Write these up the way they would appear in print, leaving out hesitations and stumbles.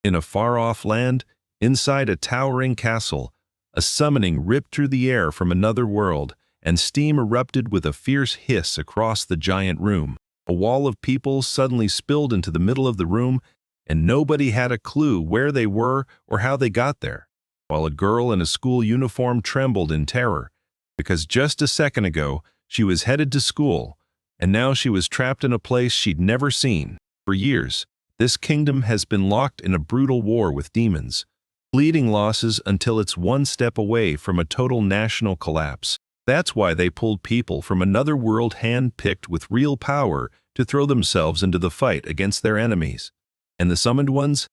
In a far-off land, inside a towering castle, a summoning ripped through the air from another world, and steam erupted with a fierce hiss across the giant room. A wall of people suddenly spilled into the middle of the room, and nobody had a clue where they were or how they got there, while a girl in a school uniform trembled in terror, because just a second ago she was headed to school, and now she was trapped in a place she'd never seen. For years, this kingdom has been locked in a brutal war with demons, bleeding losses until it's one step away from a total national collapse. That's why they pulled people from another world hand-picked with real power to throw themselves into the fight against their enemies. And the summoned ones?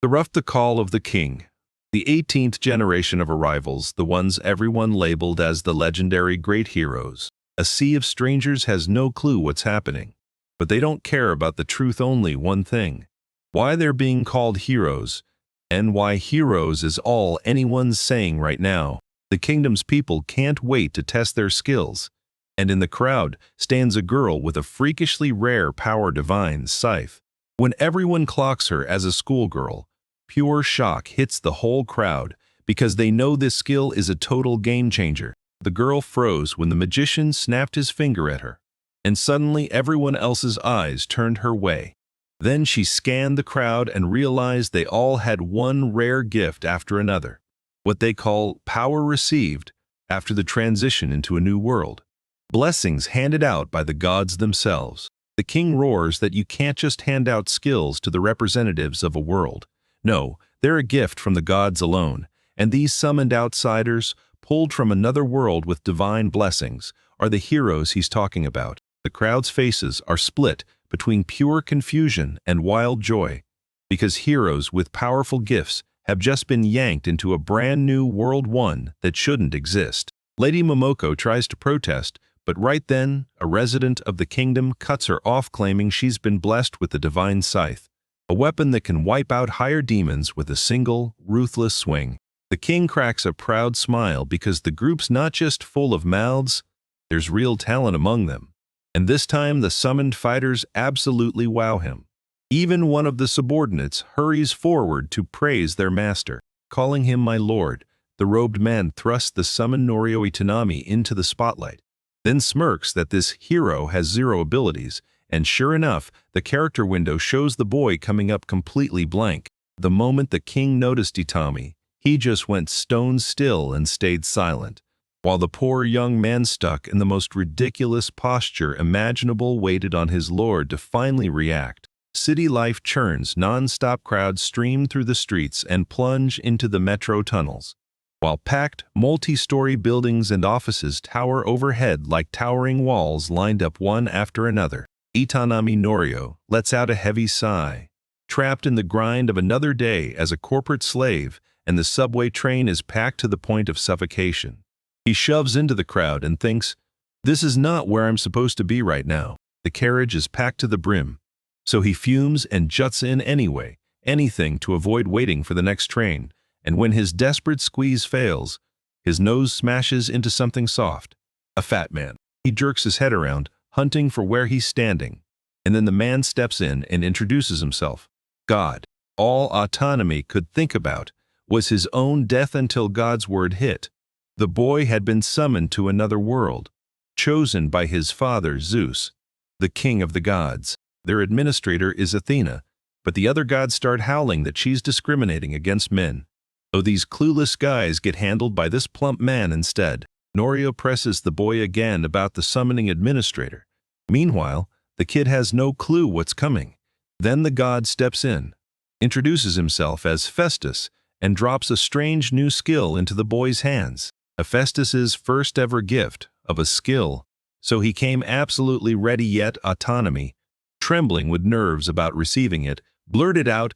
The rough the call of the king. The 18th generation of arrivals, the ones everyone labeled as the legendary great heroes. A sea of strangers has no clue what's happening, but they don't care about the truth, only one thing: why they're being called heroes, and why heroes is all anyone's saying right now. The kingdom's people can't wait to test their skills, and in the crowd stands a girl with a freakishly rare power, divine scythe. When everyone clocks her as a schoolgirl, pure shock hits the whole crowd because they know this skill is a total game changer. The girl froze when the magician snapped his finger at her, and suddenly everyone else's eyes turned her way. Then she scanned the crowd and realized they all had one rare gift after another, what they call power received after the transition into a new world. Blessings handed out by the gods themselves. The king roars that you can't just hand out skills to the representatives of a world. No, they're a gift from the gods alone, and these summoned outsiders, pulled from another world with divine blessings, are the heroes he's talking about. The crowd's faces are split between pure confusion and wild joy, because heroes with powerful gifts have just been yanked into a brand new World 1 that shouldn't exist. Lady Momoko tries to protest, but right then, a resident of the kingdom cuts her off, claiming she's been blessed with the divine scythe, a weapon that can wipe out higher demons with a single, ruthless swing. The king cracks a proud smile because the group's not just full of mouths, there's real talent among them. And this time the summoned fighters absolutely wow him. Even one of the subordinates hurries forward to praise their master. Calling him my lord, the robed man thrusts the summoned Norio Itanami into the spotlight, then smirks that this hero has zero abilities, and sure enough, the character window shows the boy coming up completely blank. The moment the king noticed Itami, he just went stone still and stayed silent, while the poor young man, stuck in the most ridiculous posture imaginable, waited on his lord to finally react. City life churns, non-stop crowds stream through the streets and plunge into the metro tunnels, while packed, multi-story buildings and offices tower overhead like towering walls lined up one after another. Itanami Norio lets out a heavy sigh, trapped in the grind of another day as a corporate slave, and the subway train is packed to the point of suffocation. He shoves into the crowd and thinks, "This is not where I'm supposed to be right now." The carriage is packed to the brim, so he fumes and juts in anyway, anything to avoid waiting for the next train. And when his desperate squeeze fails, his nose smashes into something soft. A fat man. He jerks his head around, hunting for where he's standing. And then the man steps in and introduces himself. God. All autonomy could think about was his own death until God's word hit. The boy had been summoned to another world, chosen by his father Zeus, the king of the gods. Their administrator is Athena, but the other gods start howling that she's discriminating against men. So these clueless guys get handled by this plump man instead. Norio presses the boy again about the summoning administrator. Meanwhile, the kid has no clue what's coming. Then the god steps in, introduces himself as Festus, and drops a strange new skill into the boy's hands. Hephaestus's first ever gift of a skill, so he came absolutely ready, yet autonomy, trembling with nerves about receiving it, blurted out,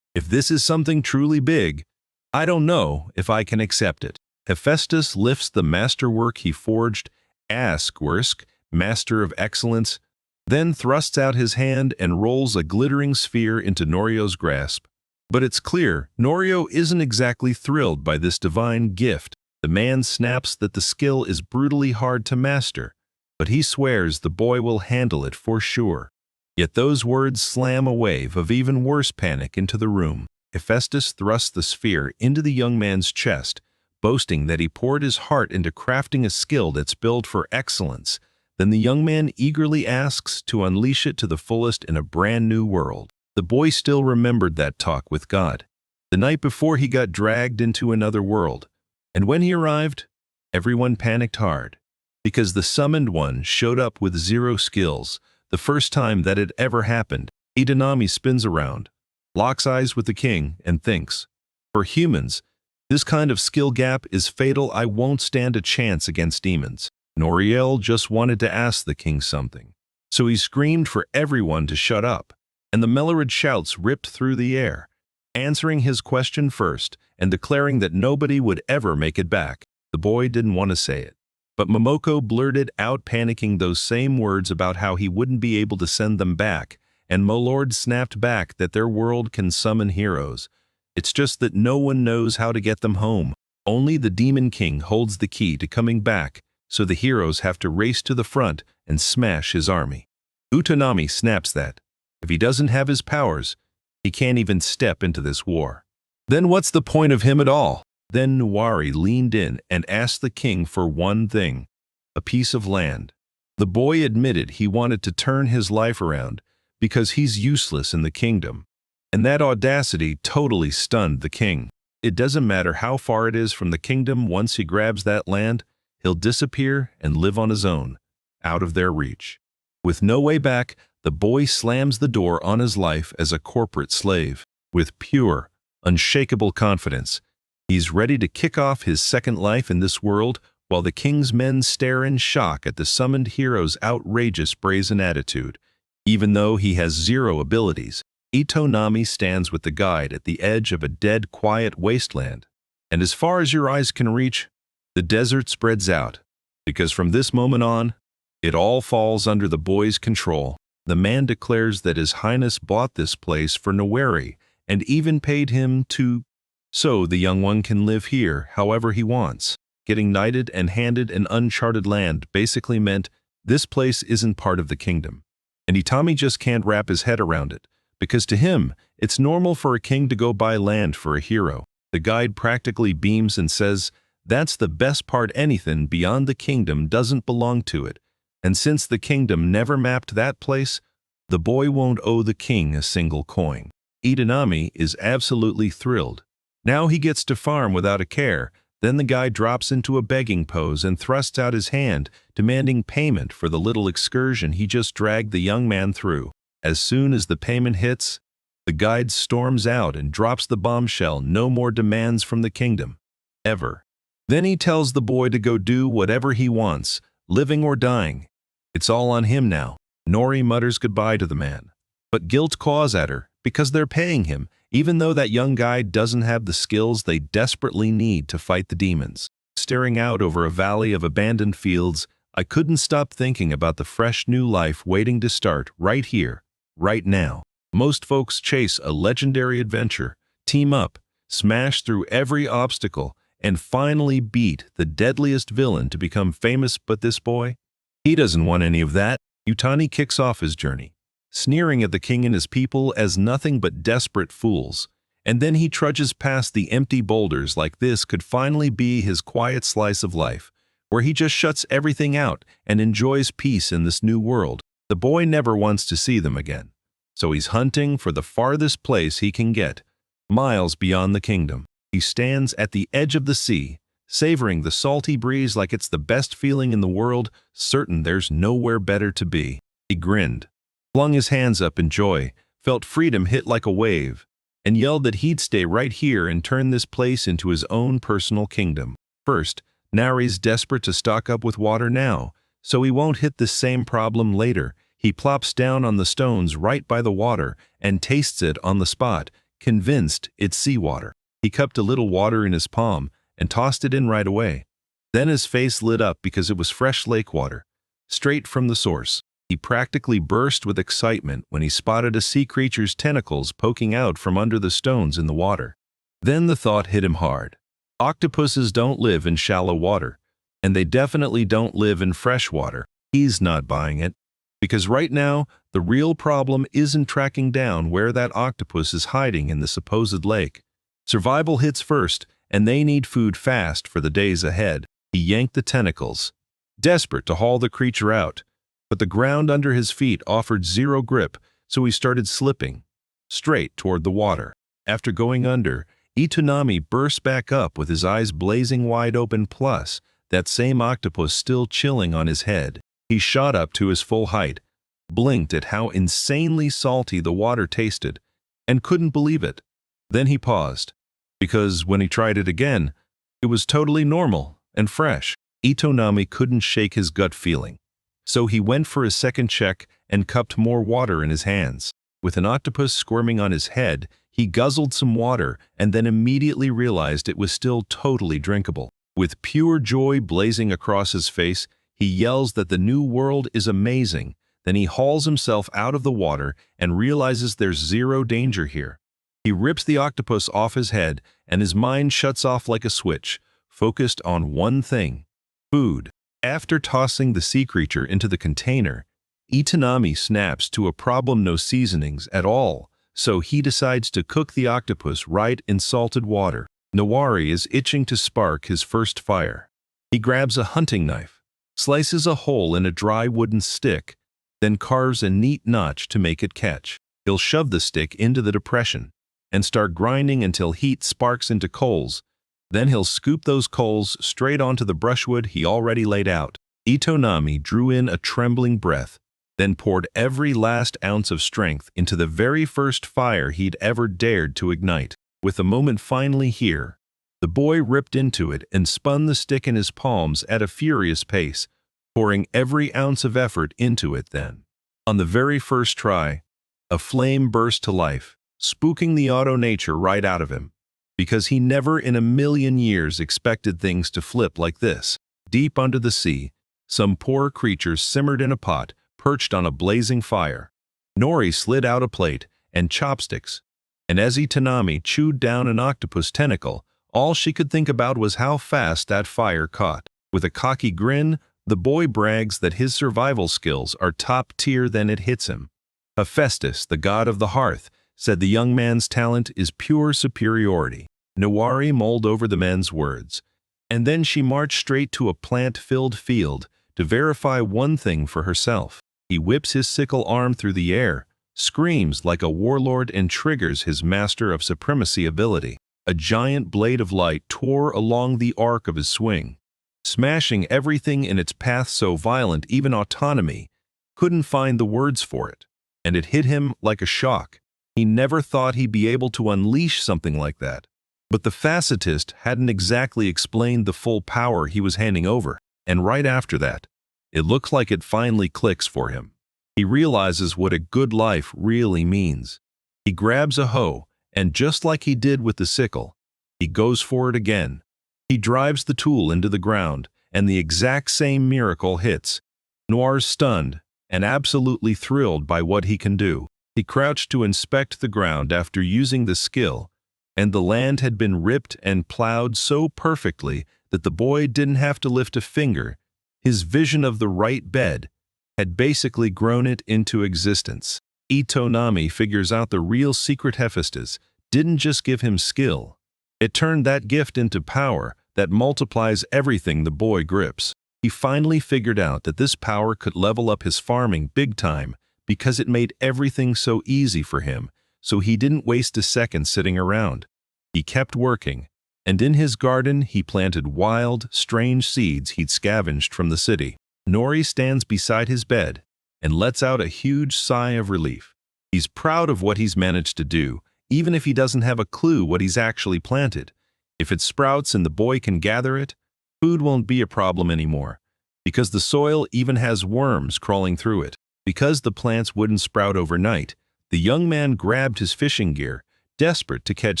"If this is something truly big, I don't know if I can accept it." Hephaestus lifts the masterwork he forged, Asquirsk, master of excellence, then thrusts out his hand and rolls a glittering sphere into Norio's grasp. But it's clear Norio isn't exactly thrilled by this divine gift. The man snaps that the skill is brutally hard to master, but he swears the boy will handle it for sure. Yet those words slam a wave of even worse panic into the room. Hephaestus thrusts the sphere into the young man's chest, boasting that he poured his heart into crafting a skill that's built for excellence. Then the young man eagerly asks to unleash it to the fullest in a brand new world. The boy still remembered that talk with God, the night before he got dragged into another world. And when he arrived, everyone panicked hard, because the summoned one showed up with zero skills, the first time that had ever happened. Idanami spins around, locks eyes with the king, and thinks, for humans, this kind of skill gap is fatal. I won't stand a chance against demons. Noriel just wanted to ask the king something, so he screamed for everyone to shut up, and the Mellerid shouts ripped through the air, answering his question first and declaring that nobody would ever make it back. The boy didn't want to say it, but Momoko blurted out, panicking, those same words about how he wouldn't be able to send them back, and Molord snapped back that their world can summon heroes. It's just that no one knows how to get them home. Only the Demon King holds the key to coming back, so the heroes have to race to the front and smash his army. Utanami snaps that, if he doesn't have his powers, he can't even step into this war. Then what's the point of him at all? Then Nuwari leaned in and asked the king for one thing, a piece of land. The boy admitted he wanted to turn his life around because he's useless in the kingdom. And that audacity totally stunned the king. It doesn't matter how far it is from the kingdom, once he grabs that land, he'll disappear and live on his own, out of their reach. With no way back, the boy slams the door on his life as a corporate slave. With pure, unshakable confidence, he's ready to kick off his second life in this world, while the king's men stare in shock at the summoned hero's outrageous brazen attitude. Even though he has zero abilities, Itonami stands with the guide at the edge of a dead, quiet wasteland. And as far as your eyes can reach, the desert spreads out, because from this moment on, it all falls under the boy's control. The man declares that His Highness bought this place for Nuwari and even paid him to, so the young one can live here however he wants. Getting knighted and handed an uncharted land basically meant this place isn't part of the kingdom. And Itami just can't wrap his head around it, because to him, it's normal for a king to go buy land for a hero. The guide practically beams and says, that's the best part, anything beyond the kingdom doesn't belong to it. And since the kingdom never mapped that place, the boy won't owe the king a single coin. Idanami is absolutely thrilled. Now he gets to farm without a care. Then the guy drops into a begging pose and thrusts out his hand, demanding payment for the little excursion he just dragged the young man through. As soon as the payment hits, the guide storms out and drops the bombshell: no more demands from the kingdom. Ever. Then he tells the boy to go do whatever he wants, living or dying. It's all on him now. Nori mutters goodbye to the man, but guilt claws at her because they're paying him, even though that young guy doesn't have the skills they desperately need to fight the demons. Staring out over a valley of abandoned fields, I couldn't stop thinking about the fresh new life waiting to start right here, right now. Most folks chase a legendary adventure, team up, smash through every obstacle, and finally beat the deadliest villain to become famous, but this boy? He doesn't want any of that. Utani kicks off his journey, sneering at the king and his people as nothing but desperate fools, and then he trudges past the empty boulders like this could finally be his quiet slice of life, where he just shuts everything out and enjoys peace in this new world. The boy never wants to see them again, so he's hunting for the farthest place he can get, miles beyond the kingdom. He stands at the edge of the sea, savoring the salty breeze like it's the best feeling in the world, certain there's nowhere better to be. He grinned, flung his hands up in joy, felt freedom hit like a wave, and yelled that he'd stay right here and turn this place into his own personal kingdom. First, Nari's desperate to stock up with water now, so he won't hit the same problem later. He plops down on the stones right by the water and tastes it on the spot, convinced it's seawater. He cupped a little water in his palm and tossed it in right away. Then his face lit up because it was fresh lake water, straight from the source. He practically burst with excitement when he spotted a sea creature's tentacles poking out from under the stones in the water. Then the thought hit him hard. Octopuses don't live in shallow water, and they definitely don't live in fresh water. He's not buying it, because right now, The real problem isn't tracking down where that octopus is hiding in the supposed lake. Survival hits first, and they need food fast for the days ahead. He yanked the tentacles, desperate to haul the creature out, but the ground under his feet offered zero grip, so he started slipping, straight toward the water. After going under, Itonami burst back up with his eyes blazing wide open plus that same octopus still chilling on his head. He shot up to his full height, blinked at how insanely salty the water tasted, and couldn't believe it. Then he paused, because when he tried it again, it was totally normal and fresh. Itonami couldn't shake his gut feeling, so he went for his second check and cupped more water in his hands. With an octopus squirming on his head, he guzzled some water and then immediately realized it was still totally drinkable. With pure joy blazing across his face, he yells that the new world is amazing. Then he hauls himself out of the water and realizes there's zero danger here. He rips the octopus off his head and his mind shuts off like a switch, focused on one thing: food. After tossing the sea creature into the container, Itonami snaps to a problem: no seasonings at all, so he decides to cook the octopus right in salted water. Nawari is itching to spark his first fire. He grabs a hunting knife, slices a hole in a dry wooden stick, then carves a neat notch to make it catch. He'll shove the stick into the depression and start grinding until heat sparks into coals. Then he'll scoop those coals straight onto the brushwood he already laid out. Itonami drew in a trembling breath, then poured every last ounce of strength into the very first fire he'd ever dared to ignite. With the moment finally here, the boy ripped into it and spun the stick in his palms at a furious pace, pouring every ounce of effort into it. Then, on the very first try, a flame burst to life, spooking the auto nature right out of him, because he never in a million years expected things to flip like this. Deep under the sea, some poor creature simmered in a pot, perched on a blazing fire. Nori slid out a plate and chopsticks, and as Itonami chewed down an octopus tentacle, all she could think about was how fast that fire caught. With a cocky grin, the boy brags that his survival skills are top tier. Then it hits him. Hephaestus, the god of the hearth, said the young man's talent is pure superiority. Nawari mulled over the man's words, and then she marched straight to a plant-filled field to verify one thing for herself. He whips his sickle arm through the air, screams like a warlord, and triggers his Master of Supremacy ability. A giant blade of light tore along the arc of his swing, smashing everything in its path so violent even autonomy couldn't find the words for it, and it hit him like a shock. He never thought he'd be able to unleash something like that. But the facetist hadn't exactly explained the full power he was handing over, and right after that, it looks like it finally clicks for him. He realizes what a good life really means. He grabs a hoe, and just like he did with the sickle, he goes for it again. He drives the tool into the ground, and the exact same miracle hits. Noir's stunned and absolutely thrilled by what he can do. He crouched to inspect the ground after using the skill, and the land had been ripped and plowed so perfectly that the boy didn't have to lift a finger. His vision of the right bed had basically grown it into existence. Itonami figures out the real secret: Hephaestus didn't just give him skill. It turned that gift into power that multiplies everything the boy grips. He finally figured out that this power could level up his farming big time because it made everything so easy for him, so he didn't waste a second sitting around. He kept working, and in his garden he planted wild, strange seeds he'd scavenged from the city. Nori stands beside his bed and lets out a huge sigh of relief. He's proud of what he's managed to do, even if he doesn't have a clue what he's actually planted. If it sprouts and the boy can gather it, food won't be a problem anymore, because the soil even has worms crawling through it. Because the plants wouldn't sprout overnight, the young man grabbed his fishing gear, desperate to catch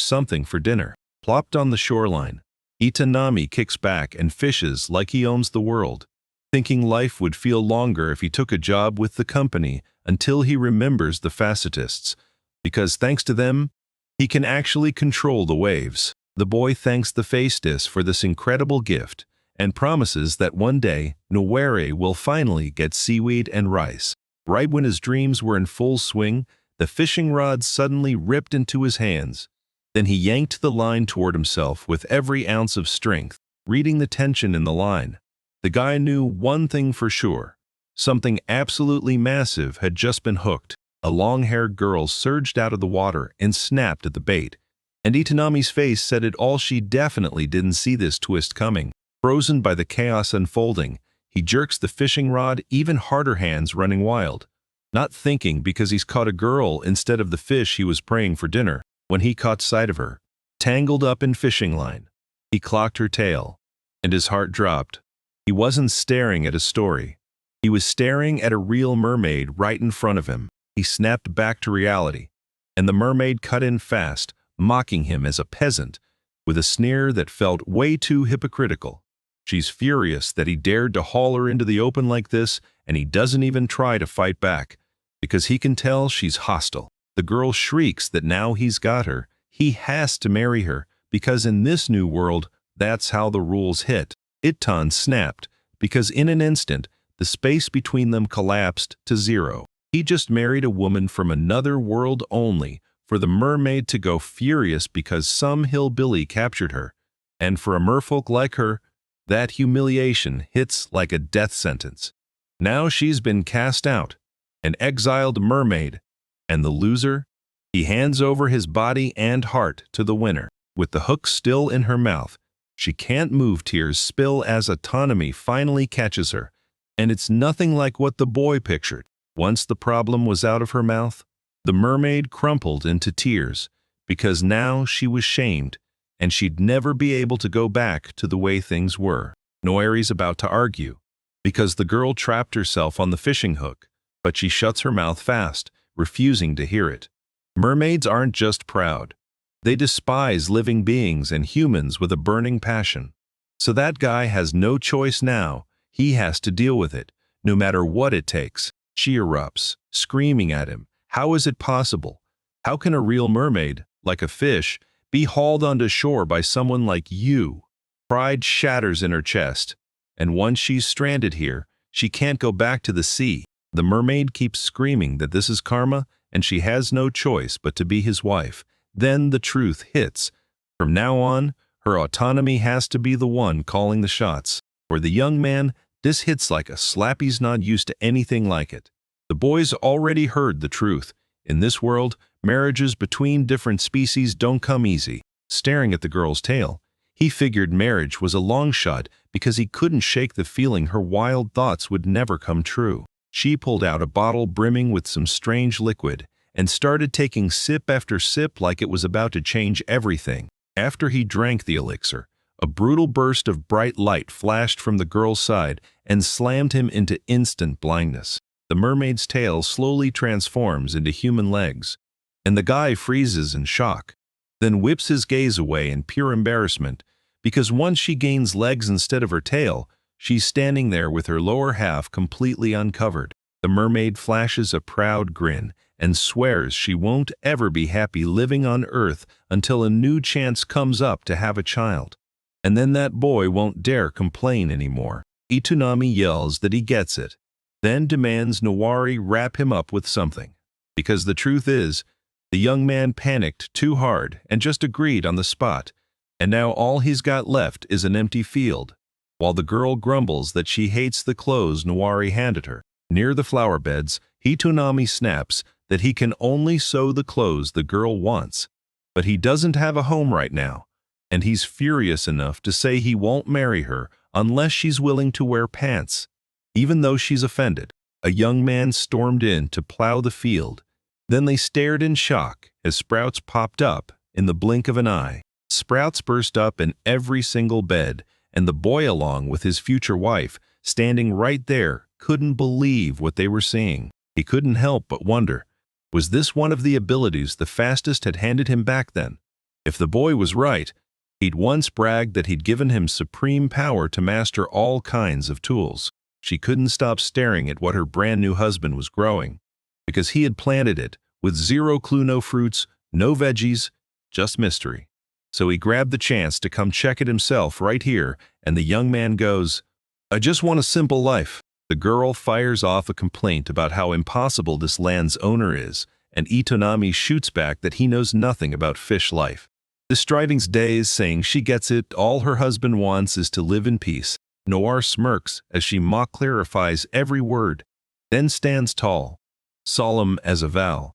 something for dinner. Plopped on the shoreline, Itonami kicks back and fishes like he owns the world, thinking life would feel longer if he took a job with the company, until he remembers the facetists, because thanks to them, he can actually control the waves. The boy thanks the Hephaestus for this incredible gift and promises that one day Nawari will finally get seaweed and rice. Right when his dreams were in full swing, the fishing rod suddenly ripped into his hands. Then he yanked the line toward himself with every ounce of strength, reading the tension in the line. The guy knew one thing for sure. Something absolutely massive had just been hooked. A long-haired girl surged out of the water and snapped at the bait. And Itanami's face said it all. She definitely didn't see this twist coming. Frozen by the chaos unfolding, he jerks the fishing rod even harder, hands running wild. Not thinking because he's caught a girl instead of the fish he was praying for dinner. When he caught sight of her, tangled up in fishing line, he clocked her tail, and his heart dropped. He wasn't staring at a story. He was staring at a real mermaid right in front of him. He snapped back to reality, and the mermaid cut in fast, mocking him as a peasant, with a sneer that felt way too hypocritical. She's furious that he dared to haul her into the open like this, and he doesn't even try to fight back, because he can tell she's hostile. The girl shrieks that now he's got her. He has to marry her, because in this new world, that's how the rules hit. Itan snapped, because in an instant, the space between them collapsed to zero. He just married a woman from another world only for the mermaid to go furious because some hillbilly captured her. And for a merfolk like her, that humiliation hits like a death sentence. Now she's been cast out, an exiled mermaid, and the loser? He hands over his body and heart to the winner. With the hook still in her mouth, she can't move. Tears spill as autonomy finally catches her, and it's nothing like what the boy pictured. Once the problem was out of her mouth, the mermaid crumpled into tears, because now she was shamed, and she'd never be able to go back to the way things were. Noiri's about to argue, because the girl trapped herself on the fishing hook, but she shuts her mouth fast, refusing to hear it. Mermaids aren't just proud. They despise living beings and humans with a burning passion. So that guy has no choice now. He has to deal with it, no matter what it takes. She erupts, screaming at him. How is it possible? How can a real mermaid, like a fish, be hauled onto shore by someone like you? Pride shatters in her chest, and once she's stranded here, she can't go back to the sea. The mermaid keeps screaming that this is karma, and she has no choice but to be his wife. Then the truth hits. From now on, her autonomy has to be the one calling the shots. For the young man, this hits like a slap. He's not used to anything like it. The boy's already heard the truth. In this world, marriages between different species don't come easy. Staring at the girl's tail, he figured marriage was a long shot because he couldn't shake the feeling her wild thoughts would never come true. She pulled out a bottle brimming with some strange liquid and started taking sip after sip like it was about to change everything. After he drank the elixir, a brutal burst of bright light flashed from the girl's side and slammed him into instant blindness. The mermaid's tail slowly transforms into human legs, and the guy freezes in shock, then whips his gaze away in pure embarrassment, because once she gains legs instead of her tail, she's standing there with her lower half completely uncovered. The mermaid flashes a proud grin and swears she won't ever be happy living on Earth until a new chance comes up to have a child. And then that boy won't dare complain anymore. Itanami yells that he gets it, then demands Noiri wrap him up with something. Because the truth is, the young man panicked too hard and just agreed on the spot, and now all he's got left is an empty field, while the girl grumbles that she hates the clothes Noiri handed her. Near the flower beds, Itanami snaps that he can only sew the clothes the girl wants, but he doesn't have a home right now, and he's furious enough to say he won't marry her unless she's willing to wear pants. Even though she's offended, a young man stormed in to plow the field. Then they stared in shock as sprouts popped up in the blink of an eye. Sprouts burst up in every single bed, and the boy, along with his future wife, standing right there, couldn't believe what they were seeing. He couldn't help but wonder, was this one of the abilities the fastest had handed him back then? If the boy was right, he'd once bragged that he'd given him supreme power to master all kinds of tools. She couldn't stop staring at what her brand new husband was growing, because he had planted it, with zero clue, no fruits, no veggies, just mystery. So he grabbed the chance to come check it himself right here, and the young man goes, "I just want a simple life. The girl fires off a complaint about how impossible this land's owner is, and Itonami shoots back that he knows nothing about fish life. Bestriding's days, saying she gets it, all her husband wants is to live in peace. Noir smirks as she mock clarifies every word, then stands tall, solemn as a vow,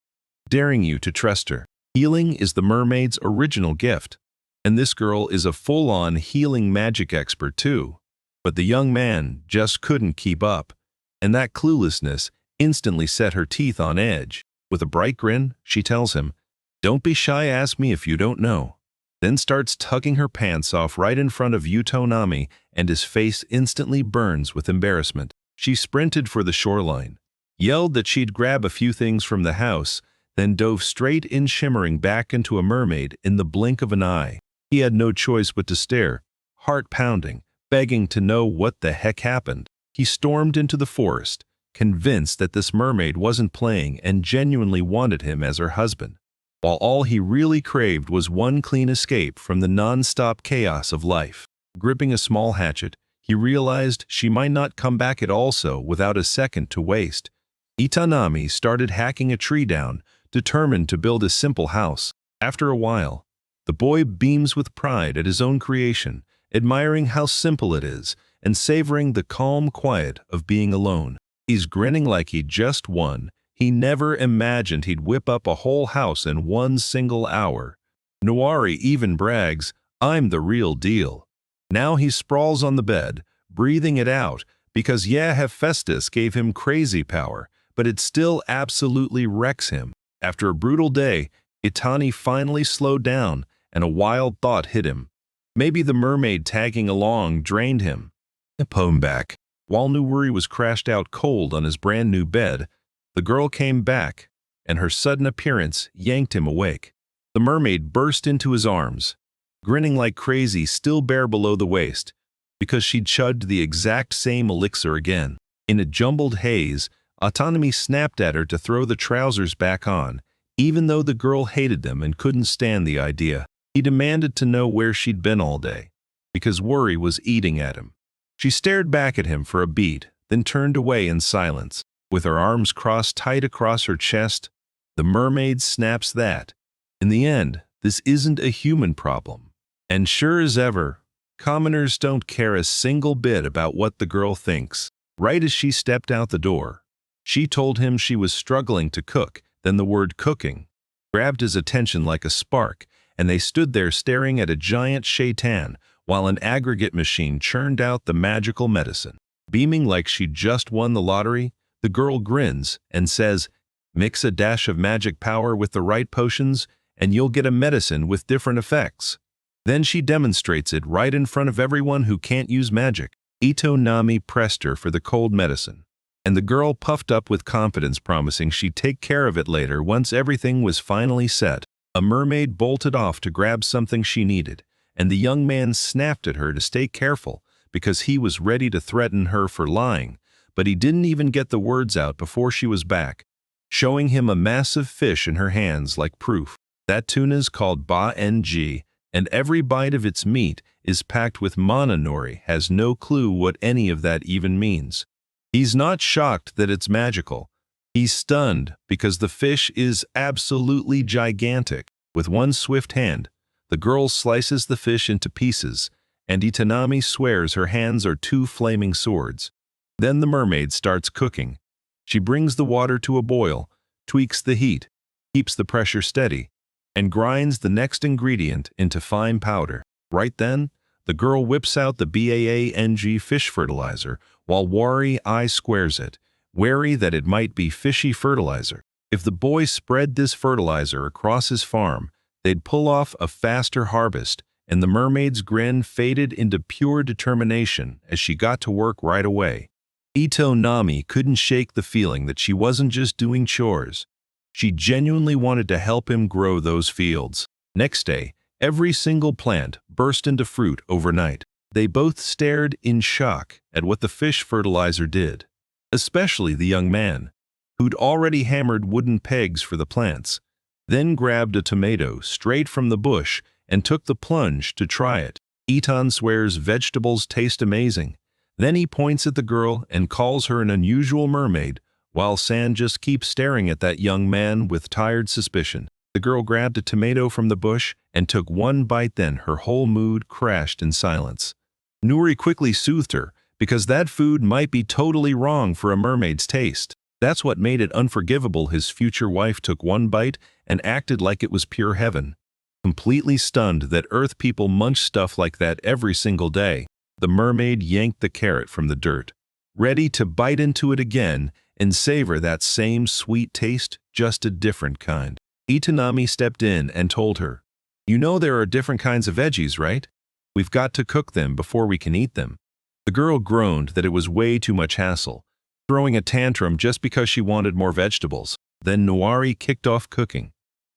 daring you to trust her. Healing is the mermaid's original gift, and this girl is a full-on healing magic expert too. But the young man just couldn't keep up, and that cluelessness instantly set her teeth on edge. With a bright grin, she tells him, "Don't be shy, ask me if you don't know." Then starts tugging her pants off right in front of Itonami, and his face instantly burns with embarrassment. She sprinted for the shoreline, yelled that she'd grab a few things from the house, then dove straight in, shimmering back into a mermaid in the blink of an eye. He had no choice but to stare, heart pounding, begging to know what the heck happened. He stormed into the forest, convinced that this mermaid wasn't playing and genuinely wanted him as her husband, while all he really craved was one clean escape from the non-stop chaos of life. Gripping a small hatchet, he realized she might not come back at all, so without a second to waste, Itonami started hacking a tree down, determined to build a simple house. After a while, the boy beams with pride at his own creation, admiring how simple it is and savoring the calm quiet of being alone. He's grinning like he just won. He never imagined he'd whip up a whole house in one single hour. Noiri even brags, "I'm the real deal." Now he sprawls on the bed, breathing it out, because Hephaestus gave him crazy power, but it still absolutely wrecks him. After a brutal day, Itani finally slowed down, and a wild thought hit him. Maybe the mermaid tagging along drained him. Poem back. While Noiri was crashed out cold on his brand new bed, the girl came back, and her sudden appearance yanked him awake. The mermaid burst into his arms, grinning like crazy, still bare below the waist, because she'd chugged the exact same elixir again. In a jumbled haze, Autonomy snapped at her to throw the trousers back on, even though the girl hated them and couldn't stand the idea. He demanded to know where she'd been all day, because worry was eating at him. She stared back at him for a beat, then turned away in silence. With her arms crossed tight across her chest, the mermaid snaps that, in the end, this isn't a human problem. And sure as ever, commoners don't care a single bit about what the girl thinks. Right as she stepped out the door, she told him she was struggling to cook, then the word cooking grabbed his attention like a spark, and they stood there staring at a giant shaitan while an aggregate machine churned out the magical medicine. Beaming like she'd just won the lottery, the girl grins and says, "Mix a dash of magic power with the right potions, and you'll get a medicine with different effects." Then she demonstrates it right in front of everyone who can't use magic. Itonami pressed her for the cold medicine, and the girl puffed up with confidence, promising she'd take care of it later once everything was finally set. A mermaid bolted off to grab something she needed, and the young man snapped at her to stay careful because he was ready to threaten her for lying, but he didn't even get the words out before she was back, showing him a massive fish in her hands like proof. That tuna's called ba-ng, and every bite of its meat is packed with mana. Nori has no clue what any of that even means. He's not shocked that it's magical. He's stunned because the fish is absolutely gigantic. With one swift hand, the girl slices the fish into pieces, and Itonami swears her hands are two flaming swords. Then the mermaid starts cooking. She brings the water to a boil, tweaks the heat, keeps the pressure steady, and grinds the next ingredient into fine powder. Right then, the girl whips out the BAANG fish fertilizer, while Wari eye squares it, wary that it might be fishy fertilizer. If the boy spread this fertilizer across his farm, they'd pull off a faster harvest, and the mermaid's grin faded into pure determination as she got to work right away. Itonami couldn't shake the feeling that she wasn't just doing chores. She genuinely wanted to help him grow those fields. Next day, every single plant burst into fruit overnight. They both stared in shock at what the fish fertilizer did, especially the young man, who'd already hammered wooden pegs for the plants, then grabbed a tomato straight from the bush and took the plunge to try it. Iton swears vegetables taste amazing, Then he points at the girl and calls her an unusual mermaid, while San just keeps staring at that young man with tired suspicion. The girl grabbed a tomato from the bush and took one bite, then her whole mood crashed in silence. Nuri quickly soothed her, because that food might be totally wrong for a mermaid's taste. That's what made it unforgivable. His future wife took one bite and acted like it was pure heaven. Completely stunned that Earth people munch stuff like that every single day, the mermaid yanked the carrot from the dirt, ready to bite into it again and savor that same sweet taste, just a different kind. Itanami stepped in and told her, "You know there are different kinds of veggies, right? We've got to cook them before we can eat them." The girl groaned that it was way too much hassle, throwing a tantrum just because she wanted more vegetables. Then Noari kicked off cooking,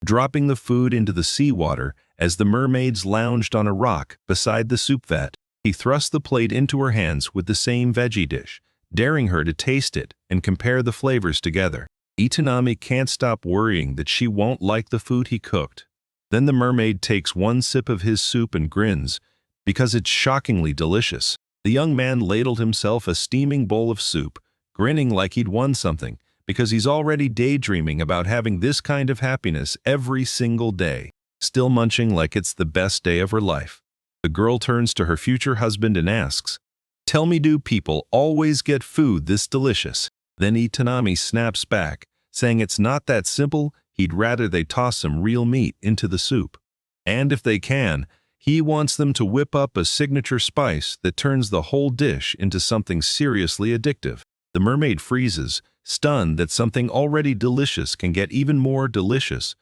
dropping the food into the seawater as the mermaids lounged on a rock beside the soup vat. He thrust the plate into her hands with the same veggie dish, daring her to taste it and compare the flavors together. Itanami can't stop worrying that she won't like the food he cooked. Then the mermaid takes one sip of his soup and grins, because it's shockingly delicious. The young man ladled himself a steaming bowl of soup, grinning like he'd won something, because he's already daydreaming about having this kind of happiness every single day, still munching like it's the best day of her life. The girl turns to her future husband and asks, "Tell me, do people always get food this delicious?" Then Itanami snaps back, saying it's not that simple, he'd rather they toss some real meat into the soup. And if they can, he wants them to whip up a signature spice that turns the whole dish into something seriously addictive. The mermaid freezes, stunned that something already delicious can get even more delicious.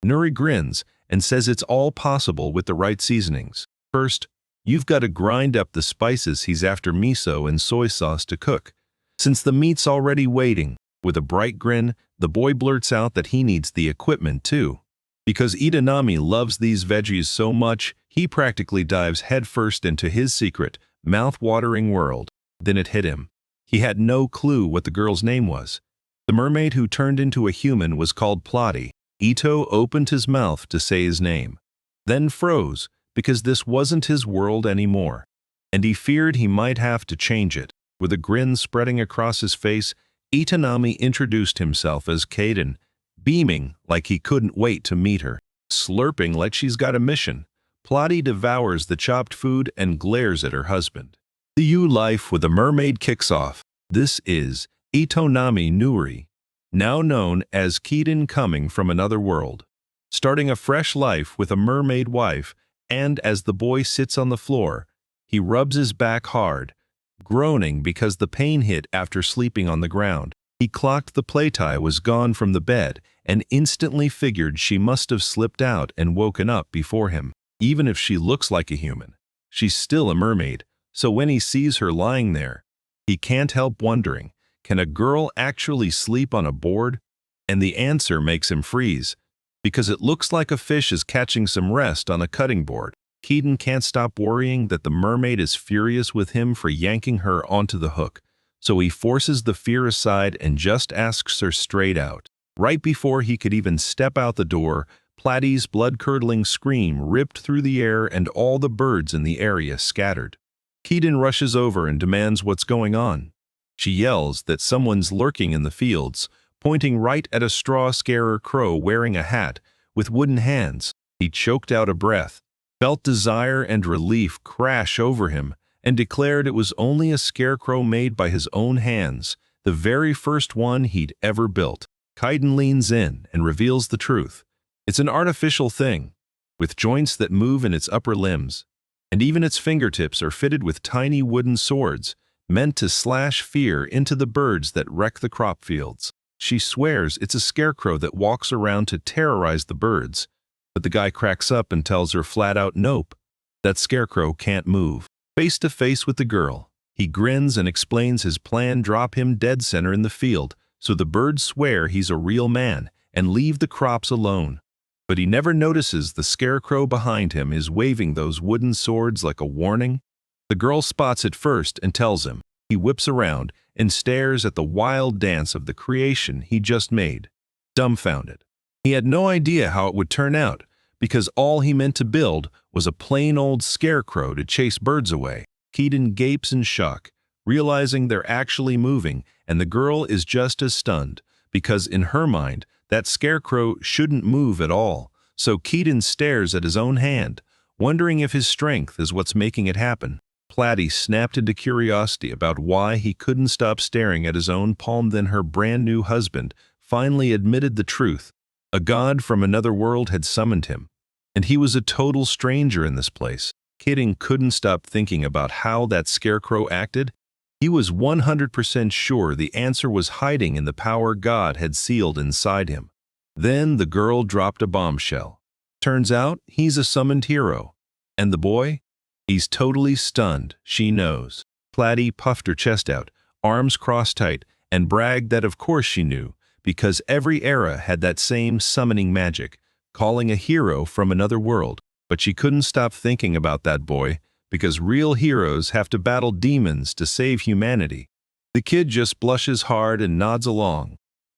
Nuri grins and says it's all possible with the right seasonings. First, you've got to grind up the spices. He's after miso and soy sauce to cook, since the meat's already waiting. With a bright grin, the boy blurts out that he needs the equipment too. Because Itanami loves these veggies so much, he practically dives headfirst into his secret, mouth-watering world. Then it hit him. He had no clue what the girl's name was. The mermaid who turned into a human was called Plotty. Ito opened his mouth to say his name, then froze, because this wasn't his world anymore, and he feared he might have to change it. With a grin spreading across his face, Itanami introduced himself as Kaden, beaming like he couldn't wait to meet her. Slurping like she's got a mission, Plotty devours the chopped food and glares at her husband. The U life with a mermaid kicks off. This is Itonami Nuri, now known as Kaden, coming from another world, starting a fresh life with a mermaid wife. And as the boy sits on the floor, he rubs his back hard, groaning because the pain hit after sleeping on the ground. He clocked the play tie was gone from the bed and instantly figured she must have slipped out and woken up before him. Even if she looks like a human, she's still a mermaid, so when he sees her lying there, he can't help wondering, can a girl actually sleep on a board? And the answer makes him freeze, because it looks like a fish is catching some rest on a cutting board. Kaden can't stop worrying that the mermaid is furious with him for yanking her onto the hook, so he forces the fear aside and just asks her straight out. Right before he could even step out the door, Plotty's blood-curdling scream ripped through the air and all the birds in the area scattered. Kaden rushes over and demands what's going on. She yells that someone's lurking in the fields, pointing right at a straw-scarer crow wearing a hat with wooden hands. He choked out a breath, felt desire and relief crash over him, and declared it was only a scarecrow made by his own hands, the very first one he'd ever built. Kaiden leans in and reveals the truth. It's an artificial thing, with joints that move in its upper limbs, and even its fingertips are fitted with tiny wooden swords, meant to slash fear into the birds that wreck the crop fields. She swears it's a scarecrow that walks around to terrorize the birds, but the guy cracks up and tells her flat out nope, that scarecrow can't move. Face to face with the girl, he grins and explains his plan: drop him dead center in the field so the birds swear he's a real man and leave the crops alone. But he never notices the scarecrow behind him is waving those wooden swords like a warning. The girl spots it first and tells him. He whips around and stares at the wild dance of the creation he just made, dumbfounded. He had no idea how it would turn out, because all he meant to build was a plain old scarecrow to chase birds away. Kaiden gapes in shock, realizing they're actually moving, and the girl is just as stunned, because in her mind, that scarecrow shouldn't move at all. So Keaton stares at his own hand, wondering if his strength is what's making it happen. Platy snapped into curiosity about why he couldn't stop staring at his own palm. Then her brand new husband finally admitted the truth. A god from another world had summoned him, and he was a total stranger in this place. Keaton couldn't stop thinking about how that scarecrow acted. He was 100% sure the answer was hiding in the power God had sealed inside him. Then the girl dropped a bombshell. Turns out he's a summoned hero. And the boy? He's totally stunned, she knows. Platy puffed her chest out, arms crossed tight, and bragged that of course she knew, because every era had that same summoning magic, calling a hero from another world. But she couldn't stop thinking about that boy, because real heroes have to battle demons to save humanity. The kid just blushes hard and nods along.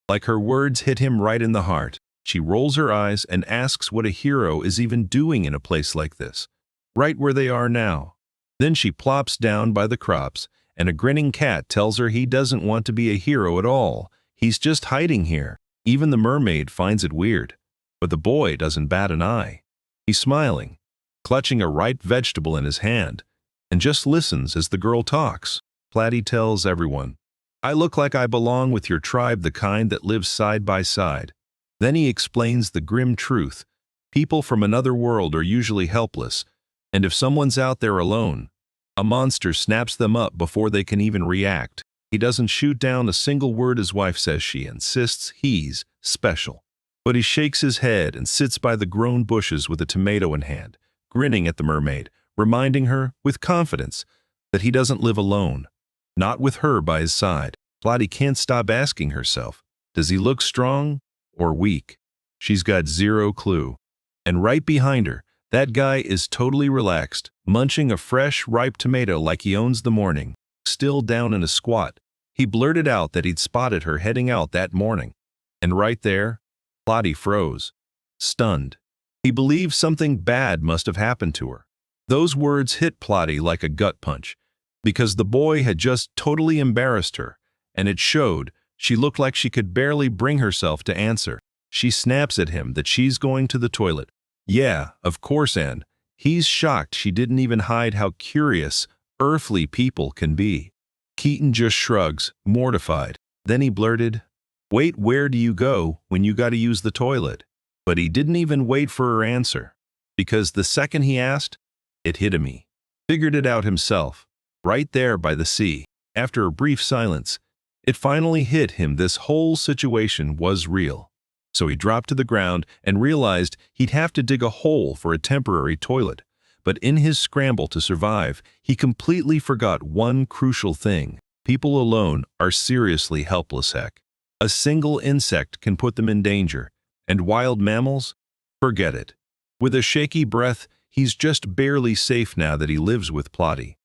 Like her words hit him right in the heart. She rolls her eyes and asks what a hero is even doing in a place like this, right where they are now. Then she plops down by the crops, and a grinning cat tells her he doesn't want to be a hero at all. He's just hiding here. Even the mermaid finds it weird. But the boy doesn't bat an eye. He's smiling, clutching a ripe vegetable in his hand, and just listens as the girl talks. Platy tells everyone, "I look like I belong with your tribe, the kind that lives side by side." Then he explains the grim truth. People from another world are usually helpless, and if someone's out there alone, a monster snaps them up before they can even react. He doesn't shoot down a single word his wife says. She insists he's special. But he shakes his head and sits by the grown bushes with a tomato in hand, grinning at the mermaid, reminding her, with confidence, that he doesn't live alone, not with her by his side. Platy can't stop asking herself, does he look strong or weak? She's got zero clue. And right behind her, that guy is totally relaxed, munching a fresh, ripe tomato like he owns the morning. Still down in a squat, he blurted out that he'd spotted her heading out that morning. And right there, Platy froze, stunned. He believed something bad must have happened to her. Those words hit Platy like a gut punch, because the boy had just totally embarrassed her, and it showed. She looked like she could barely bring herself to answer. She snaps at him that she's going to the toilet. Yeah, of course, and he's shocked she didn't even hide how curious earthly people can be. Keaton just shrugs, mortified. Then he blurted, "Wait, where do you go when you gotta use the toilet?" But he didn't even wait for her answer, because the second he asked, it hit him. He figured it out himself, right there by the sea. After a brief silence, it finally hit him this whole situation was real. So he dropped to the ground and realized he'd have to dig a hole for a temporary toilet. But in his scramble to survive, he completely forgot one crucial thing. People alone are seriously helpless. Heck, a single insect can put them in danger. And wild mammals? Forget it. With a shaky breath, he's just barely safe now that he lives with Platy.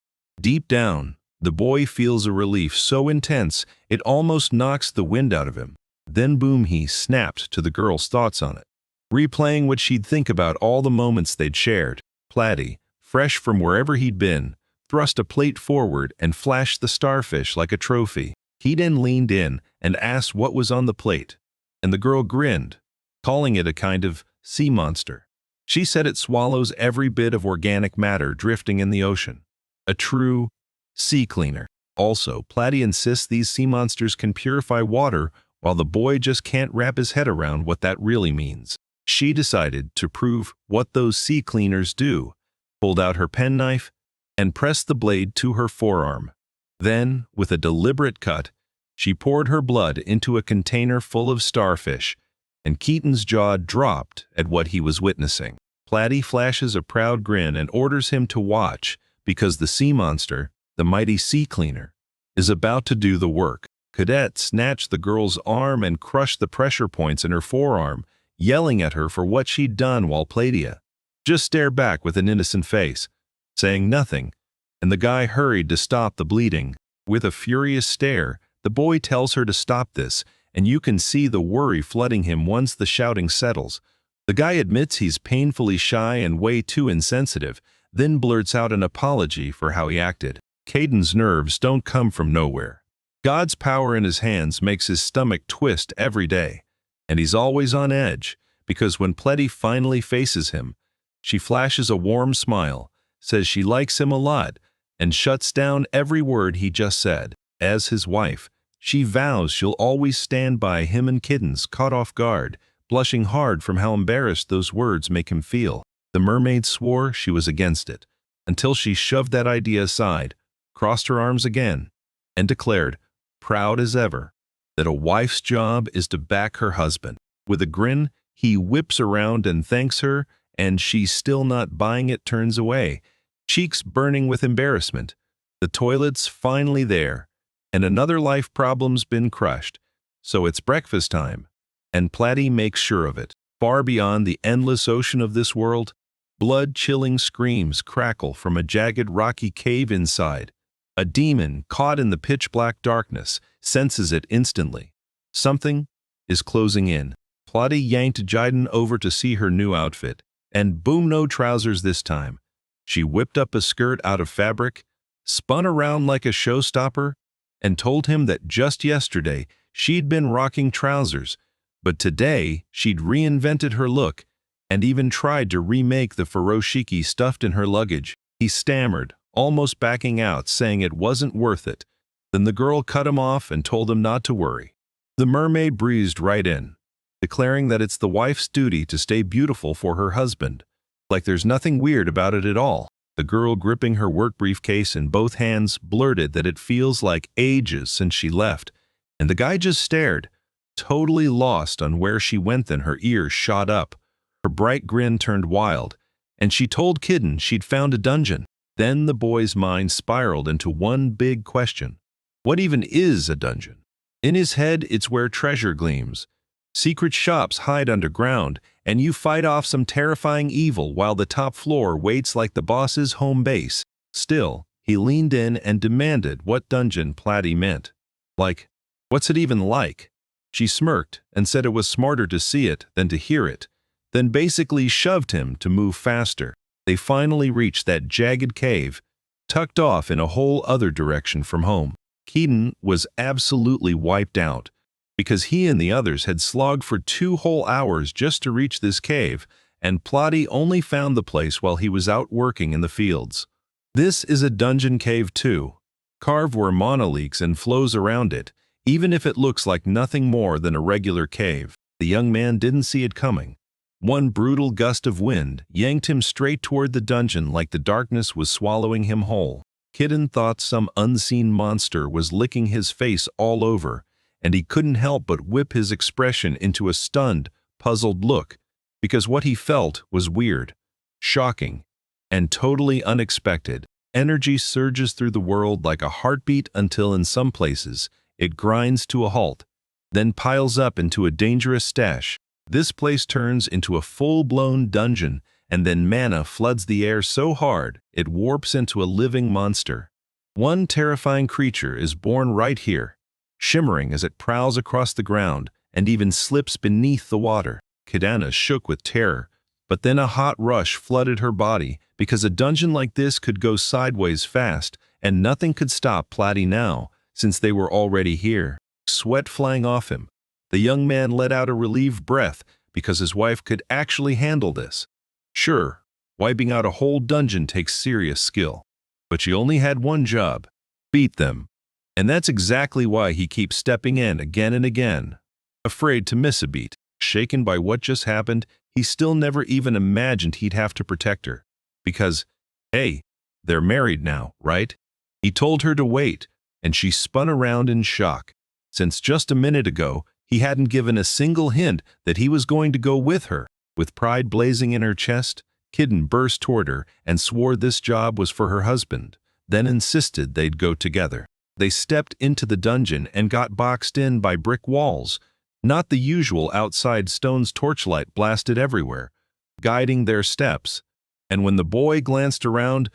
Deep down, the boy feels a relief so intense it almost knocks the wind out of him. Then boom, he snapped to the girl's thoughts on it, replaying what she'd think about all the moments they'd shared. Platy, fresh from wherever he'd been, thrust a plate forward and flashed the starfish like a trophy. He then leaned in and asked what was on the plate, and the girl grinned, calling it a kind of sea monster. She said it swallows every bit of organic matter drifting in the ocean. A true sea cleaner. Also, Platy insists these sea monsters can purify water, while the boy just can't wrap his head around what that really means. She decided to prove what those sea cleaners do, pulled out her penknife, and pressed the blade to her forearm. Then, with a deliberate cut, she poured her blood into a container full of starfish, and Keaton's jaw dropped at what he was witnessing. Platy flashes a proud grin and orders him to watch, because the sea monster, the mighty sea cleaner, is about to do the work. Cadet snatched the girl's arm and crushed the pressure points in her forearm, yelling at her for what she'd done, while Platy just stared back with an innocent face, saying nothing, and the guy hurried to stop the bleeding. With a furious stare, the boy tells her to stop this, and you can see the worry flooding him once the shouting settles. The guy admits he's painfully shy and way too insensitive, then blurts out an apology for how he acted. Caden's nerves don't come from nowhere. God's power in his hands makes his stomach twist every day, and he's always on edge, because when Pletty finally faces him, she flashes a warm smile, says she likes him a lot, and shuts down every word he just said. As his wife, she vows she'll always stand by him and Kittens, caught off guard, blushing hard from how embarrassed those words make him feel. The mermaid swore she was against it, until she shoved that idea aside, crossed her arms again, and declared, proud as ever, that a wife's job is to back her husband. With a grin, he whips around and thanks her, and she's still not buying it, turns away, cheeks burning with embarrassment. The toilet's finally there, and another life problem's been crushed, so it's breakfast time, and Pletty makes sure of it. Far beyond the endless ocean of this world, blood-chilling screams crackle from a jagged rocky cave inside. A demon, caught in the pitch-black darkness, senses it instantly. Something is closing in. Pletty yanked Jiden over to see her new outfit, and boom, no trousers this time. She whipped up a skirt out of fabric, spun around like a showstopper, and told him that just yesterday she'd been rocking trousers, but today she'd reinvented her look and even tried to remake the furoshiki stuffed in her luggage. He stammered, almost backing out, saying it wasn't worth it. Then the girl cut him off and told him not to worry. The mermaid breezed right in, declaring that it's the wife's duty to stay beautiful for her husband, like there's nothing weird about it at all. The girl, gripping her work briefcase in both hands, blurted that it feels like ages since she left, and the guy just stared, totally lost on where she went. Then her ears shot up, her bright grin turned wild, and she told Kitten she'd found a dungeon. Then the boy's mind spiraled into one big question. What even is a dungeon? In his head, it's where treasure gleams. Secret shops hide underground, and you fight off some terrifying evil while the top floor waits like the boss's home base. Still, he leaned in and demanded what dungeon Pletty meant. Like, what's it even like? She smirked and said it was smarter to see it than to hear it, then basically shoved him to move faster. They finally reached that jagged cave, tucked off in a whole other direction from home. Keaton was absolutely wiped out, because he and the others had slogged for 2 whole hours just to reach this cave, and Pletty only found the place while he was out working in the fields. This is a dungeon cave too, carved where mana leaks and flows around it, even if it looks like nothing more than a regular cave. The young man didn't see it coming. One brutal gust of wind yanked him straight toward the dungeon like the darkness was swallowing him whole. Kitten thought some unseen monster was licking his face all over, and he couldn't help but whip his expression into a stunned, puzzled look, because what he felt was weird, shocking, and totally unexpected. Energy surges through the world like a heartbeat until in some places it grinds to a halt, then piles up into a dangerous stash. This place turns into a full-blown dungeon, and then mana floods the air so hard it warps into a living monster. One terrifying creature is born right here, shimmering as it prowls across the ground and even slips beneath the water. Kadana shook with terror, but then a hot rush flooded her body because a dungeon like this could go sideways fast, and nothing could stop Pletty now, since they were already here. Sweat flying off him, the young man let out a relieved breath because his wife could actually handle this. Sure, wiping out a whole dungeon takes serious skill, but she only had one job: beat them. And that's exactly why he keeps stepping in again and again, afraid to miss a beat. Shaken by what just happened, he still never even imagined he'd have to protect her. Because, hey, they're married now, right? He told her to wait, and she spun around in shock. Since just a minute ago, he hadn't given a single hint that he was going to go with her. With pride blazing in her chest, Kitten burst toward her and swore this job was for her husband, then insisted they'd go together. They stepped into the dungeon and got boxed in by brick walls, not the usual outside stones. Torchlight blasted everywhere, guiding their steps. And when the boy glanced around,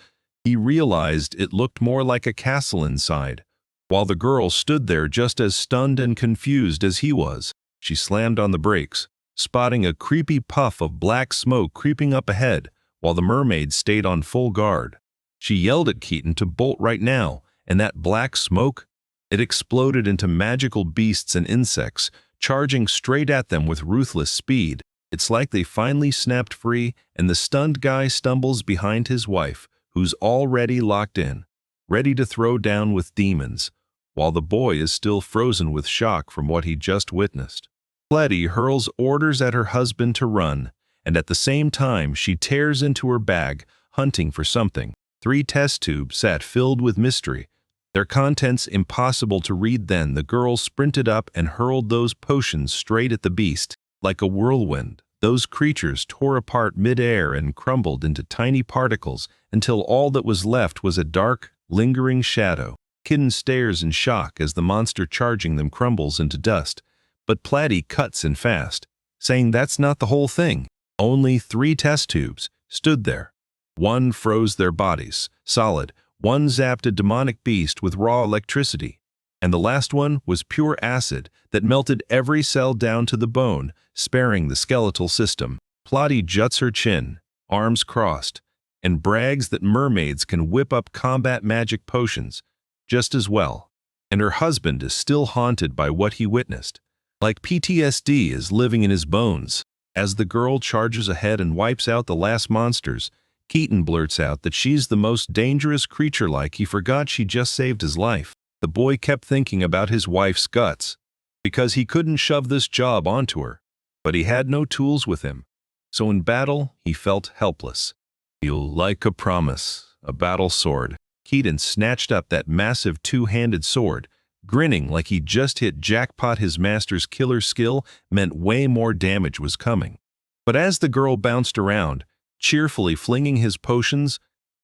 he realized it looked more like a castle inside, while the girl stood there just as stunned and confused as he was. She slammed on the brakes, spotting a creepy puff of black smoke creeping up ahead, while the mermaid stayed on full guard. She yelled at Keaton to bolt right now, and that black smoke, it exploded into magical beasts and insects, charging straight at them with ruthless speed. It's like they finally snapped free, and the stunned guy stumbles behind his wife, who's already locked in, ready to throw down with demons, while the boy is still frozen with shock from what he just witnessed. Letty hurls orders at her husband to run, and at the same time she tears into her bag, hunting for something. 3 test tubes sat filled with mystery, their contents impossible to read. Then the girl sprinted up and hurled those potions straight at the beast. Like a whirlwind, those creatures tore apart mid-air and crumbled into tiny particles until all that was left was a dark, lingering shadow. Kitten stares in shock as the monster charging them crumbles into dust, but Platy cuts in fast, saying that's not the whole thing. Only 3 test tubes stood there. One froze their bodies, solid, one zapped a demonic beast with raw electricity, and the last one was pure acid that melted every cell down to the bone, sparing the skeletal system. Platy juts her chin, arms crossed, and brags that mermaids can whip up combat magic potions just as well. And her husband is still haunted by what he witnessed. Like PTSD is living in his bones. As the girl charges ahead and wipes out the last monsters, Keaton blurts out that she's the most dangerous creature, like he forgot she just saved his life. The boy kept thinking about his wife's guts, because he couldn't shove this job onto her, but he had no tools with him. So in battle, he felt helpless. Feel like a promise, a battle sword. Keaton snatched up that massive 2-handed sword, grinning like he just hit jackpot. His master's killer skill meant way more damage was coming. But as the girl bounced around, cheerfully flinging his potions,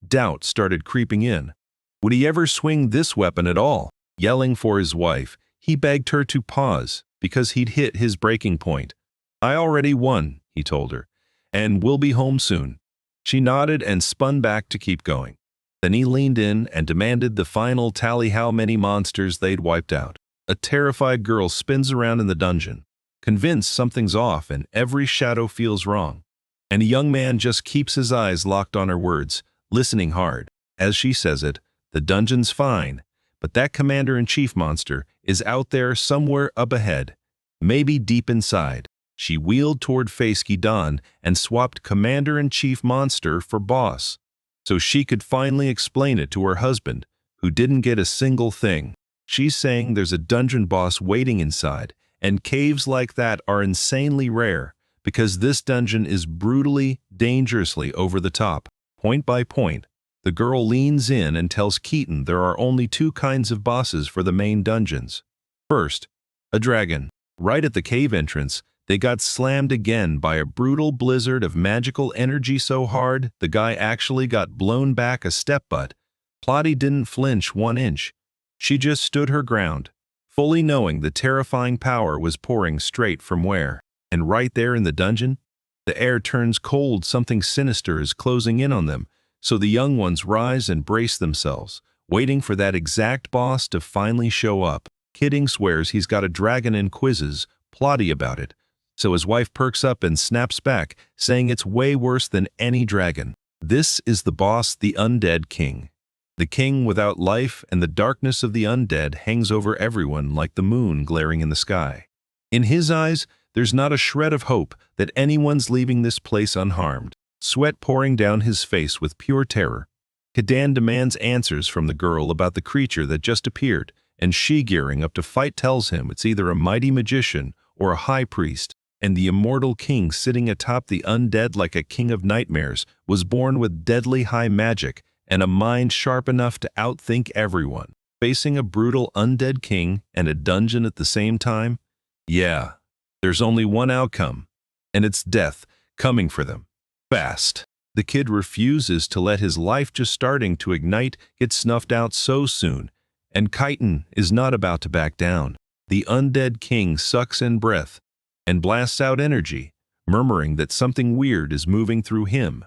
doubt started creeping in. Would he ever swing this weapon at all? Yelling for his wife, he begged her to pause because he'd hit his breaking point. I already won, he told her, and we'll be home soon. She nodded and spun back to keep going. Then he leaned in and demanded the final tally, how many monsters they'd wiped out. A terrified girl spins around in the dungeon, convinced something's off and every shadow feels wrong. And a young man just keeps his eyes locked on her words, listening hard. As she says it, the dungeon's fine, but that Commander-in-Chief monster is out there somewhere up ahead, maybe deep inside. She wheeled toward Feisky Don and swapped Commander-in-Chief monster for boss, so she could finally explain it to her husband, who didn't get a single thing. She's saying there's a dungeon boss waiting inside, and caves like that are insanely rare, because this dungeon is brutally, dangerously over the top. Point by point, the girl leans in and tells Keaton there are only 2 kinds of bosses for the main dungeons. First, a dragon. Right at the cave entrance, they got slammed again by a brutal blizzard of magical energy so hard the guy actually got blown back a step, but Platy didn't flinch 1 inch. She just stood her ground, fully knowing the terrifying power was pouring straight from where. And right there in the dungeon, the air turns cold. Something sinister is closing in on them, so the young ones rise and brace themselves, waiting for that exact boss to finally show up. Kidding swears he's got a dragon and quizzes Platy about it, so his wife perks up and snaps back, saying it's way worse than any dragon. This is the boss, the Undead King. The king without life, and the darkness of the undead hangs over everyone like the moon glaring in the sky. In his eyes, there's not a shred of hope that anyone's leaving this place unharmed. Sweat pouring down his face with pure terror, Kadan demands answers from the girl about the creature that just appeared, and she, gearing up to fight, tells him it's either a mighty magician or a high priest, and the immortal king sitting atop the undead like a king of nightmares was born with deadly high magic and a mind sharp enough to outthink everyone. Facing a brutal undead king and a dungeon at the same time? Yeah. There's only one outcome, and it's death coming for them. Fast. The kid refuses to let his life just starting to ignite get snuffed out so soon, and Keaton is not about to back down. The undead king sucks in breath and blasts out energy, murmuring that something weird is moving through him.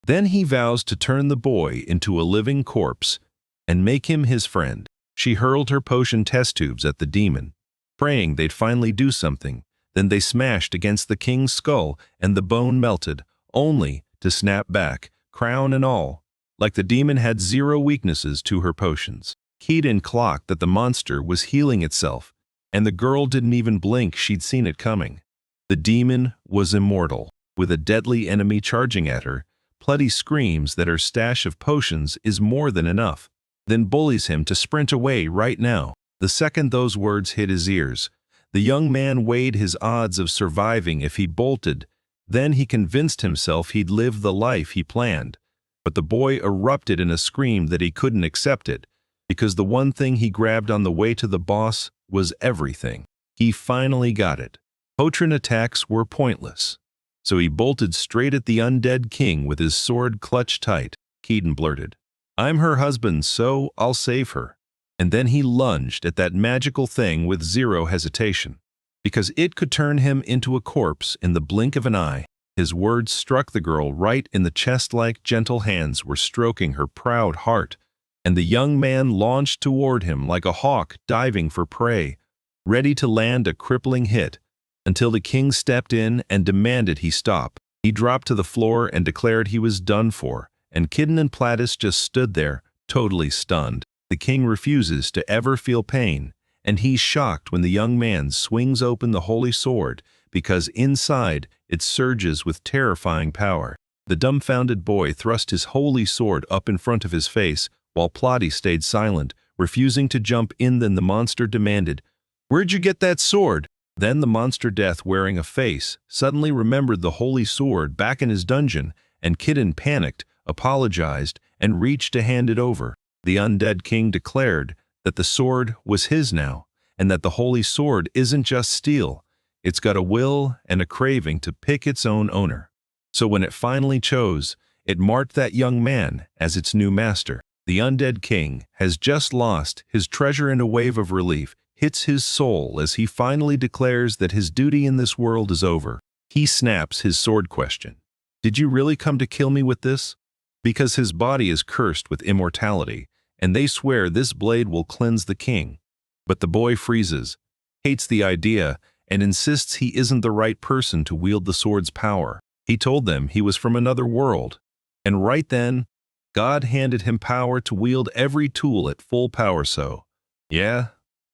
Then he vows to turn the boy into a living corpse and make him his friend. She hurled her potion test tubes at the demon, praying they'd finally do something. Then they smashed against the king's skull and the bone melted, only to snap back, crown and all, like the demon had 0 weaknesses to her potions. Keaton clocked that the monster was healing itself, and the girl didn't even blink. She'd seen it coming. The demon was immortal. With a deadly enemy charging at her, Plutty screams that her stash of potions is more than enough, then bullies him to sprint away right now. The second those words hit his ears, the young man weighed his odds of surviving if he bolted. Then he convinced himself he'd live the life he planned. But the boy erupted in a scream that he couldn't accept it, because the one thing he grabbed on the way to the boss was everything. He finally got it. Potron attacks were pointless. So he bolted straight at the undead king with his sword clutched tight. Keaton blurted, "I'm her husband, so I'll save her." And then he lunged at that magical thing with zero hesitation, because it could turn him into a corpse in the blink of an eye. His words struck the girl right in the chest like gentle hands were stroking her proud heart, and the young man launched toward him like a hawk diving for prey, ready to land a crippling hit, until the king stepped in and demanded he stop. He dropped to the floor and declared he was done for, and Kitten and Plattis just stood there, totally stunned. The king refuses to ever feel pain, and he's shocked when the young man swings open the holy sword, because inside it surges with terrifying power. The dumbfounded boy thrust his holy sword up in front of his face, while Plotty stayed silent, refusing to jump in. Then the monster demanded, "Where'd you get that sword?" Then the monster death wearing a face suddenly remembered the holy sword back in his dungeon, and Kitten panicked, apologized, and reached to hand it over. The undead king declared that the sword was his now, and that the holy sword isn't just steel, it's got a will and a craving to pick its own owner. So when it finally chose, it marked that young man as its new master. The undead king has just lost his treasure, and a wave of relief hits his soul as he finally declares that his duty in this world is over. He snaps his sword question. "Did you really come to kill me with this?" Because his body is cursed with immortality, and they swear this blade will cleanse the king. But the boy freezes, hates the idea, and insists he isn't the right person to wield the sword's power. He told them he was from another world, and right then, God handed him power to wield every tool at full power. So, yeah,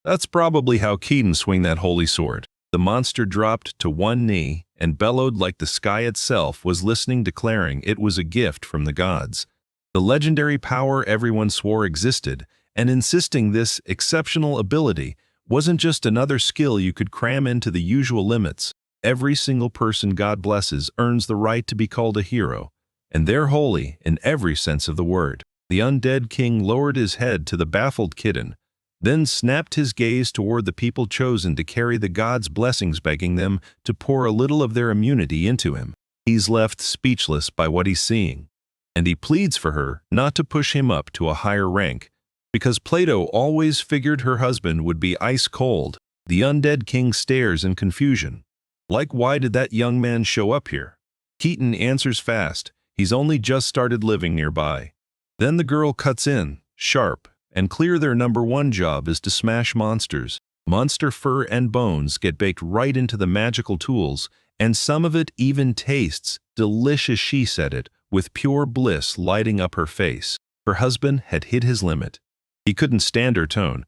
that's probably how Keaton swung that holy sword. The monster dropped to one knee and bellowed like the sky itself was listening, declaring it was a gift from the gods, the legendary power everyone swore existed, and insisting this exceptional ability wasn't just another skill you could cram into the usual limits. Every single person God blesses earns the right to be called a hero, and they're holy in every sense of the word. The undead king lowered his head to the baffled Kitten, then snapped his gaze toward the people chosen to carry the gods' blessings, begging them to pour a little of their immunity into him. He's left speechless by what he's seeing, and he pleads for her not to push him up to a higher rank, because Plato always figured her husband would be ice cold. The undead king stares in confusion. Like, why did that young man show up here? Keaton answers fast, he's only just started living nearby. Then the girl cuts in, sharp and clear. Their number one job is to smash monsters. Monster fur and bones get baked right into the magical tools, and some of it even tastes delicious. She said it, with pure bliss lighting up her face. Her husband had hit his limit. He couldn't stand her tone,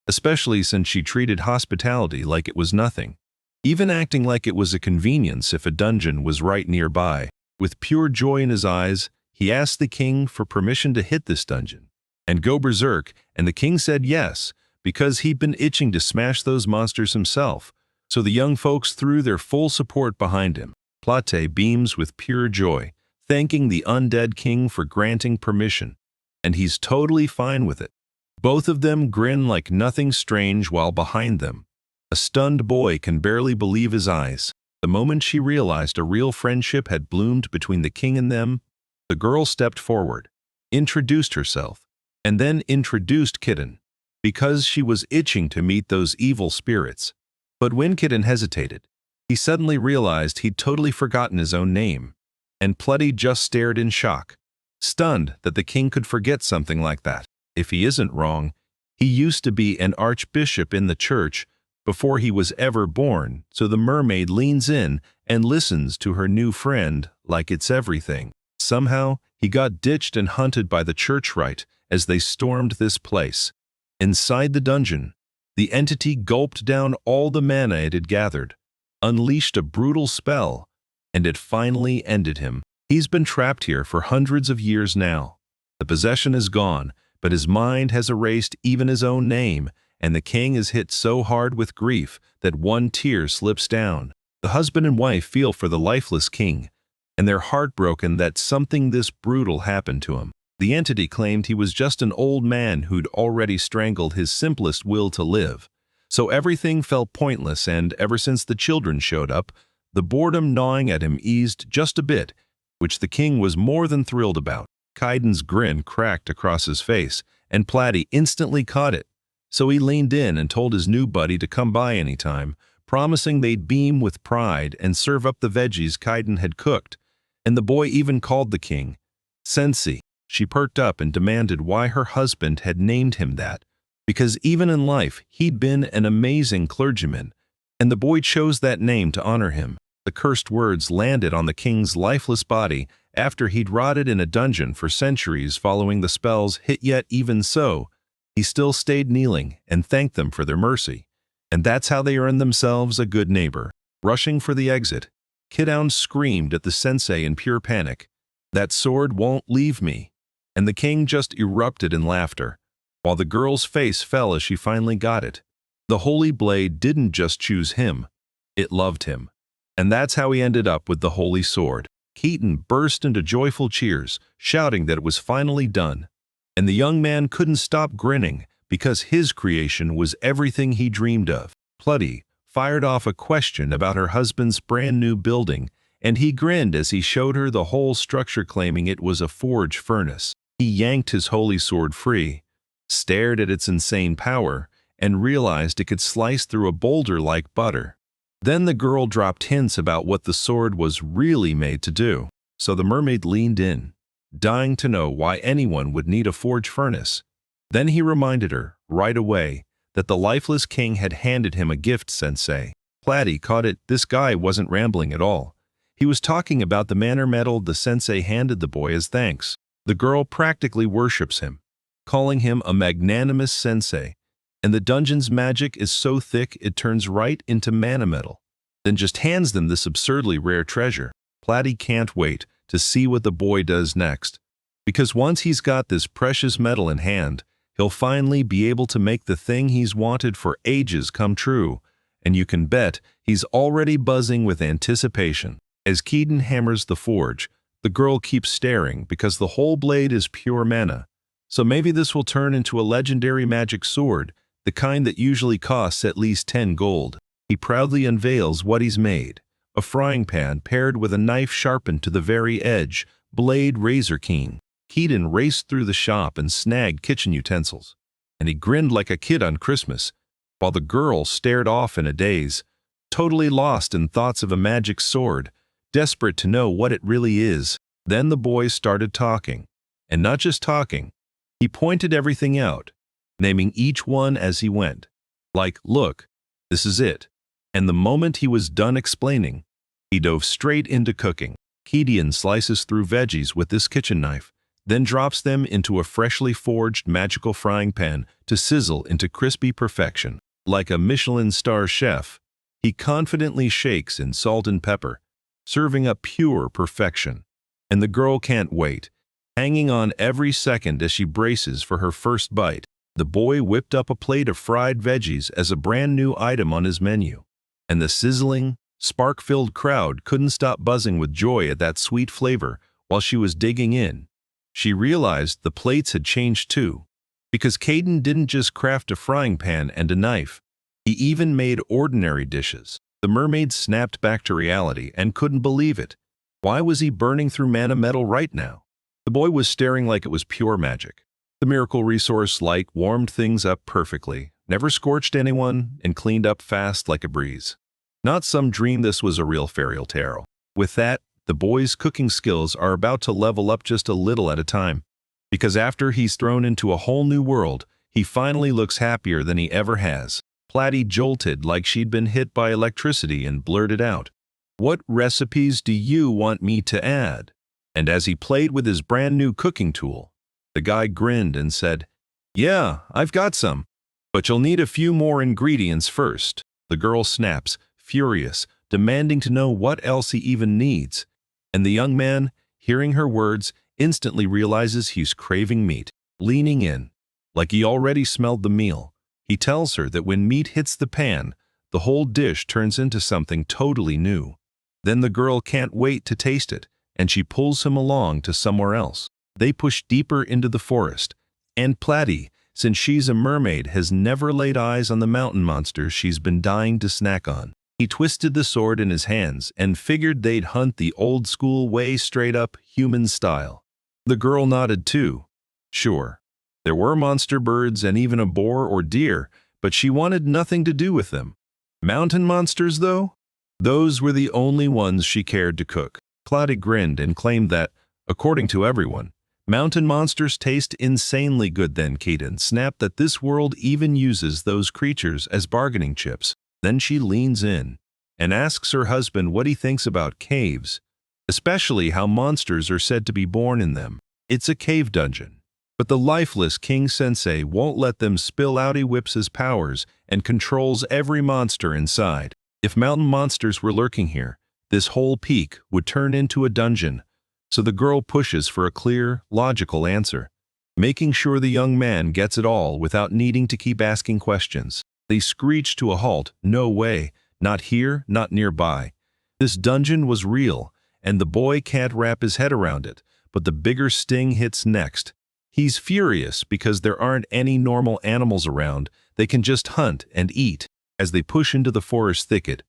especially since she treated hospitality like it was nothing, even acting like it was a convenience if a dungeon was right nearby. With pure joy in his eyes, he asked the king for permission to hit this dungeon and go berserk, and the king said yes, because he'd been itching to smash those monsters himself. So the young folks threw their full support behind him. Plate beams with pure joy, thanking the undead king for granting permission, and he's totally fine with it. Both of them grin like nothing strange, while behind them, a stunned boy can barely believe his eyes. The moment she realized a real friendship had bloomed between the king and them, the girl stepped forward, introduced herself, and then introduced Kitten, because she was itching to meet those evil spirits. But when Kitten hesitated, he suddenly realized he'd totally forgotten his own name, and Plutty just stared in shock, stunned that the king could forget something like that. If he isn't wrong, he used to be an archbishop in the church before he was ever born. So the mermaid leans in and listens to her new friend like it's everything. Somehow, he got ditched and hunted by the church right as they stormed this place. Inside the dungeon, the entity gulped down all the mana it had gathered, unleashed a brutal spell, and it finally ended him. He's been trapped here for hundreds of years now. The possession is gone, but his mind has erased even his own name, and the king is hit so hard with grief that one tear slips down. The husband and wife feel for the lifeless king, and they're heartbroken that something this brutal happened to him. The entity claimed he was just an old man who'd already strangled his simplest will to live. So everything felt pointless, and ever since the children showed up, the boredom gnawing at him eased just a bit, which the king was more than thrilled about. Kaiden's grin cracked across his face, and Platy instantly caught it. So he leaned in and told his new buddy to come by anytime, promising they'd beam with pride and serve up the veggies Kaiden had cooked. And the boy even called the king Sensei. She perked up and demanded why her husband had named him that, because even in life he'd been an amazing clergyman, and the boy chose that name to honor him. The cursed words landed on the king's lifeless body after he'd rotted in a dungeon for centuries following the spell's hit, yet even so, he still stayed kneeling and thanked them for their mercy. And that's how they earned themselves a good neighbor. Rushing for the exit, Kiddown screamed at the sensei in pure panic, "That sword won't leave me." And the king just erupted in laughter, while the girl's face fell as she finally got it. The holy blade didn't just choose him, it loved him. And that's how he ended up with the holy sword. Keaton burst into joyful cheers, shouting that it was finally done. And the young man couldn't stop grinning, because his creation was everything he dreamed of. Platy fired off a question about her husband's brand new building, and he grinned as he showed her the whole structure, claiming it was a forge furnace. He yanked his holy sword free, stared at its insane power, and realized it could slice through a boulder like butter. Then the girl dropped hints about what the sword was really made to do, so the mermaid leaned in, dying to know why anyone would need a forge furnace. Then he reminded her, right away, that the lifeless king had handed him a gift, sensei. Platy caught it. This guy wasn't rambling at all. He was talking about the manor medal the sensei handed the boy as thanks. The girl practically worships him, calling him a magnanimous sensei, and the dungeon's magic is so thick it turns right into mana metal, then just hands them this absurdly rare treasure. Platy can't wait to see what the boy does next, because once he's got this precious metal in hand, he'll finally be able to make the thing he's wanted for ages come true, and you can bet he's already buzzing with anticipation. As Keaton hammers the forge, the girl keeps staring because the whole blade is pure mana, so maybe this will turn into a legendary magic sword, the kind that usually costs at least 10 gold. He proudly unveils what he's made, a frying pan paired with a knife sharpened to the very edge, blade razor keen. Keaton raced through the shop and snagged kitchen utensils, and he grinned like a kid on Christmas, while the girl stared off in a daze, totally lost in thoughts of a magic sword, desperate to know what it really is. Then the boy started talking, and not just talking. He pointed everything out, naming each one as he went. Like, look, this is it. And the moment he was done explaining, he dove straight into cooking. Keaton slices through veggies with this kitchen knife, then drops them into a freshly forged magical frying pan to sizzle into crispy perfection. Like a Michelin star chef, he confidently shakes in salt and pepper, serving up pure perfection. And the girl can't wait, hanging on every second as she braces for her first bite. The boy whipped up a plate of fried veggies as a brand new item on his menu, and the sizzling, spark-filled crowd couldn't stop buzzing with joy at that sweet flavor. While she was digging in, she realized the plates had changed too, because Caden didn't just craft a frying pan and a knife, he even made ordinary dishes. The mermaid snapped back to reality and couldn't believe it. Why was he burning through mana metal right now? The boy was staring like it was pure magic. The miracle resource light warmed things up perfectly, never scorched anyone, and cleaned up fast like a breeze. Not some dream, this was a real fairy tale. With that, the boy's cooking skills are about to level up just a little at a time, because after he's thrown into a whole new world, he finally looks happier than he ever has. Platy jolted like she'd been hit by electricity and blurted out, "What recipes do you want me to add?" And as he played with his brand new cooking tool, the guy grinned and said, "Yeah, I've got some." But you'll need a few more ingredients first. The girl snaps, furious, demanding to know what else he even needs. And the young man, hearing her words, instantly realizes he's craving meat. Leaning in, like he already smelled the meal, he tells her that when meat hits the pan, the whole dish turns into something totally new. Then the girl can't wait to taste it, and she pulls him along to somewhere else. They push deeper into the forest, and Platy, since she's a mermaid, has never laid eyes on the mountain monsters she's been dying to snack on. He twisted the sword in his hands and figured they'd hunt the old-school way, straight up, human style. The girl nodded too. Sure, there were monster birds and even a boar or deer, but she wanted nothing to do with them. Mountain monsters, though? Those were the only ones she cared to cook. Platy grinned and claimed that, according to everyone, mountain monsters taste insanely good. Then Keaton snapped that this world even uses those creatures as bargaining chips. Then she leans in and asks her husband what he thinks about caves, especially how monsters are said to be born in them. It's a cave dungeon, but the lifeless King Sensei won't let them spill out. He whips his powers and controls every monster inside. If mountain monsters were lurking here, this whole peak would turn into a dungeon. So the girl pushes for a clear, logical answer, making sure the young man gets it all without needing to keep asking questions. They screech to a halt. No way, not here, not nearby. This dungeon was real, and the boy can't wrap his head around it, but the bigger sting hits next. He's furious because there aren't any normal animals around. They can just hunt and eat. As they push into the forest thicket,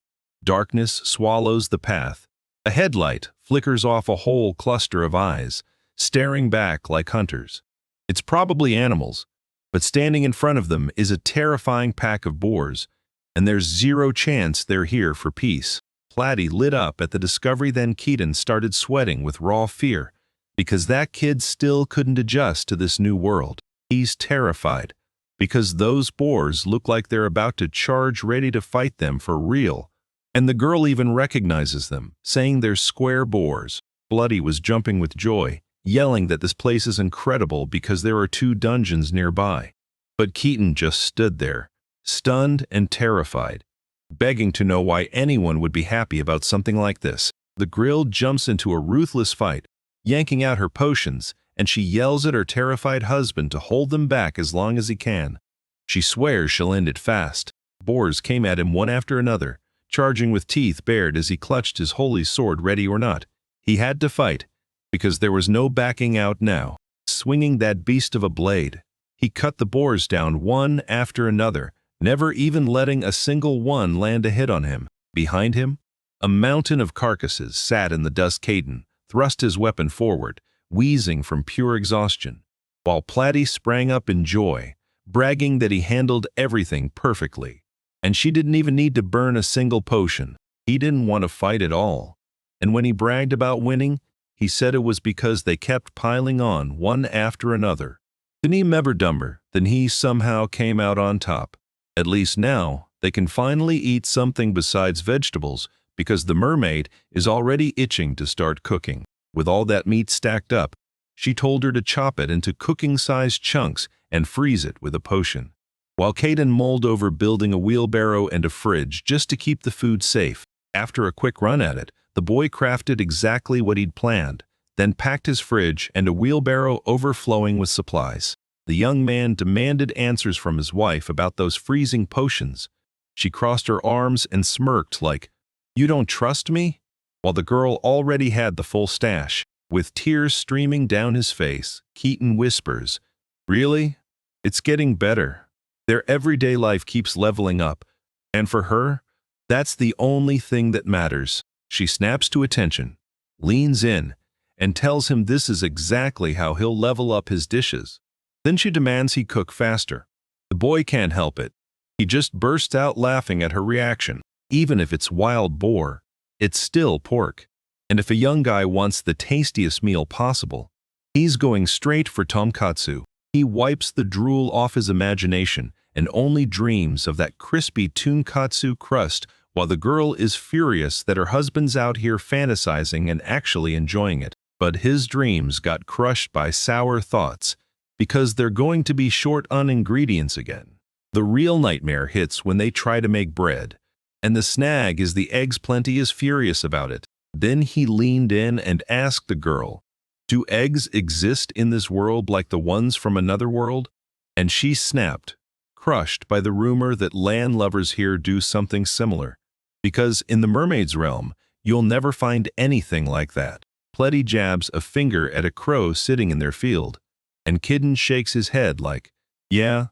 darkness swallows the path. A headlight flickers off a whole cluster of eyes, staring back like hunters. It's probably animals, but standing in front of them is a terrifying pack of boars, and there's zero chance they're here for peace. Platy lit up at the discovery. Then Keaton started sweating with raw fear, because that kid still couldn't adjust to this new world. He's terrified, because those boars look like they're about to charge, ready to fight them for real. And the girl even recognizes them, saying they're square boars. Bloody was jumping with joy, yelling that this place is incredible because there are 2 dungeons nearby. But Keaton just stood there, stunned and terrified, begging to know why anyone would be happy about something like this. The girl jumps into a ruthless fight, yanking out her potions, and she yells at her terrified husband to hold them back as long as he can. She swears she'll end it fast. Boars came at him one after another, charging with teeth bared as he clutched his holy sword. Ready or not, he had to fight, because there was no backing out now. Swinging that beast of a blade, he cut the boars down one after another, never even letting a single one land a hit on him. Behind him, a mountain of carcasses sat in the dust. Keaton thrust his weapon forward, wheezing from pure exhaustion, while Platy sprang up in joy, bragging that he handled everything perfectly. And she didn't even need to burn a single potion. He didn't want to fight at all. And when he bragged about winning, he said it was because they kept piling on one after another. Then he somehow came out on top. At least now, they can finally eat something besides vegetables, because the mermaid is already itching to start cooking. With all that meat stacked up, she told her to chop it into cooking-sized chunks and freeze it with a potion, while Caden mulled over building a wheelbarrow and a fridge just to keep the food safe. After a quick run at it, the boy crafted exactly what he'd planned, then packed his fridge and a wheelbarrow overflowing with supplies. The young man demanded answers from his wife about those freezing potions. She crossed her arms and smirked like, "You don't trust me?" While the girl already had the full stash. With tears streaming down his face, Keaton whispers, "Really? It's getting better." Their everyday life keeps leveling up, and for her, that's the only thing that matters. She snaps to attention, leans in, and tells him this is exactly how he'll level up his dishes. Then she demands he cook faster. The boy can't help it. He just bursts out laughing at her reaction. Even if it's wild boar, it's still pork. And if a young guy wants the tastiest meal possible, he's going straight for tonkatsu. He wipes the drool off his imagination and only dreams of that crispy tonkatsu crust, while the girl is furious that her husband's out here fantasizing and actually enjoying it. But his dreams got crushed by sour thoughts, because they're going to be short on ingredients again. The real nightmare hits when they try to make bread. And the snag is the eggs Plenty is furious about it. Then he leaned in and asked the girl, "Do eggs exist in this world like the ones from another world?" And she snapped, crushed by the rumor that land lovers here do something similar. Because in the mermaid's realm, you'll never find anything like that. Pletty jabs a finger at a crow sitting in their field, and Kidden shakes his head like, "Yeah,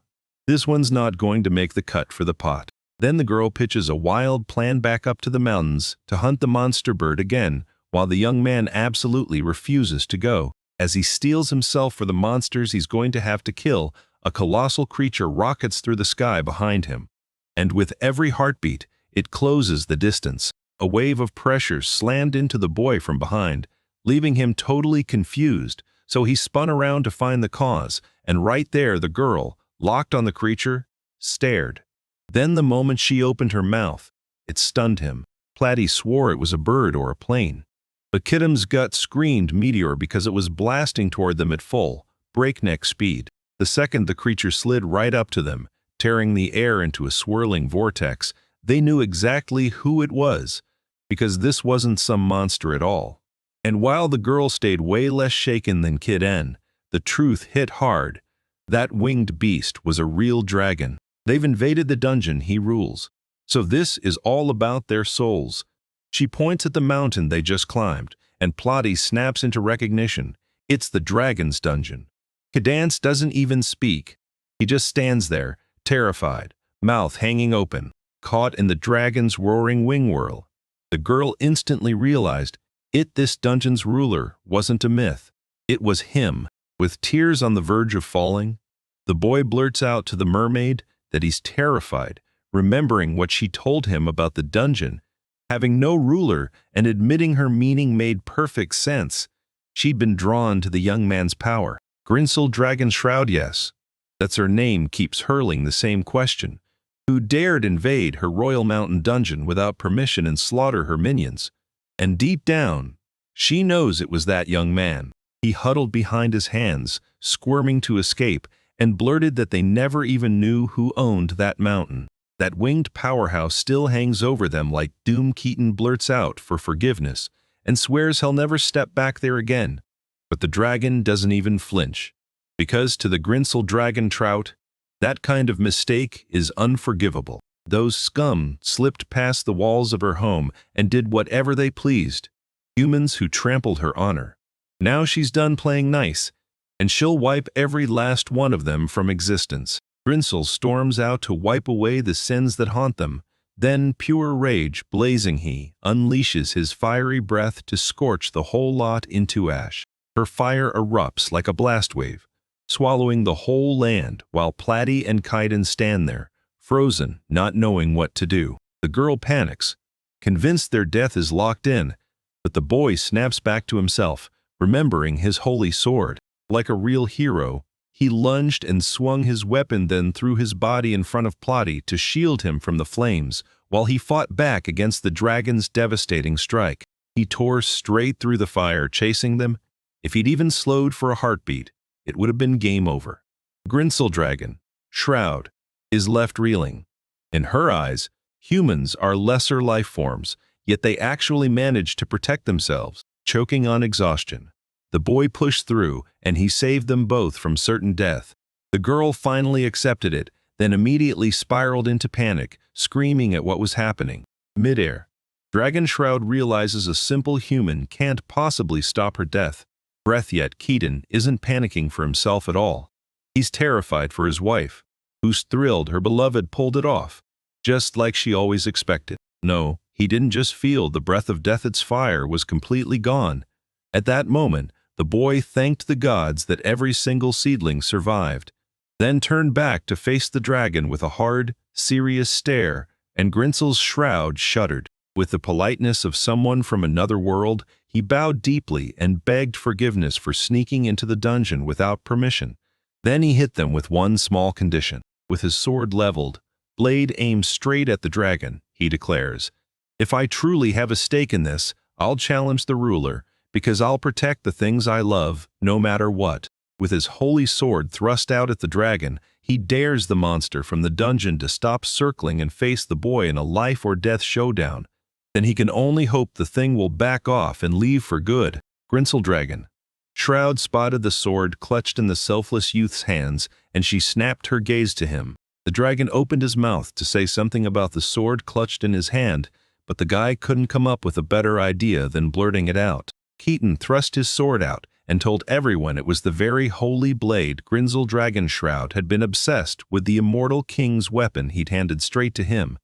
this one's not going to make the cut for the pot." Then the girl pitches a wild plan back up to the mountains to hunt the monster bird again, while the young man absolutely refuses to go. As he steels himself for the monsters he's going to have to kill, a colossal creature rockets through the sky behind him. And with every heartbeat, it closes the distance. A wave of pressure slammed into the boy from behind, leaving him totally confused, so he spun around to find the cause, and right there the girl, locked on the creature, stared. Then the moment she opened her mouth, it stunned him. Platty swore it was a bird or a plane. But Kiddem's gut screamed meteor because it was blasting toward them at full, breakneck speed. The second the creature slid right up to them, tearing the air into a swirling vortex, they knew exactly who it was, because this wasn't some monster at all. And while the girl stayed way less shaken than Kid N, the truth hit hard. That winged beast was a real dragon. They've invaded the dungeon he rules. So this is all about their souls. She points at the mountain they just climbed, and Plotty snaps into recognition. It's the dragon's dungeon. Cadance doesn't even speak. He just stands there, terrified, mouth hanging open, caught in the dragon's roaring wing whirl. The girl instantly realized this dungeon's ruler wasn't a myth. It was him. With tears on the verge of falling, the boy blurts out to the mermaid that he's terrified, remembering what she told him about the dungeon. Having no ruler and admitting her meaning made perfect sense. She'd been drawn to the young man's power. Grinsel Dragon Shroud, yes. That's her name keeps hurling the same question. Who dared invade her royal mountain dungeon without permission and slaughter her minions? And deep down, she knows it was that young man. He huddled behind his hands, squirming to escape, and blurted that they never even knew who owned that mountain. That winged powerhouse still hangs over them like Doom. Keaton blurts out for forgiveness and swears he'll never step back there again. But the dragon doesn't even flinch, because to the Grinsel Dragon Trout, that kind of mistake is unforgivable. Those scum slipped past the walls of her home and did whatever they pleased. Humans who trampled her honor. Now she's done playing nice, and she'll wipe every last one of them from existence. Grinsel storms out to wipe away the sins that haunt them. Then, pure rage blazing, he unleashes his fiery breath to scorch the whole lot into ash. Her fire erupts like a blast wave, swallowing the whole land while Platty and Kaiden stand there, frozen, not knowing what to do. The girl panics, convinced their death is locked in, but the boy snaps back to himself, remembering his holy sword. Like a real hero, he lunged and swung his weapon, then threw his body in front of Plotty to shield him from the flames, while he fought back against the dragon's devastating strike. He tore straight through the fire, chasing them. If he'd even slowed for a heartbeat, it would have been game over. Grinsel Dragon, Shroud, is left reeling. In her eyes, humans are lesser life forms, yet they actually manage to protect themselves, choking on exhaustion. The boy pushed through, and he saved them both from certain death. The girl finally accepted it, then immediately spiraled into panic, screaming at what was happening. Midair, Dragon Shroud realizes a simple human can't possibly stop her death. Breath yet Keaton isn't panicking for himself at all. He's terrified for his wife, who's thrilled her beloved pulled it off, just like she always expected. No, he didn't just feel the breath of death. Its fire was completely gone. At that moment, the boy thanked the gods that every single seedling survived, then turned back to face the dragon with a hard, serious stare, and Grinsel's shroud shuddered. With the politeness of someone from another world, he bowed deeply and begged forgiveness for sneaking into the dungeon without permission. Then he hit them with one small condition. With his sword leveled, blade aimed straight at the dragon, he declares, "If I truly have a stake in this, I'll challenge the ruler, because I'll protect the things I love, no matter what." With his holy sword thrust out at the dragon, He dares the monster from the dungeon to stop circling and face the boy in a life-or-death showdown. Then he can only hope the thing will back off and leave for good. Dragon. Shroud spotted the sword clutched in the selfless youth's hands, and she snapped her gaze to him. The dragon opened his mouth to say something about the sword clutched in his hand, but the guy couldn't come up with a better idea than blurting it out. Keaton thrust his sword out and told everyone it was the very holy blade Dragon Shroud had been obsessed with the immortal king's weapon he'd handed straight to him.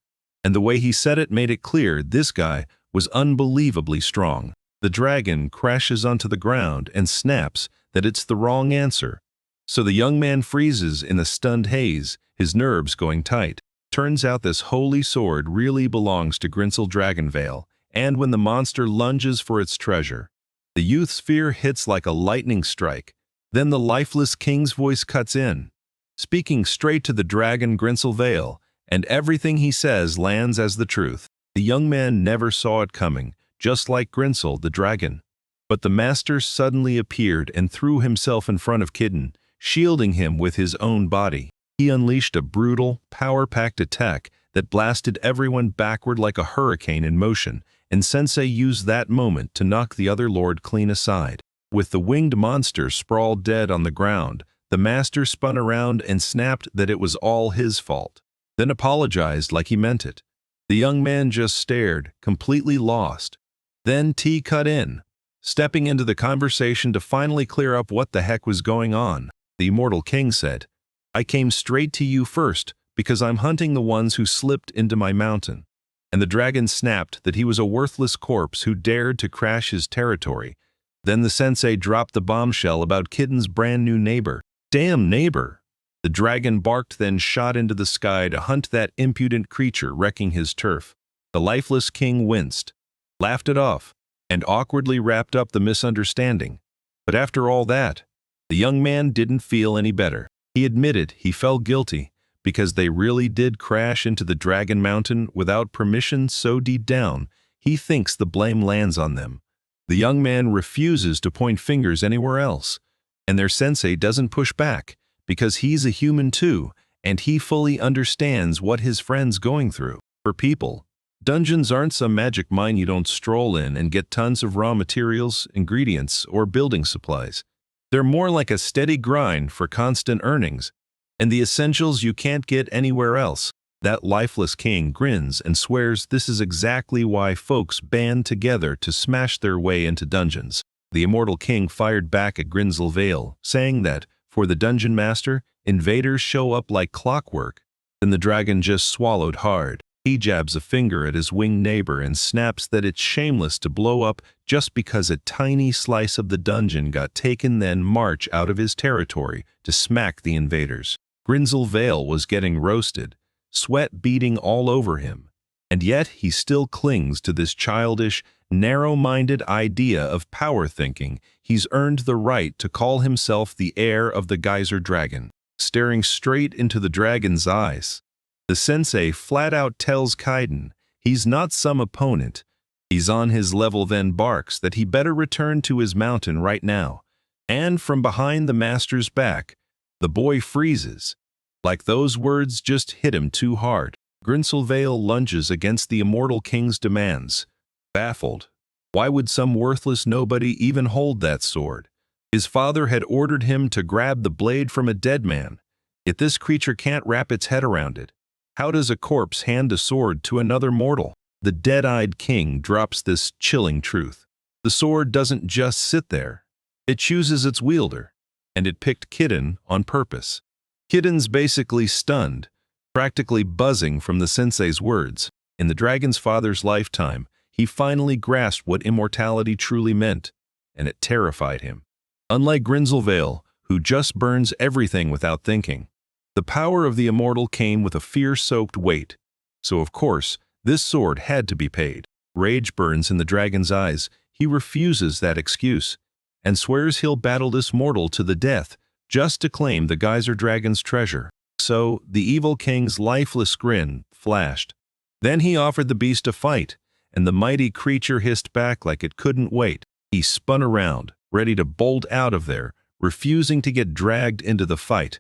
And the way he said it made it clear this guy was unbelievably strong. The dragon crashes onto the ground and snaps that it's the wrong answer. So the young man freezes in the stunned haze, his nerves going tight. Turns out this holy sword really belongs to Dragonvale, and when the monster lunges for its treasure, the youth's fear hits like a lightning strike. Then the lifeless king's voice cuts in, speaking straight to the dragon Vale, and everything he says lands as the truth. The young man never saw it coming, just like Grinsel the dragon. But the master suddenly appeared and threw himself in front of Kitten, shielding him with his own body. He unleashed a brutal, power-packed attack that blasted everyone backward like a hurricane in motion, and Sensei used that moment to knock the other lord clean aside. With the winged monster sprawled dead on the ground, the master spun around and snapped that it was all his fault, then apologized like he meant it. The young man just stared, completely lost. Then T cut in, stepping into the conversation to finally clear up what the heck was going on. The immortal king said, "I came straight to you first because I'm hunting the ones who slipped into my mountain." And the dragon snapped that he was a worthless corpse who dared to crash his territory. Then the sensei dropped the bombshell about Kitten's brand new neighbor. Damn neighbor! The dragon barked, then shot into the sky to hunt that impudent creature wrecking his turf. The lifeless king winced, laughed it off, and awkwardly wrapped up the misunderstanding. But after all that, the young man didn't feel any better. He admitted he felt guilty, because they really did crash into the Dragon Mountain without permission, so deep down, he thinks the blame lands on them. The young man refuses to point fingers anywhere else, and their sensei doesn't push back, because he's a human too, and he fully understands what his friend's going through. For people, dungeons aren't some magic mine you don't stroll in and get tons of raw materials, ingredients, or building supplies. They're more like a steady grind for constant earnings, and the essentials you can't get anywhere else. That lifeless king grins and swears this is exactly why folks band together to smash their way into dungeons. The immortal king fired back at Vale, saying that, for the dungeon master, invaders show up like clockwork. Then the dragon just swallowed hard. He jabs a finger at his winged neighbor and snaps that it's shameless to blow up just because a tiny slice of the dungeon got taken, then march out of his territory to smack the invaders. Vale was getting roasted, sweat beading all over him, and yet he still clings to this childish, narrow-minded idea of power, thinking he's earned the right to call himself the heir of the geyser dragon. Staring straight into the dragon's eyes, the sensei flat-out tells Kaiden he's not some opponent, he's on his level, then barks that he better return to his mountain right now. And from behind the master's back, the boy freezes, like those words just hit him too hard. Vale lunges against the immortal king's demands. Baffled, why would some worthless nobody even hold that sword? His father had ordered him to grab the blade from a dead man, yet this creature can't wrap its head around it. How does a corpse hand a sword to another mortal? The dead-eyed king drops this chilling truth. The sword doesn't just sit there. It chooses its wielder, and it picked Kitten on purpose. Kitten's basically stunned, practically buzzing from the sensei's words. In the dragon's father's lifetime, he finally grasped what immortality truly meant, and it terrified him. Unlike Vale, who just burns everything without thinking, the power of the immortal came with a fear-soaked weight. So of course, this sword had to be paid. Rage burns in the dragon's eyes. He refuses that excuse, and swears he'll battle this mortal to the death just to claim the geyser dragon's treasure. So the evil king's lifeless grin flashed. Then he offered the beast a fight, and the mighty creature hissed back like it couldn't wait. He spun around, ready to bolt out of there, refusing to get dragged into the fight.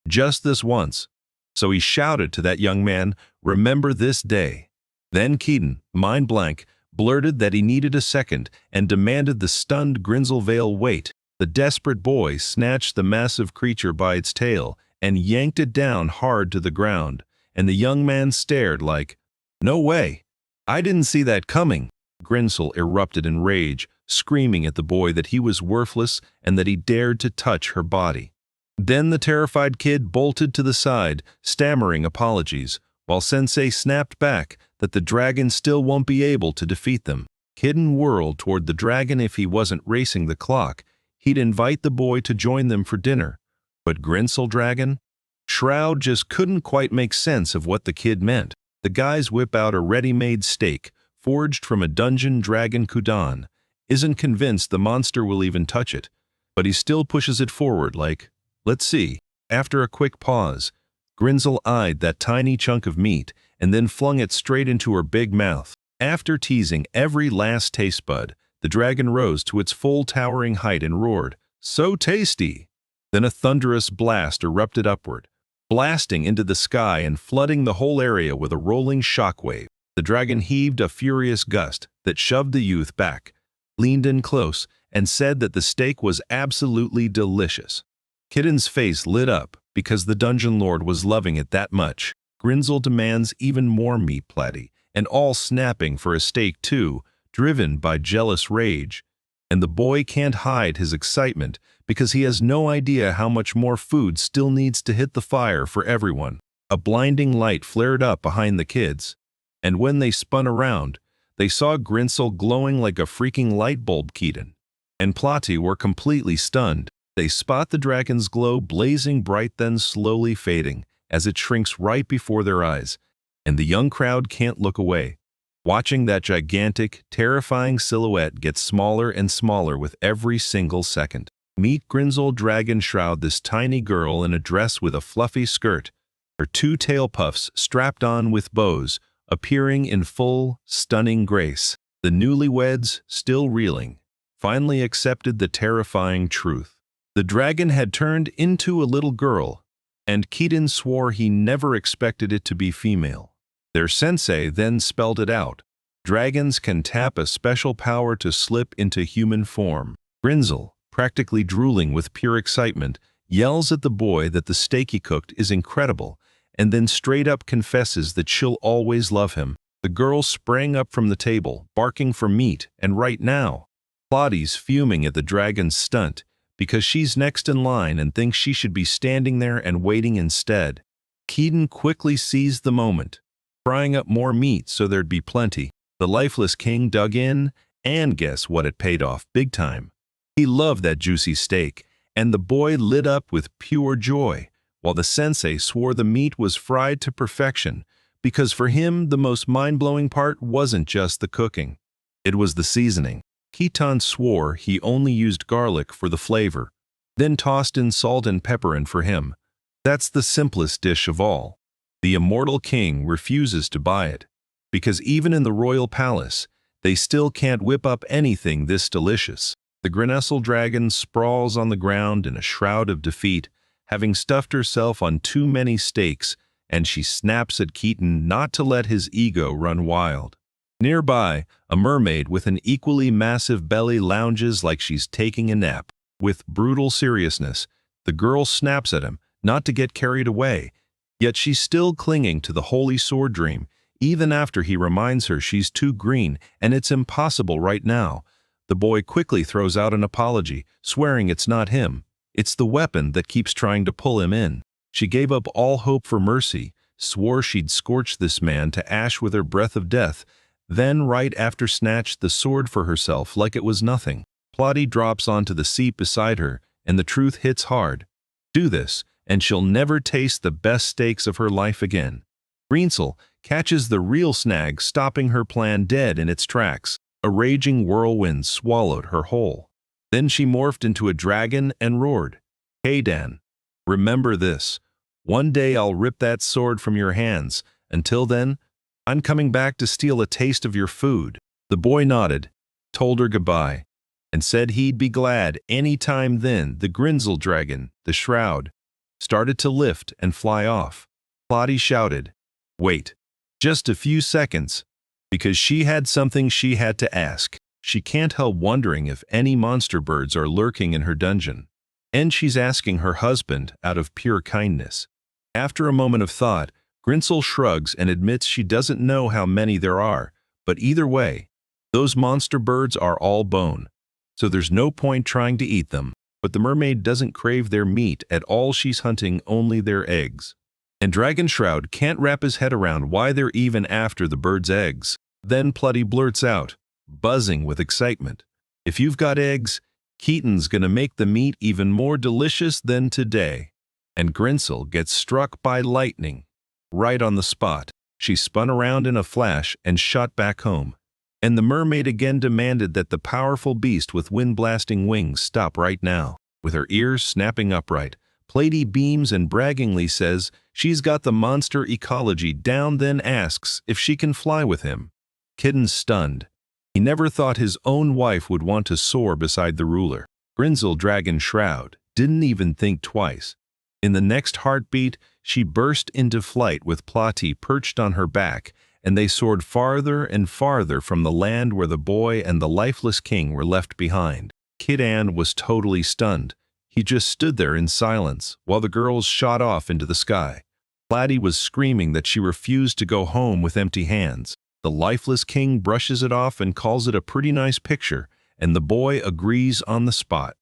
Just this once. So he shouted to that young man, "Remember this day." Then Keaton, mind blank, blurted that he needed a second and demanded the stunned Grinzelvale wait. The desperate boy snatched the massive creature by its tail and yanked it down hard to the ground, and the young man stared like, "No way! I didn't see that coming." Grinzel erupted in rage, screaming at the boy that he was worthless and that he dared to touch her body. Then the terrified kid bolted to the side, stammering apologies, while Sensei snapped back that the dragon still won't be able to defeat them. Kitten whirled toward the dragon. If he wasn't racing the clock, he'd invite the boy to join them for dinner. But Grinzel dragon? Shroud just couldn't quite make sense of what the kid meant. The guys whip out a ready-made steak, forged from a dungeon dragon Kudan. Isn't convinced the monster will even touch it, but he still pushes it forward like, "Let's see." After a quick pause, Grinzel eyed that tiny chunk of meat and then flung it straight into her big mouth. After teasing every last taste bud, the dragon rose to its full towering height and roared, "So tasty!" Then a thunderous blast erupted upward, blasting into the sky and flooding the whole area with a rolling shockwave. The dragon heaved a furious gust that shoved the youth back, leaned in close, and said that the steak was absolutely delicious. Kitten's face lit up because the dungeon lord was loving it that much. Grinzel demands even more meat platy, and all snapping for a steak too, driven by jealous rage. And the boy can't hide his excitement because he has no idea how much more food still needs to hit the fire for everyone. A blinding light flared up behind the kids, and when they spun around, they saw Grinzel glowing like a freaking light bulb. Keaton and Plotty were completely stunned. They spot the dragon's glow blazing bright, then slowly fading as it shrinks right before their eyes, and the young crowd can't look away, watching that gigantic, terrifying silhouette get smaller and smaller with every single second. Meet Grinzel dragon shroud, this tiny girl in a dress with a fluffy skirt, her two tail puffs strapped on with bows, appearing in full, stunning grace. The newlyweds, still reeling, finally accepted the terrifying truth. The dragon had turned into a little girl, and Keaton swore he never expected it to be female. Their sensei then spelled it out. Dragons can tap a special power to slip into human form. Grinzel, practically drooling with pure excitement, yells at the boy that the steak he cooked is incredible, and then straight up confesses that she'll always love him. The girl sprang up from the table, barking for meat, and right now. Plotty's fuming at the dragon's stunt, because she's next in line and thinks she should be standing there and waiting instead. Keaton quickly seized the moment, frying up more meat so there'd be plenty. The lifeless king dug in, and guess what, it paid off big time. He loved that juicy steak, and the boy lit up with pure joy, while the sensei swore the meat was fried to perfection, because for him the most mind-blowing part wasn't just the cooking. It was the seasoning. Keaton swore he only used garlic for the flavor, then tossed in salt and pepper, and for him, that's the simplest dish of all. The immortal king refuses to buy it, because even in the royal palace, they still can't whip up anything this delicious. The Grinzel dragon sprawls on the ground in a shroud of defeat, having stuffed herself on too many steaks, and she snaps at Keaton not to let his ego run wild. Nearby, a mermaid with an equally massive belly lounges like she's taking a nap. With brutal seriousness, the girl snaps at him, not to get carried away, yet she's still clinging to the holy sword dream, even after he reminds her she's too green and it's impossible right now. The boy quickly throws out an apology, swearing it's not him, it's the weapon that keeps trying to pull him in. She gave up all hope for mercy, swore she'd scorch this man to ash with her breath of death, then right after snatched the sword for herself like it was nothing. Plotty drops onto the seat beside her, and the truth hits hard. Do this, and she'll never taste the best steaks of her life again. Grinzel catches the real snag, stopping her plan dead in its tracks. A raging whirlwind swallowed her whole. Then she morphed into a dragon and roared, "Hey Dan, remember this. One day I'll rip that sword from your hands. Until then, I'm coming back to steal a taste of your food." The boy nodded, told her goodbye, and said he'd be glad any time then. The Grinzel dragon, the shroud, started to lift and fly off. Plotty shouted, "Wait, just a few seconds," because she had something she had to ask. She can't help wondering if any monster birds are lurking in her dungeon. And she's asking her husband out of pure kindness. After a moment of thought, Grinsel shrugs and admits she doesn't know how many there are, but either way, those monster birds are all bone, so there's no point trying to eat them. But the mermaid doesn't crave their meat at all, she's hunting only their eggs. And Dragon Shroud can't wrap his head around why they're even after the bird's eggs. Then Plutty blurts out, buzzing with excitement, "If you've got eggs, Keaton's gonna make the meat even more delicious than today." And Grinsel gets struck by lightning. Right on the spot, she spun around in a flash and shot back home. And the mermaid again demanded that the powerful beast with wind-blasting wings stop right now. With her ears snapping upright, Plady beams and braggingly says she's got the monster ecology down, then asks if she can fly with him. Kidden's stunned. He never thought his own wife would want to soar beside the ruler. Grinsel Dragon Shroud didn't even think twice. In the next heartbeat, she burst into flight with Plotty perched on her back, and they soared farther and farther from the land where the boy and the lifeless king were left behind. Kid Ann was totally stunned. He just stood there in silence while the girls shot off into the sky. Plotty was screaming that she refused to go home with empty hands. The lifeless king brushes it off and calls it a pretty nice picture, and the boy agrees on the spot.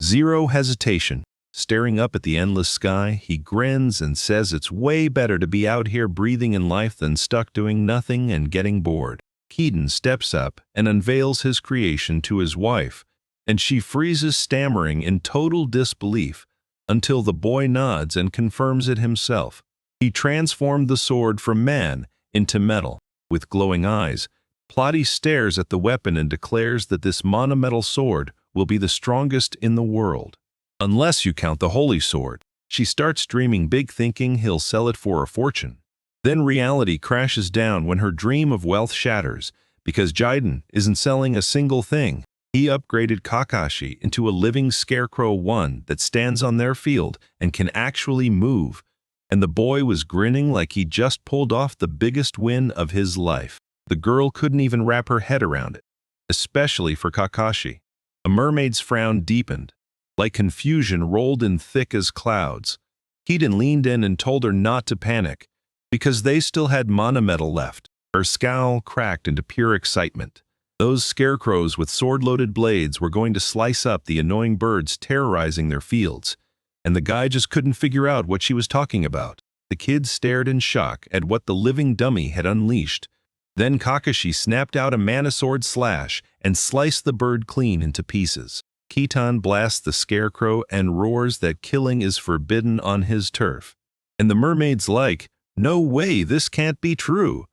Zero hesitation. Staring up at the endless sky, he grins and says it's way better to be out here breathing in life than stuck doing nothing and getting bored. Keaton steps up and unveils his creation to his wife, and she freezes, stammering in total disbelief, until the boy nods and confirms it himself. He transformed the sword from man into metal. With glowing eyes, Plotty stares at the weapon and declares that this monometal sword will be the strongest in the world. Unless you count the holy sword. She starts dreaming big, thinking he'll sell it for a fortune. Then reality crashes down when her dream of wealth shatters, because Jiden isn't selling a single thing. He upgraded Kakashi into a living scarecrow, one that stands on their field and can actually move, and the boy was grinning like he just pulled off the biggest win of his life. The girl couldn't even wrap her head around it, especially for Kakashi. A mermaid's frown deepened, like confusion rolled in thick as clouds. Keaton leaned in and told her not to panic, because they still had monometal left. Her scowl cracked into pure excitement. Those scarecrows with sword-loaded blades were going to slice up the annoying birds terrorizing their fields, and the guy just couldn't figure out what she was talking about. The kids stared in shock at what the living dummy had unleashed. Then Kakashi snapped out a mana sword slash and sliced the bird clean into pieces. Keaton blasts the scarecrow and roars that killing is forbidden on his turf. And the mermaid's like, "No way, this can't be true."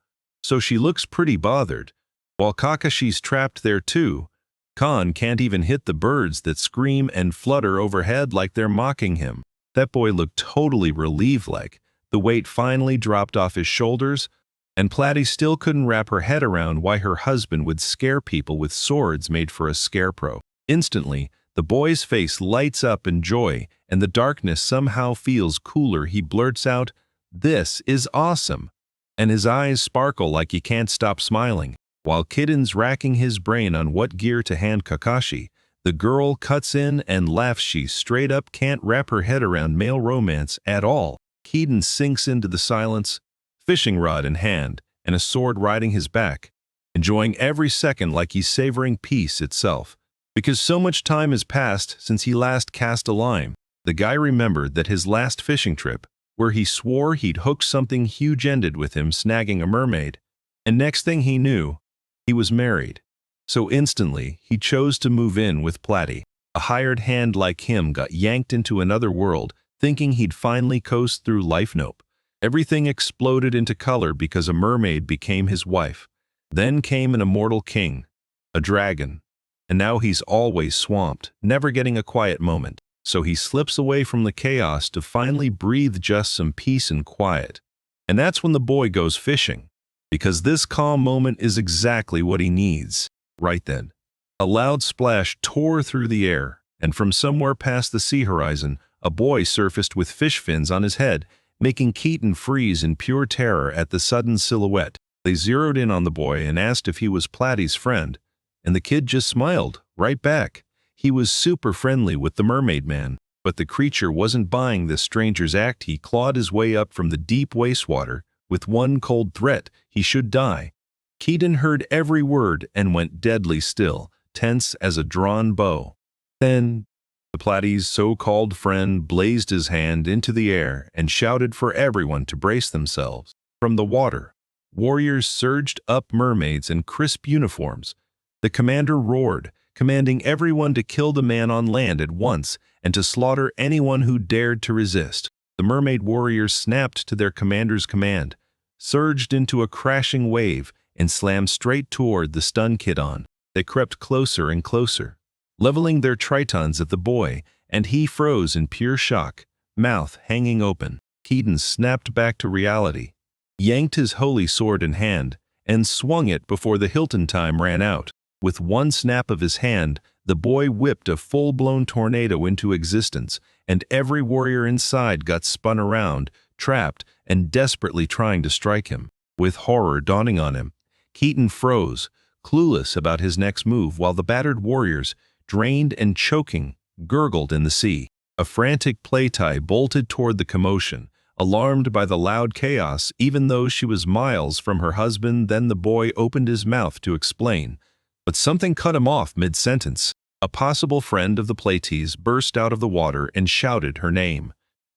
So she looks pretty bothered. While Kakashi's trapped there too, Khan can't even hit the birds that scream and flutter overhead like they're mocking him. That boy looked totally relieved, like the weight finally dropped off his shoulders, and Plotty still couldn't wrap her head around why her husband would scare people with swords made for a scarecrow. Instantly, the boy's face lights up in joy, and the darkness somehow feels cooler. He blurts out, "This is awesome!" And his eyes sparkle like he can't stop smiling. While Kitten's racking his brain on what gear to hand Kakashi, the girl cuts in and laughs. She straight up can't wrap her head around male romance at all. Keaton sinks into the silence, fishing rod in hand and a sword riding his back, enjoying every second like he's savoring peace itself. Because so much time has passed since he last cast a line, the guy remembered that his last fishing trip, where he swore he'd hook something huge, ended with him snagging a mermaid, and next thing he knew, he was married. So instantly, he chose to move in with Plotty. A hired hand like him got yanked into another world, thinking he'd finally coast through life. Nope. Everything exploded into color because a mermaid became his wife. Then came an immortal king, a dragon. And now he's always swamped, never getting a quiet moment. So he slips away from the chaos to finally breathe just some peace and quiet. And that's when the boy goes fishing. Because this calm moment is exactly what he needs. Right then, a loud splash tore through the air, and from somewhere past the sea horizon, a boy surfaced with fish fins on his head, making Keaton freeze in pure terror at the sudden silhouette. They zeroed in on the boy and asked if he was Platy's friend, and the kid just smiled right back. He was super friendly with the mermaid man, but the creature wasn't buying this stranger's act. He clawed his way up from the deep wastewater with one cold threat: he should die. Keaton heard every word and went deadly still, tense as a drawn bow. Then, the Platy's so-called friend blazed his hand into the air and shouted for everyone to brace themselves. From the water, warriors surged up, mermaids in crisp uniforms. The commander roared, commanding everyone to kill the man on land at once and to slaughter anyone who dared to resist. The mermaid warriors snapped to their commander's command, surged into a crashing wave, and slammed straight toward the stunned Kidon. They crept closer and closer, leveling their tritons at the boy, and he froze in pure shock, mouth hanging open. Keaton snapped back to reality, yanked his holy sword in hand, and swung it before the Hilton time ran out. With one snap of his hand, the boy whipped a full-blown tornado into existence, and every warrior inside got spun around, trapped, and desperately trying to strike him. With horror dawning on him, Keaton froze, clueless about his next move, while the battered warriors, drained and choking, gurgled in the sea. A frantic Platy bolted toward the commotion, alarmed by the loud chaos even though she was miles from her husband. Then the boy opened his mouth to explain, but something cut him off mid-sentence. A possible friend of the Platy's burst out of the water and shouted her name.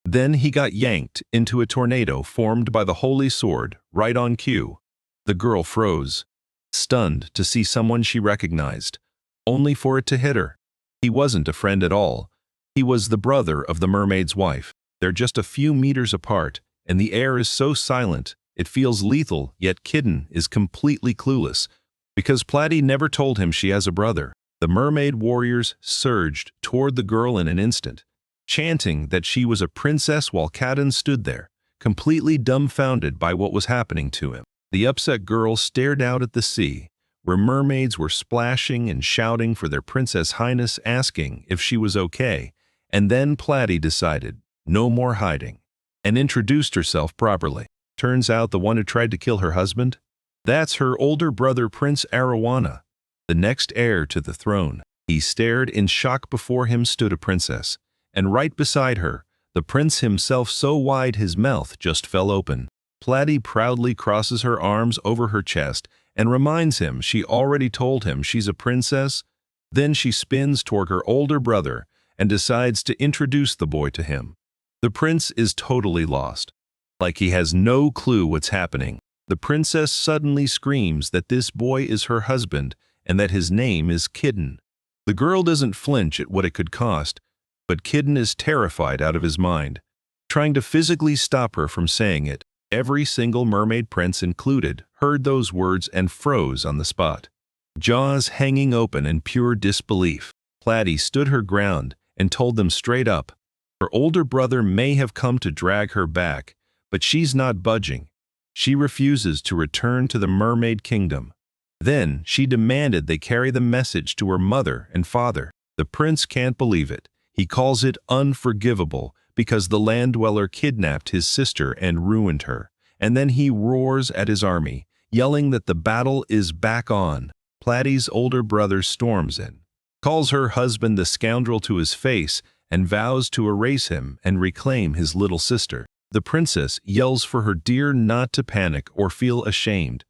Then he got yanked into a tornado formed by the holy sword, right on cue. The girl froze, stunned to see someone she recognized, only for it to hit her. He wasn't a friend at all. He was the brother of the mermaid's wife. They're just a few meters apart, and the air is so silent, it feels lethal, yet Keaton is completely clueless, because Platy never told him she has a brother. The mermaid warriors surged toward the girl in an instant, chanting that she was a princess, while Keaton stood there, completely dumbfounded by what was happening to him. The upset girl stared out at the sea, where mermaids were splashing and shouting for their Princess Highness, asking if she was okay, and then Platy decided, no more hiding, and introduced herself properly. Turns out the one who tried to kill her husband? That's her older brother, Prince Arowana, the next heir to the throne. He stared in shock. Before him stood a princess, and right beside her, the prince himself, so wide his mouth just fell open. Platy proudly crosses her arms over her chest and reminds him she already told him she's a princess. Then she spins toward her older brother and decides to introduce the boy to him. The prince is totally lost, like he has no clue what's happening. The princess suddenly screams that this boy is her husband and that his name is Keaton. The girl doesn't flinch at what it could cost, but Keaton is terrified out of his mind, trying to physically stop her from saying it. Every single mermaid prince included heard those words and froze on the spot, jaws hanging open in pure disbelief. Platy stood her ground and told them straight up, her older brother may have come to drag her back, but she's not budging. She refuses to return to the mermaid kingdom. Then she demanded they carry the message to her mother and father. The prince can't believe it. He calls it unforgivable because the land dweller kidnapped his sister and ruined her. And then he roars at his army, yelling that the battle is back on. Platy's older brother storms in, calls her husband the scoundrel to his face, and vows to erase him and reclaim his little sister. The princess yells for her dear not to panic or feel ashamed.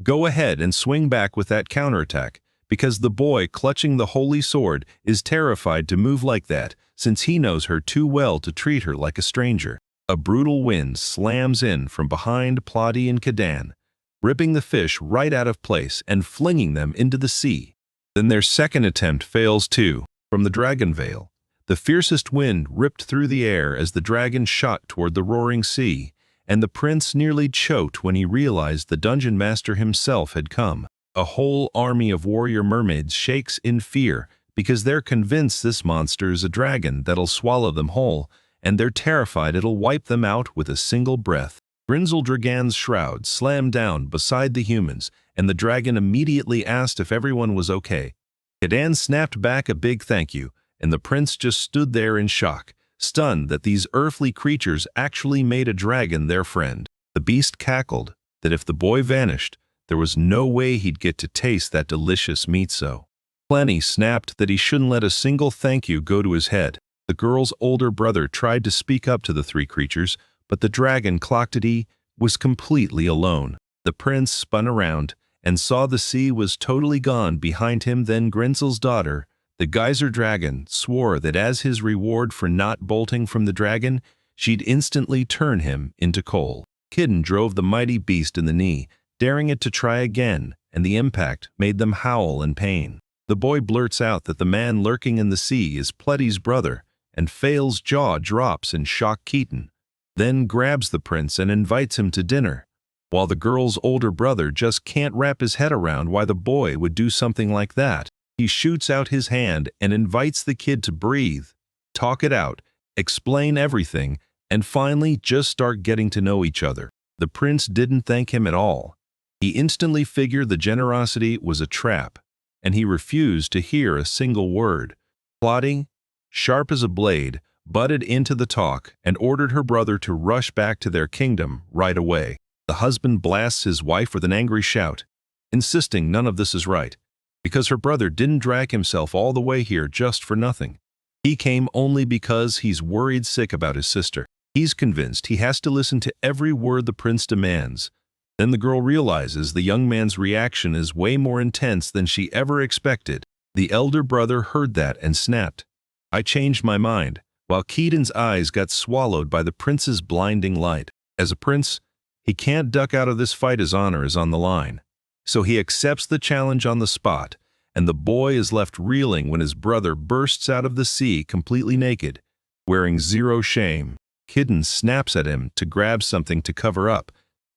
Go ahead and swing back with that counterattack, because the boy clutching the holy sword is terrified to move like that, since he knows her too well to treat her like a stranger. A brutal wind slams in from behind Platy and Keaton, ripping the fish right out of place and flinging them into the sea. Then their second attempt fails too. From the dragon veil, the fiercest wind ripped through the air as the dragon shot toward the roaring sea, and the prince nearly choked when he realized the dungeon master himself had come. A whole army of warrior mermaids shakes in fear because they're convinced this monster is a dragon that'll swallow them whole, and they're terrified it'll wipe them out with a single breath. Grinzeldragan's shroud slammed down beside the humans, and the dragon immediately asked if everyone was okay. Keaton snapped back a big thank you, and the prince just stood there in shock, stunned that these earthly creatures actually made a dragon their friend. The beast cackled that if the boy vanished, there was no way he'd get to taste that delicious meat. So Plenty snapped that he shouldn't let a single thank you go to his head. The girl's older brother tried to speak up to the three creatures, but the dragon clocked it he was completely alone. The prince spun around and saw the sea was totally gone behind him. Then Grinzel's daughter, the geyser dragon, swore that as his reward for not bolting from the dragon, she'd instantly turn him into coal. Kidden drove the mighty beast in the knee, daring it to try again, and the impact made them howl in pain. The boy blurts out that the man lurking in the sea is Pletty's brother, and Fail's jaw drops in shock. Keaton then grabs the prince and invites him to dinner, while the girl's older brother just can't wrap his head around why the boy would do something like that. He shoots out his hand and invites the kid to breathe, talk it out, explain everything, and finally just start getting to know each other. The prince didn't thank him at all. He instantly figured the generosity was a trap, and he refused to hear a single word. Plotty, sharp as a blade, butted into the talk and ordered her brother to rush back to their kingdom right away. The husband blasts his wife with an angry shout, insisting none of this is right, because her brother didn't drag himself all the way here just for nothing. He came only because he's worried sick about his sister. He's convinced he has to listen to every word the prince demands. Then the girl realizes the young man's reaction is way more intense than she ever expected. The elder brother heard that and snapped, "I changed my mind," while Keaton's eyes got swallowed by the prince's blinding light. As a prince, he can't duck out of this fight. His honor is on the line. So he accepts the challenge on the spot, and the boy is left reeling when his brother bursts out of the sea completely naked, wearing zero shame. Kidden snaps at him to grab something to cover up,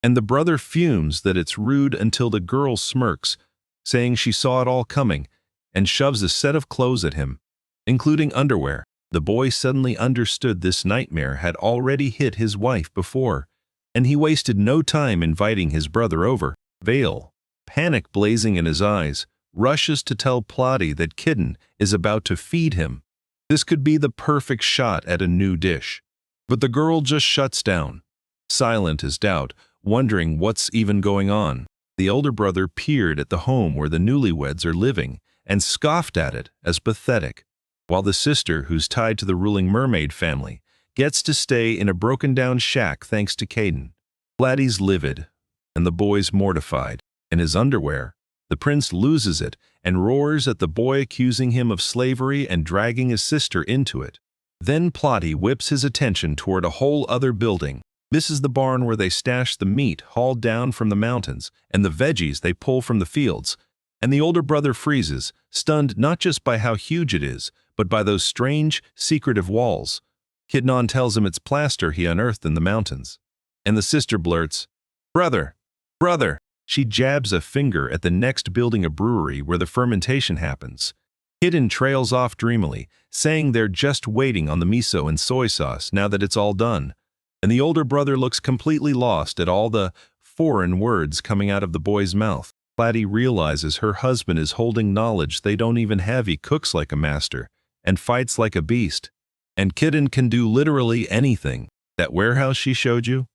and the brother fumes that it's rude until the girl smirks, saying she saw it all coming, and shoves a set of clothes at him, including underwear. The boy suddenly understood this nightmare had already hit his wife before, and he wasted no time inviting his brother over. Vale, panic blazing in his eyes, rushes to tell Plotty that Kidden is about to feed him. This could be the perfect shot at a new dish. But the girl just shuts down, silent as doubt, wondering what's even going on. The older brother peered at the home where the newlyweds are living and scoffed at it as pathetic, while the sister, who's tied to the ruling mermaid family, gets to stay in a broken-down shack thanks to Caden. Platty's livid, and the boy's mortified. In his underwear, the prince loses it and roars at the boy, accusing him of slavery and dragging his sister into it. Then Plotty whips his attention toward a whole other building. This is the barn where they stash the meat hauled down from the mountains and the veggies they pull from the fields. And the older brother freezes, stunned not just by how huge it is, but by those strange, secretive walls. Kidnon tells him it's plaster he unearthed in the mountains. And the sister blurts, "Brother, brother!" She jabs a finger at the next building, a brewery where the fermentation happens. Kidden trails off dreamily, saying they're just waiting on the miso and soy sauce now that it's all done. And the older brother looks completely lost at all the foreign words coming out of the boy's mouth. Platty realizes her husband is holding knowledge they don't even have. He cooks like a master and fights like a beast. And Kidden can do literally anything. That warehouse she showed you?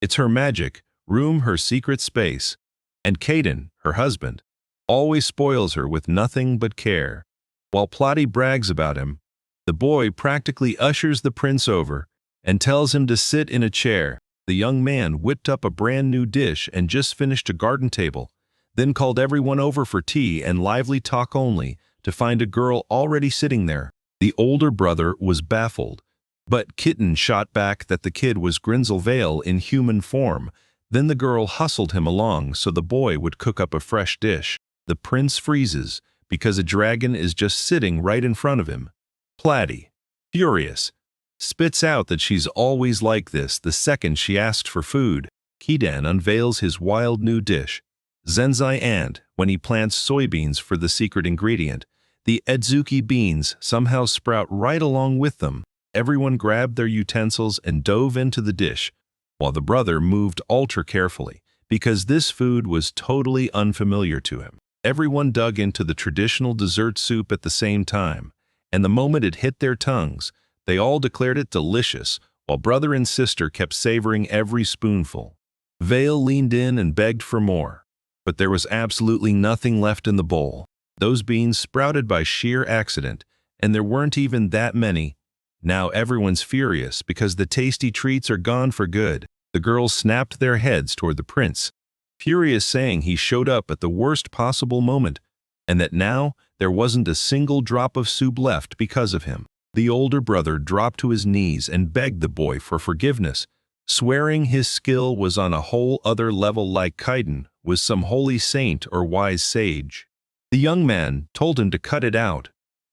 It's her magic room, her secret space. And Caden, her husband, always spoils her with nothing but care. While Plotty brags about him, the boy practically ushers the prince over and tells him to sit in a chair. The young man whipped up a brand new dish and just finished a garden table, then called everyone over for tea and lively talk, only to find a girl already sitting there. The older brother was baffled, but Kitten shot back that the kid was Grinzel Vale in human form. Then the girl hustled him along so the boy would cook up a fresh dish. The prince freezes because a dragon is just sitting right in front of him. Platty, furious, spits out that she's always like this the second she asked for food. Kidan unveils his wild new dish, zenzai, and when he plants soybeans for the secret ingredient, the edzuki beans somehow sprout right along with them. Everyone grabbed their utensils and dove into the dish, while the brother moved ultra carefully because this food was totally unfamiliar to him. Everyone dug into the traditional dessert soup at the same time, and the moment it hit their tongues, They all declared it delicious, while brother and sister kept savoring every spoonful. Vale leaned in and begged for more, but there was absolutely nothing left in the bowl. Those beans sprouted by sheer accident, and there weren't even that many. Now everyone's furious because the tasty treats are gone for good. The girls snapped their heads toward the prince, furious, saying he showed up at the worst possible moment, and that now there wasn't a single drop of soup left because of him. The older brother dropped to his knees and begged the boy for forgiveness, swearing his skill was on a whole other level, like Kaiden was some holy saint or wise sage. The young man told him to cut it out,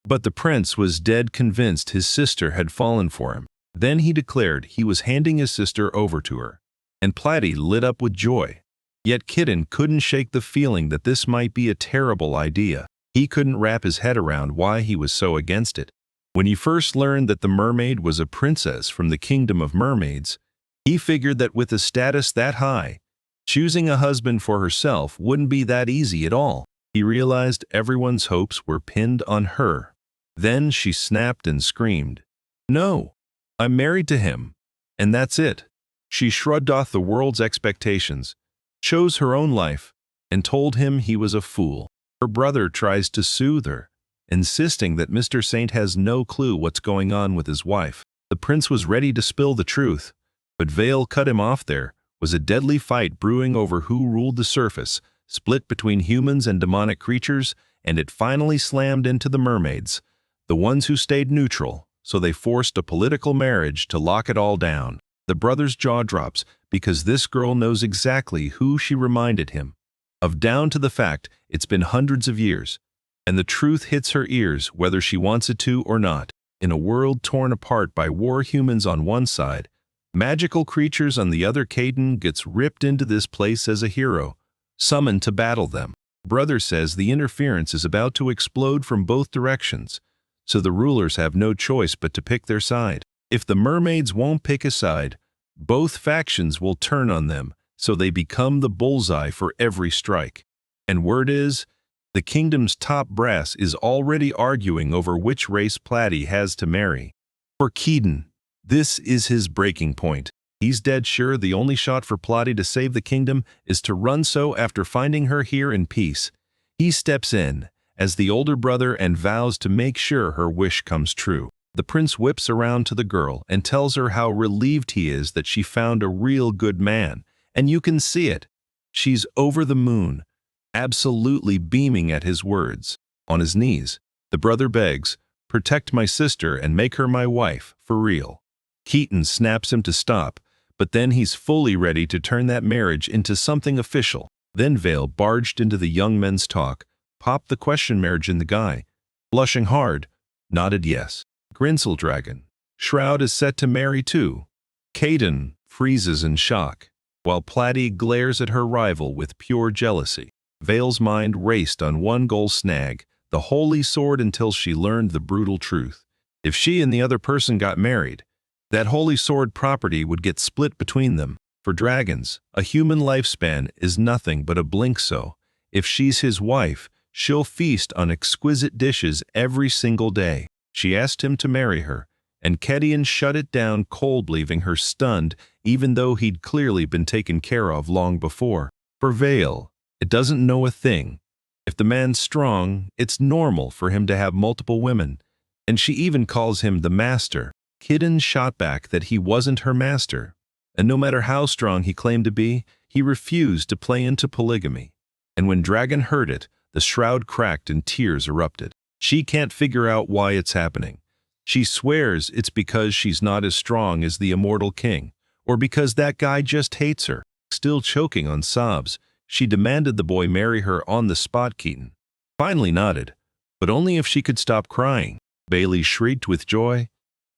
but the prince was dead convinced his sister had fallen for him. Then he declared he was handing his sister over to her, and Platy lit up with joy. Yet Kitten couldn't shake the feeling that this might be a terrible idea. He couldn't wrap his head around why he was so against it. When he first learned that the mermaid was a princess from the kingdom of mermaids, he figured that with a status that high, choosing a husband for herself wouldn't be that easy at all. He realized everyone's hopes were pinned on her. Then she snapped and screamed, "No, I'm married to him, and that's it." She shrugged off the world's expectations, chose her own life, and told him he was a fool. Her brother tries to soothe her, insisting that Mr. Saint has no clue what's going on with his wife. The prince was ready to spill the truth, but Vale cut him off. There was a deadly fight brewing over who ruled the surface, split between humans and demonic creatures, and it finally slammed into the mermaids, the ones who stayed neutral, so they forced a political marriage to lock it all down. The brother's jaw drops because this girl knows exactly who she reminded him of, down to the fact it's been hundreds of years, and the truth hits her ears whether she wants it to or not. In a world torn apart by war humans on one side, magical creatures on the other, Kaiden gets ripped into this place as a hero, summoned to battle them. Brother says the interference is about to explode from both directions, so the rulers have no choice but to pick their side. If the mermaids won't pick a side, both factions will turn on them, so they become the bullseye for every strike. And word is, the kingdom's top brass is already arguing over which race Platy has to marry. For Kaiden, this is his breaking point. He's dead sure the only shot for Platy to save the kingdom is to run so after finding her here in peace. He steps in as the older brother and vows to make sure her wish comes true. The prince whips around to the girl and tells her how relieved he is that she found a real good man, and you can see it. She's over the moon, absolutely beaming at his words. On his knees, the brother begs, "Protect my sister and make her my wife, for real." Keaton snaps him to stop, but then he's fully ready to turn that marriage into something official. Then Vale barged into the young men's talk, popped the question marriage in the guy, blushing hard, nodded yes. Grinseldragon, Shroud is set to marry too. Kaiden freezes in shock, while Platy glares at her rival with pure jealousy. Vale's mind raced on one goal: snag the holy sword until she learned the brutal truth. If she and the other person got married, that holy sword property would get split between them. For dragons, a human lifespan is nothing but a blink, so if she's his wife, she'll feast on exquisite dishes every single day. She asked him to marry her, and Kedian shut it down cold, leaving her stunned, even though he'd clearly been taken care of long before. For Vale, it doesn't know a thing. If the man's strong, it's normal for him to have multiple women, and she even calls him the master. Kidden shot back that he wasn't her master, and no matter how strong he claimed to be, he refused to play into polygamy. And when Dragon heard it, the shroud cracked and tears erupted. She can't figure out why it's happening. She swears it's because she's not as strong as the immortal king, or because that guy just hates her. Still choking on sobs, she demanded the boy marry her on the spot. Keaton finally nodded, but only if she could stop crying. Bailey shrieked with joy.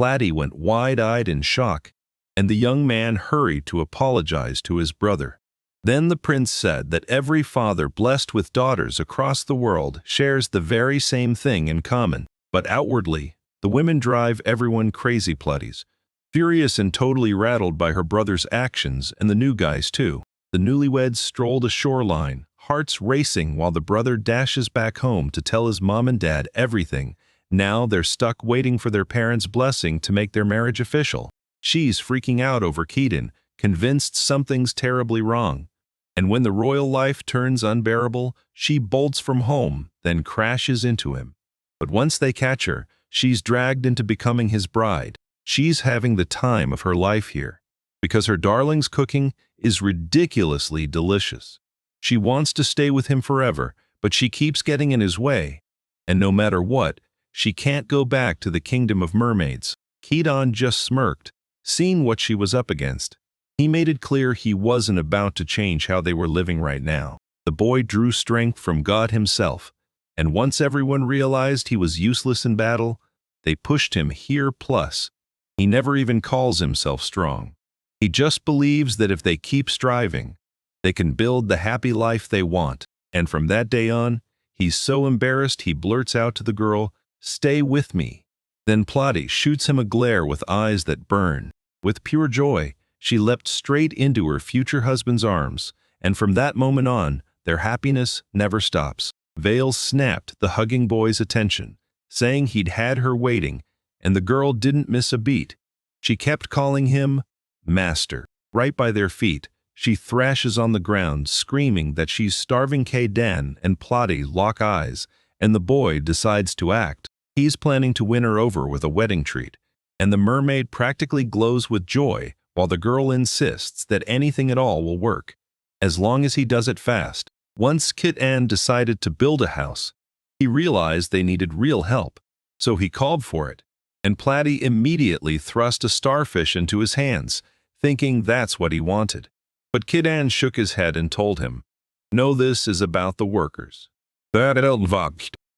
Platy went wide-eyed in shock, and the young man hurried to apologize to his brother. Then the prince said that every father blessed with daughters across the world shares the very same thing in common, but outwardly, the women drive everyone crazy. Platy's furious and totally rattled by her brother's actions, and the new guys too. The newlyweds strolled a shoreline, hearts racing while the brother dashes back home to tell his mom and dad everything, Now they're stuck waiting for their parents' blessing to make their marriage official. She's freaking out over Keaton, convinced something's terribly wrong. And when the royal life turns unbearable, she bolts from home, then crashes into him. But once they catch her, she's dragged into becoming his bride. She's having the time of her life here, because her darling's cooking is ridiculously delicious. She wants to stay with him forever, but she keeps getting in his way. And no matter what, she can't go back to the kingdom of mermaids. Keaton just smirked, seeing what she was up against. He made it clear he wasn't about to change how they were living right now. The boy drew strength from God himself, and once everyone realized he was useless in battle, they pushed him here plus. He never even calls himself strong. He just believes that if they keep striving, they can build the happy life they want. And from that day on, he's so embarrassed he blurts out to the girl, "Stay with me." Then Plotty shoots him a glare with eyes that burn. With pure joy, she leapt straight into her future husband's arms, and from that moment on, their happiness never stops. Vale snapped the hugging boy's attention, saying he'd had her waiting, and the girl didn't miss a beat. She kept calling him Master. Right by their feet, she thrashes on the ground, screaming that she's starving. Dan and Plotty lock eyes, and the boy decides to act. He's planning to win her over with a wedding treat, and the mermaid practically glows with joy, while the girl insists that anything at all will work, as long as he does it fast. Once Kit-An decided to build a house, he realized they needed real help, so he called for it, and Plotty immediately thrust a starfish into his hands, thinking that's what he wanted. But Kit-An shook his head and told him, "No, this is about the workers."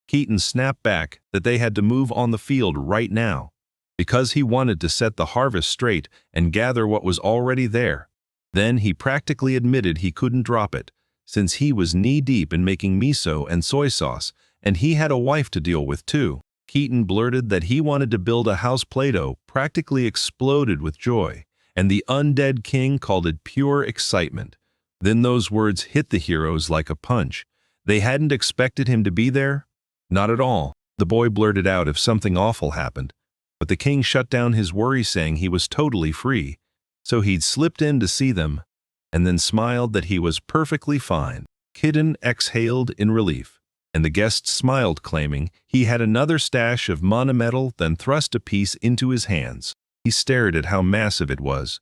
Keaton snapped back that they had to move on the field right now, because he wanted to set the harvest straight and gather what was already there. Then he practically admitted he couldn't drop it, since he was knee-deep in making miso and soy sauce, and he had a wife to deal with too. Keaton blurted that he wanted to build a house. Plato practically exploded with joy, and the undead king called it pure excitement. Then those words hit the heroes like a punch. They hadn't expected him to be there. Not at all. The boy blurted out if something awful happened, but the king shut down his worry, saying he was totally free, so he'd slipped in to see them, and then smiled that he was perfectly fine. Kitten exhaled in relief, and the guest smiled, claiming he had another stash of monometal, then thrust a piece into his hands. He stared at how massive it was,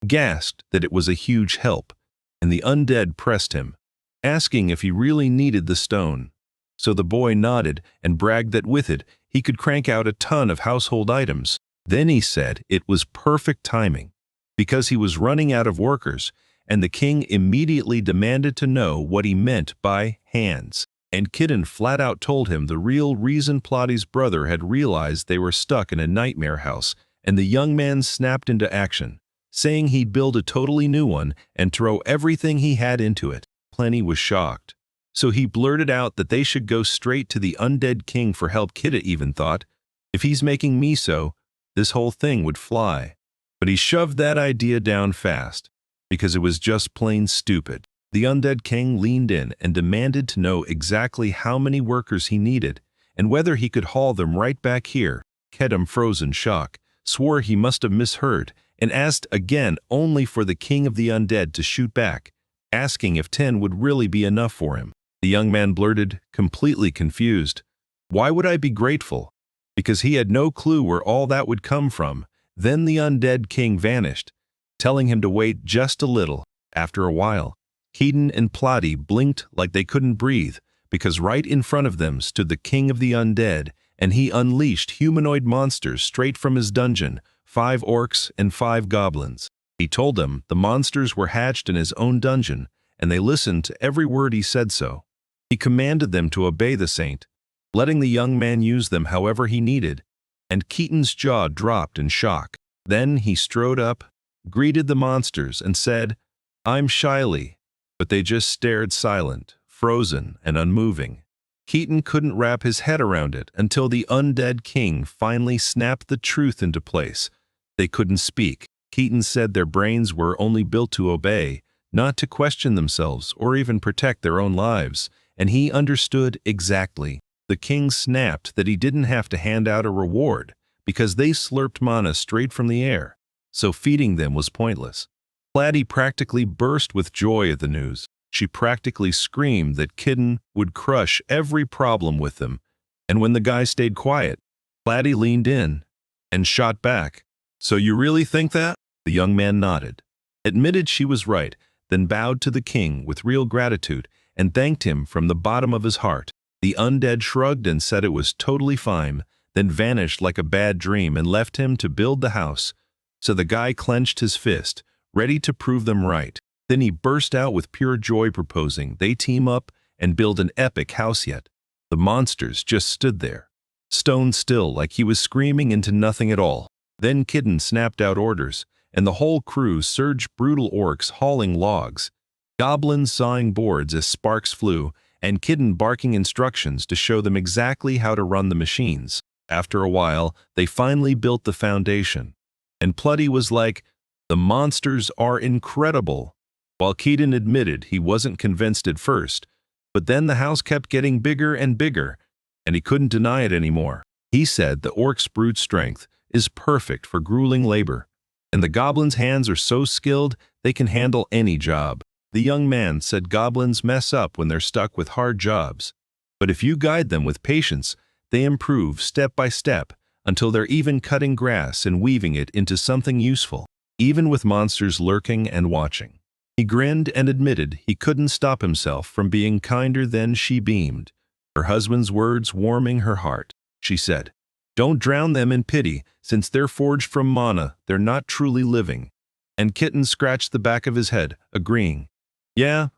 gasped that it was a huge help, and the undead pressed him, asking if he really needed the stone. So the boy nodded and bragged that with it, he could crank out a ton of household items. Then he said it was perfect timing, because he was running out of workers, and the king immediately demanded to know what he meant by hands. And Kitten flat out told him the real reason. Plotty's brother had realized they were stuck in a nightmare house, and the young man snapped into action, saying he'd build a totally new one and throw everything he had into it. Plenty was shocked, so he blurted out that they should go straight to the undead king for help. Kidda even thought, if he's making miso, this whole thing would fly. But he shoved that idea down fast, because it was just plain stupid. The undead king leaned in and demanded to know exactly how many workers he needed, and whether he could haul them right back here. Kedem froze in shock, swore he must have misheard, and asked again, only for the king of the undead to shoot back, asking if 10 would really be enough for him. The young man blurted, completely confused, "Why would I be grateful?" Because he had no clue where all that would come from. Then the undead king vanished, telling him to wait just a little. After a while, Keaton and Plotty blinked like they couldn't breathe, because right in front of them stood the king of the undead, and he unleashed humanoid monsters straight from his dungeon, 5 orcs and 5 goblins. He told them the monsters were hatched in his own dungeon, and they listened to every word he said so. He commanded them to obey the saint, letting the young man use them however he needed, and Keaton's jaw dropped in shock. Then he strode up, greeted the monsters, and said, "I'm shyly," but they just stared silent, frozen, and unmoving. Keaton couldn't wrap his head around it until the undead king finally snapped the truth into place. They couldn't speak. Keaton said their brains were only built to obey, not to question themselves or even protect their own lives, and he understood exactly. The king snapped that he didn't have to hand out a reward because they slurped mana straight from the air, so feeding them was pointless. Platy practically burst with joy at the news. She practically screamed that Kitten would crush every problem with them, and when the guy stayed quiet, Platy leaned in and shot back. "So you really think that?" The young man nodded, admitted she was right, then bowed to the king with real gratitude and thanked him from the bottom of his heart. The undead shrugged and said it was totally fine, then vanished like a bad dream and left him to build the house. So the guy clenched his fist, ready to prove them right. Then he burst out with pure joy, proposing they team up and build an epic house yet. The monsters just stood there, stone still, like he was screaming into nothing at all. Then Kitten snapped out orders, and the whole crew surged, brutal orcs hauling logs, goblins sawing boards as sparks flew, and Kitten barking instructions to show them exactly how to run the machines. After a while, they finally built the foundation, and Plutty was like, "The monsters are incredible," while Keaton admitted he wasn't convinced at first, but then the house kept getting bigger and bigger, and he couldn't deny it anymore. He said the orc's brute strength is perfect for grueling labor, and the goblins' hands are so skilled they can handle any job. The young man said goblins mess up when they're stuck with hard jobs, but if you guide them with patience, they improve step by step until they're even cutting grass and weaving it into something useful, even with monsters lurking and watching. He grinned and admitted he couldn't stop himself from being kinder. Then she beamed, her husband's words warming her heart. She said, "Don't drown them in pity, since they're forged from mana, they're not truly living." And Kitten scratched the back of his head, agreeing. "Yeah,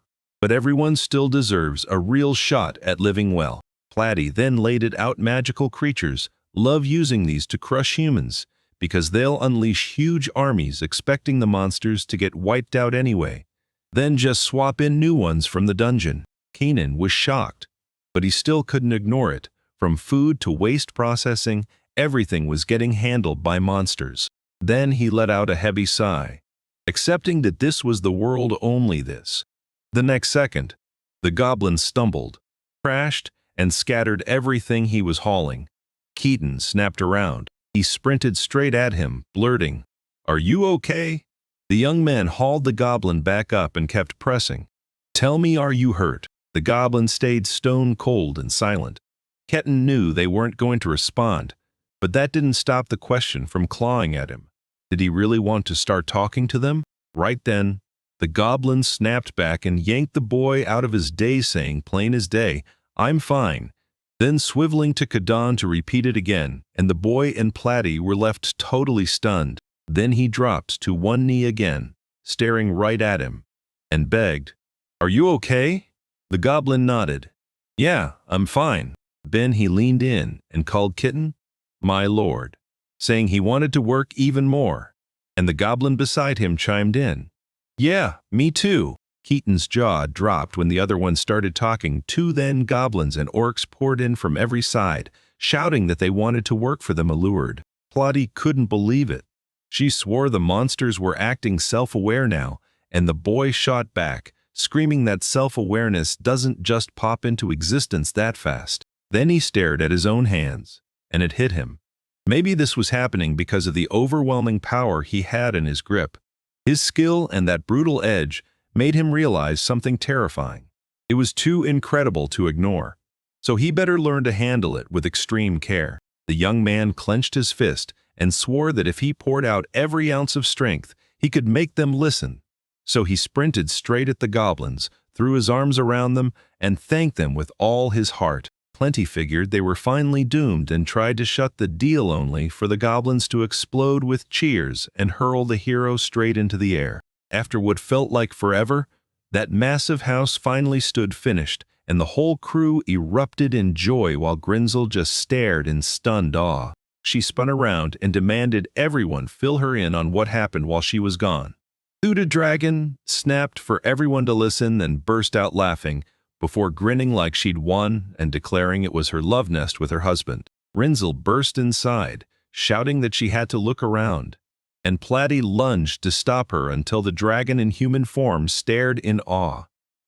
but everyone still deserves a real shot at living well." Platy then laid it out. Magical creatures love using these to crush humans, because they'll unleash huge armies expecting the monsters to get wiped out anyway, then just swap in new ones from the dungeon. Keenan was shocked, but he still couldn't ignore it. From food to waste processing, everything was getting handled by monsters. Then he let out a heavy sigh, accepting that this was the world only this. The next second, the goblin stumbled, crashed, and scattered everything he was hauling. Keaton snapped around. He sprinted straight at him, blurting, "Are you okay?" The young man hauled the goblin back up and kept pressing. "Tell me, are you hurt?" The goblin stayed stone cold and silent. Keaton knew they weren't going to respond, but that didn't stop the question from clawing at him. Did he really want to start talking to them? Right then, the goblin snapped back and yanked the boy out of his daze, saying plain as day, "I'm fine." Then swiveling to Kadan to repeat it again, and the boy and Platy were left totally stunned. Then he dropped to one knee again, staring right at him, and begged, "Are you okay?" The goblin nodded. "Yeah, I'm fine." Then he leaned in and called Kitten, "My lord," saying he wanted to work even more, and the goblin beside him chimed in, "Yeah, me too." Keaton's jaw dropped when the other one started talking too. Then goblins and orcs poured in from every side, shouting that they wanted to work for them. Allured, Plotty couldn't believe it. She swore the monsters were acting self-aware now, and the boy shot back, screaming that self-awareness doesn't just pop into existence that fast. Then he stared at his own hands, and it hit him. Maybe this was happening because of the overwhelming power he had in his grip. His skill and that brutal edge made him realize something terrifying. It was too incredible to ignore, so he better learn to handle it with extreme care. The young man clenched his fist and swore that if he poured out every ounce of strength, he could make them listen. So he sprinted straight at the goblins, threw his arms around them, and thanked them with all his heart. Plenty figured they were finally doomed and tried to shut the deal, only for the goblins to explode with cheers and hurl the hero straight into the air. After what felt like forever, that massive house finally stood finished, and the whole crew erupted in joy while Grinzel just stared in stunned awe. She spun around and demanded everyone fill her in on what happened while she was gone. Thuda Dragon snapped for everyone to listen and burst out laughing, before grinning like she'd won and declaring it was her love nest with her husband. Grinzel burst inside, shouting that she had to look around, and Platy lunged to stop her until the dragon in human form stared in awe,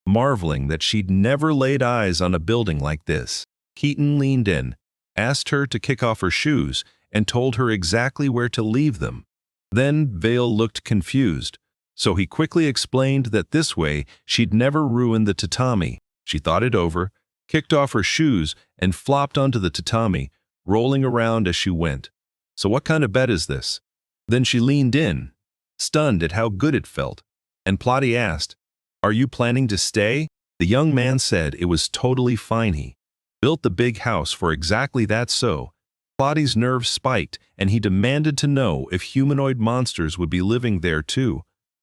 marveling that she'd never laid eyes on a building like this. Keaton leaned in, asked her to kick off her shoes, and told her exactly where to leave them. Then Vale looked confused, so he quickly explained that this way she'd never ruin the tatami. She thought it over, kicked off her shoes, and flopped onto the tatami, rolling around as she went. So what kind of bed is this? Then she leaned in, stunned at how good it felt, and Plotty asked, "Are you planning to stay?" The young man said it was totally fine. He built the big house for exactly that. So Plotty's nerves spiked, and he demanded to know if humanoid monsters would be living there too.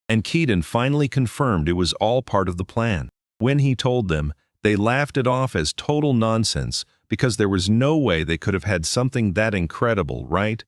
And Keaton finally confirmed it was all part of the plan. When he told them, they laughed it off as total nonsense because there was no way they could have had something that incredible, right?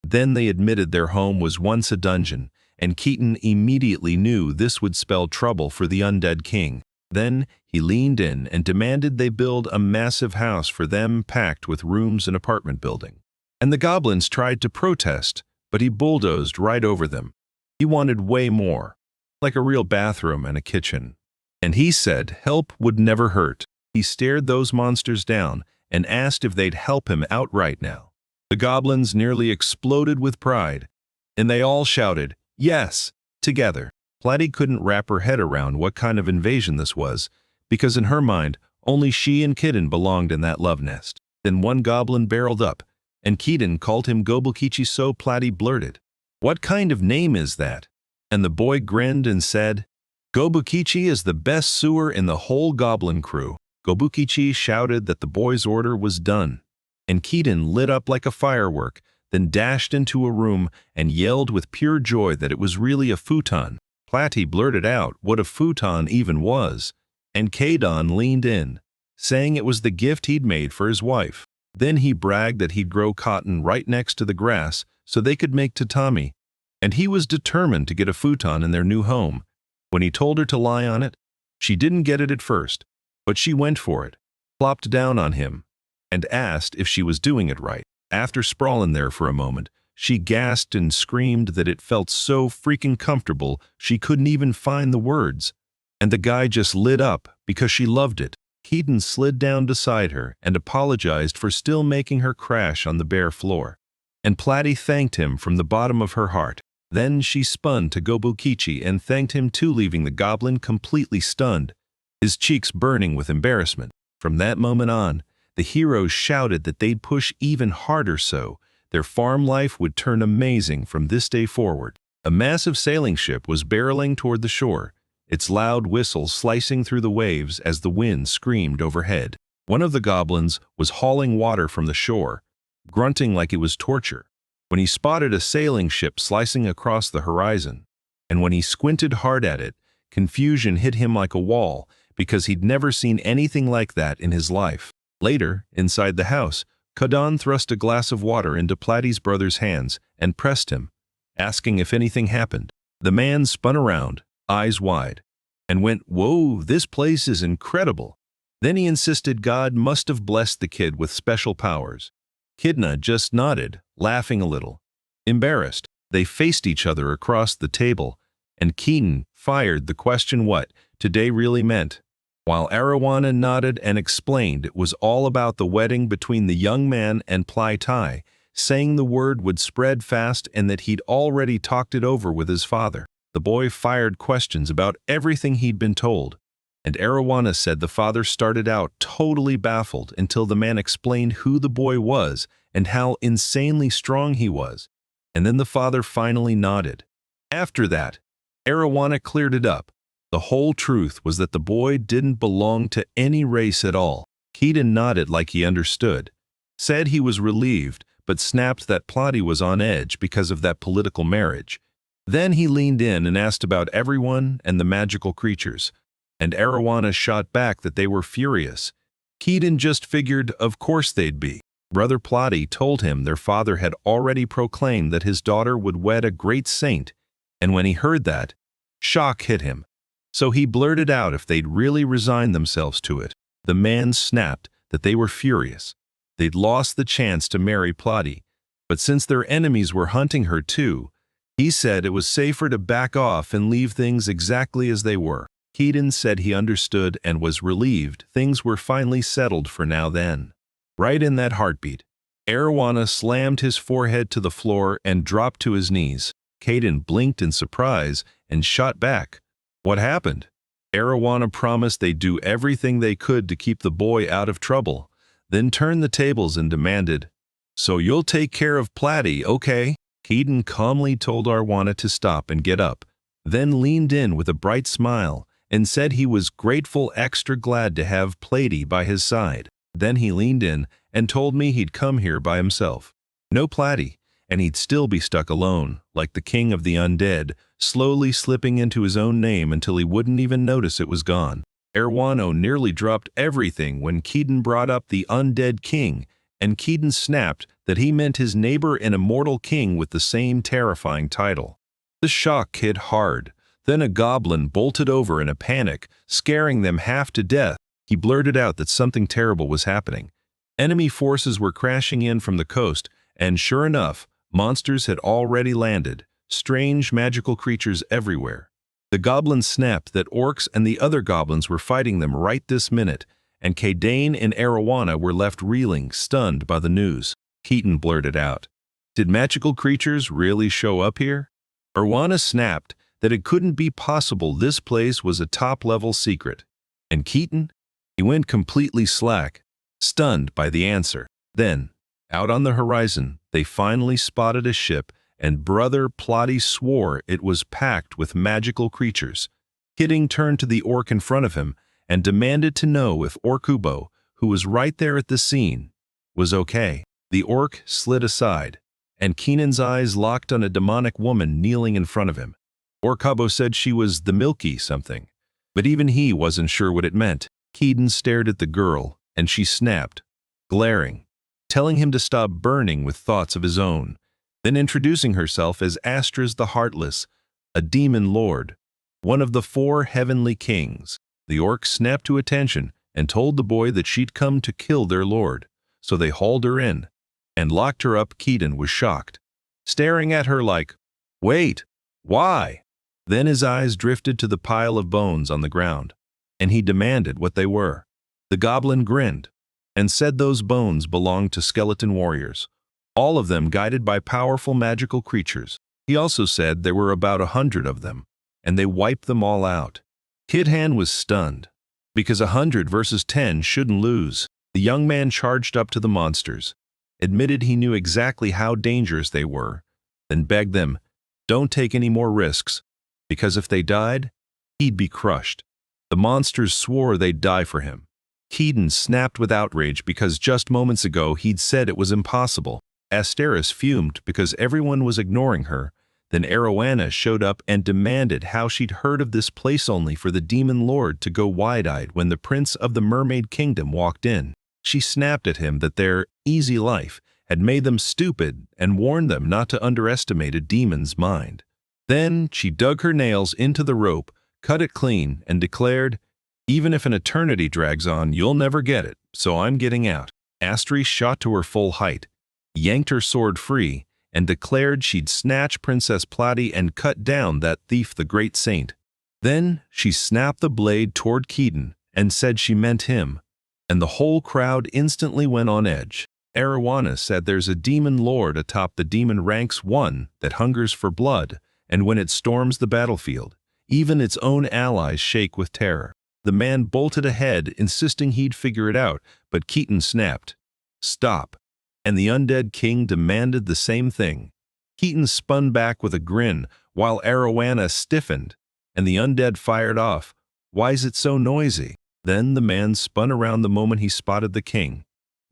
Then they admitted their home was once a dungeon, and Keaton immediately knew this would spell trouble for the undead king. Then he leaned in and demanded they build a massive house for them packed with rooms and apartment building. And the goblins tried to protest, but he bulldozed right over them. He wanted way more, like a real bathroom and a kitchen. And he said help would never hurt. He stared those monsters down and asked if they'd help him out right now. The goblins nearly exploded with pride, and they all shouted, "Yes," together. Plotty couldn't wrap her head around what kind of invasion this was, because in her mind, only she and Keaton belonged in that love nest. Then one goblin barreled up, and Keaton called him Gobukichi, so Plotty blurted, "What kind of name is that?" And the boy grinned and said, "Gobukichi is the best sewer in the whole goblin crew." Gobukichi shouted that the boy's order was done, and Keaton lit up like a firework, then dashed into a room and yelled with pure joy that it was really a futon. Plotty blurted out what a futon even was, and Keaton leaned in, saying it was the gift he'd made for his wife. Then he bragged that he'd grow cotton right next to the grass so they could make tatami, and he was determined to get a futon in their new home. When he told her to lie on it, she didn't get it at first, but she went for it, plopped down on him, and asked if she was doing it right. After sprawling there for a moment, she gasped and screamed that it felt so freaking comfortable she couldn't even find the words. And the guy just lit up because she loved it. Keaton slid down beside her and apologized for still making her crash on the bare floor. And Plotty thanked him from the bottom of her heart. Then she spun to Gobukichi and thanked him too, leaving the goblin completely stunned, his cheeks burning with embarrassment. From that moment on, the heroes shouted that they'd push even harder so their farm life would turn amazing from this day forward. A massive sailing ship was barreling toward the shore, its loud whistle slicing through the waves as the wind screamed overhead. One of the goblins was hauling water from the shore, grunting like it was torture, when he spotted a sailing ship slicing across the horizon. And when he squinted hard at it, confusion hit him like a wall because he'd never seen anything like that in his life. Later, inside the house, Keaton thrust a glass of water into Plotty's brother's hands and pressed him, asking if anything happened. The man spun around, eyes wide, and went, "Whoa, this place is incredible." Then he insisted God must have blessed the kid with special powers. Kidna just nodded, laughing a little. Embarrassed, they faced each other across the table, and Keaton fired the question what today really meant, while Arowana nodded and explained it was all about the wedding between the young man and Plotty, saying the word would spread fast and that he'd already talked it over with his father. The boy fired questions about everything he'd been told, and Arowana said the father started out totally baffled until the man explained who the boy was and how insanely strong he was, and then the father finally nodded. After that, Arowana cleared it up. The whole truth was that the boy didn't belong to any race at all. Keaton nodded like he understood, said he was relieved, but snapped that Plotty was on edge because of that political marriage. Then he leaned in and asked about everyone and the magical creatures, and Arowana shot back that they were furious. Keaton just figured of course they'd be. Brother Plotty told him their father had already proclaimed that his daughter would wed a great saint, and when he heard that, shock hit him. So he blurted out if they'd really resigned themselves to it. The man snapped that they were furious. They'd lost the chance to marry Plotty, but since their enemies were hunting her too, he said it was safer to back off and leave things exactly as they were. Keaton said he understood and was relieved things were finally settled for now then. Right in that heartbeat, Arowana slammed his forehead to the floor and dropped to his knees. Caden blinked in surprise and shot back. What happened? Arowana promised they'd do everything they could to keep the boy out of trouble, then turned the tables and demanded, "So you'll take care of Platy, okay?" Caden calmly told Arowana to stop and get up, then leaned in with a bright smile and said he was grateful, extra glad to have Platy by his side. Then he leaned in and told me he'd come here by himself. No Platy, and he'd still be stuck alone, like the king of the undead, slowly slipping into his own name until he wouldn't even notice it was gone. Arowana nearly dropped everything when Caden brought up the undead king, and Caden snapped that he meant his neighbor and immortal king with the same terrifying title. The shock hit hard. Then a goblin bolted over in a panic, scaring them half to death. He blurted out that something terrible was happening. Enemy forces were crashing in from the coast, and sure enough, monsters had already landed, strange magical creatures everywhere. The goblin snapped that orcs and the other goblins were fighting them right this minute, and Caden and Arowana were left reeling, stunned by the news. Keaton blurted out, "Did magical creatures really show up here?" Arowana snapped that it couldn't be possible, this place was a top-level secret. And Keaton? He went completely slack, stunned by the answer. Then, out on the horizon, they finally spotted a ship, and Brother Platy swore it was packed with magical creatures. Keaton turned to the orc in front of him and demanded to know if Orkubo, who was right there at the scene, was okay. The orc slid aside, and Keenan's eyes locked on a demonic woman kneeling in front of him. Orkubo said she was the Milky something, but even he wasn't sure what it meant. Keaton stared at the girl, and she snapped, glaring, telling him to stop burning with thoughts of his own, then introducing herself as Astras the Heartless, a demon lord, one of the 4 heavenly kings. The orc snapped to attention and told the boy that she'd come to kill their lord, so they hauled her in and locked her up. Keaton was shocked, staring at her like, "Wait, why?" Then his eyes drifted to the pile of bones on the ground, and he demanded what they were. The goblin grinned and said those bones belonged to skeleton warriors, all of them guided by powerful magical creatures. He also said there were about 100 of them, and they wiped them all out. Kidhan was stunned, because 100 versus 10 shouldn't lose. The young man charged up to the monsters, admitted he knew exactly how dangerous they were, then begged them, "Don't take any more risks, because if they died, he'd be crushed." The monsters swore they'd die for him. Keaton snapped with outrage because just moments ago he'd said it was impossible. Asteris fumed because everyone was ignoring her. Then Arowana showed up and demanded how she'd heard of this place only for the demon lord to go wide-eyed when the prince of the mermaid kingdom walked in. She snapped at him that their easy life had made them stupid and warned them not to underestimate a demon's mind. Then she dug her nails into the rope, cut it clean, and declared, "Even if an eternity drags on, you'll never get it, so I'm getting out." Astri shot to her full height, yanked her sword free, and declared she'd snatch Princess Platy and cut down that thief, the great saint. Then she snapped the blade toward Keaton and said she meant him, and the whole crowd instantly went on edge. Arowana said there's a demon lord atop the demon ranks 1 that hungers for blood, and when it storms the battlefield, even its own allies shake with terror. The man bolted ahead, insisting he'd figure it out, but Keaton snapped, "Stop," and the undead king demanded the same thing. Keaton spun back with a grin, while Arowana stiffened, and the undead fired off, "Why is it so noisy?" Then the man spun around the moment he spotted the king,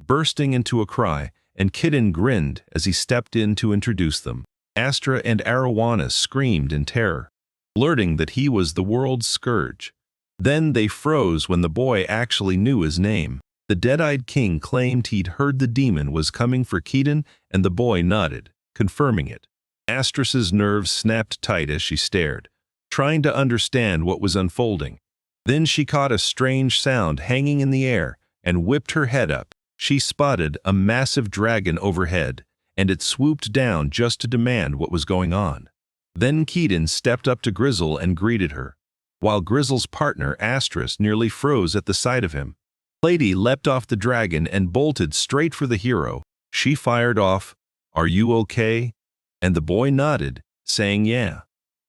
bursting into a cry, and Keaton grinned as he stepped in to introduce them. Astra and Arowana screamed in terror, blurting that he was the world's scourge. Then they froze when the boy actually knew his name. The dead-eyed king claimed he'd heard the demon was coming for Keaton, and the boy nodded, confirming it. Astras's nerves snapped tight as she stared, trying to understand what was unfolding. Then she caught a strange sound hanging in the air and whipped her head up. She spotted a massive dragon overhead, and it swooped down just to demand what was going on. Then Keaton stepped up to Grizzle and greeted her, while Grizzle's partner Astras nearly froze at the sight of him. Lady leapt off the dragon and bolted straight for the hero. She fired off, "Are you okay?" And the boy nodded, saying yeah.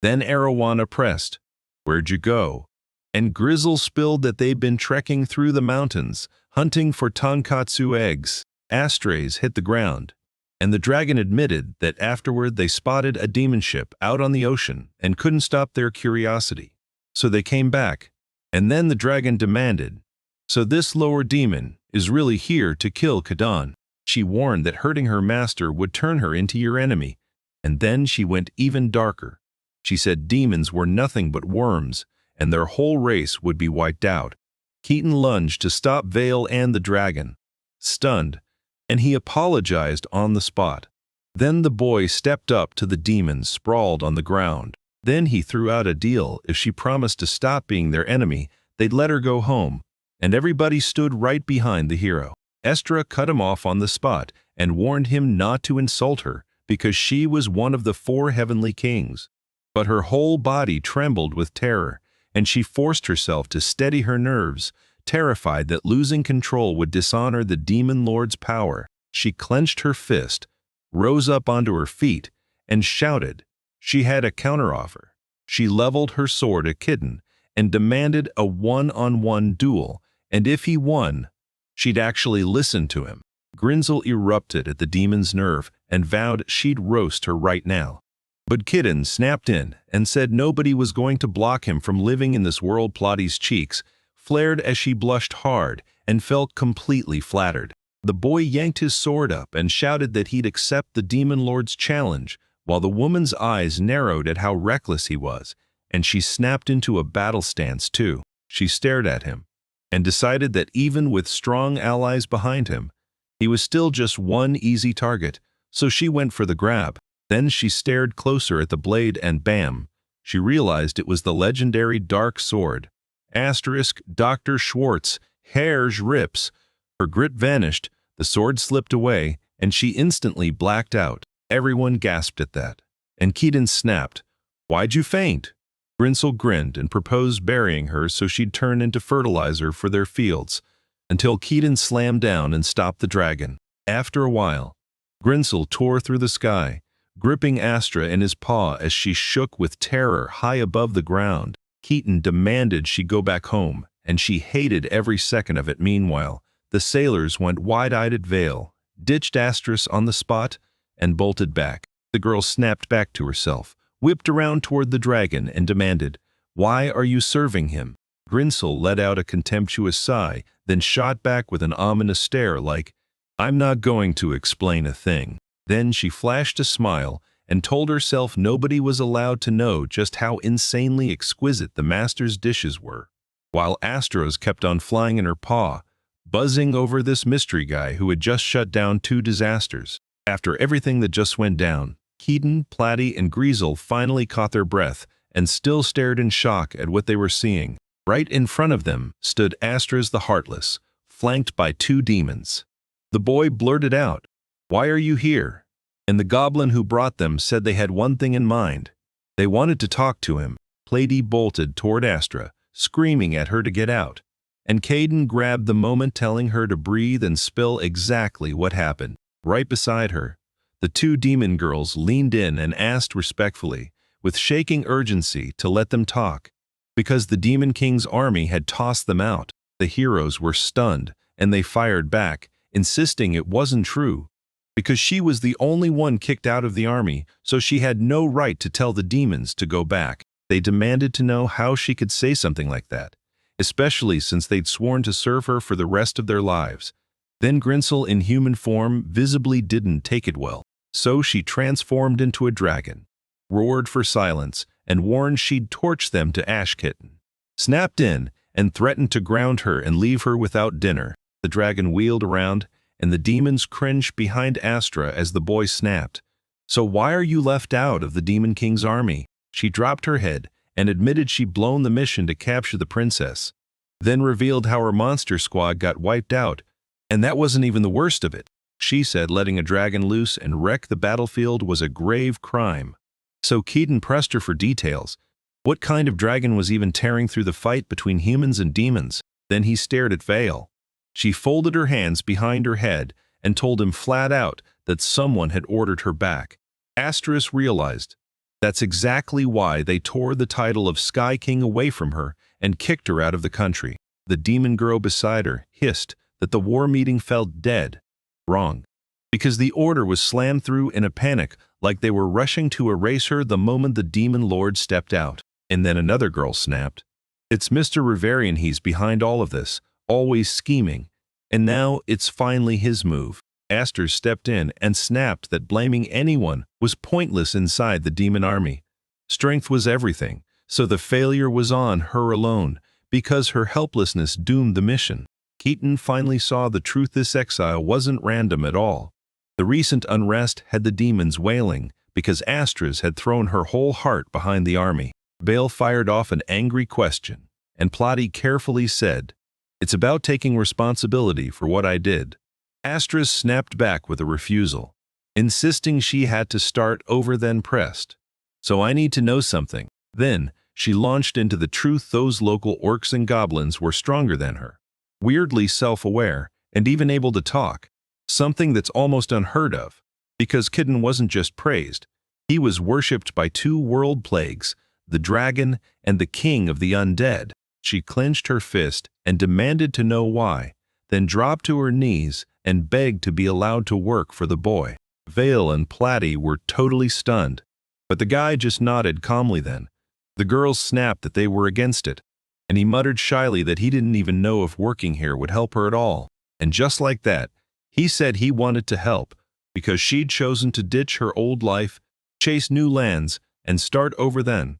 Then Arowana pressed, "Where'd you go?" And Grizzle spilled that they'd been trekking through the mountains, hunting for tonkatsu eggs. Ashtrays hit the ground, and the dragon admitted that afterward they spotted a demon ship out on the ocean and couldn't stop their curiosity. So they came back, and then the dragon demanded, "So this lower demon is really here to kill Kadan?" She warned that hurting her master would turn her into your enemy, and then she went even darker. She said demons were nothing but worms, and their whole race would be wiped out. Keaton lunged to stop Vale and the dragon, stunned, and he apologized on the spot. Then the boy stepped up to the demon sprawled on the ground. Then he threw out a deal: if she promised to stop being their enemy, they'd let her go home, and everybody stood right behind the hero. Estra cut him off on the spot and warned him not to insult her because she was one of the 4 heavenly kings. But her whole body trembled with terror, and she forced herself to steady her nerves, terrified that losing control would dishonor the demon lord's power. She clenched her fist, rose up onto her feet, and shouted. She had a counteroffer. She leveled her sword at Kitten and demanded a one-on-one duel, and if he won, she'd actually listen to him. Grinsel erupted at the demon's nerve and vowed she'd roast her right now. But Kitten snapped in and said nobody was going to block him from living in this world. Plotty's cheeks flared as she blushed hard and felt completely flattered. The boy yanked his sword up and shouted that he'd accept the demon lord's challenge, while the woman's eyes narrowed at how reckless he was, and she snapped into a battle stance too. She stared at him and decided that even with strong allies behind him, he was still just one easy target, so she went for the grab. Then she stared closer at the blade and bam, she realized it was the legendary dark sword. Dr. Schwartz, Herr's rips. Her grit vanished, the sword slipped away, and she instantly blacked out. Everyone gasped at that, and Keaton snapped, "Why'd you faint?" Grinsel grinned and proposed burying her so she'd turn into fertilizer for their fields, until Keaton slammed down and stopped the dragon. After a while, Grinsel tore through the sky, gripping Astra in his paw as she shook with terror high above the ground. Keaton demanded she go back home, and she hated every second of it. Meanwhile, the sailors went wide-eyed at Vale, ditched Astris on the spot, and bolted back. The girl snapped back to herself, whipped around toward the dragon, and demanded, "Why are you serving him?" Grinsel let out a contemptuous sigh, then shot back with an ominous stare like, "I'm not going to explain a thing." Then she flashed a smile and told herself nobody was allowed to know just how insanely exquisite the master's dishes were, while Astros kept on flying in her paw, buzzing over this mystery guy who had just shut down 2 disasters. After everything that just went down, Keaton, Platy, and Griesel finally caught their breath and still stared in shock at what they were seeing. Right in front of them stood Astras the Heartless, flanked by 2 demons. The boy blurted out, "Why are you here?" And the goblin who brought them said they had one thing in mind. They wanted to talk to him. Platy bolted toward Astra, screaming at her to get out, and Caden grabbed the moment, telling her to breathe and spill exactly what happened. Right beside her, the 2 demon girls leaned in and asked respectfully, with shaking urgency, to let them talk, because the Demon King's army had tossed them out. The heroes were stunned, and they fired back, insisting it wasn't true, because she was the only one kicked out of the army, so she had no right to tell the demons to go back. They demanded to know how she could say something like that, especially since they'd sworn to serve her for the rest of their lives. Then Grinsel in human form visibly didn't take it well, so she transformed into a dragon, roared for silence, and warned she'd torch them to Ash Kitten, snapped in, and threatened to ground her and leave her without dinner. The dragon wheeled around, and the demons cringed behind Astra as the boy snapped, "So why are you left out of the Demon King's army?" She dropped her head and admitted she'd blown the mission to capture the princess, then revealed how her monster squad got wiped out, and that wasn't even the worst of it. She said letting a dragon loose and wreck the battlefield was a grave crime. So Keaton pressed her for details. What kind of dragon was even tearing through the fight between humans and demons? Then he stared at Vale. She folded her hands behind her head and told him flat out that someone had ordered her back. Asterisk realized that's exactly why they tore the title of Sky King away from her and kicked her out of the country. The demon girl beside her hissed that the war meeting felt dead. Wrong. Because the order was slammed through in a panic, like they were rushing to erase her the moment the demon lord stepped out. And then another girl snapped. It's Mr. Riverian, he's behind all of this, always scheming. And now it's finally his move. Aster stepped in and snapped that blaming anyone was pointless inside the demon army. Strength was everything, so the failure was on her alone, because her helplessness doomed the mission. Keaton finally saw the truth: this exile wasn't random at all. The recent unrest had the demons wailing, because Astra's had thrown her whole heart behind the army. Bale fired off an angry question, and Plotty carefully said, "It's about taking responsibility for what I did." Astra snapped back with a refusal, insisting she had to start over, then pressed. "So I need to know something." Then she launched into the truth: those local orcs and goblins were stronger than her, weirdly self-aware, and even able to talk, something that's almost unheard of, because Kitten wasn't just praised, he was worshipped by two world plagues, the dragon and the king of the undead. She clenched her fist and demanded to know why, then dropped to her knees and begged to be allowed to work for the boy. Vale and Platty were totally stunned, but the guy just nodded calmly. Then the girls snapped that they were against it, and he muttered shyly that he didn't even know if working here would help her at all. And just like that, he said he wanted to help, because she'd chosen to ditch her old life, chase new lands, and start over then.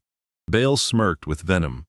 Bale smirked with venom,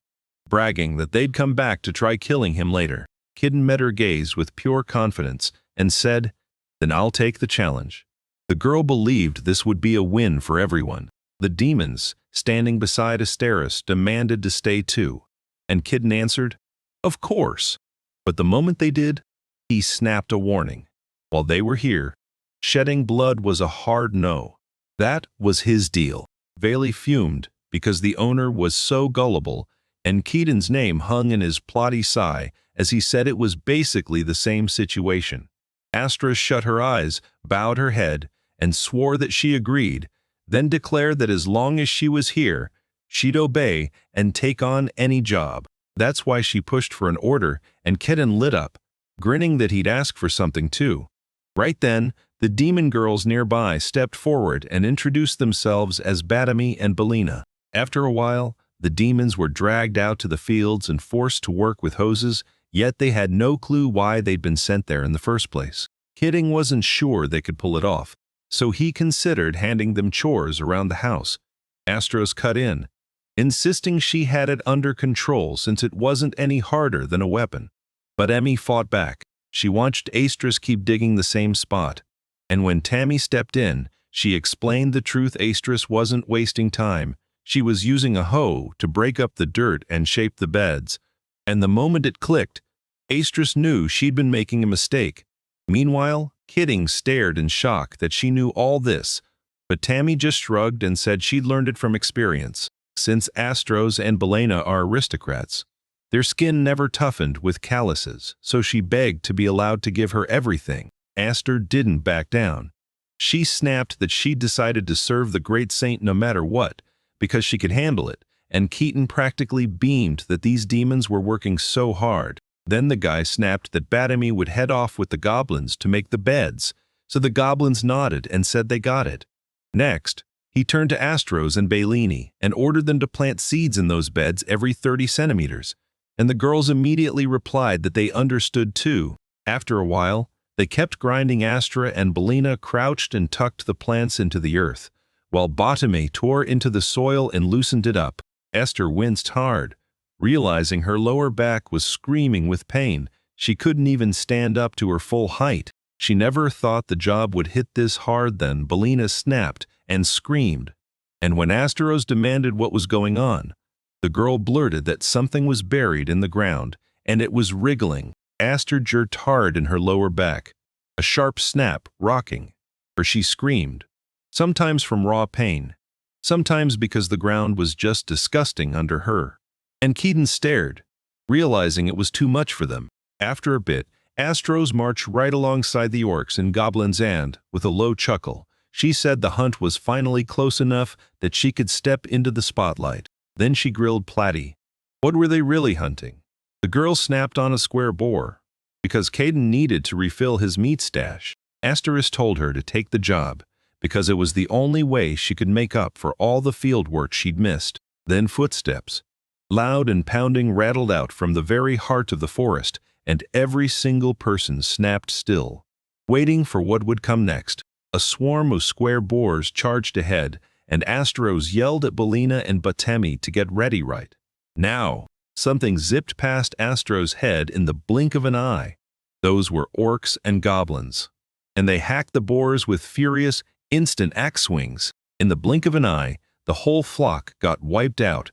bragging that they'd come back to try killing him later. Kitten met her gaze with pure confidence and said, "Then I'll take the challenge." The girl believed this would be a win for everyone. The demons, standing beside Asteris, demanded to stay too, and Kitten answered, "Of course." But the moment they did, he snapped a warning. While they were here, shedding blood was a hard no. That was his deal. Vale fumed because the owner was so gullible, and Keaton's name hung in his plotty sigh as he said it was basically the same situation. Astra shut her eyes, bowed her head, and swore that she agreed, then declared that as long as she was here, she'd obey and take on any job. That's why she pushed for an order, and Kitten lit up, grinning that he'd ask for something too. Right then, the demon girls nearby stepped forward and introduced themselves as Batamy and Belina. After a while, the demons were dragged out to the fields and forced to work with hoses, yet they had no clue why they'd been sent there in the first place. Kidding wasn't sure they could pull it off, so he considered handing them chores around the house. Astros cut in, insisting she had it under control since it wasn't any harder than a weapon. But Emmy fought back. She watched Astros keep digging the same spot, and when Tammy stepped in, she explained the truth: Astros wasn't wasting time. She was using a hoe to break up the dirt and shape the beds, and the moment it clicked, Astros knew she'd been making a mistake. Meanwhile, Kidding stared in shock that she knew all this, but Tammy just shrugged and said she'd learned it from experience. Since Astros and Belena are aristocrats, their skin never toughened with calluses, so she begged to be allowed to give her everything. Aster didn't back down. She snapped that she'd decided to serve the great saint no matter what, because she could handle it, and Keaton practically beamed that these demons were working so hard. Then the guy snapped that Batamy would head off with the goblins to make the beds, so the goblins nodded and said they got it. Next, he turned to Astros and Bailini and ordered them to plant seeds in those beds every 30 centimeters, and the girls immediately replied that they understood too. After a while, they kept grinding. Astra and Belina crouched and tucked the plants into the earth, while Batamy tore into the soil and loosened it up. Esther winced hard, realizing her lower back was screaming with pain. She couldn't even stand up to her full height. She never thought the job would hit this hard. Then Belina snapped and screamed, and when Astros demanded what was going on, the girl blurted that something was buried in the ground, and it was wriggling. Aster jerked hard in her lower back, a sharp snap rocking her. She screamed, sometimes from raw pain, sometimes because the ground was just disgusting under her. And Keaton stared, realizing it was too much for them. After a bit, Astros marched right alongside the orcs and goblins and, with a low chuckle, she said the hunt was finally close enough that she could step into the spotlight. Then she grilled Platy. What were they really hunting? The girl snapped on a square boar. Because Caden needed to refill his meat stash, Asteris told her to take the job, because it was the only way she could make up for all the field work she'd missed. Then footsteps, loud and pounding, rattled out from the very heart of the forest, and every single person snapped still, waiting for what would come next. A swarm of square boars charged ahead, and Astros yelled at Belina and Batemi to get ready right now. Something zipped past Astro's head in the blink of an eye. Those were orcs and goblins, and they hacked the boars with furious, instant axe swings. In the blink of an eye, the whole flock got wiped out,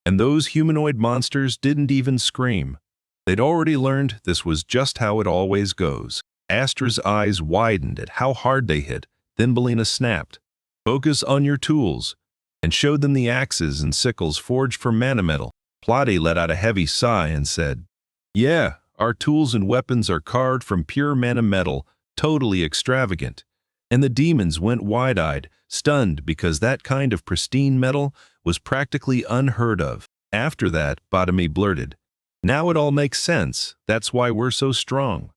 and those humanoid monsters didn't even scream. They'd already learned this was just how it always goes. Astra's eyes widened at how hard they hit. Then Belina snapped, "Focus on your tools," and showed them the axes and sickles forged from mana metal. Platy let out a heavy sigh and said, "Yeah, our tools and weapons are carved from pure mana metal, totally extravagant." And the demons went wide-eyed, stunned, because that kind of pristine metal was practically unheard of. After that, Batemi blurted, "Now it all makes sense. That's why we're so strong."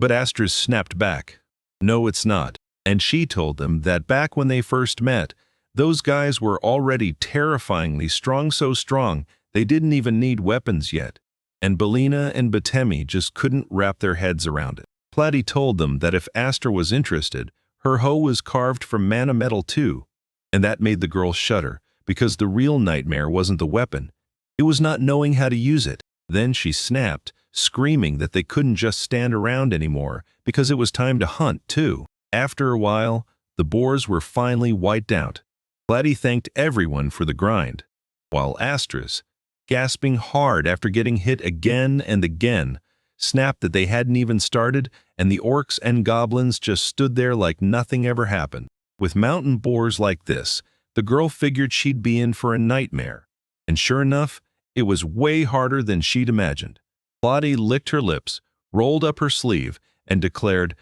But Astrid snapped back, "No, it's not." And she told them that back when they first met, those guys were already terrifyingly strong, so strong they didn't even need weapons yet. And Belina and Batemi just couldn't wrap their heads around it. Platy told them that if Astra was interested, her hoe was carved from mana metal too. And that made the girl shudder, because the real nightmare wasn't the weapon. It was not knowing how to use it. Then she snapped, screaming that they couldn't just stand around anymore, because it was time to hunt too. After a while, the boars were finally wiped out. Platy thanked everyone for the grind, while Astris, gasping hard after getting hit again and again, snapped that they hadn't even started, and the orcs and goblins just stood there like nothing ever happened. With mountain boars like this, the girl figured she'd be in for a nightmare. And sure enough, it was way harder than she'd imagined. Platy licked her lips, rolled up her sleeve, and declared,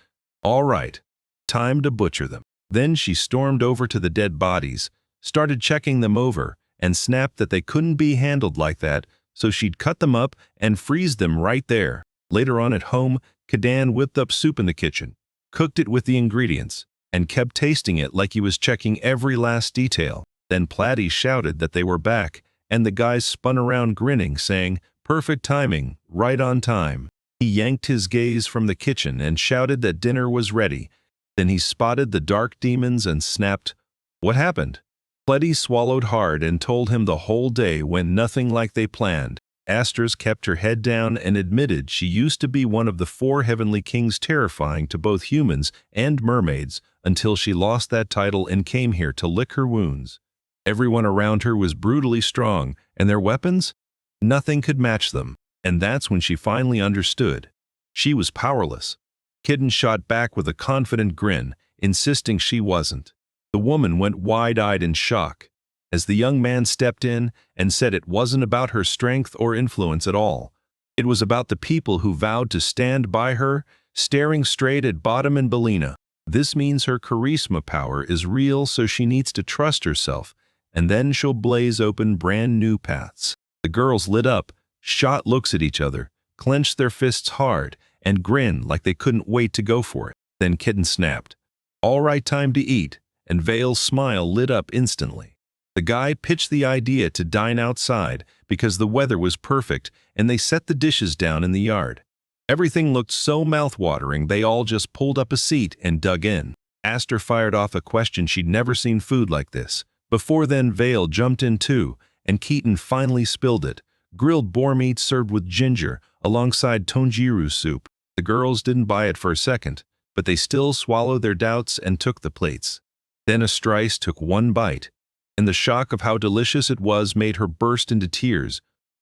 "All right, time to butcher them." Then she stormed over to the dead bodies, started checking them over, and snapped that they couldn't be handled like that, so she'd cut them up and freeze them right there. Later on at home, Kadan whipped up soup in the kitchen, cooked it with the ingredients, and kept tasting it like he was checking every last detail. Then Platy shouted that they were back, and the guys spun around grinning, saying, "Perfect timing, right on time." He yanked his gaze from the kitchen and shouted that dinner was ready. Then he spotted the dark demons and snapped, "What happened?" Platy swallowed hard and told him the whole day went nothing like they planned. Asters kept her head down and admitted she used to be one of the 4 heavenly kings, terrifying to both humans and mermaids, until she lost that title and came here to lick her wounds. Everyone around her was brutally strong, and their weapons? Nothing could match them. And that's when she finally understood. She was powerless. Kitten shot back with a confident grin, insisting she wasn't. The woman went wide-eyed in shock, as the young man stepped in and said it wasn't about her strength or influence at all. It was about the people who vowed to stand by her, staring straight at Bottom and Belina. This means her charisma power is real, so she needs to trust herself, and then she'll blaze open brand new paths. The girls lit up, shot looks at each other, clenched their fists hard, and grinned like they couldn't wait to go for it. Then Kitten snapped, "All right, time to eat," and Vale's smile lit up instantly. The guy pitched the idea to dine outside because the weather was perfect, and they set the dishes down in the yard. Everything looked so mouth-watering they all just pulled up a seat and dug in. Aster fired off a question. She'd never seen food like this. Before then, Vale jumped in too, and Keaton finally spilled it. Grilled boar meat served with ginger, alongside tonjiru soup. The girls didn't buy it for a second, but they still swallowed their doubts and took the plates. Then Astrice took one bite, and the shock of how delicious it was made her burst into tears,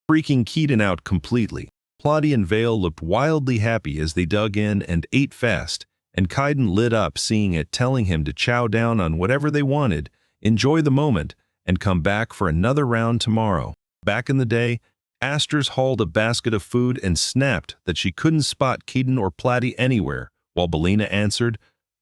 freaking Keaton out completely. Platy and Vale looked wildly happy as they dug in and ate fast, and Kaiden lit up seeing it, telling him to chow down on whatever they wanted, enjoy the moment, and come back for another round tomorrow. Back in the day, Asters hauled a basket of food and snapped that she couldn't spot Keaton or Platy anywhere, while Belina answered,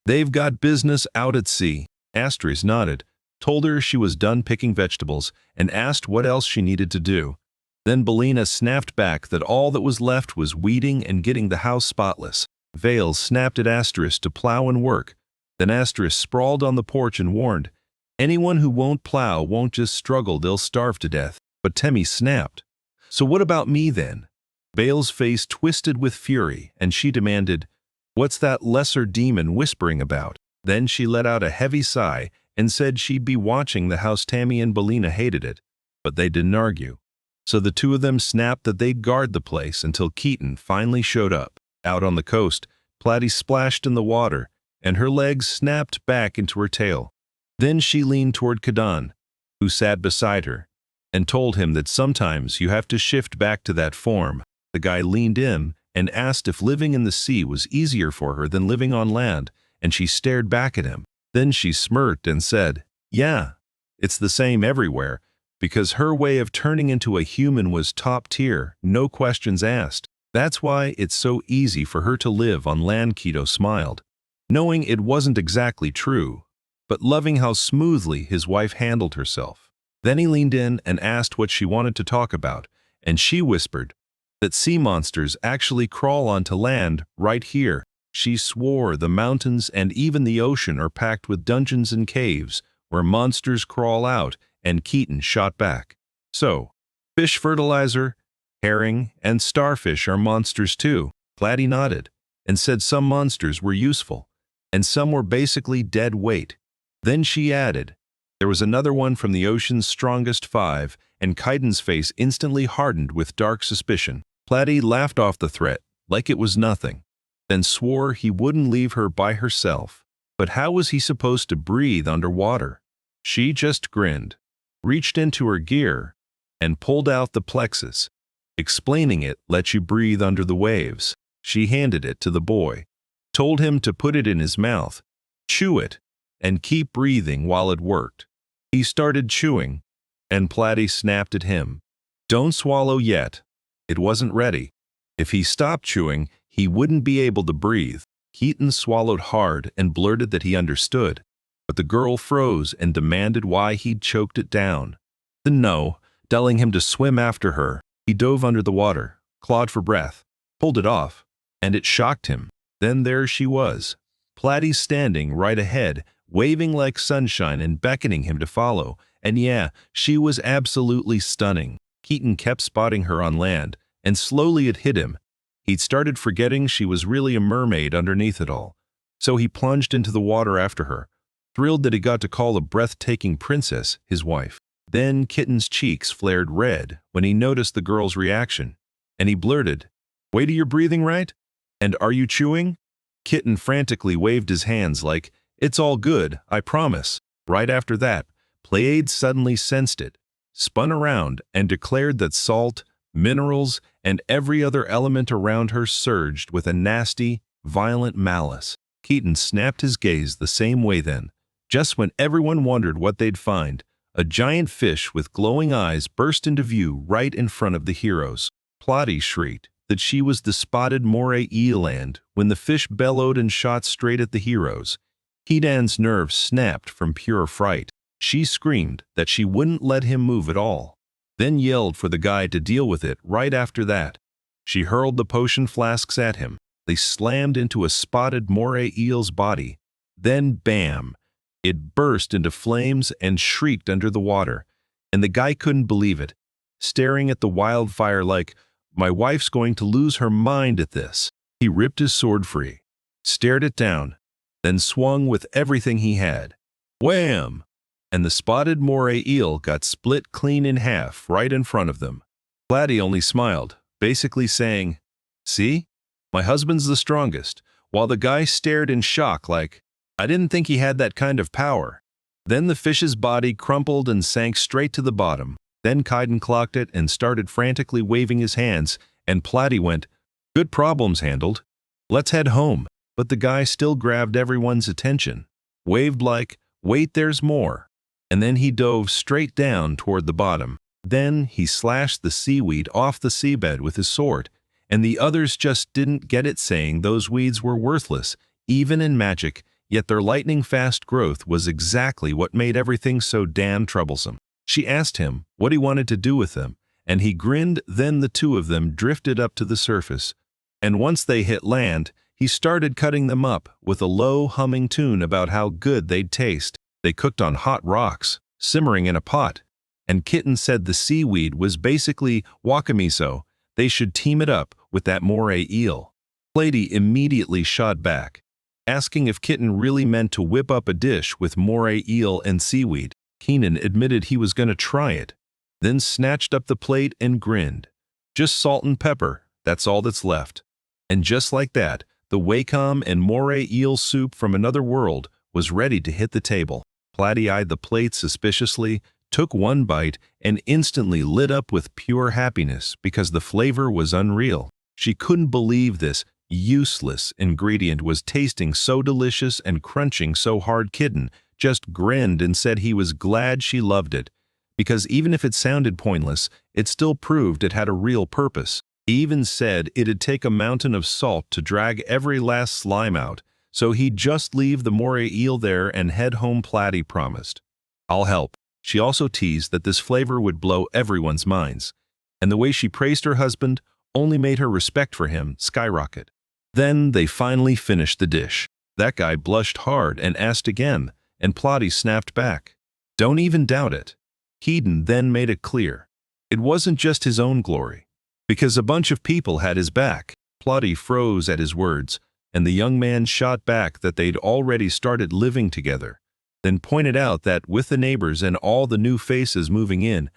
"They've got business out at sea." Asters nodded, told her she was done picking vegetables, and asked what else she needed to do. Then Belina snapped back that all that was left was weeding and getting the house spotless. Vales snapped at Asterisk to plow and work. Then Asterisk sprawled on the porch and warned, "Anyone who won't plow won't just struggle, they'll starve to death." But Temmie snapped, "So what about me then?" Vale's face twisted with fury, and she demanded, "What's that lesser demon whispering about?" Then she let out a heavy sigh and said she'd be watching the house. Temmie and Belina hated it, but they didn't argue. So the two of them snapped that they'd guard the place until Keaton finally showed up. Out on the coast, Platy splashed in the water, and her legs snapped back into her tail. Then she leaned toward Kadan, who sat beside her, and told him that sometimes you have to shift back to that form. The guy leaned in and asked if living in the sea was easier for her than living on land, and she stared back at him. Then she smirked and said, "Yeah, it's the same everywhere," because her way of turning into a human was top tier, no questions asked. That's why it's so easy for her to live on land. Keto smiled, knowing it wasn't exactly true, but loving how smoothly his wife handled herself. Then he leaned in and asked what she wanted to talk about, and she whispered that sea monsters actually crawl onto land right here. She swore the mountains and even the ocean are packed with dungeons and caves where monsters crawl out, and Keaton shot back, "So, fish fertilizer, herring, and starfish are monsters too." Platy nodded and said some monsters were useful, and some were basically dead weight. Then she added, "There was another one from the ocean's strongest five," and Kaiden's face instantly hardened with dark suspicion. Platy laughed off the threat like it was nothing, then swore he wouldn't leave her by herself. But how was he supposed to breathe underwater? She just grinned, reached into her gear, and pulled out the plexus. Explaining it lets you breathe under the waves. She handed it to the boy, told him to put it in his mouth, chew it, and keep breathing while it worked. He started chewing, and Platy snapped at him, "Don't swallow yet." It wasn't ready. If he stopped chewing, he wouldn't be able to breathe. Keaton swallowed hard and blurted that he understood, but the girl froze and demanded why he'd choked it down. Then no, telling him to swim after her. He dove under the water, clawed for breath, pulled it off, and it shocked him. Then there she was, Platy standing right ahead, waving like sunshine and beckoning him to follow. And yeah, she was absolutely stunning. Keaton kept spotting her on land, and slowly it hit him. He'd started forgetting she was really a mermaid underneath it all. So he plunged into the water after her, thrilled that he got to call a breathtaking princess his wife. Then Kitten's cheeks flared red when he noticed the girl's reaction, and he blurted, "Wait, are you breathing right? And are you chewing?" Kitten frantically waved his hands like, "It's all good, I promise." Right after that, Pleiade suddenly sensed it, spun around, and declared that salt, minerals, and every other element around her surged with a nasty, violent malice. Keaton snapped his gaze the same way then. Just when everyone wondered what they'd find, a giant fish with glowing eyes burst into view right in front of the heroes. Platy shrieked that she was the spotted moray eland when the fish bellowed and shot straight at the heroes. Keaton's nerves snapped from pure fright. She screamed that she wouldn't let him move at all, then yelled for the guy to deal with it right after that. She hurled the potion flasks at him. They slammed into a spotted moray eel's body. Then bam! It burst into flames and shrieked under the water, and the guy couldn't believe it, staring at the wildfire like, "My wife's going to lose her mind at this." He ripped his sword free, stared it down, then swung with everything he had. Wham! And the spotted moray eel got split clean in half right in front of them. Platy only smiled, basically saying, "See? My husband's the strongest," while the guy stared in shock like, "I didn't think he had that kind of power." Then the fish's body crumpled and sank straight to the bottom. Then Kaiden clocked it and started frantically waving his hands, and Platy went, "Good problems handled. Let's head home." But the guy still grabbed everyone's attention, waved like, "Wait, there's more." And then he dove straight down toward the bottom. Then he slashed the seaweed off the seabed with his sword, and the others just didn't get it, saying those weeds were worthless, even in magic, yet their lightning-fast growth was exactly what made everything so damn troublesome. She asked him what he wanted to do with them, and he grinned. Then the two of them drifted up to the surface, and once they hit land, he started cutting them up with a low humming tune about how good they'd taste. They cooked on hot rocks, simmering in a pot, and Kitten said the seaweed was basically wakamiso. They should team it up with that moray eel. Lady immediately shot back, asking if Kitten really meant to whip up a dish with moray eel and seaweed. Keenan admitted he was going to try it, then snatched up the plate and grinned. Just salt and pepper, that's all that's left. And just like that, the wakam and moray eel soup from another world was ready to hit the table. Platy eyed the plate suspiciously, took one bite, and instantly lit up with pure happiness because the flavor was unreal. She couldn't believe this useless ingredient was tasting so delicious and crunching so hard. Kitten just grinned and said he was glad she loved it, because even if it sounded pointless, it still proved it had a real purpose. He even said it'd take a mountain of salt to drag every last slime out, so he'd just leave the moray eel there and head home. Platy promised, "I'll help." She also teased that this flavor would blow everyone's minds, and the way she praised her husband only made her respect for him skyrocket. Then they finally finished the dish. That guy blushed hard and asked again, and Platy snapped back, "Don't even doubt it." Keaton then made it clear it wasn't just his own glory, because a bunch of people had his back. Platy froze at his words, and the young man shot back that they'd already started living together, then pointed out that with the neighbors and all the new faces moving in,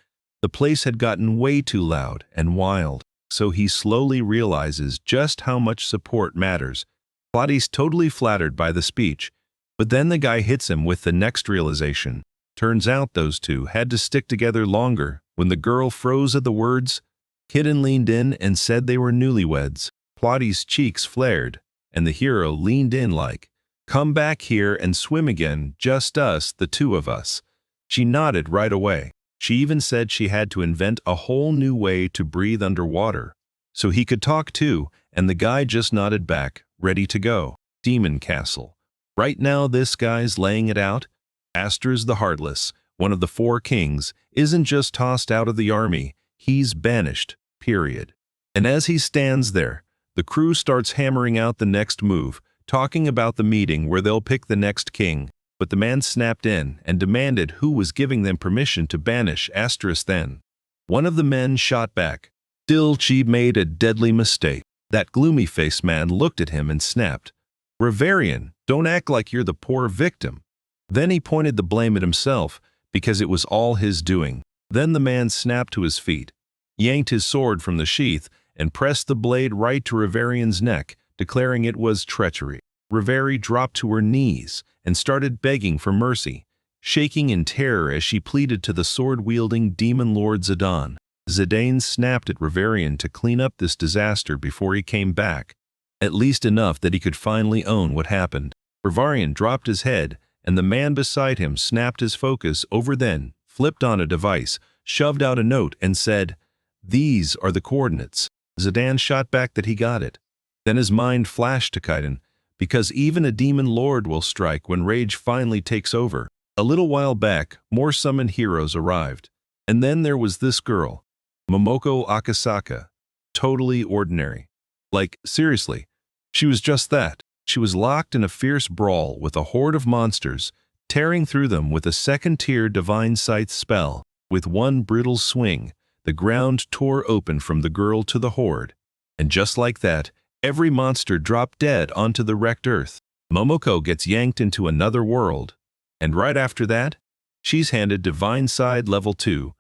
the place had gotten way too loud and wild. So he slowly realizes just how much support matters. Platy's totally flattered by the speech, but then the guy hits him with the next realization. Turns out those two had to stick together longer. When the girl froze at the words, Kitten leaned in and said they were newlyweds. Platy's cheeks flared, and the hero leaned in like, "Come back here and swim again, just us, the two of us." She nodded right away. She even said she had to invent a whole new way to breathe underwater, so he could talk too, and the guy just nodded back, ready to go. Demon Castle. Right now this guy's laying it out. Asters the Heartless, one of the four kings, isn't just tossed out of the army, he's banished, period. And as he stands there, the crew starts hammering out the next move, talking about the meeting where they'll pick the next king. But the man snapped in and demanded who was giving them permission to banish Asterisk then. One of the men shot back, "Still, she made a deadly mistake." That gloomy-faced man looked at him and snapped, "Reverian, don't act like you're the poor victim." Then he pointed the blame at himself, because it was all his doing. Then the man snapped to his feet, yanked his sword from the sheath, and pressed the blade right to Reverian's neck, declaring it was treachery. Reveri dropped to her knees and started begging for mercy, shaking in terror as she pleaded to the sword-wielding demon lord Zidane. Zidane snapped at Reverian to clean up this disaster before he came back, at least enough that he could finally own what happened. Reverian dropped his head, and the man beside him snapped his focus over, then flipped on a device, shoved out a note, and said, "These are the coordinates." Zidane shot back that he got it. Then his mind flashed to Kaiden, because even a demon lord will strike when rage finally takes over. A little while back, more summoned heroes arrived. And then there was this girl, Momoko Akasaka, totally ordinary. Like, seriously, she was just that. She was locked in a fierce brawl with a horde of monsters, tearing through them with a second-tier divine sight spell. With one brutal swing, the ground tore open from the girl to the horde. And just like that, every monster dropped dead onto the wrecked earth. Momoko gets yanked into another world, and right after that, she's handed Divine Side Level 2.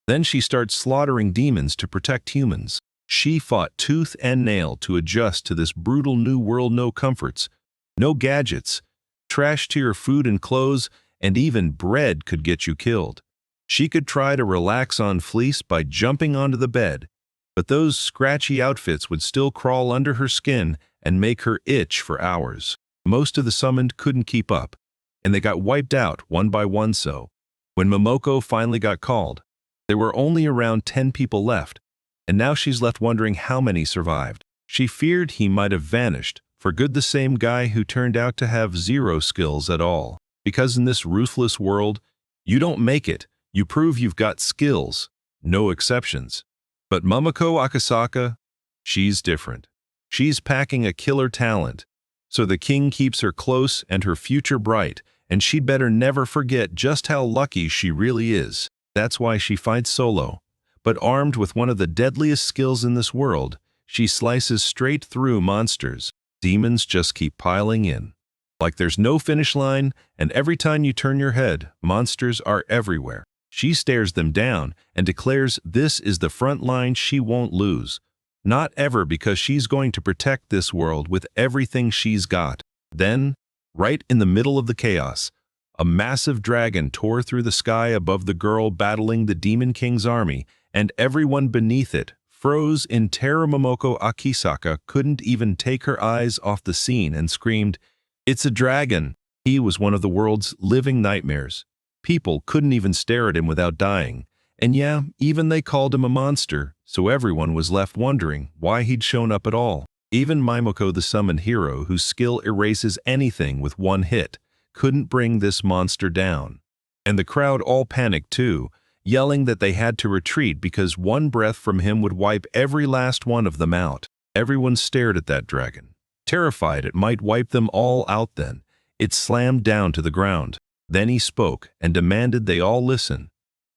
Then she starts slaughtering demons to protect humans. She fought tooth and nail to adjust to this brutal new world. No comforts, no gadgets, trash tier food and clothes, and even bread could get you killed. She could try to relax on fleece by jumping onto the bed, but those scratchy outfits would still crawl under her skin and make her itch for hours. Most of the summoned couldn't keep up, and they got wiped out one by one. So, when Momoko finally got called, There were only around 10 people left, and now she's left wondering how many survived. She feared he might have vanished, for good, the same guy who turned out to have zero skills at all. Because in this ruthless world, you don't make it, you prove you've got skills. No exceptions. But Momoko Akasaka, she's different. She's packing a killer talent. So the king keeps her close and her future bright, and she'd better never forget just how lucky she really is. That's why she fights solo. But armed with one of the deadliest skills in this world, she slices straight through monsters. Demons just keep piling in. Like there's no finish line, and every time you turn your head, monsters are everywhere. She stares them down and declares this is the front line she won't lose. Not ever, because she's going to protect this world with everything she's got. Then, right in the middle of the chaos, a massive dragon tore through the sky above the girl battling the Demon King's army, and everyone beneath it froze in terror. Momoko Akisaka couldn't even take her eyes off the scene and screamed, "It's a dragon!" He was one of the world's living nightmares. People couldn't even stare at him without dying. And yeah, even they called him a monster, so everyone was left wondering why he'd shown up at all. Even Momoko, the summoned hero whose skill erases anything with one hit, couldn't bring this monster down. And the crowd all panicked too, yelling that they had to retreat because one breath from him would wipe every last one of them out. Everyone stared at that dragon, terrified it might wipe them all out. Then it slammed down to the ground. Then he spoke and demanded they all listen,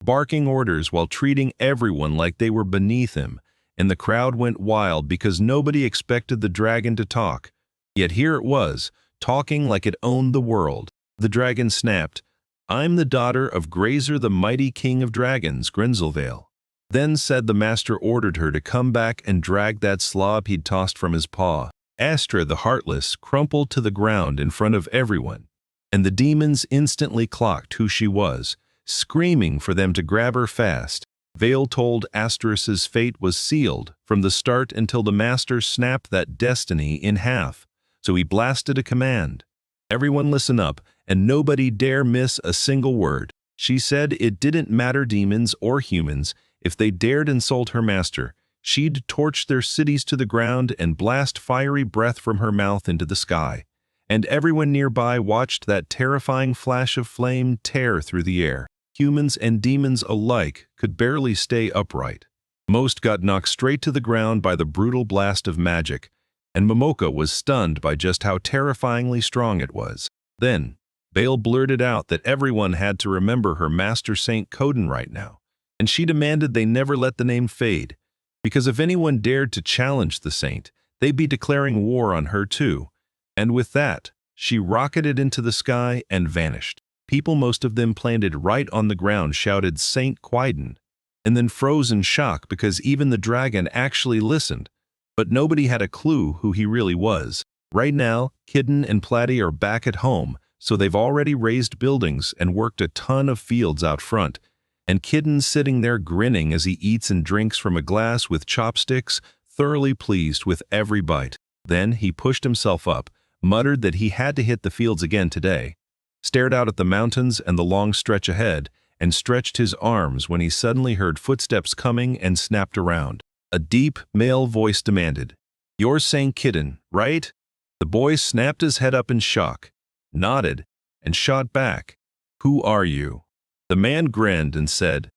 barking orders while treating everyone like they were beneath him, and the crowd went wild because nobody expected the dragon to talk. Yet here it was, talking like it owned the world. The dragon snapped, "I'm the daughter of Grazer, the mighty king of dragons, Grinzelvale." Then said the master ordered her to come back and drag that slob he'd tossed from his paw. Astra, the heartless, crumpled to the ground in front of everyone, and the demons instantly clocked who she was, screaming for them to grab her fast. Vale told Astras's fate was sealed from the start until the master snapped that destiny in half. So he blasted a command. "Everyone listen up, and nobody dare miss a single word." She said it didn't matter, demons or humans, if they dared insult her master, she'd torch their cities to the ground and blast fiery breath from her mouth into the sky. And everyone nearby watched that terrifying flash of flame tear through the air. Humans and demons alike could barely stay upright. Most got knocked straight to the ground by the brutal blast of magic, and Momoko was stunned by just how terrifyingly strong it was. Then, Vale blurted out that everyone had to remember her master Saint Coden right now, and she demanded they never let the name fade, because if anyone dared to challenge the saint, they'd be declaring war on her too. And with that, she rocketed into the sky and vanished. People, most of them planted right on the ground, shouted "Saint Quiden," and then froze in shock because even the dragon actually listened. But nobody had a clue who he really was. Right now, Kidden and Platy are back at home, so they've already raised buildings and worked a ton of fields out front. And Kidden's sitting there grinning as he eats and drinks from a glass with chopsticks, thoroughly pleased with every bite. Then he pushed himself up, muttered that he had to hit the fields again today, stared out at the mountains and the long stretch ahead, and stretched his arms when he suddenly heard footsteps coming and snapped around. A deep, male voice demanded, "You're Saint Kidden, right?" The boy snapped his head up in shock, nodded, and shot back, "Who are you?" The man grinned and said,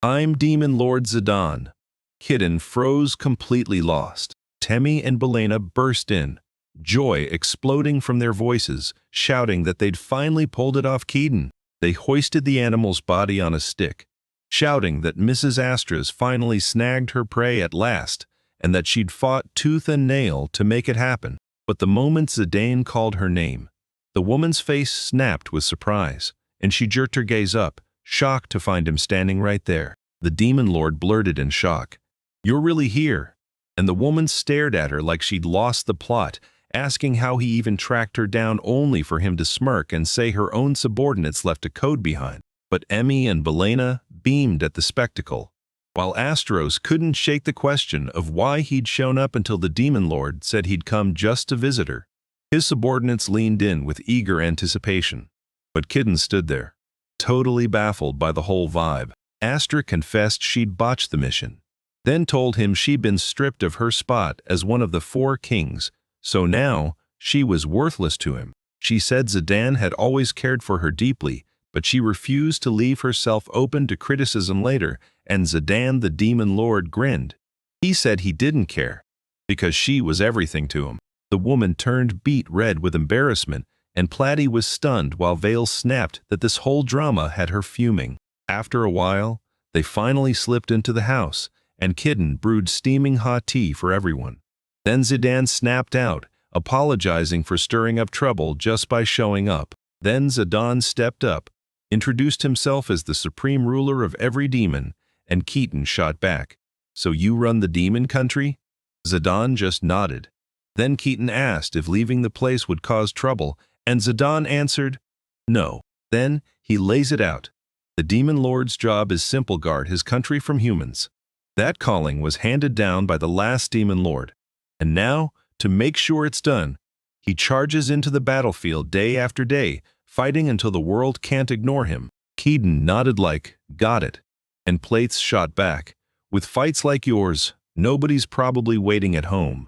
"I'm Demon Lord Zidane." Kidden froze, completely lost. Temmie and Belena burst in, joy exploding from their voices, shouting that they'd finally pulled it off Kidden. They hoisted the animal's body on a stick, shouting that Mrs. Astras finally snagged her prey at last, and that she'd fought tooth and nail to make it happen. But the moment Zidane called her name, the woman's face snapped with surprise, and she jerked her gaze up, shocked to find him standing right there. The demon lord blurted in shock, "You're really here?" And the woman stared at her like she'd lost the plot, asking how he even tracked her down, only for him to smirk and say her own subordinates left a code behind. But Emmy and Belena beamed at the spectacle, while Astros couldn't shake the question of why he'd shown up until the demon lord said he'd come just to visit her. His subordinates leaned in with eager anticipation, but Kidden stood there, totally baffled by the whole vibe. Astra confessed she'd botched the mission, then told him she'd been stripped of her spot as one of the 4 kings, so now she was worthless to him. She said Zidane had always cared for her deeply, but she refused to leave herself open to criticism later, and Zidane the Demon Lord grinned. He said he didn't care, because she was everything to him. The woman turned beet red with embarrassment, and Platy was stunned while Vale snapped that this whole drama had her fuming. After a while, they finally slipped into the house, and Kitten brewed steaming hot tea for everyone. Then Zidane snapped out, apologizing for stirring up trouble just by showing up. Then Zidane stepped up, introduced himself as the supreme ruler of every demon, and Keaton shot back. "So you run the demon country?" Zidane just nodded. Then Keaton asked if leaving the place would cause trouble, and Zidane answered, "No." Then he lays it out. The Demon Lord's job is simple: guard his country from humans. That calling was handed down by the last Demon Lord. And now, to make sure it's done, he charges into the battlefield day after day, fighting until the world can't ignore him. Keaton nodded like, "Got it." And Plates shot back, "With fights like yours, nobody's probably waiting at home."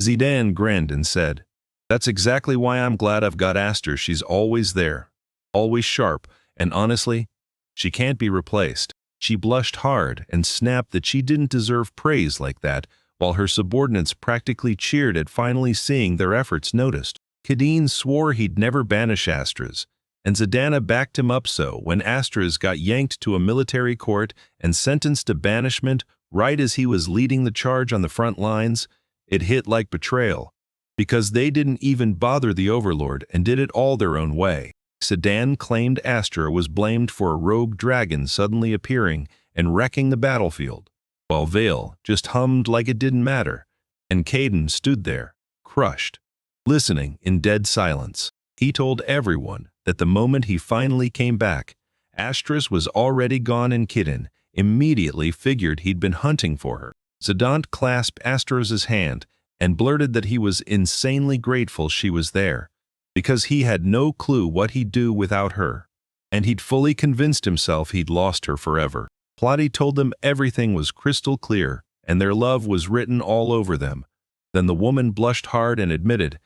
Zidane grinned and said, "That's exactly why I'm glad I've got Astra. She's always there, always sharp, and honestly, she can't be replaced." She blushed hard and snapped that she didn't deserve praise like that, while her subordinates practically cheered at finally seeing their efforts noticed. Kadeen swore he'd never banish Astras, and Zidane backed him up. So when Astras got yanked to a military court and sentenced to banishment right as he was leading the charge on the front lines, it hit like betrayal, because they didn't even bother the Overlord and did it all their own way. Zidane claimed Astra was blamed for a rogue dragon suddenly appearing and wrecking the battlefield, while Vale just hummed like it didn't matter, and Caden stood there, crushed, listening in dead silence. He told everyone that the moment he finally came back, Astras was already gone, and Kitten immediately figured he'd been hunting for her. Zidane clasped Astras's hand and blurted that he was insanely grateful she was there, because he had no clue what he'd do without her, and he'd fully convinced himself he'd lost her forever. Platy told them everything was crystal clear, and their love was written all over them. Then the woman blushed hard and admitted,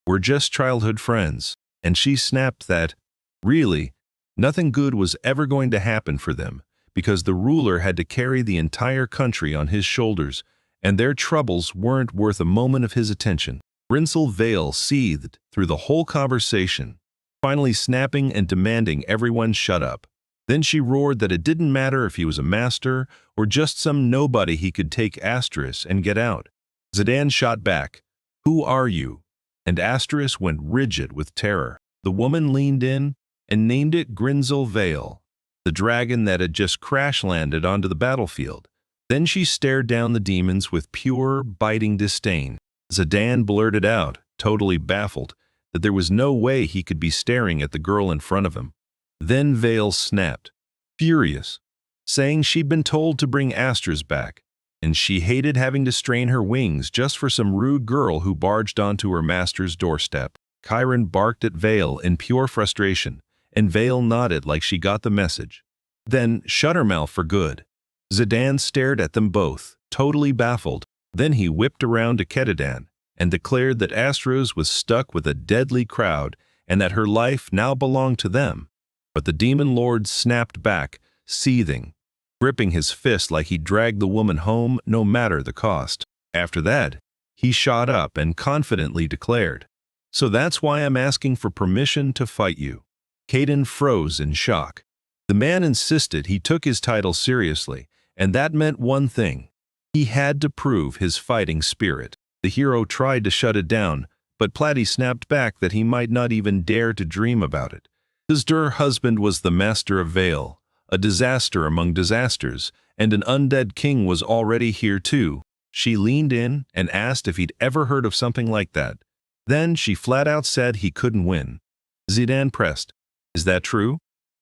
"We're just childhood friends," and she snapped that, really, nothing good was ever going to happen for them, because the ruler had to carry the entire country on his shoulders, and their troubles weren't worth a moment of his attention. Rinsel Vale seethed through the whole conversation, finally snapping and demanding everyone shut up. Then she roared that it didn't matter if he was a master or just some nobody, he could take Astras and get out. Zidane shot back, "Who are you?" And Astras went rigid with terror. The woman leaned in and named it Grinzel Vale, the dragon that had just crash-landed onto the battlefield. Then she stared down the demons with pure, biting disdain. Zidane blurted out, totally baffled, that there was no way he could be staring at the girl in front of him. Then Vale snapped, furious, saying she'd been told to bring Astras back, and she hated having to strain her wings just for some rude girl who barged onto her master's doorstep. Chiron barked at Vale in pure frustration, and Vale nodded like she got the message. Then shut her mouth for good. Zidane stared at them both, totally baffled. Then he whipped around to Ketadan and declared that Astras was stuck with a deadly crowd and that her life now belonged to them. But the Demon Lord snapped back, seething, gripping his fist like he'd drag the woman home no matter the cost. After that, he shot up and confidently declared, "So that's why I'm asking for permission to fight you." Caden froze in shock. The man insisted he took his title seriously, and that meant one thing. He had to prove his fighting spirit. The hero tried to shut it down, but Platy snapped back that he might not even dare to dream about it. His husband was the master of Vale, a disaster among disasters, and an undead king was already here too. She leaned in and asked if he'd ever heard of something like that. Then she flat out said he couldn't win. Zidane pressed, "Is that true?"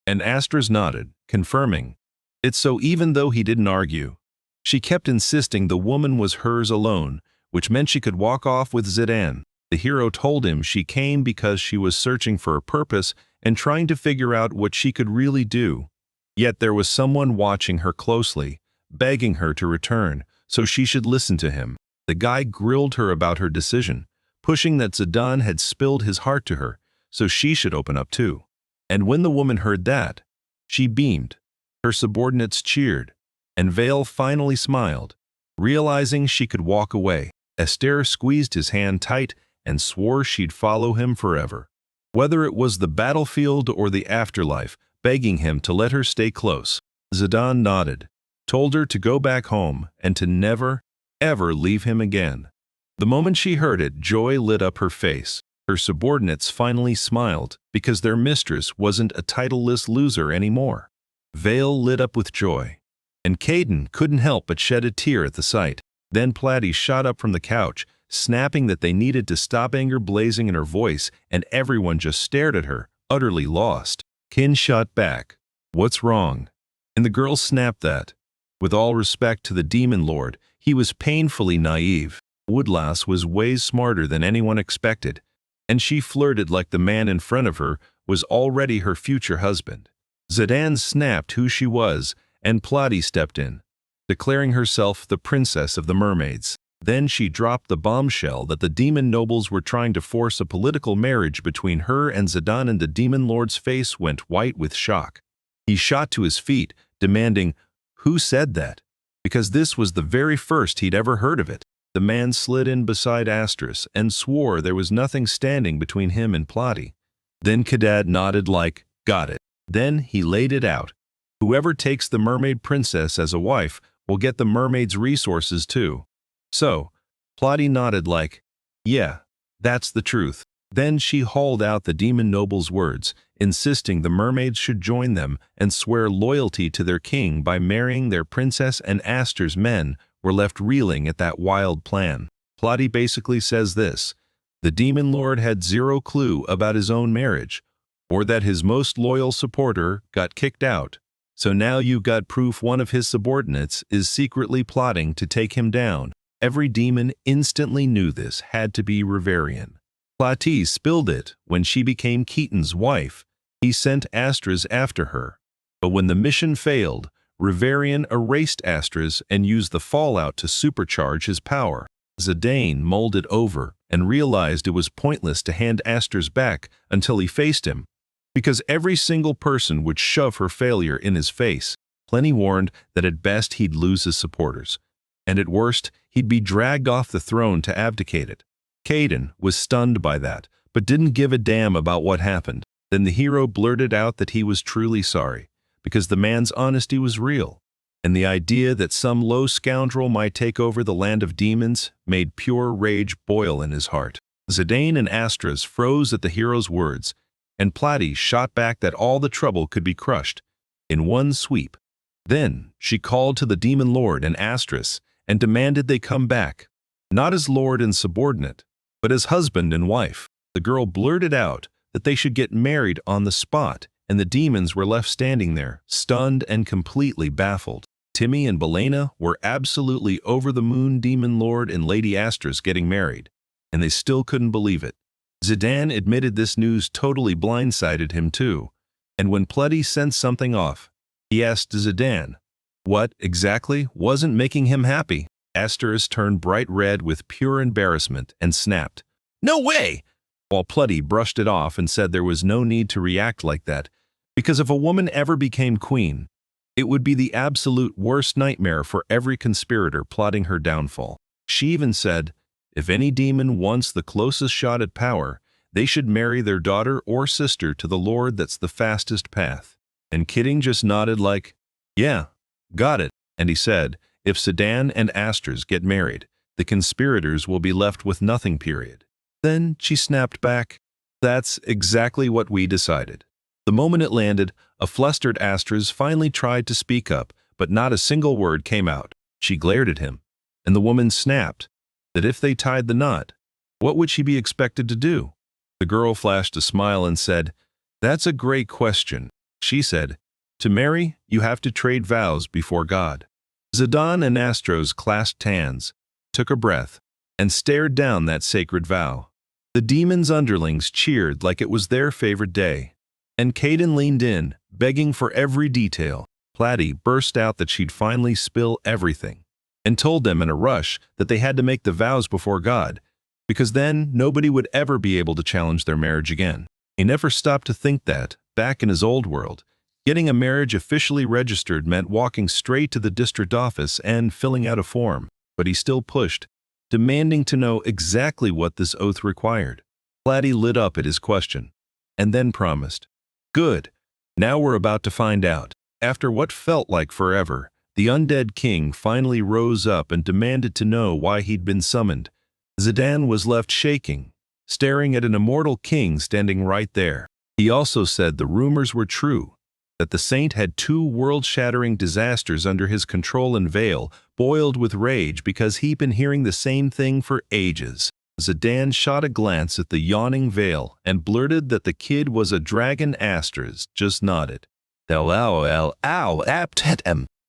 And Astras nodded, confirming, "It's so," even though he didn't argue. She kept insisting the woman was hers alone, which meant she could walk off with Zidane. The hero told him she came because she was searching for a purpose and trying to figure out what she could really do. Yet there was someone watching her closely, begging her to return, so she should listen to him. The guy grilled her about her decision, pushing that Zidane had spilled his heart to her, so she should open up too. And when the woman heard that, she beamed. Her subordinates cheered, and Vale finally smiled, realizing she could walk away. Esther squeezed his hand tight and swore she'd follow him forever. Whether it was the battlefield or the afterlife, begging him to let her stay close. Zidane nodded, told her to go back home and to never, ever leave him again. The moment she heard it, joy lit up her face. Her subordinates finally smiled because their mistress wasn't a titleless loser anymore. Vale lit up with joy, and Caden couldn't help but shed a tear at the sight. Then Platty shot up from the couch, snapping that they needed to stop, anger blazing in her voice, and everyone just stared at her, utterly lost. Kin shot back, "What's wrong?" And the girl snapped that, with all respect to the Demon Lord, he was painfully naive. Woodlass was way smarter than anyone expected, and she flirted like the man in front of her was already her future husband. Zidane snapped who she was, and Platty stepped in, declaring herself the princess of the mermaids. Then she dropped the bombshell that the demon nobles were trying to force a political marriage between her and Zidane, and the Demon Lord's face went white with shock. He shot to his feet, demanding, "Who said that?" Because this was the very first he'd ever heard of it. The man slid in beside Astris and swore there was nothing standing between him and Platty. Then Cadet nodded like, "Got it." Then he laid it out. Whoever takes the mermaid princess as a wife will get the mermaid's resources too. So, Platty nodded like, "Yeah, that's the truth." Then she hauled out the demon noble's words, insisting the mermaids should join them and swear loyalty to their king by marrying their princess, and Aster's men were left reeling at that wild plan. Platty basically says this: the Demon Lord had zero clue about his own marriage, or that his most loyal supporter got kicked out. So now you got proof one of his subordinates is secretly plotting to take him down. Every demon instantly knew this had to be Riverian. Platty spilled it when she became Keaton's wife. He sent Astras after her. But when the mission failed, Riverian erased Astras and used the fallout to supercharge his power. Zidane mulled it over and realized it was pointless to hand Astras back until he faced him, because every single person would shove her failure in his face. Plenty warned that at best he'd lose his supporters, and at worst he'd be dragged off the throne to abdicate it. Caden was stunned by that, but didn't give a damn about what happened. Then the hero blurted out that he was truly sorry, because the man's honesty was real, and the idea that some low scoundrel might take over the land of demons made pure rage boil in his heart. Zidane and Astras froze at the hero's words, and Platty shot back that all the trouble could be crushed in one sweep. Then she called to the Demon Lord and Astras and demanded they come back, not as lord and subordinate, but as husband and wife. The girl blurted out that they should get married on the spot, and the demons were left standing there, stunned and completely baffled. Timmy and Belena were absolutely over the moon. Demon Lord and Lady Astras getting married, and they still couldn't believe it. Zidane admitted this news totally blindsided him too, and when Platty sent something off, he asked Zidane what exactly wasn't making him happy. Astras turned bright red with pure embarrassment and snapped, "No way!" while Platty brushed it off and said there was no need to react like that, because if a woman ever became queen, it would be the absolute worst nightmare for every conspirator plotting her downfall. She even said, if any demon wants the closest shot at power, they should marry their daughter or sister to the lord. That's the fastest path. And Kidding just nodded like, "Yeah, got it." And he said, if Zidane and Astras get married, the conspirators will be left with nothing, period. Then she snapped back, "That's exactly what we decided." The moment it landed, a flustered Astras finally tried to speak up, but not a single word came out. She glared at him, and the woman snapped that if they tied the knot, what would she be expected to do? The girl flashed a smile and said, "That's a great question." She said, "To marry, you have to trade vows before God." Zidane and Astros clasped hands, took a breath, and stared down that sacred vow. The demons' underlings cheered like it was their favorite day, and Caden leaned in, begging for every detail. Platy burst out that she'd finally spill everything, and told them in a rush that they had to make the vows before God, because then nobody would ever be able to challenge their marriage again. He never stopped to think that, back in his old world, getting a marriage officially registered meant walking straight to the district office and filling out a form, but he still pushed, demanding to know exactly what this oath required. Platy lit up at his question, and then promised, "Good, now we're about to find out." After what felt like forever, the undead king finally rose up and demanded to know why he'd been summoned. Zidane was left shaking, staring at an immortal king standing right there. He also said the rumors were true, that the saint had 2 world-shattering disasters under his control and Veil, boiled with rage because he'd been hearing the same thing for ages. Zidane shot a glance at the yawning Veil and blurted that the kid was a dragon. Astras just nodded.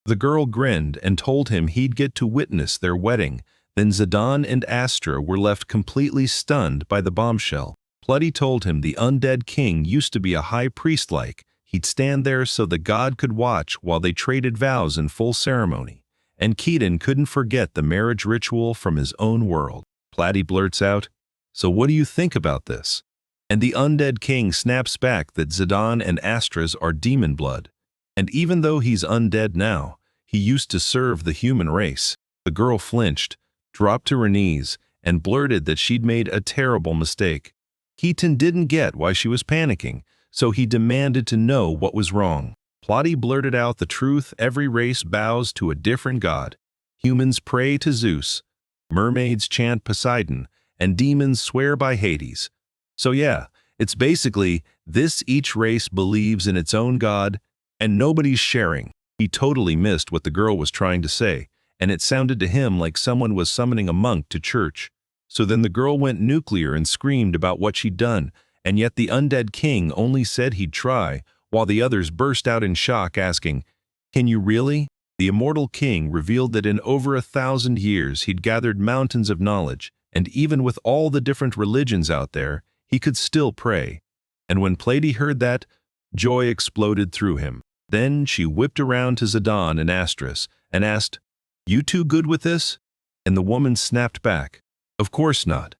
The girl grinned and told him he'd get to witness their wedding. Then Zidane and Astra were left completely stunned by the bombshell. Platy told him the undead king used to be a high priest-like. He'd stand there so the god could watch while they traded vows in full ceremony. And Keaton couldn't forget the marriage ritual from his own world. Platy blurts out, "So what do you think about this?" And the undead king snaps back that Zidane and Astras are demon blood. And even though he's undead now, he used to serve the human race. The girl flinched, dropped to her knees, and blurted that she'd made a terrible mistake. Keaton didn't get why she was panicking, so he demanded to know what was wrong. Platy blurted out the truth: every race bows to a different god. Humans pray to Zeus, mermaids chant Poseidon, and demons swear by Hades. So yeah, it's basically this: each race believes in its own god, and nobody's sharing. He totally missed what the girl was trying to say, and it sounded to him like someone was summoning a monk to church. So then the girl went nuclear and screamed about what she'd done, and yet the undead king only said he'd try, while the others burst out in shock asking, "Can you really?" The immortal king revealed that in over 1,000 years he'd gathered mountains of knowledge, and even with all the different religions out there, he could still pray. And when Platy heard that, joy exploded through him. Then she whipped around to Zidane and Astras and asked, "You two good with this?" And the woman snapped back, "Of course not,"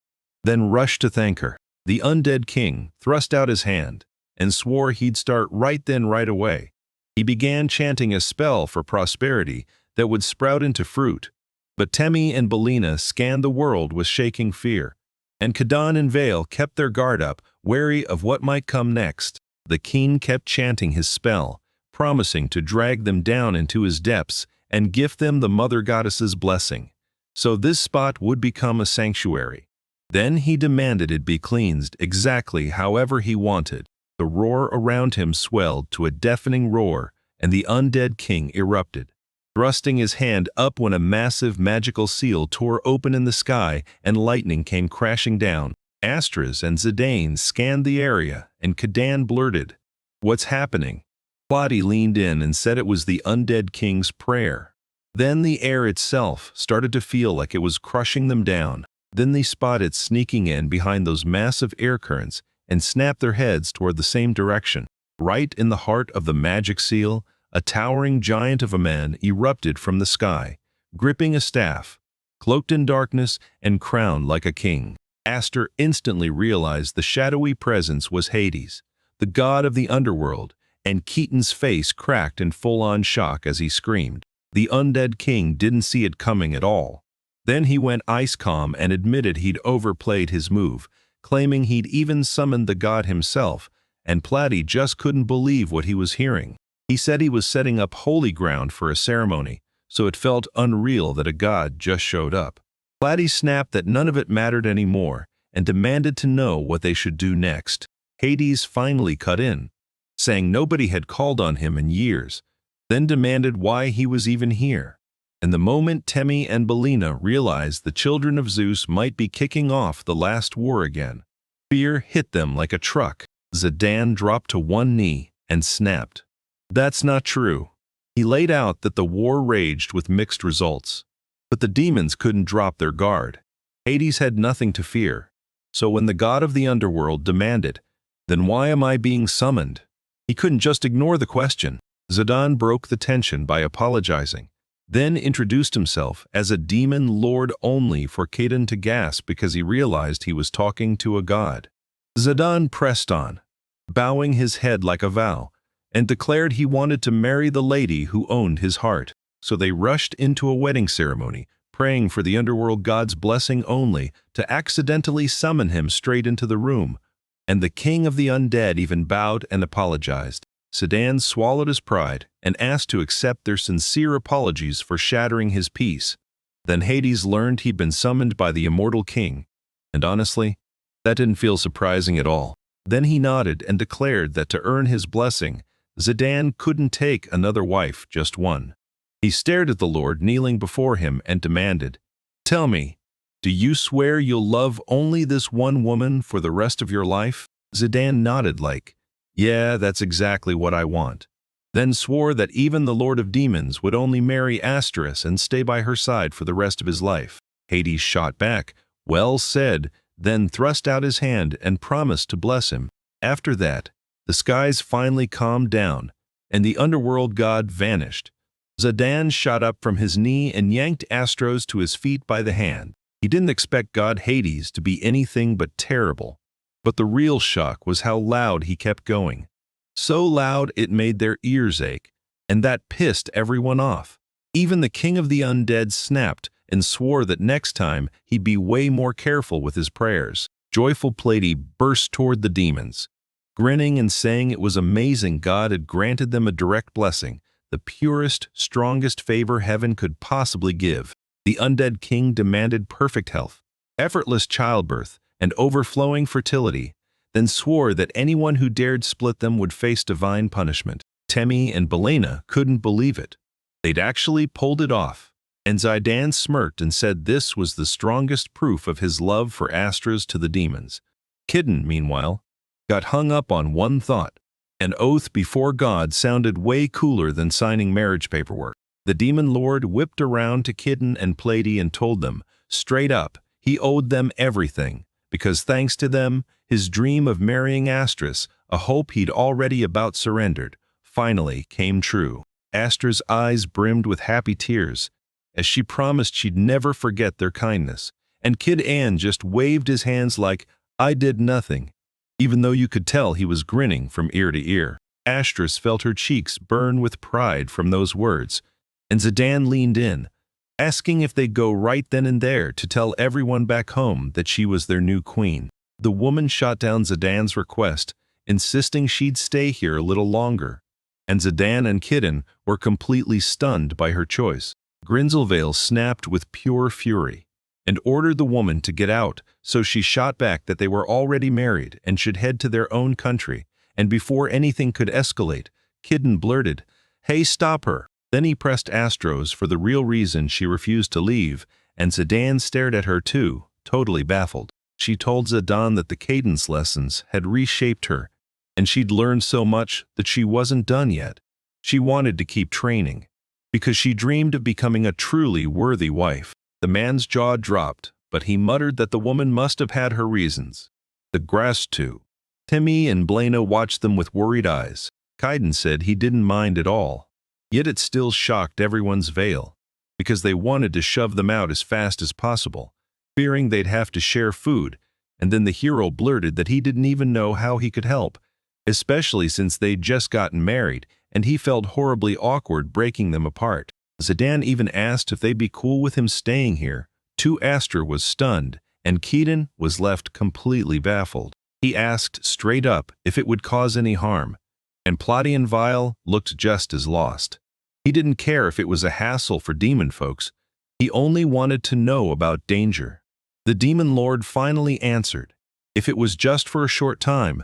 then rushed to thank her. The undead king thrust out his hand and swore he'd start right then right away. He began chanting a spell for prosperity that would sprout into fruit. But Temmie and Belina scanned the world with shaking fear, and Kadan and Veil kept their guard up, wary of what might come next. The king kept chanting his spell, promising to drag them down into his depths and gift them the mother goddess's blessing. So this spot would become a sanctuary. Then he demanded it be cleansed exactly however he wanted. The roar around him swelled to a deafening roar, and the undead king erupted, thrusting his hand up when a massive magical seal tore open in the sky and lightning came crashing down. Astras and Zidane scanned the area, and Kadan blurted, "What's happening?" Platy leaned in and said it was the undead king's prayer. Then the air itself started to feel like it was crushing them down. Then they spotted sneaking in behind those massive air currents and snapped their heads toward the same direction. Right in the heart of the magic seal, a towering giant of a man erupted from the sky, gripping a staff, cloaked in darkness and crowned like a king. Aster instantly realized the shadowy presence was Hades, the god of the underworld, and Keaton's face cracked in full-on shock as he screamed. The undead king didn't see it coming at all. Then he went ice calm and admitted he'd overplayed his move, claiming he'd even summoned the god himself, and Platy just couldn't believe what he was hearing. He said he was setting up holy ground for a ceremony, so it felt unreal that a god just showed up. Platy snapped that none of it mattered anymore and demanded to know what they should do next. Hades finally cut in, saying nobody had called on him in years, then demanded why he was even here. And the moment Temmie and Belina realized the children of Zeus might be kicking off the last war again, fear hit them like a truck. Zidane dropped to one knee and snapped, "That's not true." He laid out that the war raged with mixed results, but the demons couldn't drop their guard. Hades had nothing to fear. So when the god of the underworld demanded, "Then why am I being summoned?" He couldn't just ignore the question. Zidane broke the tension by apologizing, then introduced himself as a demon lord only for Kaden to gasp because he realized he was talking to a god. Zidane pressed on, bowing his head like a vow, and declared he wanted to marry the lady who owned his heart. So they rushed into a wedding ceremony, praying for the underworld god's blessing only to accidentally summon him straight into the room. And the king of the undead even bowed and apologized. Zidane swallowed his pride and asked to accept their sincere apologies for shattering his peace. Then Hades learned he'd been summoned by the immortal king, and honestly, that didn't feel surprising at all. Then he nodded and declared that to earn his blessing, Zidane couldn't take another wife, just one. He stared at the Lord kneeling before him and demanded, "Tell me, do you swear you'll love only this one woman for the rest of your life?" Zidane nodded like, "Yeah, that's exactly what I want." Then swore that even the Lord of Demons would only marry Asteris and stay by her side for the rest of his life. Hades shot back, "Well said," then thrust out his hand and promised to bless him. After that, the skies finally calmed down, and the underworld god vanished. Zidane shot up from his knee and yanked Astros to his feet by the hand. He didn't expect God Hades to be anything but terrible. But the real shock was how loud he kept going. So loud it made their ears ache, and that pissed everyone off. Even the king of the undead snapped and swore that next time he'd be way more careful with his prayers. Joyful Plady burst toward the demons, grinning and saying it was amazing God had granted them a direct blessing, the purest, strongest favor heaven could possibly give. The undead king demanded perfect health, effortless childbirth, and overflowing fertility, then swore that anyone who dared split them would face divine punishment. Temmie and Belena couldn't believe it. They'd actually pulled it off, and Zidane smirked and said this was the strongest proof of his love for Astras to the demons. Kidden, meanwhile, got hung up on one thought. An oath before God sounded way cooler than signing marriage paperwork. The demon lord whipped around to Kidden and Plady and told them, straight up, he owed them everything, because thanks to them, his dream of marrying Astras, a hope he'd already about surrendered, finally came true. Astra's eyes brimmed with happy tears, as she promised she'd never forget their kindness, and Kid Ann just waved his hands like, I did nothing, even though you could tell he was grinning from ear to ear. Astras felt her cheeks burn with pride from those words, and Zidane leaned in, asking if they'd go right then and there to tell everyone back home that she was their new queen. The woman shot down Zidane's request, insisting she'd stay here a little longer, and Zidane and Kidden were completely stunned by her choice. Grinzelvale snapped with pure fury and ordered the woman to get out, so she shot back that they were already married and should head to their own country, and before anything could escalate, Kidden blurted, "Hey, stop her." Then he pressed Astros for the real reason she refused to leave, and Zidane stared at her too, totally baffled. She told Zidane that the cadence lessons had reshaped her, and she'd learned so much that she wasn't done yet. She wanted to keep training, because she dreamed of becoming a truly worthy wife. The man's jaw dropped, but he muttered that the woman must have had her reasons. The grass too. Temmie and Belena watched them with worried eyes. Kaiden said he didn't mind at all. Yet it still shocked everyone's veil, because they wanted to shove them out as fast as possible, fearing they'd have to share food, and then the hero blurted that he didn't even know how he could help, especially since they'd just gotten married, and he felt horribly awkward breaking them apart. Zidane even asked if they'd be cool with him staying here. Astra was stunned, and Keaton was left completely baffled. He asked straight up if it would cause any harm, and Plotty and Vile looked just as lost. He didn't care if it was a hassle for demon folks. He only wanted to know about danger. The demon lord finally answered. If it was just for a short time,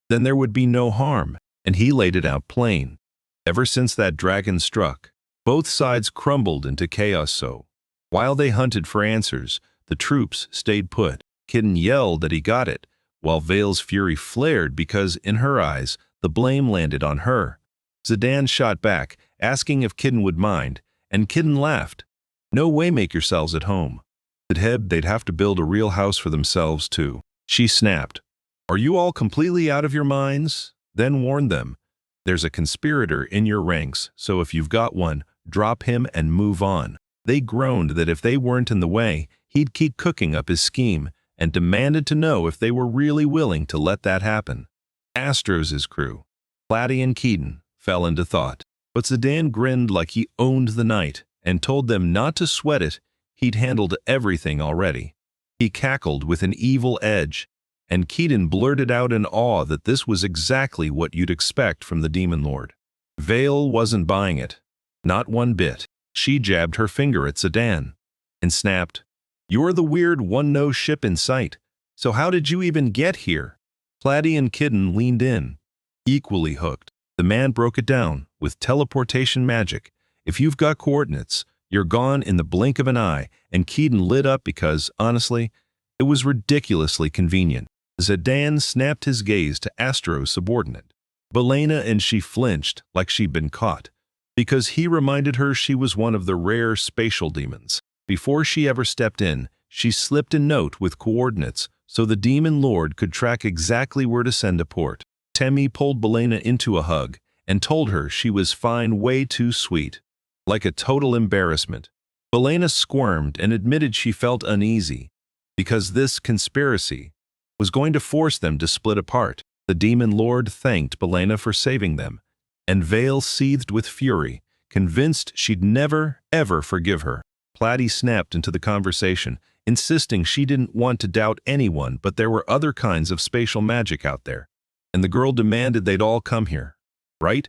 then there would be no harm, and he laid it out plain. Ever since that dragon struck, both sides crumbled into chaos. So, while they hunted for answers, the troops stayed put. Kidden yelled that he got it, while Vale's fury flared because, in her eyes, the blame landed on her. Zidane shot back, asking if Kidden would mind, and Kidden laughed. No way, make yourselves at home. They'd have to build a real house for themselves too. She snapped. Are you all completely out of your minds? Then warned them. There's a conspirator in your ranks, so if you've got one, drop him and move on. They groaned that if they weren't in the way, he'd keep cooking up his scheme, and demanded to know if they were really willing to let that happen. Astros' crew, Platy and Keaton, fell into thought. But Zidane grinned like he owned the night, and told them not to sweat it, he'd handled everything already. He cackled with an evil edge, and Keaton blurted out in awe that this was exactly what you'd expect from the Demon Lord. Vale wasn't buying it. Not one bit. She jabbed her finger at Zidane and snapped, "You're the weird one-nose ship in sight, so how did you even get here?" Platy and Keaton leaned in, equally hooked. The man broke it down with teleportation magic. If you've got coordinates, you're gone in the blink of an eye, and Keaton lit up because, honestly, it was ridiculously convenient. Zidane snapped his gaze to Astro's subordinate. Belena, and she flinched like she'd been caught, because he reminded her she was one of the rare spatial demons. Before she ever stepped in, she slipped a note with coordinates so the Demon Lord could track exactly where to send a port. Temmie pulled Belena into a hug and told her she was fine, way too sweet. Like a total embarrassment. Belena squirmed and admitted she felt uneasy, because this conspiracy was going to force them to split apart. The Demon Lord thanked Belena for saving them, and Vale seethed with fury, convinced she'd never, ever forgive her. Platy snapped into the conversation, insisting she didn't want to doubt anyone, but there were other kinds of spatial magic out there, and the girl demanded they'd all come here. Right?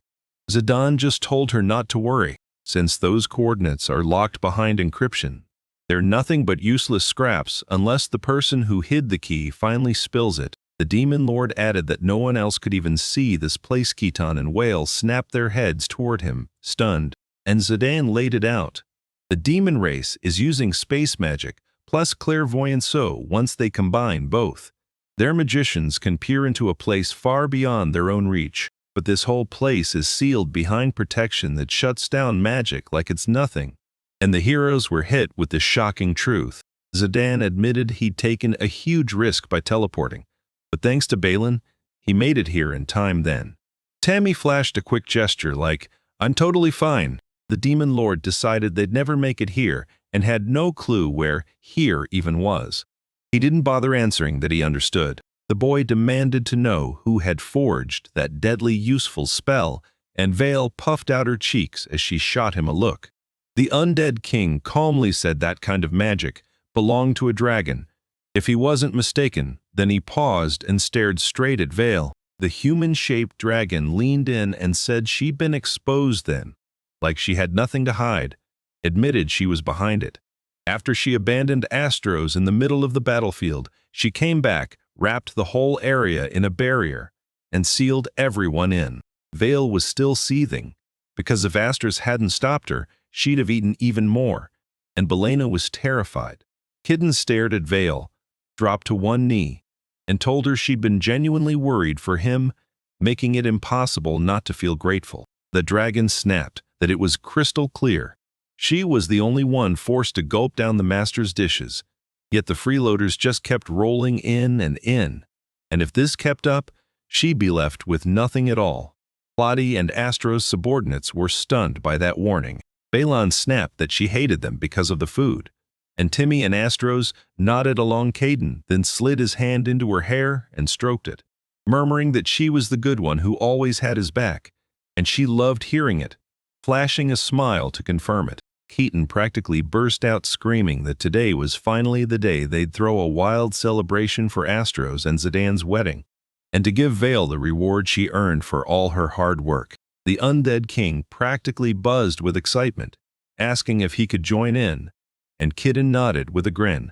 Zidane just told her not to worry, since those coordinates are locked behind encryption. They're nothing but useless scraps unless the person who hid the key finally spills it. The Demon Lord added that no one else could even see this place. Keaton and Whale snapped their heads toward him, stunned, and Zidane laid it out. The demon race is using space magic plus clairvoyance, so once they combine both, their magicians can peer into a place far beyond their own reach. But this whole place is sealed behind protection that shuts down magic like it's nothing. And the heroes were hit with the shocking truth. Zidane admitted he'd taken a huge risk by teleporting, but thanks to Balin, he made it here in time then. Temmie flashed a quick gesture like, "I'm totally fine." The Demon Lord decided they'd never make it here and had no clue where here even was. He didn't bother answering that he understood. The boy demanded to know who had forged that deadly useful spell, and Vale puffed out her cheeks as she shot him a look. The undead king calmly said that kind of magic belonged to a dragon. If he wasn't mistaken, then he paused and stared straight at Vale. The human-shaped dragon leaned in and said she'd been exposed then, like she had nothing to hide, admitted she was behind it. After she abandoned Astros in the middle of the battlefield, she came back, wrapped the whole area in a barrier, and sealed everyone in. Vale was still seething, because if Astros hadn't stopped her, she'd have eaten even more, and Belena was terrified. Kidden stared at Vale, dropped to one knee, and told her she'd been genuinely worried for him, making it impossible not to feel grateful. The dragon snapped that it was crystal clear. She was the only one forced to gulp down the master's dishes, yet the freeloaders just kept rolling in, and if this kept up, she'd be left with nothing at all. Platy and Astro's subordinates were stunned by that warning. Balon snapped that she hated them because of the food, and Temmie and Astros nodded along. Caden then slid his hand into her hair and stroked it, murmuring that she was the good one who always had his back, and she loved hearing it, flashing a smile to confirm it. Keaton practically burst out screaming that today was finally the day they'd throw a wild celebration for Astros and Zidane's wedding, and to give Vale the reward she earned for all her hard work. The undead king practically buzzed with excitement, asking if he could join in, and Keaton nodded with a grin.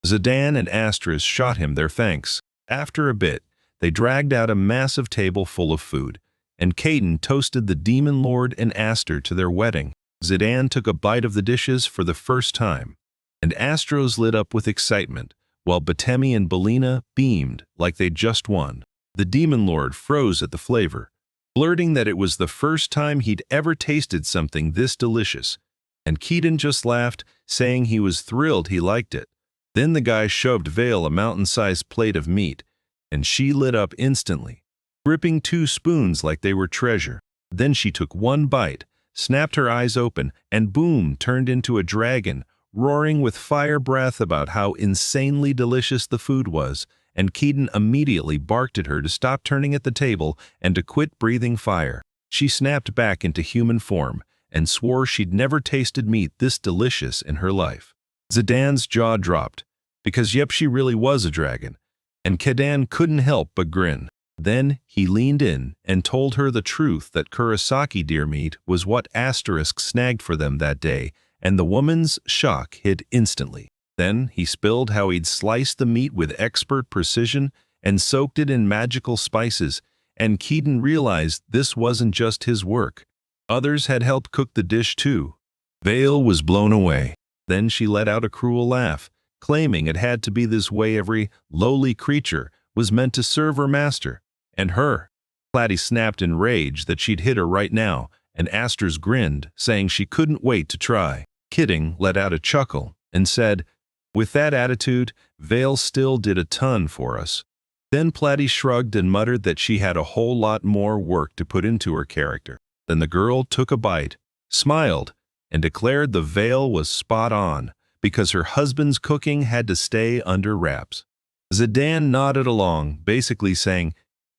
Zidane and Astros shot him their thanks. After a bit, they dragged out a massive table full of food, and Keaton toasted the Demon Lord and Aster to their wedding. Zidane took a bite of the dishes for the first time, and Astros lit up with excitement, while Temmie and Belena beamed like they'd just won. The Demon Lord froze at the flavor, blurting that it was the first time he'd ever tasted something this delicious, and Keaton just laughed, saying he was thrilled he liked it. Then the guy shoved Vale a mountain-sized plate of meat, and she lit up instantly, gripping 2 spoons like they were treasure. Then she took one bite, snapped her eyes open, and boom, turned into a dragon, roaring with fire breath about how insanely delicious the food was, and Keaton immediately barked at her to stop turning at the table and to quit breathing fire. She snapped back into human form and swore she'd never tasted meat this delicious in her life. Zidane's jaw dropped, because yep, she really was a dragon, and Kadan couldn't help but grin. Then he leaned in and told her the truth that Kurosaki deer meat was what Asterisk snagged for them that day, and the woman's shock hit instantly. Then he spilled how he'd sliced the meat with expert precision and soaked it in magical spices, and Keaton realized this wasn't just his work. Others had helped cook the dish too. Vale was blown away. Then she let out a cruel laugh, claiming it had to be this way every lowly creature was meant to serve her master. And her. Platy snapped in rage that she'd hit her right now, and Asters grinned, saying she couldn't wait to try. Kidding let out a chuckle and said, "With that attitude, Vale still did a ton for us." Then Platy shrugged and muttered that she had a whole lot more work to put into her character. Then the girl took a bite, smiled, and declared the Vale was spot on, because her husband's cooking had to stay under wraps. Zidane nodded along, basically saying,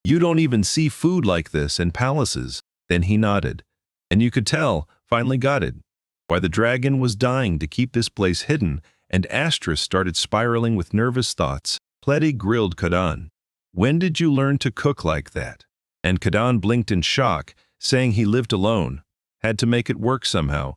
"You don't even see food like this in palaces." Then he nodded, and you could tell, finally got it, why the dragon was dying to keep this place hidden, and Astris started spiraling with nervous thoughts. Platy grilled Kadan. "When did you learn to cook like that?" And Kadan blinked in shock, saying he lived alone, had to make it work somehow,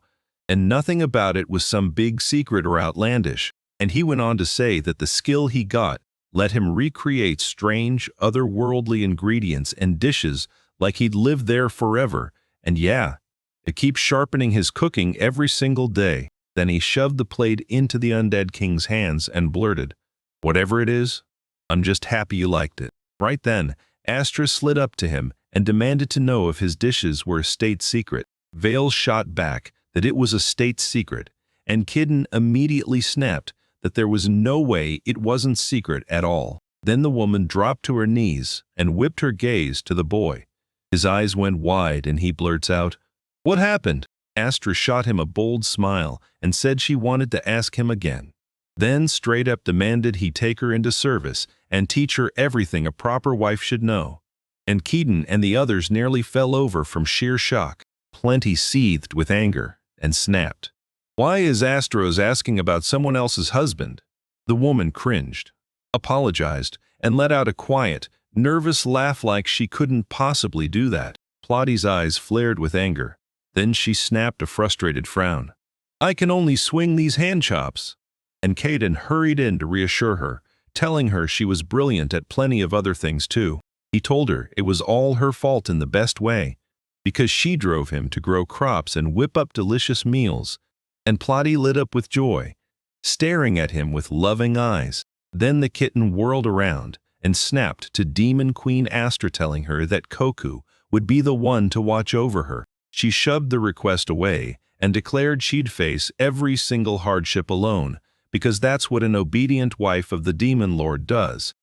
and nothing about it was some big secret or outlandish. And he went on to say that the skill he got let him recreate strange, otherworldly ingredients and dishes like he'd lived there forever, and yeah, it keeps sharpening his cooking every single day. Then he shoved the plate into the undead king's hands and blurted, "Whatever it is, I'm just happy you liked it." Right then, Astra slid up to him and demanded to know if his dishes were a state secret. Vale shot back that it was a state secret, and Kidden immediately snapped that there was no way it wasn't secret at all. Then the woman dropped to her knees and whipped her gaze to the boy. His eyes went wide and he blurts out, "What happened?" Astra shot him a bold smile and said she wanted to ask him again. Then straight up demanded he take her into service and teach her everything a proper wife should know. And Keaton and the others nearly fell over from sheer shock. Plenty seethed with anger and snapped, "Why is Astros asking about someone else's husband?" The woman cringed, apologized, and let out a quiet, nervous laugh like she couldn't possibly do that. Platy's eyes flared with anger. Then she snapped a frustrated frown. "I can only swing these hand chops." And Caden hurried in to reassure her, telling her she was brilliant at plenty of other things too. He told her it was all her fault in the best way, because she drove him to grow crops and whip up delicious meals. And Platy lit up with joy, staring at him with loving eyes. Then the kitten whirled around and snapped to Demon Queen Astra, telling her that Koku would be the one to watch over her. She shoved the request away and declared she'd face every single hardship alone, because that's what an obedient wife of the Demon Lord does.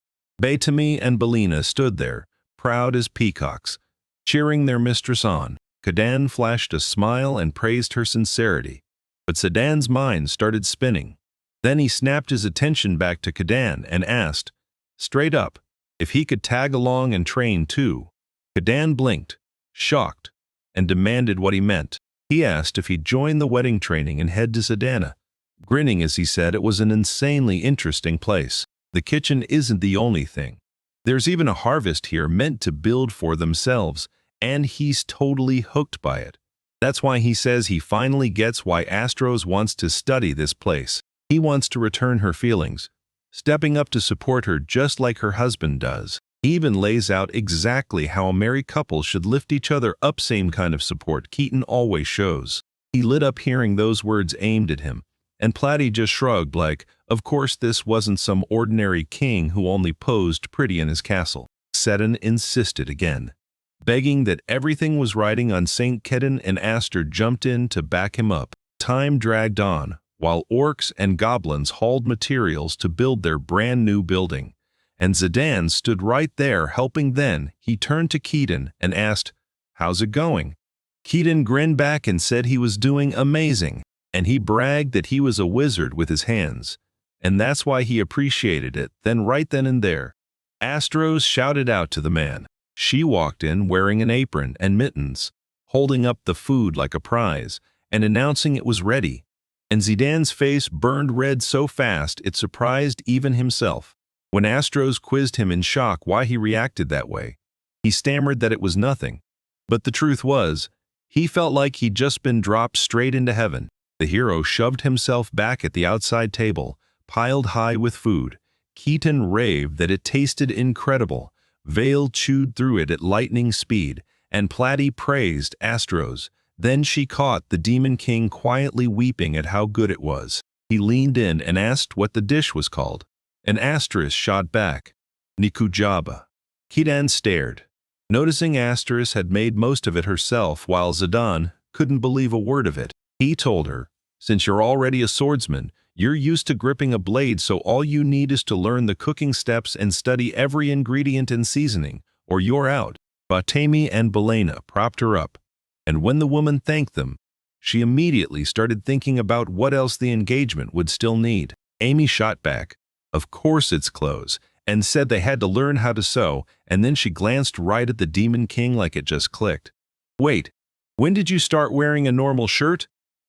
Beitami and Belina stood there, proud as peacocks, cheering their mistress on. Kadan flashed a smile and praised her sincerity, but Sedan's mind started spinning. Then he snapped his attention back to Kadan and asked, straight up, if he could tag along and train too. Kadan blinked, shocked, and demanded what he meant. He asked if he'd join the wedding training and head to Sedana, grinning as he said it was an insanely interesting place. The kitchen isn't the only thing. There's even a harvest here meant to build for themselves, and he's totally hooked by it. That's why he says he finally gets why Astros wants to study this place. He wants to return her feelings, stepping up to support her just like her husband does. He even lays out exactly how a married couple should lift each other up, same kind of support Keaton always shows. He lit up hearing those words aimed at him, and Platy just shrugged like, of course this wasn't some ordinary king who only posed pretty in his castle. Sedan insisted again, begging that everything was riding on St. Kedon, and Aster jumped in to back him up. Time dragged on, while orcs and goblins hauled materials to build their brand new building, and Zidane stood right there helping. Then he turned to Keaton and asked, "How's it going?" Keaton grinned back and said he was doing amazing, and he bragged that he was a wizard with his hands, and that's why he appreciated it. Then right then and there, Astros shouted out to the man. She walked in wearing an apron and mittens, holding up the food like a prize, and announcing it was ready. And Zidane's face burned red so fast it surprised even himself. When Astros quizzed him in shock why he reacted that way, he stammered that it was nothing. But the truth was, he felt like he'd just been dropped straight into heaven. The hero shoved himself back at the outside table, piled high with food. Keaton raved that it tasted incredible. Vale chewed through it at lightning speed, and Platy praised Astros. Then she caught the Demon King quietly weeping at how good it was. He leaned in and asked what the dish was called. An asterisk shot back. Nikujaba. Keaton stared, noticing Asterisk had made most of it herself while Zidane couldn't believe a word of it. He told her, "Since you're already a swordsman, you're used to gripping a blade, so all you need is to learn the cooking steps and study every ingredient and seasoning, or you're out." Batemi and Belena propped her up, and when the woman thanked them, she immediately started thinking about what else the engagement would still need. Amy shot back, "Of course it's clothes," and said they had to learn how to sew, and then she glanced right at the Demon King like it just clicked. "Wait, when did you start wearing a normal shirt?"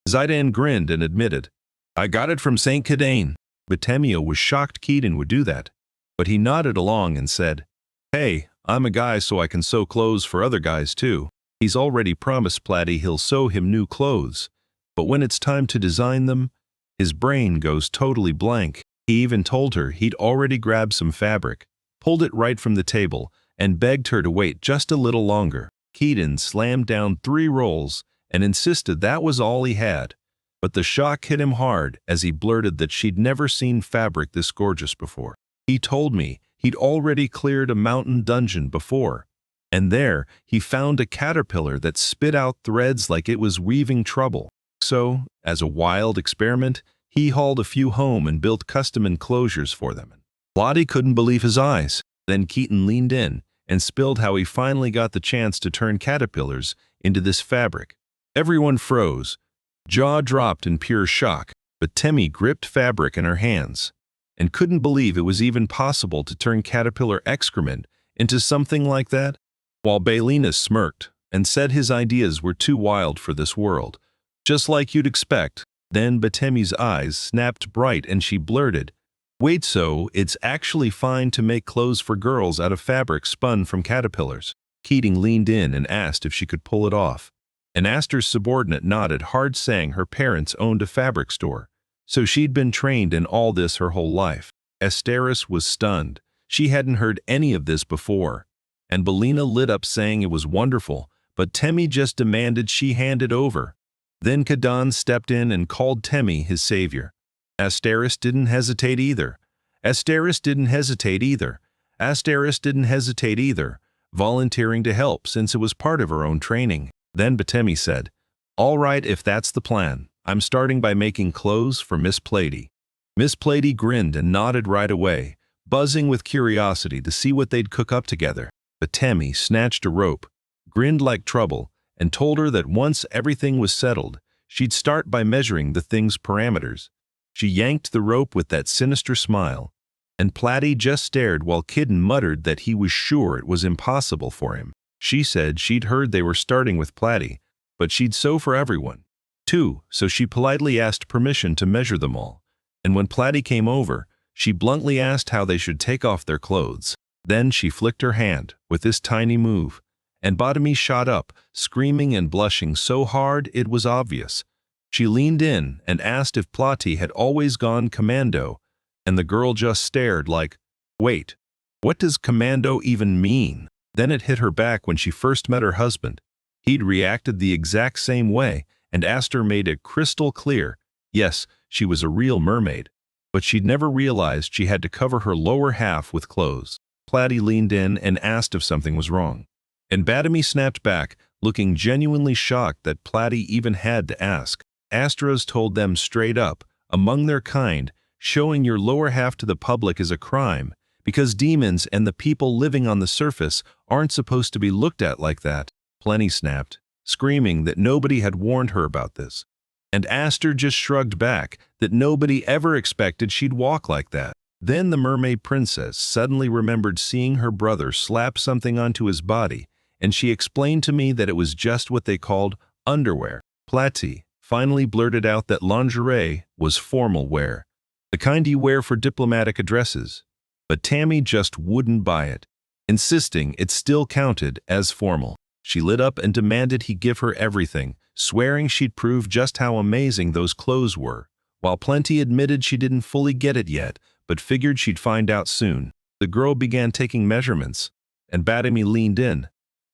Zidane grinned and admitted, "I got it from St. Cadane." Batemio was shocked Keaton would do that, but he nodded along and said, "Hey, I'm a guy so I can sew clothes for other guys too." He's already promised Platy he'll sew him new clothes, but when it's time to design them, his brain goes totally blank. He even told her he'd already grabbed some fabric, pulled it right from the table, and begged her to wait just a little longer. Keaton slammed down 3 rolls and insisted that was all he had, but the shock hit him hard as he blurted that she'd never seen fabric this gorgeous before. He told me he'd already cleared a mountain dungeon before, and there he found a caterpillar that spit out threads like it was weaving trouble. So, as a wild experiment, he hauled a few home and built custom enclosures for them. Lottie couldn't believe his eyes. Then Keaton leaned in and spilled how he finally got the chance to turn caterpillars into this fabric. Everyone froze, jaw dropped in pure shock, but Temi gripped fabric in her hands and couldn't believe it was even possible to turn caterpillar excrement into something like that, while Bailina smirked and said his ideas were too wild for this world. Just like you'd expect. Then Batemi's eyes snapped bright and she blurted, "Wait, so it's actually fine to make clothes for girls out of fabric spun from caterpillars?" Keating leaned in and asked if she could pull it off. And Astor's subordinate nodded hard, saying her parents owned a fabric store, so she'd been trained in all this her whole life. Asteris was stunned. She hadn't heard any of this before. And Belina lit up saying it was wonderful, but Temi just demanded she hand it over. Then Kadan stepped in and called Temi his savior. Asteris didn't hesitate either. Asteris didn't hesitate either. Asteris didn't hesitate either, volunteering to help since it was part of her own training. Then Batemi said, "All right, if that's the plan, I'm starting by making clothes for Miss Plady." Miss Plady grinned and nodded right away, buzzing with curiosity to see what they'd cook up together. Batemi snatched a rope, grinned like trouble, and told her that once everything was settled, she'd start by measuring the thing's parameters. She yanked the rope with that sinister smile, and Platy just stared while Kidden muttered that he was sure it was impossible for him. She said she'd heard they were starting with Platy, but she'd sew for everyone, too, so she politely asked permission to measure them all. And when Platy came over, she bluntly asked how they should take off their clothes. Then she flicked her hand with this tiny move, and Batemi shot up, screaming and blushing so hard it was obvious. She leaned in and asked if Platy had always gone commando, and the girl just stared like, "Wait, what does commando even mean?" Then it hit her back when she first met her husband. He'd reacted the exact same way, and Astor made it crystal clear. Yes, she was a real mermaid, but she'd never realized she had to cover her lower half with clothes. Platy leaned in and asked if something was wrong. And Batemi snapped back, looking genuinely shocked that Platy even had to ask. Astros told them straight up, among their kind, showing your lower half to the public is a crime, because demons and the people living on the surface aren't supposed to be looked at like that. Plenty snapped. screaming that nobody had warned her about this. And Aster just shrugged back that nobody ever expected she'd walk like that. Then the mermaid princess suddenly remembered seeing her brother slap something onto his body, and she explained to me that it was just what they called underwear. Platy finally blurted out that lingerie was formal wear, the kind you wear for diplomatic addresses. But Tammy just wouldn't buy it, insisting it still counted as formal. She lit up and demanded he give her everything, swearing she'd prove just how amazing those clothes were, while Plenty admitted she didn't fully get it yet, but figured she'd find out soon. The girl began taking measurements, and Batamy leaned in,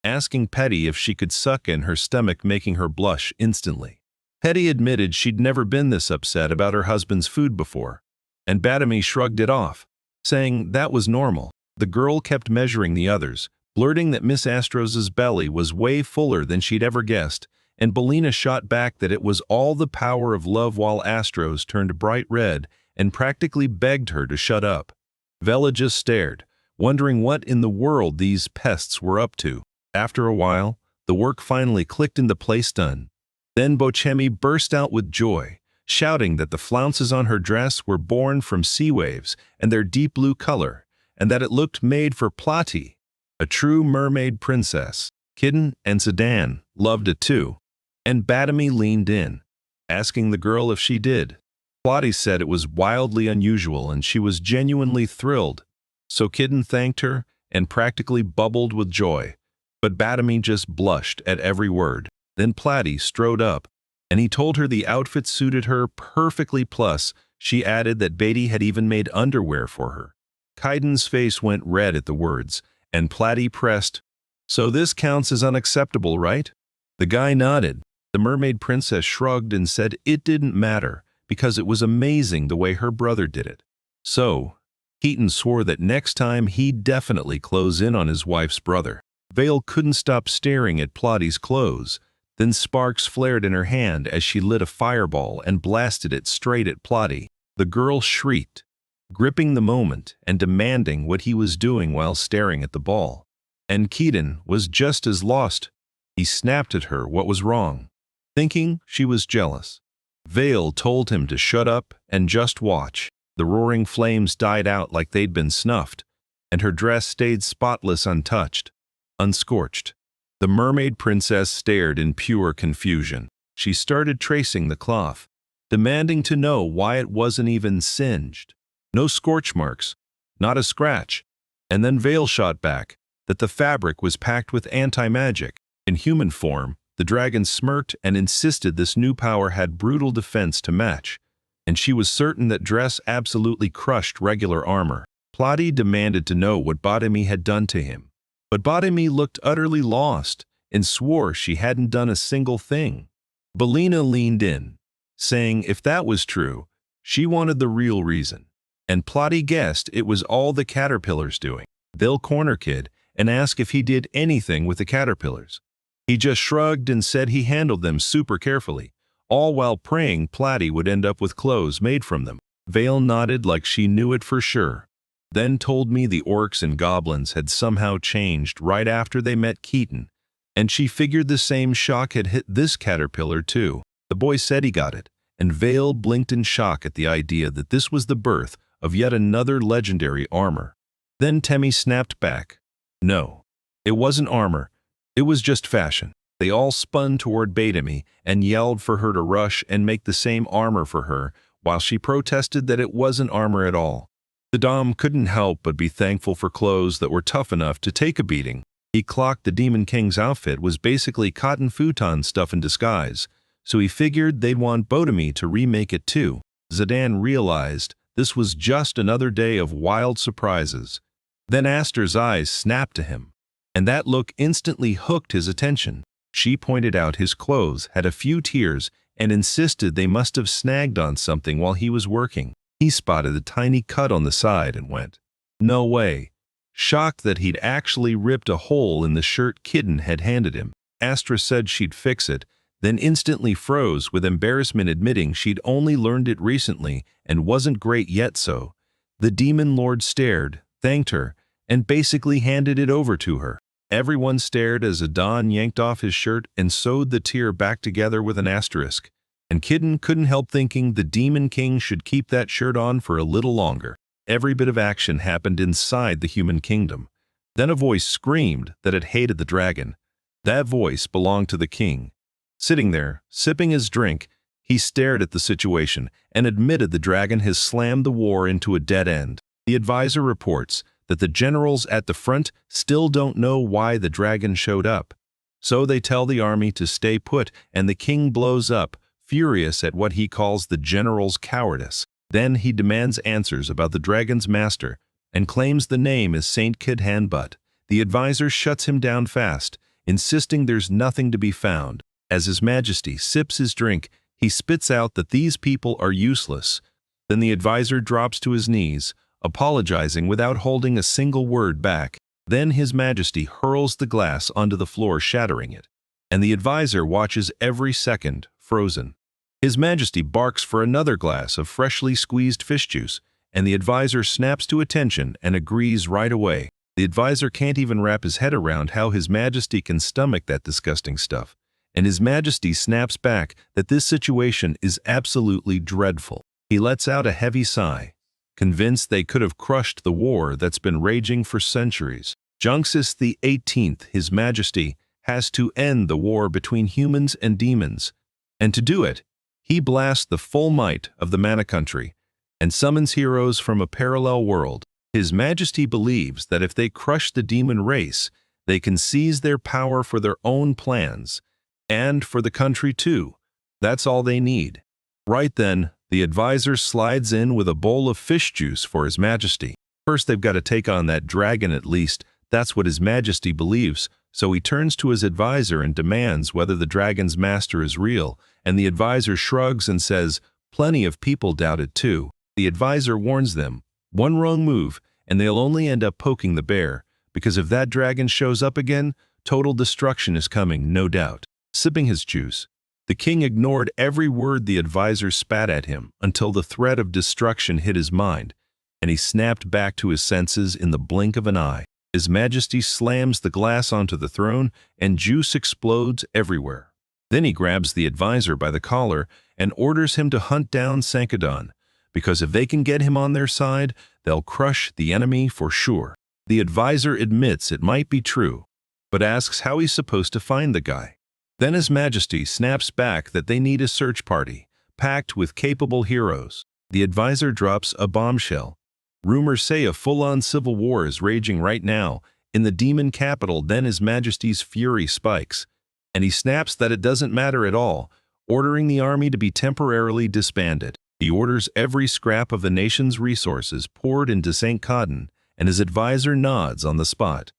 asking Petty if she could suck in her stomach, making her blush instantly. Petty admitted she'd never been this upset about her husband's food before, and Batamy shrugged it off, saying that was normal. The girl kept measuring the others, blurting that Miss Astros's belly was way fuller than she'd ever guessed, and Belina shot back that it was all the power of love, while Astros turned bright red and practically begged her to shut up. Vela just stared, wondering what in the world these pests were up to. After a while, the work finally clicked into place. Done. Then Bochemi burst out with joy, shouting that the flounces on her dress were born from sea waves and their deep blue color, and that it looked made for Platy, a true mermaid princess. Kitten and Sedan loved it too, and Batamy leaned in, asking the girl if she did. Platy said it was wildly unusual and she was genuinely thrilled, so Kitten thanked her and practically bubbled with joy, but Batamy just blushed at every word. Then Platy strode up, and he told her the outfit suited her perfectly, plus she added that Beatty had even made underwear for her. Kaiden's face went red at the words, and Platy pressed, "So this counts as unacceptable, right?" The guy nodded. The mermaid princess shrugged and said it didn't matter, because it was amazing the way her brother did it. So, Keaton swore that next time he'd definitely close in on his wife's brother. Vale couldn't stop staring at Platy's clothes. Then sparks flared in her hand as she lit a fireball and blasted it straight at Platy. The girl shrieked, gripping the moment and demanding what he was doing while staring at the ball. And Keaton was just as lost. He snapped at her what was wrong, thinking she was jealous. Vale told him to shut up and just watch. The roaring flames died out like they'd been snuffed, and her dress stayed spotless, untouched, unscorched. The mermaid princess stared in pure confusion. She started tracing the cloth, demanding to know why it wasn't even singed. No scorch marks, not a scratch. And then Vale shot back that the fabric was packed with anti-magic. In human form, the dragon smirked and insisted this new power had brutal defense to match, and she was certain that dress absolutely crushed regular armor. Platy demanded to know what Batamy had done to him, but Batamy looked utterly lost and swore she hadn't done a single thing. Belina leaned in, saying if that was true, she wanted the real reason, and Platy guessed it was all the caterpillars doing. They'll corner Kid and ask if he did anything with the caterpillars. He just shrugged and said he handled them super carefully, all while praying Platy would end up with clothes made from them. Vale nodded like she knew it for sure, then told me the orcs and goblins had somehow changed right after they met Keaton, and she figured the same shock had hit this caterpillar too. The boy said he got it, and Vale blinked in shock at the idea that this was the birth of yet another legendary armor. Then Temmie snapped back. No, it wasn't armor. It was just fashion. They all spun toward Batamy and yelled for her to rush and make the same armor for her, while she protested that it wasn't armor at all. The Dom couldn't help but be thankful for clothes that were tough enough to take a beating. He clocked the Demon King's outfit was basically cotton futon stuff in disguise, so he figured they'd want Batamy to remake it too. Zidane realized this was just another day of wild surprises. Then Aster's eyes snapped to him, and that look instantly hooked his attention. She pointed out his clothes had a few tears and insisted they must have snagged on something while he was working. He spotted a tiny cut on the side and went, "No way," shocked that he'd actually ripped a hole in the shirt Kitten had handed him. Astra said she'd fix it, then instantly froze with embarrassment, admitting she'd only learned it recently and wasn't great yet. So the Demon Lord stared, thanked her, and basically handed it over to her. Everyone stared as Adon yanked off his shirt and sewed the tear back together with an asterisk. And Kitten couldn't help thinking the Demon King should keep that shirt on for a little longer. Every bit of action happened inside the human kingdom. Then a voice screamed that it hated the dragon. That voice belonged to the king. Sitting there, sipping his drink, he stared at the situation and admitted the dragon has slammed the war into a dead end. The advisor reports that the generals at the front still don't know why the dragon showed up. So they tell the army to stay put, and the king blows up, furious at what he calls the general's cowardice. Then he demands answers about the dragon's master and claims the name is Saint Kidhanbutt. The advisor shuts him down fast, insisting there's nothing to be found. As His Majesty sips his drink, he spits out that these people are useless. Then the advisor drops to his knees, apologizing without holding a single word back. Then His Majesty hurls the glass onto the floor, shattering it. And the advisor watches every second, frozen. His Majesty barks for another glass of freshly squeezed fish juice, and the advisor snaps to attention and agrees right away. The advisor can't even wrap his head around how His Majesty can stomach that disgusting stuff. And His Majesty snaps back that this situation is absolutely dreadful. He lets out a heavy sigh, convinced they could have crushed the war that's been raging for centuries. Junxus the 18th, His Majesty, has to end the war between humans and demons. And to do it, he blasts the full might of the Mana Country and summons heroes from a parallel world. His Majesty believes that if they crush the demon race, they can seize their power for their own plans, and for the country too. That's all they need. Right then, the advisor slides in with a bowl of fish juice for His Majesty. First they've got to take on that dragon at least. That's what His Majesty believes, so he turns to his advisor and demands whether the dragon's master is real, and the advisor shrugs and says, plenty of people doubt it too. The advisor warns them, one wrong move, and they'll only end up poking the bear, because if that dragon shows up again, total destruction is coming, no doubt. Sipping his juice, the king ignored every word the advisor spat at him until the threat of destruction hit his mind, and he snapped back to his senses in the blink of an eye. His Majesty slams the glass onto the throne, and juice explodes everywhere. Then he grabs the advisor by the collar and orders him to hunt down Sankadon, because if they can get him on their side, they'll crush the enemy for sure. The advisor admits it might be true, but asks how he's supposed to find the guy. Then His Majesty snaps back that they need a search party, packed with capable heroes. The advisor drops a bombshell. Rumors say a full-on civil war is raging right now in the demon capital. Then His Majesty's fury spikes, and he snaps that it doesn't matter at all, ordering the army to be temporarily disbanded. He orders every scrap of the nation's resources poured into St. Cotton, and his advisor nods on the spot.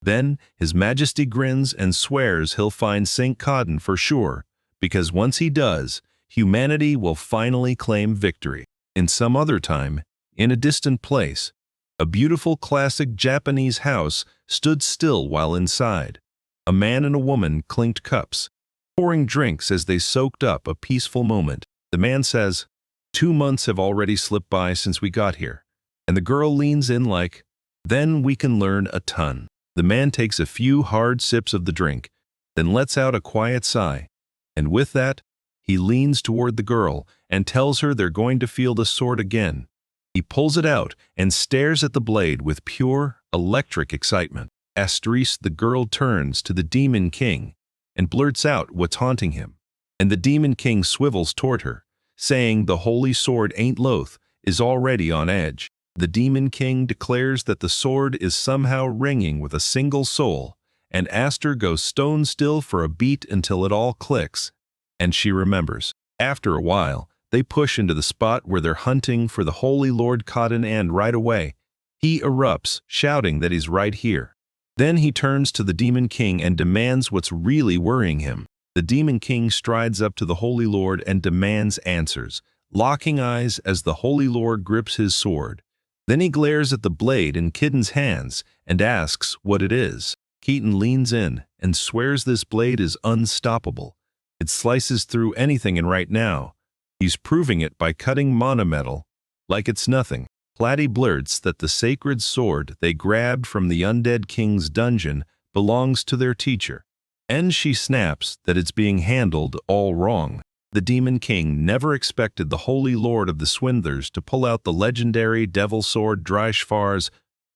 Then His Majesty grins and swears he'll find St. Cotton for sure, because once he does, humanity will finally claim victory. In some other time, in a distant place, a beautiful classic Japanese house stood still while inside. A man and a woman clinked cups, pouring drinks as they soaked up a peaceful moment. The man says, 2 months have already slipped by since we got here. And the girl leans in like, then we can learn a ton. The man takes a few hard sips of the drink, then lets out a quiet sigh. And with that, he leans toward the girl and tells her they're going to feel the sword again. He pulls it out and stares at the blade with pure, electric excitement. Asterisk, the girl turns to the Demon King and blurts out what's haunting him. And the Demon King swivels toward her, saying the holy sword ain't loath, is already on edge. The Demon King declares that the sword is somehow ringing with a single soul, and Aster goes stone still for a beat until it all clicks, and she remembers. After a while, they push into the spot where they're hunting for the Holy Lord Cotton, and right away, he erupts, shouting that he's right here. Then he turns to the Demon King and demands what's really worrying him. The Demon King strides up to the Holy Lord and demands answers, locking eyes as the Holy Lord grips his sword. Then he glares at the blade in Kitten's hands and asks what it is. Keaton leans in and swears this blade is unstoppable. It slices through anything, and right now, he's proving it by cutting monometal like it's nothing. Platy blurts that the sacred sword they grabbed from the undead king's dungeon belongs to their teacher. And she snaps that it's being handled all wrong. The Demon King never expected the Holy Lord of the Swindlers to pull out the legendary devil sword Dryshfar's.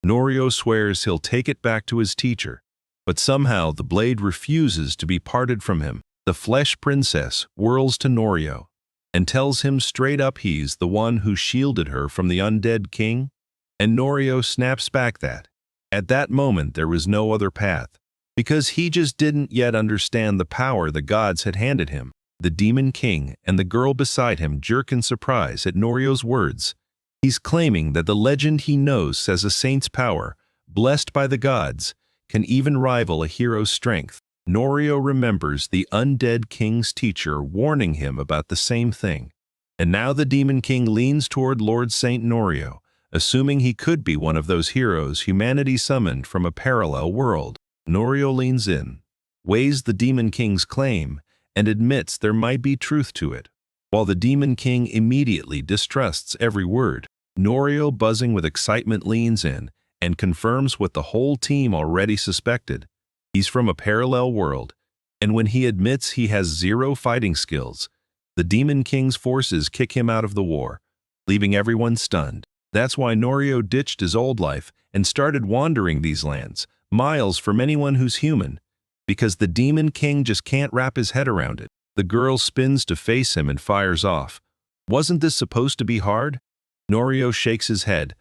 Norio swears he'll take it back to his teacher, but somehow the blade refuses to be parted from him. The Flesh Princess whirls to Norio and tells him straight up he's the one who shielded her from the undead king, and Norio snaps back that, at that moment there was no other path, because he just didn't yet understand the power the gods had handed him. The Demon King and the girl beside him jerk in surprise at Norio's words. He's claiming that the legend he knows says a saint's power, blessed by the gods, can even rival a hero's strength. Norio remembers the undead king's teacher warning him about the same thing. And now the Demon King leans toward Lord Saint Norio, assuming he could be one of those heroes humanity summoned from a parallel world. Norio leans in, weighs the Demon King's claim, and admits there might be truth to it, while the Demon King immediately distrusts every word. Norio, buzzing with excitement, leans in and confirms what the whole team already suspected. He's from a parallel world, and when he admits he has zero fighting skills, the Demon King's forces kick him out of the war, leaving everyone stunned. That's why Norio ditched his old life and started wandering these lands, miles from anyone who's human, because the Demon King just can't wrap his head around it. The girl spins to face him and fires off. Wasn't this supposed to be hard? Norio shakes his head,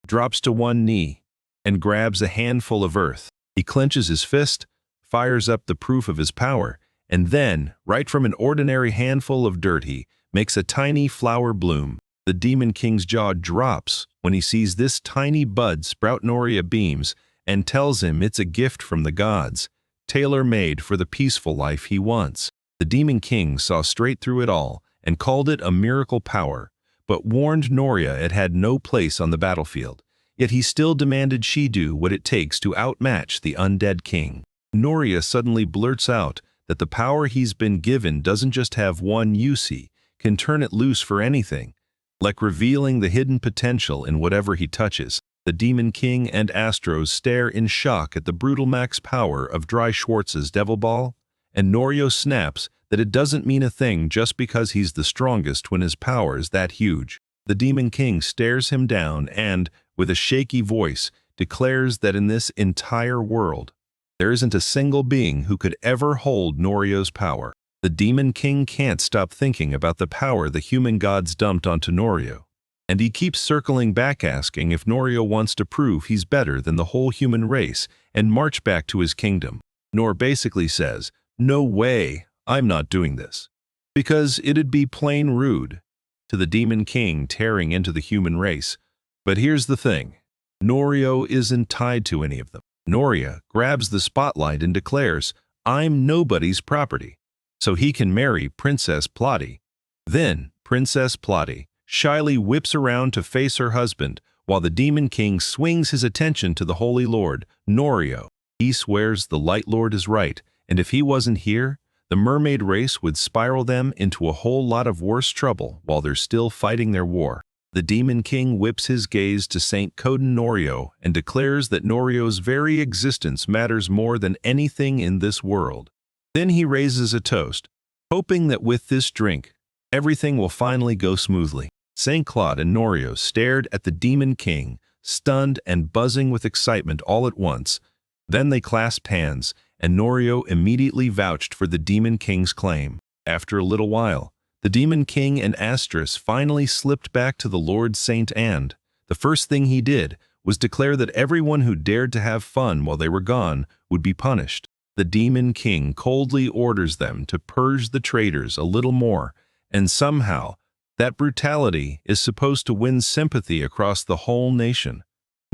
drops to one knee, and grabs a handful of earth. He clenches his fist, fires up the proof of his power, and then, right from an ordinary handful of dirt, he makes a tiny flower bloom. The Demon King's jaw drops when he sees this tiny bud sprout. Norio beams and tells him it's a gift from the gods, tailor-made for the peaceful life he wants. The Demon King saw straight through it all and called it a miracle power, but warned Norio it had no place on the battlefield. Yet he still demanded she do what it takes to outmatch the undead king. Norio suddenly blurts out that the power he's been given doesn't just have one use, he can turn it loose for anything, like revealing the hidden potential in whatever he touches. The Demon King and Astros stare in shock at the brutal max power of Dry Schwartz's Devil Ball, and Norio snaps that it doesn't mean a thing just because he's the strongest when his power is that huge. The Demon King stares him down and, with a shaky voice, declares that in this entire world, there isn't a single being who could ever hold Norio's power. The Demon King can't stop thinking about the power the human gods dumped onto Norio, and he keeps circling back asking if Norio wants to prove he's better than the whole human race and march back to his kingdom. Nor basically says, "No way, I'm not doing this," because it'd be plain rude to the Demon King tearing into the human race. But here's the thing, Norio isn't tied to any of them. Norio grabs the spotlight and declares, "I'm nobody's property," so he can marry Princess Plotty. Then Princess Plotty shyly whips around to face her husband, while the Demon King swings his attention to the Holy Lord, Norio. He swears the Light Lord is right, and if he wasn't here, the mermaid race would spiral them into a whole lot of worse trouble while they're still fighting their war. The Demon King whips his gaze to Saint Coden Norio and declares that Norio's very existence matters more than anything in this world. Then he raises a toast, hoping that with this drink, everything will finally go smoothly. Saint Claude and Norio stared at the Demon King, stunned and buzzing with excitement all at once. Then they clasped hands, and Norio immediately vouched for the Demon King's claim. After a little while, the Demon King and Astris finally slipped back to the Lord Saint, and the first thing he did was declare that everyone who dared to have fun while they were gone would be punished. The Demon King coldly orders them to purge the traitors a little more, and somehow that brutality is supposed to win sympathy across the whole nation.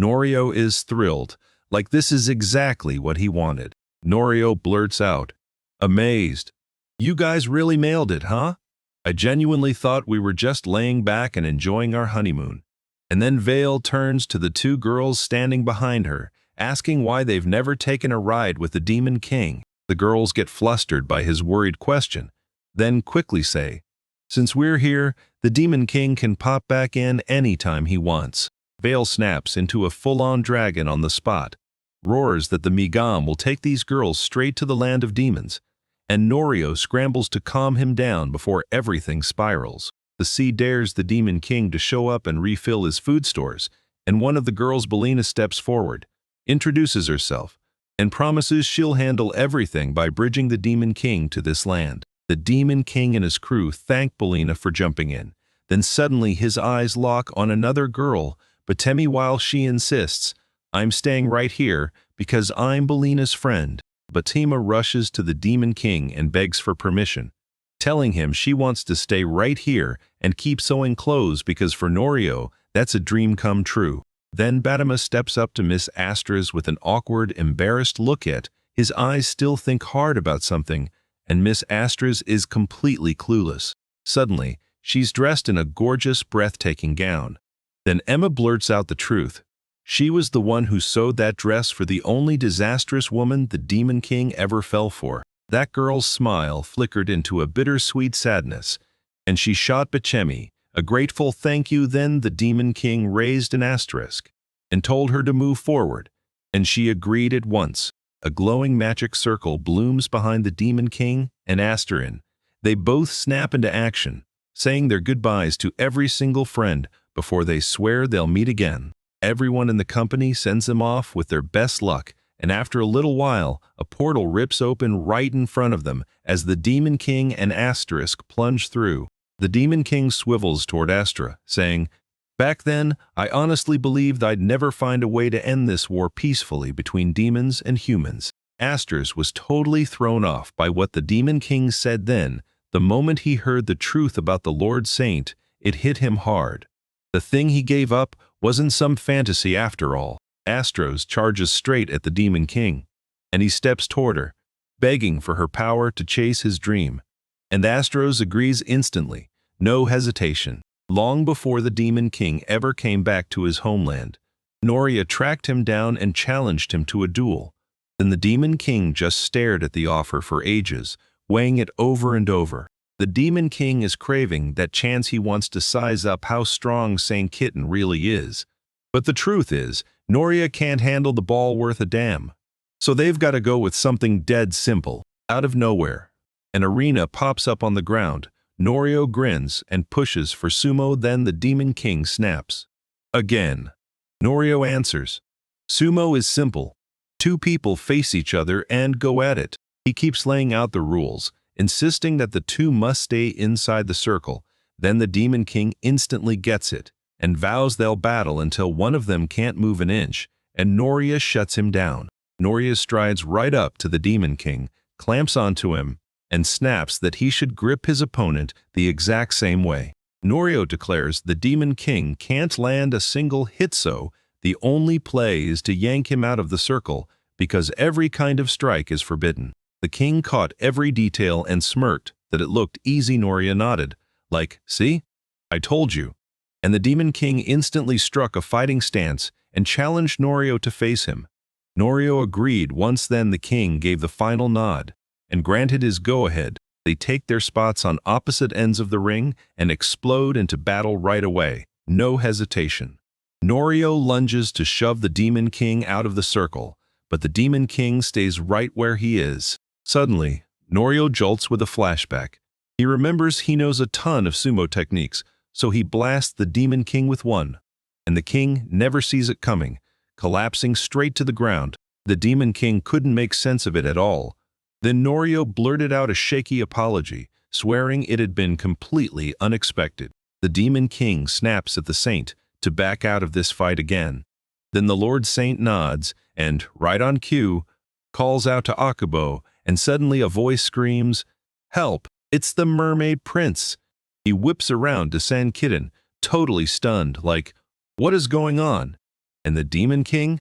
Norio is thrilled, like this is exactly what he wanted. Norio blurts out, amazed, "You guys really nailed it, huh? I genuinely thought we were just laying back and enjoying our honeymoon." And then Vale turns to the two girls standing behind her, asking why they've never taken a ride with the Demon King. The girls get flustered by his worried question, then quickly say, "Since we're here, the Demon King can pop back in anytime he wants." Vale snaps into a full-on dragon on the spot, roars that the Migam will take these girls straight to the land of demons, and Norio scrambles to calm him down before everything spirals. The sea dares the Demon King to show up and refill his food stores, and one of the girls, Belina, steps forward, introduces herself, and promises she'll handle everything by bridging the Demon King to this land. The Demon King and his crew thank Belina for jumping in. Then suddenly his eyes lock on another girl, Batemi, while she insists, "I'm staying right here because I'm Belina's friend." Batima rushes to the Demon King and begs for permission, telling him she wants to stay right here and keep sewing clothes because for Norio, that's a dream come true. Then Batima steps up to Miss Astra's with an awkward, embarrassed look at his eyes still think hard about something, and Miss Astra's is completely clueless. Suddenly, she's dressed in a gorgeous, breathtaking gown. Then Emma blurts out the truth. She was the one who sewed that dress for the only disastrous woman the Demon King ever fell for. That girl's smile flickered into a bittersweet sadness, and she shot Bachemi a grateful thank you. Then the Demon King raised an asterisk and told her to move forward, and she agreed at once. A glowing magic circle blooms behind the Demon King and Asterin. They both snap into action, saying their goodbyes to every single friend before they swear they'll meet again. Everyone in the company sends them off with their best luck, and after a little while, a portal rips open right in front of them as the Demon King and Asterisk plunge through. The Demon King swivels toward Astra, saying, "Back then, I honestly believed I'd never find a way to end this war peacefully between demons and humans." Asters was totally thrown off by what the Demon King said then. The moment he heard the truth about the Lord Saint, it hit him hard. The thing he gave up wasn't some fantasy after all. Astros charges straight at the Demon King, and he steps toward her, begging for her power to chase his dream. And Astros agrees instantly, no hesitation. Long before the Demon King ever came back to his homeland, Noria tracked him down and challenged him to a duel. Then the Demon King just stared at the offer for ages, weighing it over and over. The Demon King is craving that chance. He wants to size up how strong Saint Kitten really is. But the truth is, Noria can't handle the ball worth a damn. So they've got to go with something dead simple. Out of nowhere, an arena pops up on the ground. Norio grins and pushes for Sumo. Then the Demon King snaps. Again. Norio answers. Sumo is simple. Two people face each other and go at it. He keeps laying out the rules, insisting that the two must stay inside the circle. Then the Demon King instantly gets it and vows they'll battle until one of them can't move an inch, and Noria shuts him down. Noria strides right up to the Demon King, clamps onto him, and snaps that he should grip his opponent the exact same way. Norio declares the Demon King can't land a single hit, so the only play is to yank him out of the circle because every kind of strike is forbidden. The king caught every detail and smirked that it looked easy. Noria nodded, like, "See? I told you." And the Demon King instantly struck a fighting stance and challenged Norio to face him. Norio agreed once. Then the king gave the final nod and granted his go-ahead. They take their spots on opposite ends of the ring and explode into battle right away. No hesitation. Norio lunges to shove the Demon King out of the circle, but the Demon King stays right where he is. Suddenly, Norio jolts with a flashback. He remembers he knows a ton of sumo techniques, so he blasts the Demon King with one. And the king never sees it coming, collapsing straight to the ground. The Demon King couldn't make sense of it at all. Then Norio blurted out a shaky apology, swearing it had been completely unexpected. The Demon King snaps at the saint to back out of this fight again. Then the Lord Saint nods and, right on cue, calls out to Akubo, and suddenly a voice screams, "Help! It's the Mermaid Prince!" He whips around to San Kitten, totally stunned, like, "What is going on?" And the Demon King?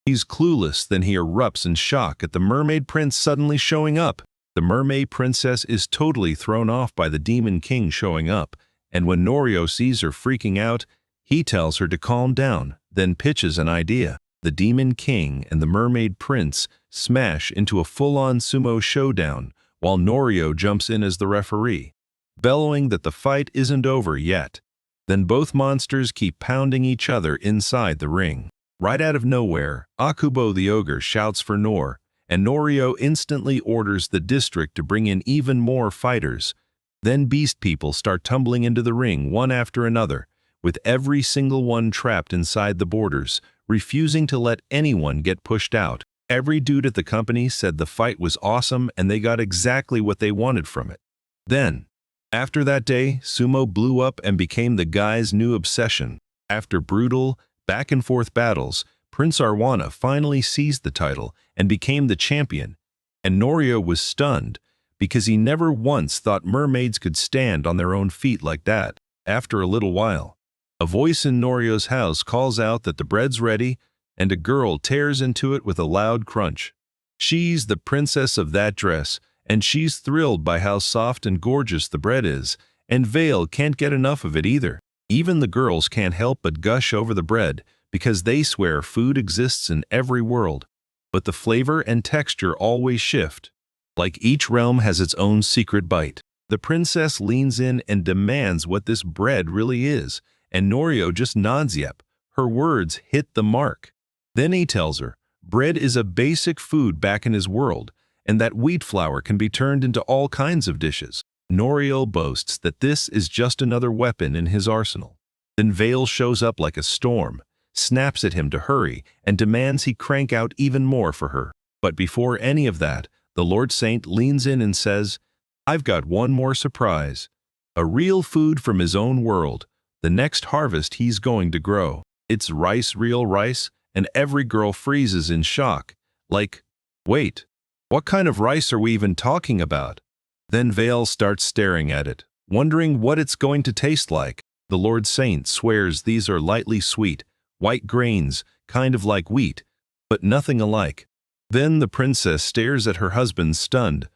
He's clueless. Then he erupts in shock at the Mermaid Prince suddenly showing up. The Mermaid Princess is totally thrown off by the Demon King showing up, and when Norio sees her freaking out, he tells her to calm down, then pitches an idea. The Demon King and the Mermaid Prince smash into a full-on sumo showdown, while Norio jumps in as the referee, bellowing that the fight isn't over yet. Then both monsters keep pounding each other inside the ring. Right out of nowhere, Akubo the ogre shouts for Nor, and Norio instantly orders the district to bring in even more fighters. Then beast people start tumbling into the ring one after another, with every single one trapped inside the borders, refusing to let anyone get pushed out. Every dude at the company said the fight was awesome and they got exactly what they wanted from it. Then, after that day, sumo blew up and became the guys' new obsession. After brutal, back-and-forth battles, Prince Arwana finally seized the title and became the champion, and Norio was stunned because he never once thought mermaids could stand on their own feet like that. After a little while, a voice in Norio's house calls out that the bread's ready, and a girl tears into it with a loud crunch. She's the princess of that dress, and she's thrilled by how soft and gorgeous the bread is, and Vale can't get enough of it either. Even the girls can't help but gush over the bread, because they swear food exists in every world. But the flavor and texture always shift. Like each realm has its own secret bite. The princess leans in and demands what this bread really is, and Norio just nods yep. Her words hit the mark. Then he tells her, bread is a basic food back in his world, and that wheat flour can be turned into all kinds of dishes. Norio boasts that this is just another weapon in his arsenal. Then Vale shows up like a storm, snaps at him to hurry, and demands he crank out even more for her. But before any of that, the Lord Saint leans in and says, I've got one more surprise. A real food from his own world, the next harvest he's going to grow. It's rice, real rice, and every girl freezes in shock. Like, wait, what kind of rice are we even talking about? Then Vale starts staring at it, wondering what it's going to taste like. The Lord Saint swears these are lightly sweet, white grains, kind of like wheat, but nothing alike. Then the princess stares at her husband stunned.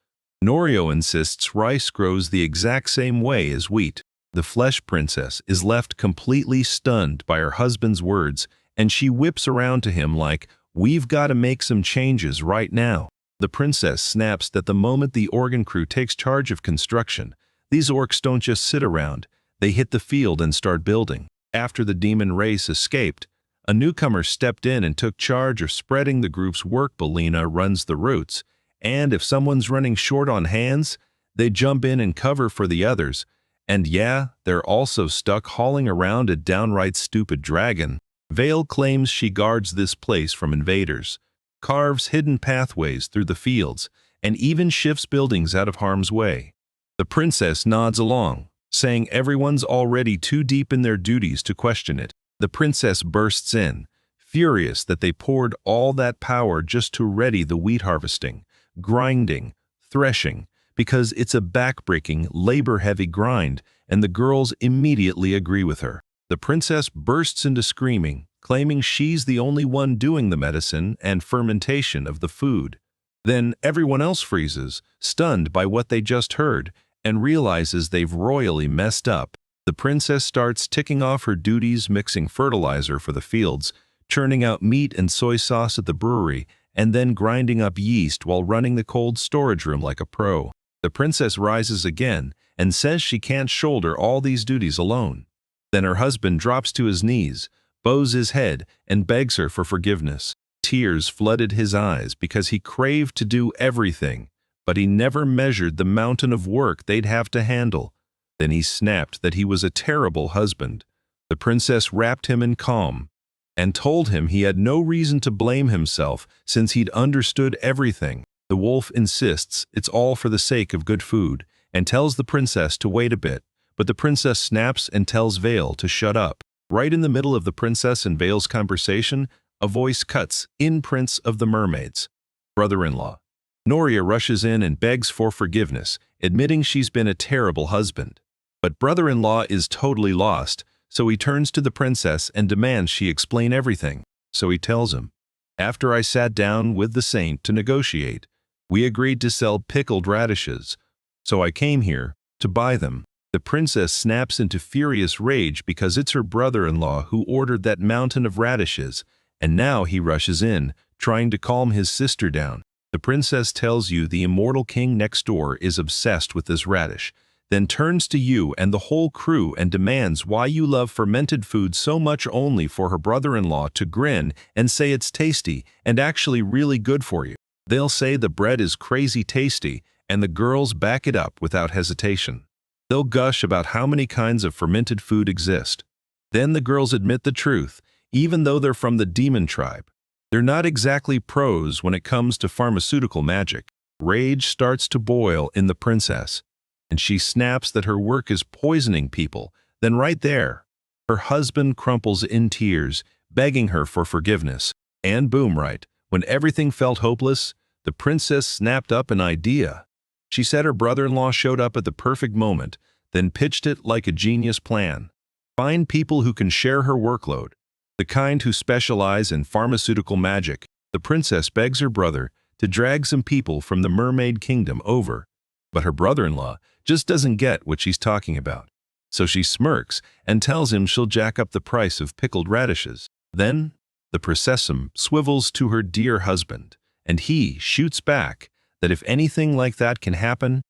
Norio insists rice grows the exact same way as wheat. The flesh princess is left completely stunned by her husband's words, and she whips around to him like, we've got to make some changes right now. The princess snaps that the moment the organ crew takes charge of construction, these orcs don't just sit around, they hit the field and start building. After the demon race escaped, a newcomer stepped in and took charge of spreading the group's work. Belina runs the routes, and if someone's running short on hands, they jump in and cover for the others. And yeah, they're also stuck hauling around a downright stupid dragon. Vale claims she guards this place from invaders, carves hidden pathways through the fields, and even shifts buildings out of harm's way. The princess nods along, saying everyone's already too deep in their duties to question it. The princess bursts in, furious that they poured all that power just to ready the wheat harvesting, grinding, threshing, because it's a backbreaking, labor-heavy grind, and the girls immediately agree with her. The princess bursts into screaming, claiming she's the only one doing the medicine and fermentation of the food. Then everyone else freezes, stunned by what they just heard, and realizes they've royally messed up. The princess starts ticking off her duties, mixing fertilizer for the fields, churning out meat and soy sauce at the brewery, and then grinding up yeast while running the cold storage room like a pro. The princess rises again and says she can't shoulder all these duties alone. Then her husband drops to his knees, bows his head, and begs her for forgiveness. Tears flooded his eyes because he craved to do everything, but he never measured the mountain of work they'd have to handle. Then he snapped that he was a terrible husband. The princess wrapped him in calm and told him he had no reason to blame himself since he'd understood everything. The wolf insists it's all for the sake of good food and tells the princess to wait a bit, but the princess snaps and tells Vale to shut up. Right in the middle of the princess and Vale's conversation, a voice cuts in. Prince of the Mermaids, brother-in-law. Noria rushes in and begs for forgiveness, admitting she's been a terrible husband. But brother-in-law is totally lost, so he turns to the princess and demands she explain everything. So he tells him, after I sat down with the saint to negotiate, we agreed to sell pickled radishes, so I came here to buy them. The princess snaps into furious rage because it's her brother-in-law who ordered that mountain of radishes, and now he rushes in, trying to calm his sister down. The princess tells you the immortal king next door is obsessed with this radish, then turns to you and the whole crew and demands why you love fermented food so much, only for her brother-in-law to grin and say it's tasty and actually really good for you. They'll say the bread is crazy tasty, and the girls back it up without hesitation. They'll gush about how many kinds of fermented food exist. Then the girls admit the truth, even though they're from the demon tribe. They're not exactly pros when it comes to pharmaceutical magic. Rage starts to boil in the princess, and she snaps that her work is poisoning people. Then right there, her husband crumples in tears, begging her for forgiveness. And boom, right when everything felt hopeless, the princess snapped up an idea. She said her brother-in-law showed up at the perfect moment, then pitched it like a genius plan. Find people who can share her workload, the kind who specialize in pharmaceutical magic. The princess begs her brother to drag some people from the mermaid kingdom over, but her brother-in-law just doesn't get what she's talking about. So she smirks and tells him she'll jack up the price of pickled radishes. Then the princess swivels to her dear husband, and he shoots back that if anything like that can happen,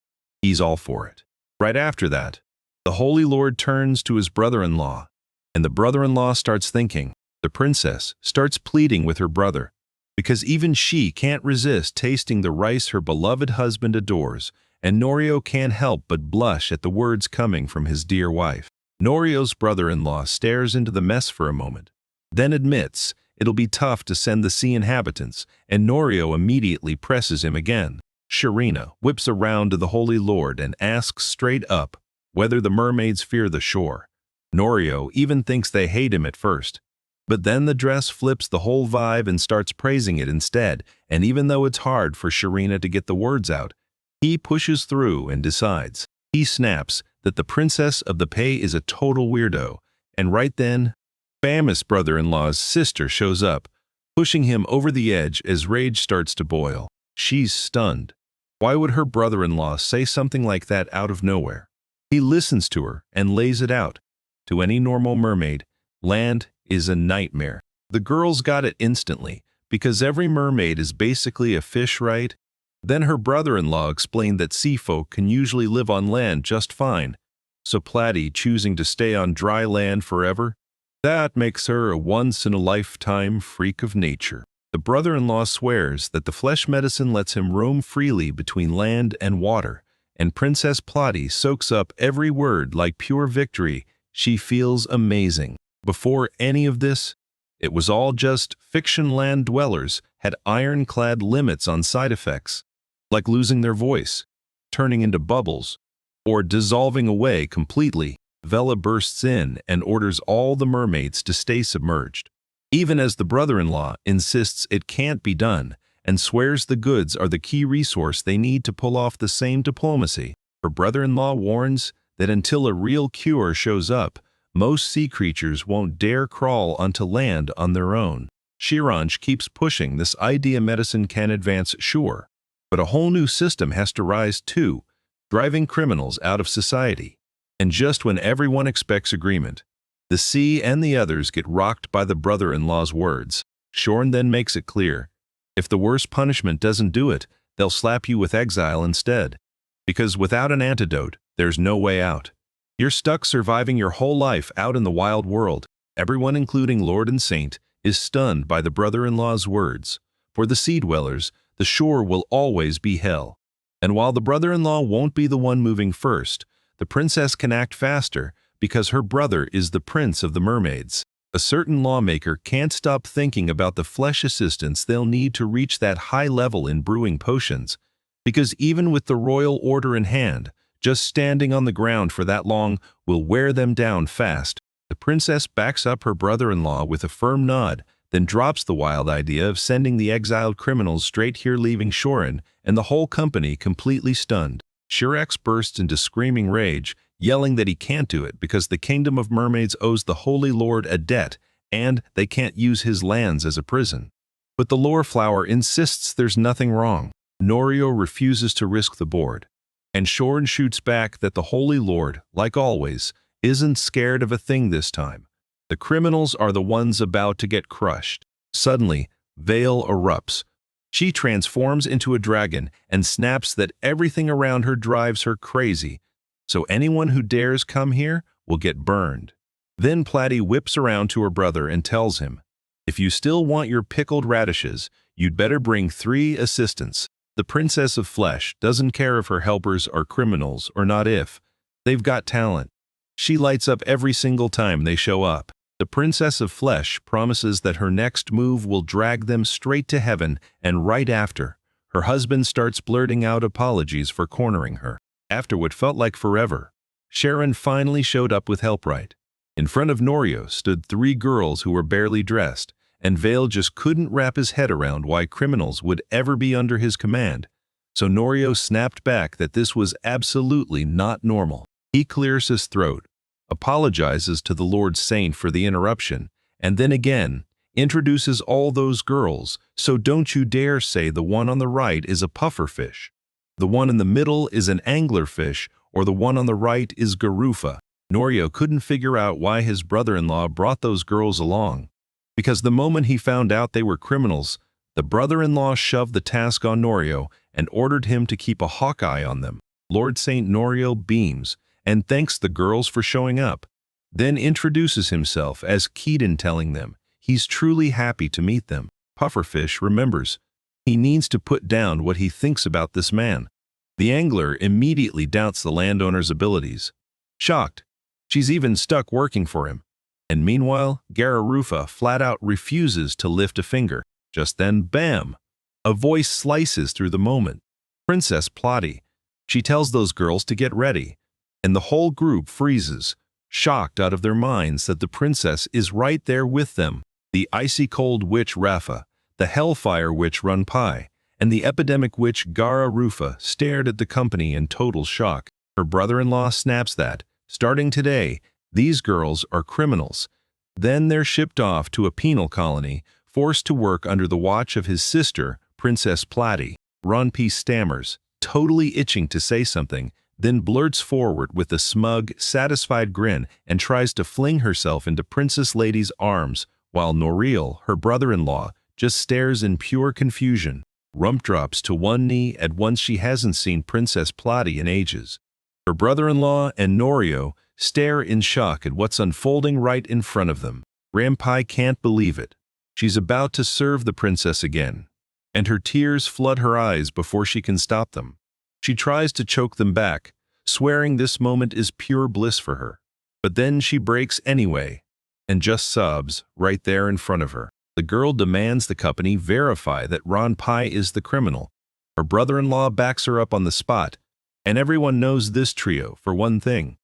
he's all for it. Right after that, the Holy Lord turns to his brother-in-law, and the brother-in-law starts thinking. The princess starts pleading with her brother, because even she can't resist tasting the rice her beloved husband adores, and Norio can't help but blush at the words coming from his dear wife. Norio's brother-in-law stares into the mess for a moment, then admits it'll be tough to send the sea inhabitants, and Norio immediately presses him again. Sharina whips around to the Holy Lord and asks straight up whether the mermaids fear the shore. Norio even thinks they hate him at first, but then the dress flips the whole vibe and starts praising it instead, and even though it's hard for Sharina to get the words out, he pushes through and decides. He snaps that the princess of the Pei is a total weirdo, and right then, famous brother-in-law's sister shows up, pushing him over the edge as rage starts to boil. She's stunned. Why would her brother-in-law say something like that out of nowhere? He listens to her and lays it out. To any normal mermaid, land is a nightmare. The girls got it instantly, because every mermaid is basically a fish, right? Then her brother-in-law explained that sea folk can usually live on land just fine, so Platy choosing to stay on dry land forever, that makes her a once-in-a-lifetime freak of nature. The brother-in-law swears that the flesh medicine lets him roam freely between land and water, and Princess Platy soaks up every word like pure victory. She feels amazing. Before any of this, it was all just fiction. Land dwellers had ironclad limits on side effects, like losing their voice, turning into bubbles, or dissolving away completely. Vela bursts in and orders all the mermaids to stay submerged, even as the brother-in-law insists it can't be done and swears the goods are the key resource they need to pull off the same diplomacy. Her brother-in-law warns that until a real cure shows up, most sea creatures won't dare crawl onto land on their own. Shiranj keeps pushing this idea medicine can advance, sure, but a whole new system has to rise too, driving criminals out of society. And just when everyone expects agreement, the sea and the others get rocked by the brother-in-law's words. Shorn then makes it clear, if the worst punishment doesn't do it, they'll slap you with exile instead. Because without an antidote, there's no way out. You're stuck surviving your whole life out in the wild world. Everyone, including Lord and Saint, is stunned by the brother-in-law's words. For the sea dwellers, the shore will always be hell. And while the brother-in-law won't be the one moving first, the princess can act faster because her brother is the prince of the mermaids. A certain lawmaker can't stop thinking about the flesh assistance they'll need to reach that high level in brewing potions, because even with the royal order in hand, just standing on the ground for that long will wear them down fast. The princess backs up her brother-in-law with a firm nod, then drops the wild idea of sending the exiled criminals straight here, leaving Shorin and the whole company completely stunned. Shirax bursts into screaming rage, yelling that he can't do it because the Kingdom of Mermaids owes the Holy Lord a debt, and they can't use his lands as a prison. But the lore flower insists there's nothing wrong. Norio refuses to risk the board, and Shorin shoots back that the Holy Lord, like always, isn't scared of a thing this time. The criminals are the ones about to get crushed. Suddenly, Vale erupts. She transforms into a dragon and snaps that everything around her drives her crazy. So anyone who dares come here will get burned. Then Platy whips around to her brother and tells him, if you still want your pickled radishes, you'd better bring 3 assistants. The Princess of Flesh doesn't care if her helpers are criminals or not if they've got talent. She lights up every single time they show up. The Princess of Flesh promises that her next move will drag them straight to heaven, and right after, her husband starts blurting out apologies for cornering her. After what felt like forever, Sharon finally showed up with Helpright. In front of Norio stood 3 girls who were barely dressed, and Vale just couldn't wrap his head around why criminals would ever be under his command. So Norio snapped back that this was absolutely not normal. He clears his throat, apologizes to the Lord Saint for the interruption, and then again introduces all those girls, so don't you dare say the one on the right is a pufferfish, the one in the middle is an anglerfish, or the one on the right is Garufa. Norio couldn't figure out why his brother-in-law brought those girls along, because the moment he found out they were criminals, the brother-in-law shoved the task on Norio and ordered him to keep a hawk eye on them. Lord Saint Norio beams and thanks the girls for showing up, then introduces himself as Keaton, telling them he's truly happy to meet them. Pufferfish remembers he needs to put down what he thinks about this man. The angler immediately doubts the landowner's abilities. Shocked, she's even stuck working for him. And meanwhile, Garufa flat out refuses to lift a finger. Just then, bam! A voice slices through the moment. Princess Platy. She tells those girls to get ready, and the whole group freezes, shocked out of their minds that the princess is right there with them. The icy-cold witch Rafa, the hellfire witch Runpai, and the epidemic witch Garufa stared at the company in total shock. Her brother-in-law snaps that, starting today, these girls are criminals. Then they're shipped off to a penal colony, forced to work under the watch of his sister, Princess Platy. Runpai stammers, totally itching to say something, then blurts forward with a smug, satisfied grin and tries to fling herself into Princess Lady's arms, while Norio, her brother-in-law, just stares in pure confusion. Rump drops to one knee at once. She hasn't seen Princess Platy in ages. Her brother-in-law and Norio stare in shock at what's unfolding right in front of them. Rampai can't believe it. She's about to serve the princess again, and her tears flood her eyes before she can stop them. She tries to choke them back, swearing this moment is pure bliss for her. But then she breaks anyway, and just sobs right there in front of her. The girl demands the company verify that Runpai is the criminal. Her brother-in-law backs her up on the spot, and everyone knows this trio for one thing,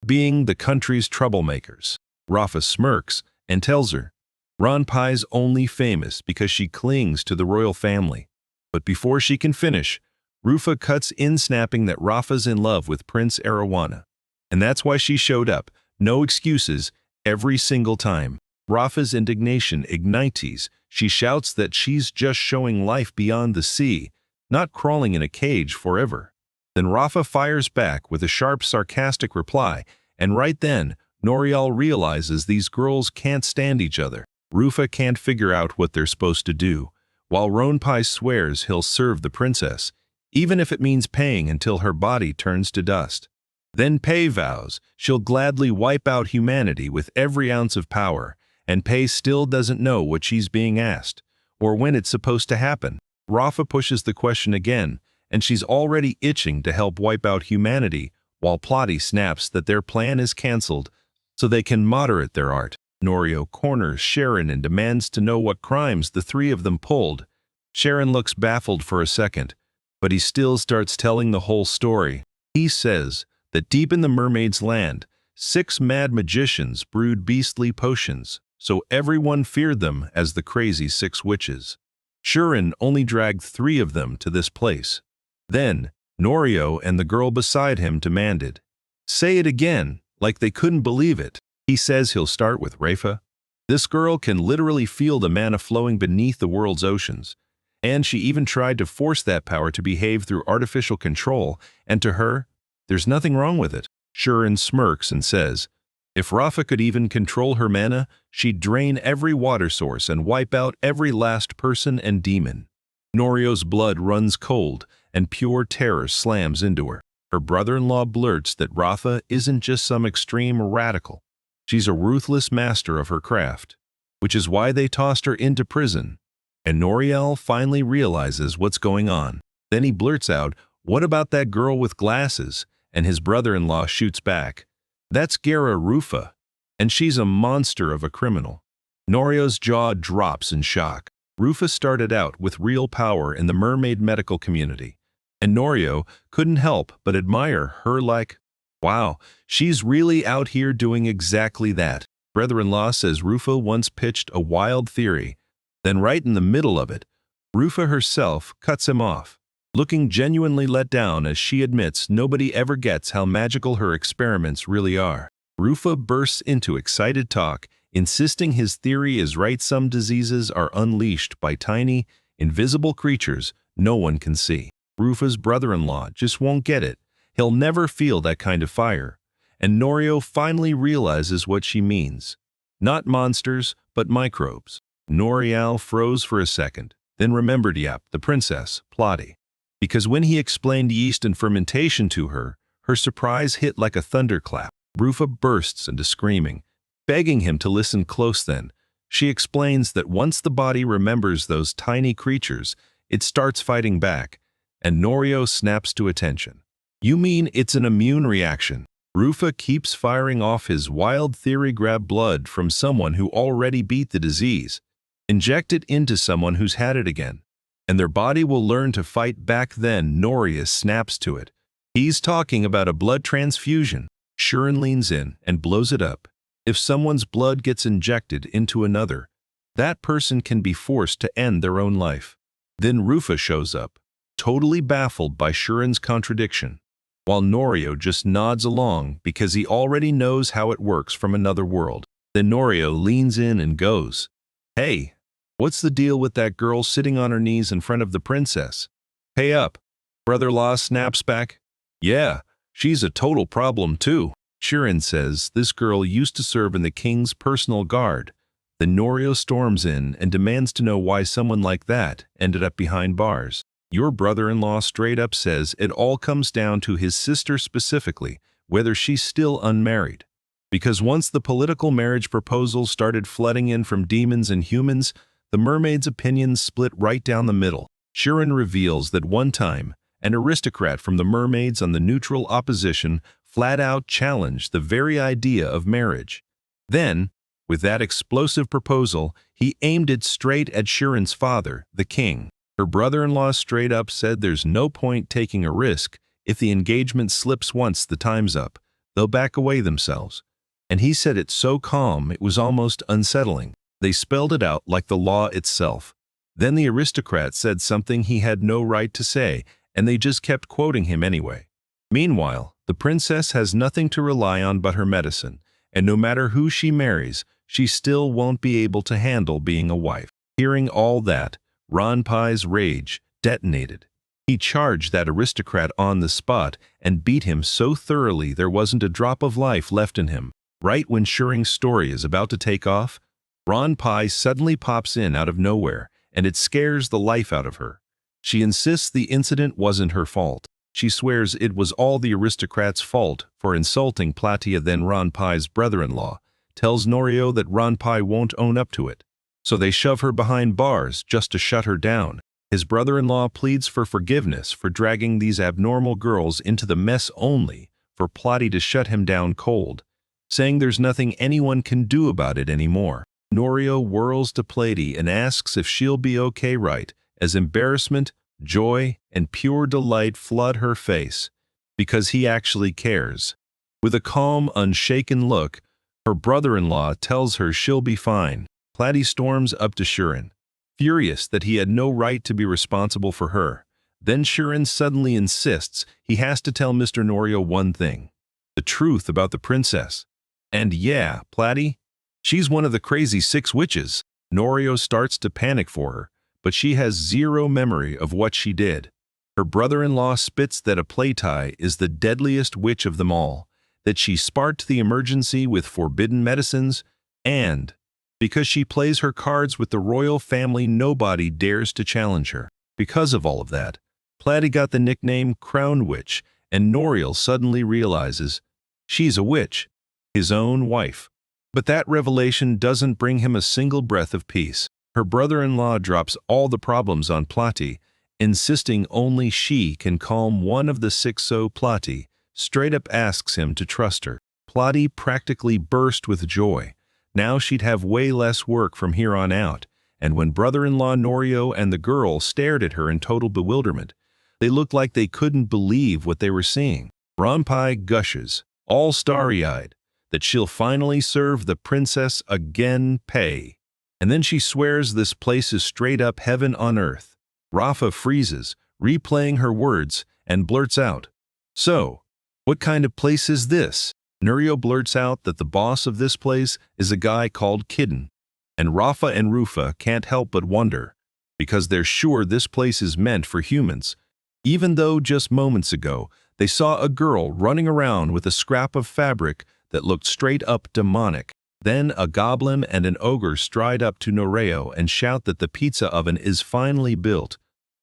being the country's troublemakers. Rafa smirks and tells her Runpai's only famous because she clings to the royal family. But before she can finish, Rufa cuts in, snapping that Rafa's in love with Prince Arawana. And that's why she showed up, no excuses, every single time. Rafa's indignation ignites. She shouts that she's just showing life beyond the sea, not crawling in a cage forever. Then Rafa fires back with a sharp, sarcastic reply, and right then, Norio realizes these girls can't stand each other. Rufa can't figure out what they're supposed to do, while Runpai swears he'll serve the princess, even if it means paying until her body turns to dust. Then Pei vows she'll gladly wipe out humanity with every ounce of power, and Pei still doesn't know what she's being asked, or when it's supposed to happen. Rafa pushes the question again, and she's already itching to help wipe out humanity, while Platy snaps that their plan is cancelled so they can moderate their art. Norio corners Sharon and demands to know what crimes the 3 of them pulled. Sharon looks baffled for a second, but he still starts telling the whole story. He says that deep in the mermaid's land, 6 mad magicians brewed beastly potions, so everyone feared them as the crazy 6 witches. Sharon only dragged 3 of them to this place. Then, Norio and the girl beside him demanded, "Say it again," like they couldn't believe it. He says he'll start with Rafa. This girl can literally feel the mana flowing beneath the world's oceans, and she even tried to force that power to behave through artificial control, and to her, there's nothing wrong with it. Sharon smirks and says, if Rafa could even control her mana, she'd drain every water source and wipe out every last person and demon. Norio's blood runs cold, and pure terror slams into her. Her brother-in-law blurts that Rafa isn't just some extreme radical. She's a ruthless master of her craft, which is why they tossed her into prison. And Noriel finally realizes what's going on. Then he blurts out, "What about that girl with glasses?" And his brother-in-law shoots back, "That's Gera Rufa, and she's a monster of a criminal." Norio's jaw drops in shock. Rufa started out with real power in the mermaid medical community, and Norio couldn't help but admire her like, wow, she's really out here doing exactly that. Brother-in-law says Rufa once pitched a wild theory, then right in the middle of it, Rufa herself cuts him off, looking genuinely let down as she admits nobody ever gets how magical her experiments really are. Rufa bursts into excited talk, insisting his theory is right. Some diseases are unleashed by tiny, invisible creatures no one can see. Rufa's brother-in-law just won't get it. He'll never feel that kind of fire. And Norio finally realizes what she means. Not monsters, but microbes. Noriel froze for a second, then remembered the princess, Plotty. Because when he explained yeast and fermentation to her, her surprise hit like a thunderclap. Rufa bursts into screaming, begging him to listen close. Then she explains that once the body remembers those tiny creatures, it starts fighting back, and Norio snaps to attention. "You mean it's an immune reaction?" Rufa keeps firing off his wild theory. Grab blood from someone who already beat the disease, inject it into someone who's had it again, and their body will learn to fight back. Then Norio snaps to it. He's talking about a blood transfusion. Shuren leans in and blows it up. If someone's blood gets injected into another, that person can be forced to end their own life. Then Rufa shows up, totally baffled by Shuren's contradiction, while Norio just nods along because he already knows how it works from another world. Then Norio leans in and goes, "Hey, what's the deal with that girl sitting on her knees in front of the princess?" "Pay up." Brother-in-law snaps back, "Yeah, she's a total problem too." Shuren says this girl used to serve in the king's personal guard. Then Norio storms in and demands to know why someone like that ended up behind bars. Your brother-in-law straight up says it all comes down to his sister specifically, whether she's still unmarried. Because once the political marriage proposals started flooding in from demons and humans, the mermaid's opinions split right down the middle. Shuren reveals that one time, an aristocrat from the mermaids on the neutral opposition flat out challenged the very idea of marriage. Then, with that explosive proposal, he aimed it straight at Shuren's father, the king. Her brother-in-law straight up said there's no point taking a risk. If the engagement slips once the time's up, they'll back away themselves. And he said it so calm it was almost unsettling. They spelled it out like the law itself. Then the aristocrat said something he had no right to say, and they just kept quoting him anyway. Meanwhile, the princess has nothing to rely on but her medicine, and no matter who she marries, she still won't be able to handle being a wife. Hearing all that, Ranpai's rage detonated. He charged that aristocrat on the spot and beat him so thoroughly there wasn't a drop of life left in him. Right when Shuren's story is about to take off, Ranpai suddenly pops in out of nowhere, and it scares the life out of her. She insists the incident wasn't her fault. She swears it was all the aristocrat's fault for insulting Platia. Then Ranpai's brother-in-law tells Norio that Ranpai won't own up to it, so they shove her behind bars just to shut her down. His brother-in-law pleads for forgiveness for dragging these abnormal girls into the mess, only for Plotty to shut him down cold, saying there's nothing anyone can do about it anymore. Norio whirls to Plady and asks if she'll be okay, right as embarrassment, joy, and pure delight flood her face, because he actually cares. With a calm, unshaken look, her brother-in-law tells her she'll be fine. Plady storms up to Shuren, furious that he had no right to be responsible for her. Then Shuren suddenly insists he has to tell Mr. Norio one thing, the truth about the princess. And yeah, Plady, she's one of the crazy 6 witches. Norio starts to panic for her, but she has zero memory of what she did. Her brother-in-law spits that a Platy is the deadliest witch of them all, that she sparked the emergency with forbidden medicines, and because she plays her cards with the royal family, nobody dares to challenge her. Because of all of that, Plady got the nickname Crown Witch, and Noriel suddenly realizes she's a witch, his own wife. But that revelation doesn't bring him a single breath of peace. Her brother-in-law drops all the problems on Plati, insisting only she can calm one of the six, so Plati straight up asks him to trust her. Plati practically burst with joy. Now she'd have way less work from here on out, and when brother-in-law Norio and the girl stared at her in total bewilderment, they looked like they couldn't believe what they were seeing. Ranpai gushes, all starry-eyed, that she'll finally serve the princess again pay. And then she swears this place is straight up heaven on earth. Rafa freezes, replaying her words, and blurts out, "So, what kind of place is this?" Nurio blurts out that the boss of this place is a guy called Kidden, and Rafa and Rufa can't help but wonder, because they're sure this place is meant for humans, even though just moments ago they saw a girl running around with a scrap of fabric that looked straight up demonic. Then a goblin and an ogre stride up to Noreo and shout that the pizza oven is finally built.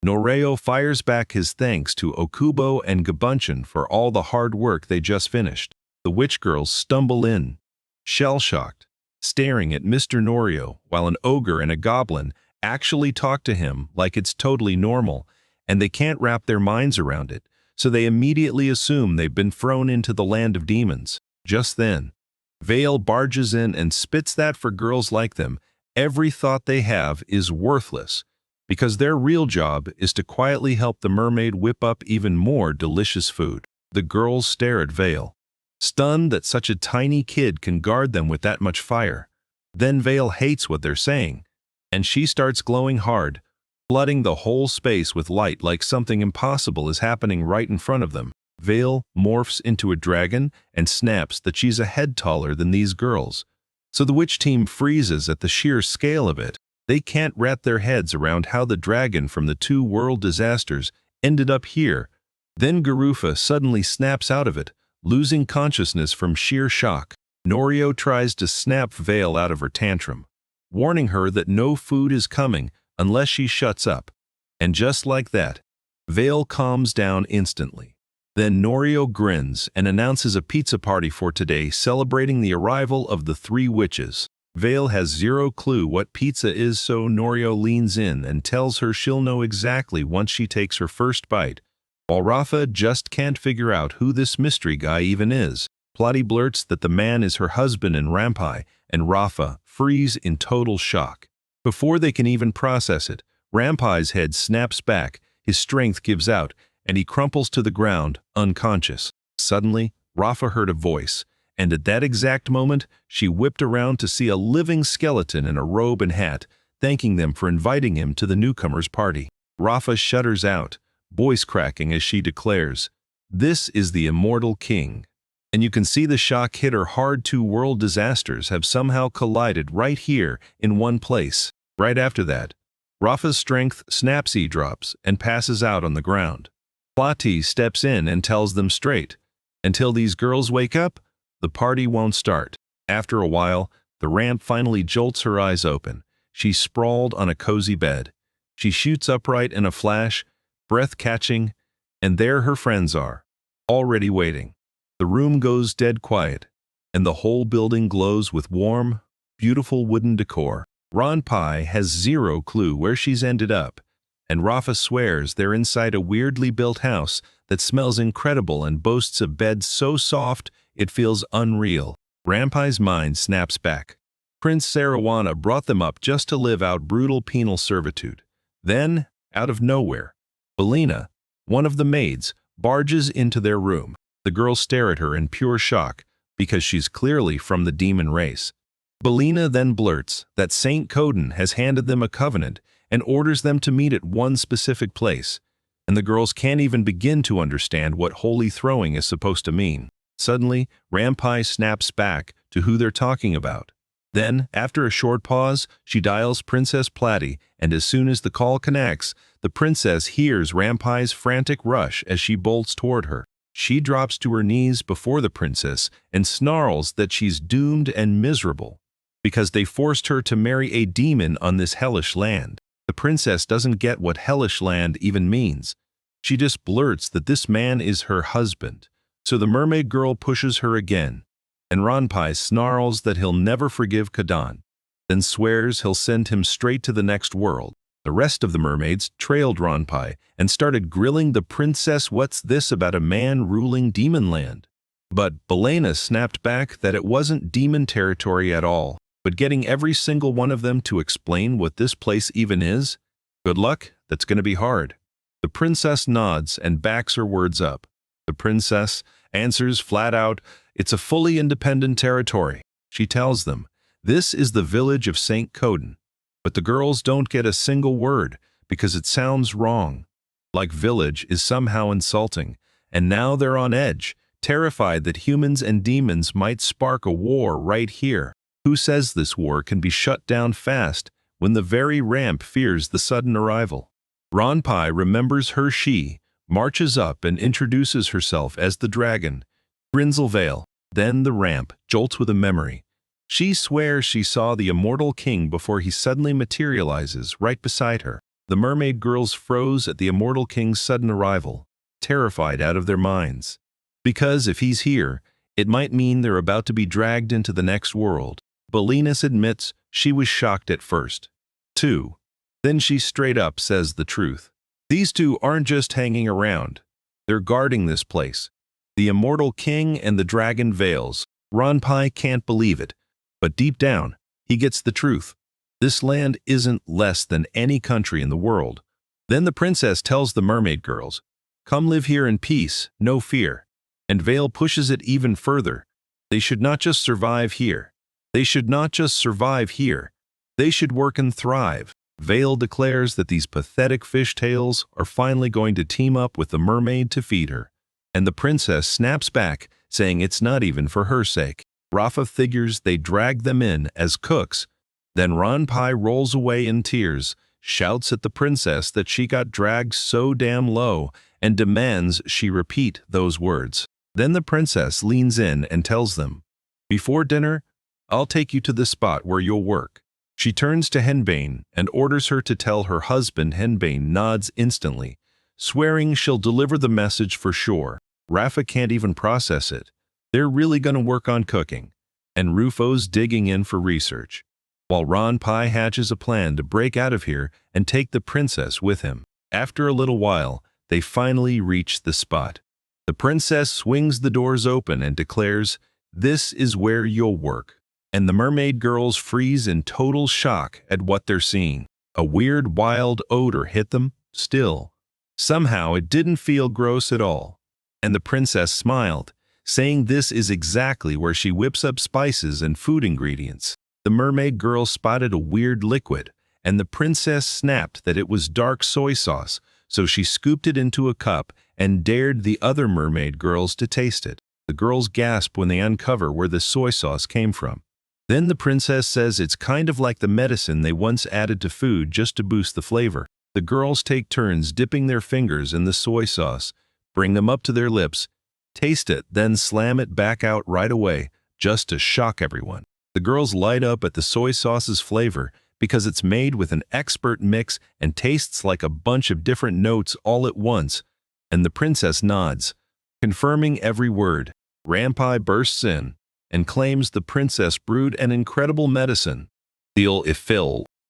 Noreo fires back his thanks to Okubo and Gabunchin for all the hard work they just finished. The witch girls stumble in, shell-shocked, staring at Mr. Norio, while an ogre and a goblin actually talk to him like it's totally normal, and they can't wrap their minds around it, so they immediately assume they've been thrown into the land of demons. Just then, Vale barges in and spits that for girls like them, every thought they have is worthless, because their real job is to quietly help the mermaid whip up even more delicious food. The girls stare at Vale, stunned that such a tiny kid can guard them with that much fire. Then Vale hates what they're saying, and she starts glowing hard, flooding the whole space with light like something impossible is happening right in front of them. Vale morphs into a dragon and snaps that she's a head taller than these girls. So the witch team freezes at the sheer scale of it. They can't wrap their heads around how the dragon from the two world disasters ended up here. Then Garufa suddenly snaps out of it, losing consciousness from sheer shock. Norio tries to snap Vale out of her tantrum, warning her that no food is coming unless she shuts up. And just like that, Vale calms down instantly. Then Norio grins and announces a pizza party for today, celebrating the arrival of the three witches. Vale has zero clue what pizza is, so Norio leans in and tells her she'll know exactly once she takes her first bite, while Rafa just can't figure out who this mystery guy even is. Plotty blurts that the man is her husband in Rampai, and Rafa freeze in total shock. Before they can even process it, Rampai's head snaps back, his strength gives out, and he crumples to the ground, unconscious. Suddenly, Rafa heard a voice, and at that exact moment, she whipped around to see a living skeleton in a robe and hat, thanking them for inviting him to the newcomers' party. Rafa shudders out, voice cracking as she declares, "This is the immortal king." And you can see the shock hit her hard. Two world disasters have somehow collided right here in one place. Right after that, Rafa's strength snaps, drops, and passes out on the ground. Plati steps in and tells them straight, until these girls wake up, the party won't start. After a while, the ramp finally jolts her eyes open. She's sprawled on a cozy bed. She shoots upright in a flash, breath-catching, and there her friends are, already waiting. The room goes dead quiet, and the whole building glows with warm, beautiful wooden decor. Ranpai has zero clue where she's ended up, and Rafa swears they're inside a weirdly built house that smells incredible and boasts a bed so soft it feels unreal. Rampai's mind snaps back. Prince Sarawana brought them up just to live out brutal penal servitude. Then, out of nowhere, Belina, one of the maids, barges into their room. The girls stare at her in pure shock, because she's clearly from the demon race. Belina then blurts that Saint Coden has handed them a covenant and orders them to meet at one specific place, and the girls can't even begin to understand what holy throwing is supposed to mean. Suddenly, Rampai snaps back to who they're talking about. Then, after a short pause, she dials Princess Plati, and as soon as the call connects, the princess hears Rampai's frantic rush as she bolts toward her. She drops to her knees before the princess and snarls that she's doomed and miserable, because they forced her to marry a demon on this hellish land. The princess doesn't get what hellish land even means, She just blurts that this man is her husband. So the mermaid girl pushes her again, and Ranpai snarls that he'll never forgive Kadan, then swears he'll send him straight to the next world. The rest of the mermaids trailed Ranpai and started grilling the princess. What's this about a man ruling demon land? But Belena snapped back that it wasn't demon territory at all, but getting every single one of them to explain what this place even is? Good luck, that's gonna be hard. The princess nods and backs her words up. The princess answers flat out, it's a fully independent territory. She tells them, this is the village of St. Coden. But the girls don't get a single word because it sounds wrong. Like village is somehow insulting, and now they're on edge, terrified that humans and demons might spark a war right here. Who says this war can be shut down fast when the very ramp fears the sudden arrival? Ranpai remembers her. She marches up and introduces herself as the dragon, Grinzelvale. Then the ramp jolts with a memory. She swears she saw the immortal king before he suddenly materializes right beside her. The mermaid girls froze at the immortal king's sudden arrival, terrified out of their minds. Because if he's here, it might mean they're about to be dragged into the next world. Belinus admits she was shocked at first, too. Then she straight up says the truth. These two aren't just hanging around. They're guarding this place. The immortal king and the dragon veils. Ranpai can't believe it. But deep down, he gets the truth. This land isn't less than any country in the world. Then the princess tells the mermaid girls, come live here in peace, no fear. And Vale pushes it even further. They should not just survive here. They should not just survive here. They should work and thrive. Vale declares that these pathetic fishtails are finally going to team up with the mermaid to feed her. And the princess snaps back, saying it's not even for her sake. Rafa figures they drag them in as cooks. Then Ranpai rolls away in tears, shouts at the princess that she got dragged so damn low, and demands she repeat those words. Then the princess leans in and tells them, before dinner, I'll take you to the spot where you'll work. She turns to Henbane and orders her to tell her husband. Henbane nods instantly, swearing she'll deliver the message for sure. Rafa can't even process it. They're really gonna work on cooking, and Rufo's digging in for research, while Ranpai hatches a plan to break out of here and take the princess with him. After a little while, they finally reach the spot. The princess swings the doors open and declares, this is where you'll work. And the mermaid girls freeze in total shock at what they're seeing. A weird, wild odor hit them, still. Somehow it didn't feel gross at all. And the princess smiled, saying this is exactly where she whips up spices and food ingredients. The mermaid girl spotted a weird liquid, and the princess snapped that it was dark soy sauce, so she scooped it into a cup and dared the other mermaid girls to taste it. The girls gasp when they uncover where the soy sauce came from. Then the princess says it's kind of like the medicine they once added to food just to boost the flavor. The girls take turns dipping their fingers in the soy sauce, bring them up to their lips, taste it, then slam it back out right away, just to shock everyone. The girls light up at the soy sauce's flavor because it's made with an expert mix and tastes like a bunch of different notes all at once, and the princess nods, confirming every word. Ranpai bursts in and claims the princess brewed an incredible medicine.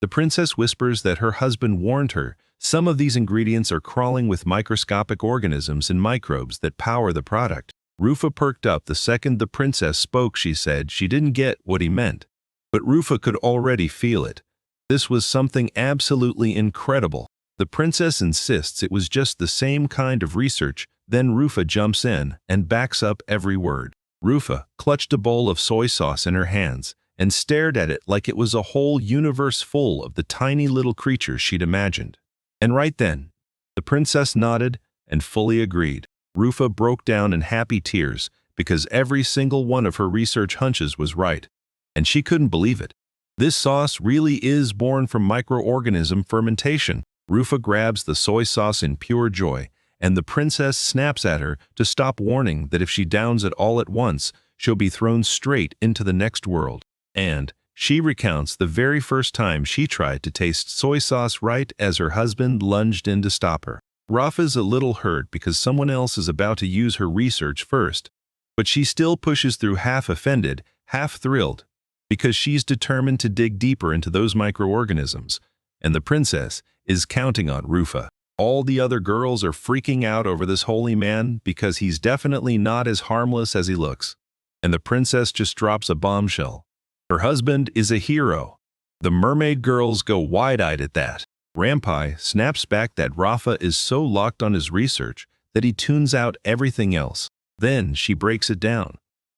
The princess whispers that her husband warned her. Some of these ingredients are crawling with microscopic organisms and microbes that power the product. Rufa perked up the second the princess spoke. She said she didn't get what he meant, but Rufa could already feel it. This was something absolutely incredible. The princess insists it was just the same kind of research. Then Rufa jumps in and backs up every word. Rufa clutched a bowl of soy sauce in her hands and stared at it like it was a whole universe full of the tiny little creatures she'd imagined. And right then, the princess nodded and fully agreed. Rufa broke down in happy tears because every single one of her research hunches was right, and she couldn't believe it. This sauce really is born from microorganism fermentation. Rufa grabs the soy sauce in pure joy, and the princess snaps at her to stop, warning that if she downs it all at once, she'll be thrown straight into the next world. And she recounts the very first time she tried to taste soy sauce right as her husband lunged in to stop her. Rafa's a little hurt because someone else is about to use her research first, but she still pushes through half offended, half thrilled, because she's determined to dig deeper into those microorganisms, and the princess is counting on Rufa. All the other girls are freaking out over this holy man because he's definitely not as harmless as he looks, and the princess just drops a bombshell. Her husband is a hero. The mermaid girls go wide-eyed at that. Rampai snaps back that Rafa is so locked on his research that he tunes out everything else. Then she breaks it down.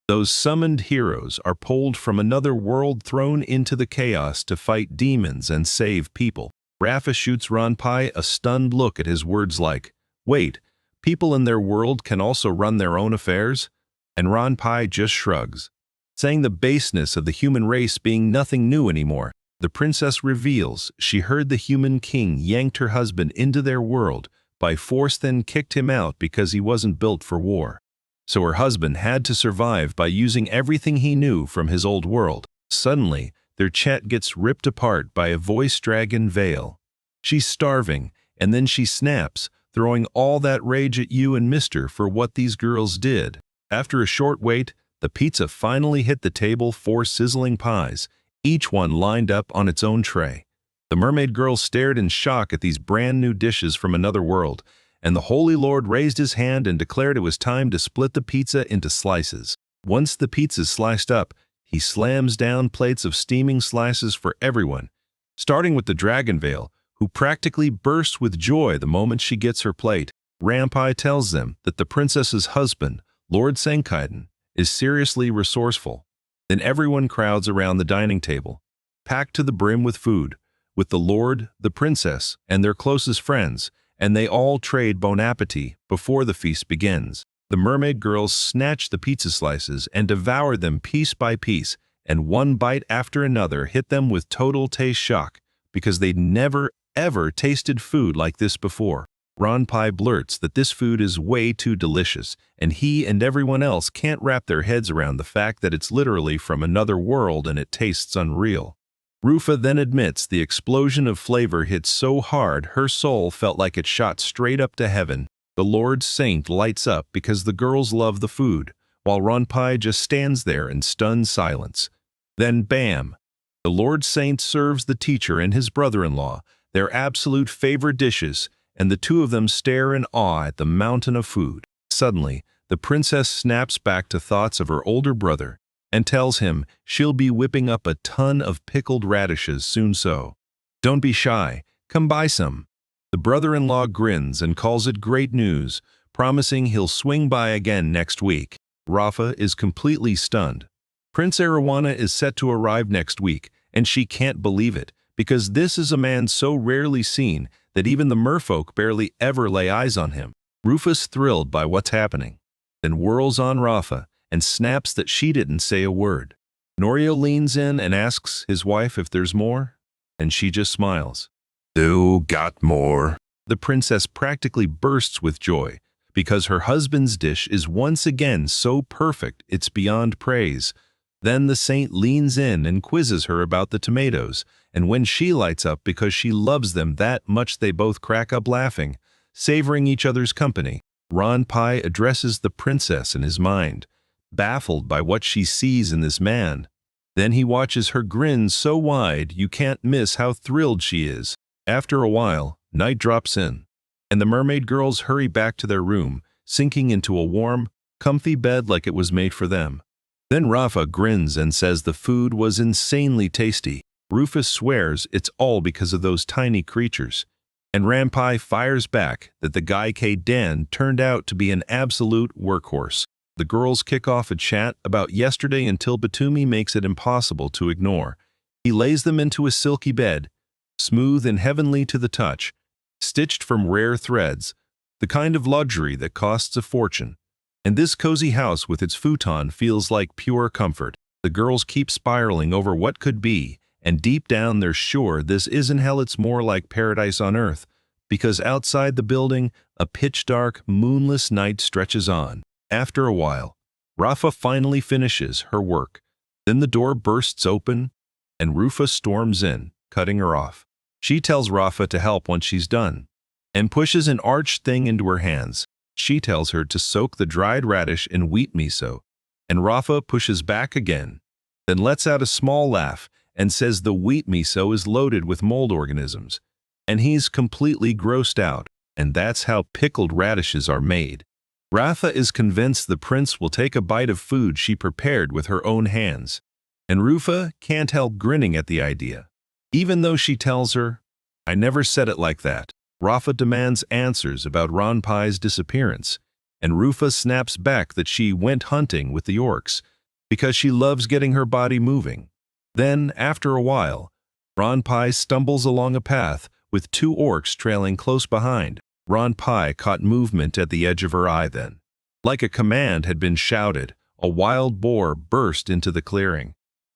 Those summoned heroes are pulled from another world, thrown into the chaos to fight demons and save people. Rafa shoots Rampai a stunned look at his words like, "Wait, people in their world can also run their own affairs?" And Rampai just shrugs, saying the baseness of the human race being nothing new anymore. The princess reveals she heard the human king yanked her husband into their world by force, then kicked him out because he wasn't built for war. So her husband had to survive by using everything he knew from his old world. Suddenly, their chat gets ripped apart by a voice dragon veil. She's starving, and then she snaps, throwing all that rage at you and Mister for what these girls did. After a short wait, the pizza finally hit the table, 4 sizzling pies, each one lined up on its own tray. The mermaid girl stared in shock at these brand new dishes from another world, and the Holy Lord raised his hand and declared it was time to split the pizza into slices. Once the pizza's sliced up, he slams down plates of steaming slices for everyone, starting with the dragon veil, who practically bursts with joy the moment she gets her plate. Rampai tells them that the princess's husband, Lord Senkaiden, is seriously resourceful. Then everyone crowds around the dining table, packed to the brim with food, with the Lord, the princess, and their closest friends, and they all trade bon appetit before the feast begins. The mermaid girls snatch the pizza slices and devour them piece by piece, and one bite after another hit them with total taste shock because they'd never, ever tasted food like this before. Rampai blurts that this food is way too delicious, and he and everyone else can't wrap their heads around the fact that it's literally from another world and it tastes unreal. Rufa then admits the explosion of flavor hit so hard her soul felt like it shot straight up to heaven. The Lord Saint lights up because the girls love the food, while Rampai just stands there in stunned silence. Then bam! The Lord Saint serves the teacher and his brother-in-law their absolute favorite dishes, and the two of them stare in awe at the mountain of food. Suddenly, the princess snaps back to thoughts of her older brother and tells him she'll be whipping up a ton of pickled radishes soon, so don't be shy, come buy some. The brother-in-law grins and calls it great news, promising he'll swing by again next week. Rafa is completely stunned. Prince Arowana is set to arrive next week, and she can't believe it, because this is a man so rarely seen that even the merfolk barely ever lay eyes on him. Rufa's thrilled by what's happening, then whirls on Rafa and snaps that she didn't say a word. Norio leans in and asks his wife if there's more, and she just smiles. "You got more." The princess practically bursts with joy because her husband's dish is once again so perfect it's beyond praise. Then the saint leans in and quizzes her about the tomatoes, and when she lights up because she loves them that much, they both crack up laughing, savoring each other's company. Rampai addresses the princess in his mind, baffled by what she sees in this man. Then he watches her grin so wide you can't miss how thrilled she is. After a while, night drops in, and the mermaid girls hurry back to their room, sinking into a warm, comfy bed like it was made for them. Then Rafa grins and says the food was insanely tasty. Rufus swears it's all because of those tiny creatures, and Rampai fires back that the guy Dan turned out to be an absolute workhorse. The girls kick off a chat about yesterday until Batumi makes it impossible to ignore. He lays them into a silky bed, smooth and heavenly to the touch, stitched from rare threads, the kind of luxury that costs a fortune. And this cozy house with its futon feels like pure comfort. The girls keep spiraling over what could be, and deep down they're sure this isn't hell, it's more like paradise on earth, because outside the building, a pitch-dark, moonless night stretches on. After a while, Rafa finally finishes her work. Then the door bursts open, and Rufa storms in, cutting her off. She tells Rafa to help once she's done, and pushes an arched thing into her hands. She tells her to soak the dried radish in wheat miso, and Rafa pushes back again, then lets out a small laugh and says the wheat miso is loaded with mold organisms, and he's completely grossed out, and that's how pickled radishes are made. Rafa is convinced the prince will take a bite of food she prepared with her own hands, and Rufa can't help grinning at the idea. Even though she tells her, "I never said it like that," Rafa demands answers about Ranpai's disappearance, and Rufa snaps back that she went hunting with the orcs because she loves getting her body moving. Then, after a while, Ranpai stumbles along a path with two orcs trailing close behind. Ranpai caught movement at the edge of her eye then. Like a command had been shouted, a wild boar burst into the clearing.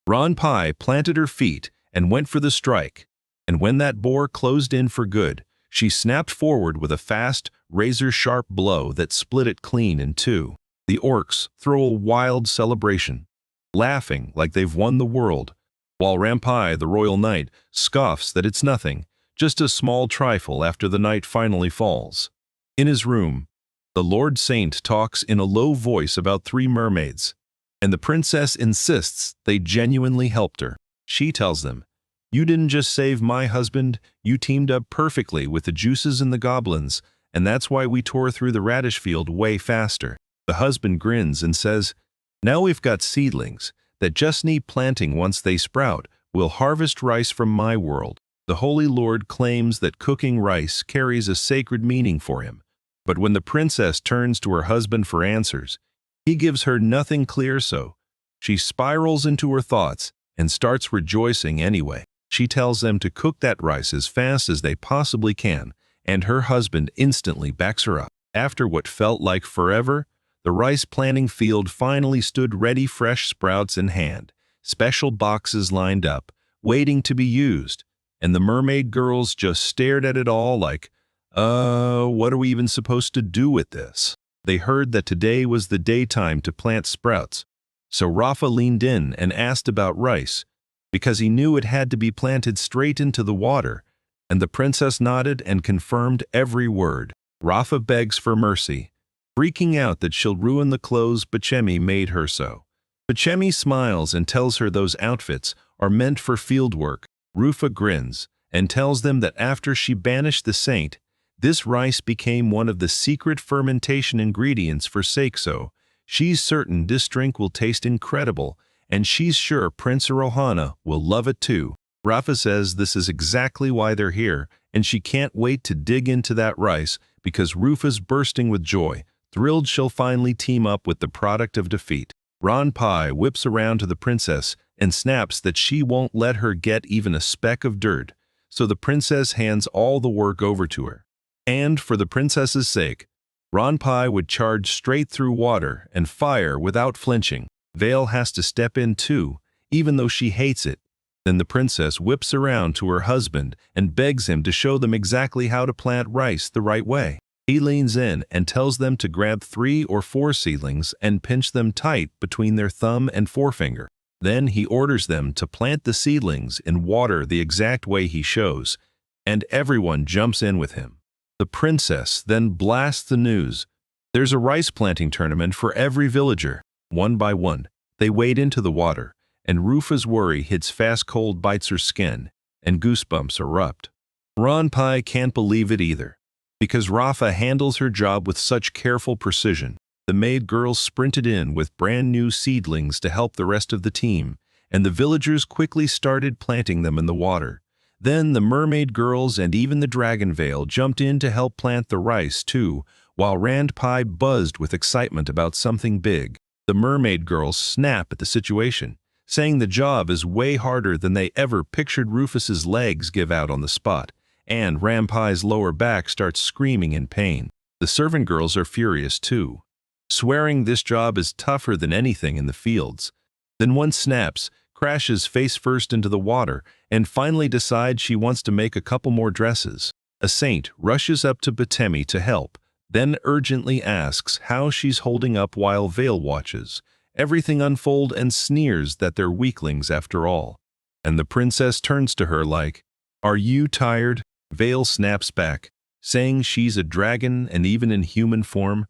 Ranpai planted her feet and went for the strike, and when that boar closed in for good, she snapped forward with a fast, razor-sharp blow that split it clean in two. The orcs throw a wild celebration, laughing like they've won the world, while Ranpai, the royal knight, scoffs that it's nothing, just a small trifle after the night finally falls. In his room, the Lord Saint talks in a low voice about 3 mermaids, and the princess insists they genuinely helped her. She tells them, "You didn't just save my husband, you teamed up perfectly with the juices and the goblins, and that's why we tore through the radish field way faster." The husband grins and says, "Now we've got seedlings that just need planting. Once they sprout, we'll harvest rice from my world." The Holy Lord claims that cooking rice carries a sacred meaning for him, but when the princess turns to her husband for answers, he gives her nothing clear, so she spirals into her thoughts and starts rejoicing anyway. She tells them to cook that rice as fast as they possibly can, and her husband instantly backs her up. After what felt like forever, the rice planting field finally stood ready, fresh sprouts in hand, special boxes lined up, waiting to be used, and the mermaid girls just stared at it all like, what are we even supposed to do with this? They heard that today was the daytime to plant sprouts, so Rafa leaned in and asked about rice, because he knew it had to be planted straight into the water, and the princess nodded and confirmed every word. Rafa begs for mercy, freaking out that she'll ruin the clothes Bachemi made her sew. Bachemi smiles and tells her those outfits are meant for field work. Rufa grins and tells them that after she banished the saint, this rice became one of the secret fermentation ingredients for Seikso. She's certain this drink will taste incredible, and she's sure Prince Rohana will love it too. Rafa says this is exactly why they're here, and she can't wait to dig into that rice because Rufa's bursting with joy, thrilled she'll finally team up with the product of defeat. Ranpai whips around to the princess and snaps that she won't let her get even a speck of dirt, so the princess hands all the work over to her. And for the princess's sake, Ranpai would charge straight through water and fire without flinching. Vale has to step in too, even though she hates it. Then the princess whips around to her husband and begs him to show them exactly how to plant rice the right way. He leans in and tells them to grab 3 or 4 seedlings and pinch them tight between their thumb and forefinger. Then he orders them to plant the seedlings in water the exact way he shows, and everyone jumps in with him. The princess then blasts the news. There's a rice planting tournament for every villager. One by one, they wade into the water, and Rufa's worry hits fast. Cold bites her skin, and goosebumps erupt. Ranpai can't believe it either, because Rafa handles her job with such careful precision. The maid girls sprinted in with brand new seedlings to help the rest of the team, and the villagers quickly started planting them in the water. Then the mermaid girls and even the dragon veil jumped in to help plant the rice too, while Ranpai buzzed with excitement about something big. The mermaid girls snap at the situation, saying the job is way harder than they ever pictured. Rufus's legs give out on the spot, and Ranpai's lower back starts screaming in pain. The servant girls are furious too, swearing this job is tougher than anything in the fields. Then one snaps, crashes face first into the water, and finally decides she wants to make a couple more dresses. A saint rushes up to Batemi to help, then urgently asks how she's holding up while Vale watches everything unfold and sneers that they're weaklings after all. And the princess turns to her like, "Are you tired?" Vale snaps back, saying she's a dragon and even in human form,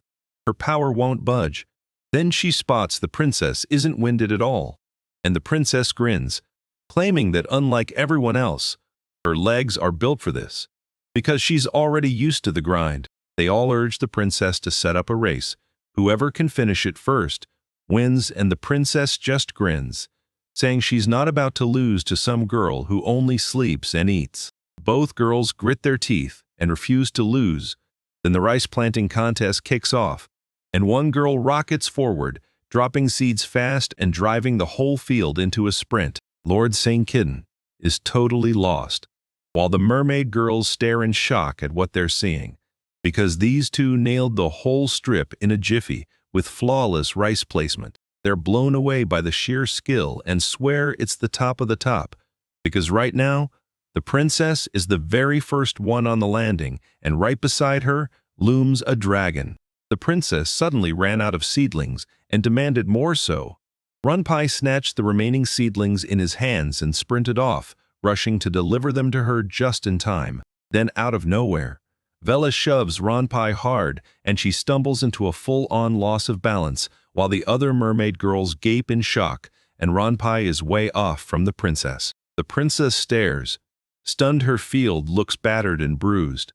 her power won't budge. Then she spots the princess isn't winded at all, and the princess grins, claiming that unlike everyone else, her legs are built for this, because she's already used to the grind. They all urge the princess to set up a race. Whoever can finish it first wins, and the princess just grins, saying she's not about to lose to some girl who only sleeps and eats. Both girls grit their teeth and refuse to lose. Then the rice planting contest kicks off, and one girl rockets forward, dropping seeds fast and driving the whole field into a sprint. Lord St. Kitten is totally lost, while the mermaid girls stare in shock at what they're seeing, because these two nailed the whole strip in a jiffy with flawless rice placement. They're blown away by the sheer skill and swear it's the top of the top, because right now, the princess is the very first one on the landing, and right beside her looms a dragon. The princess suddenly ran out of seedlings and demanded more so. Runpai snatched the remaining seedlings in his hands and sprinted off, rushing to deliver them to her just in time. Then out of nowhere, Vela shoves Runpai hard, and she stumbles into a full-on loss of balance, while the other mermaid girls gape in shock, and Runpai is way off from the princess. The princess stares. Stunned, her field looks battered and bruised.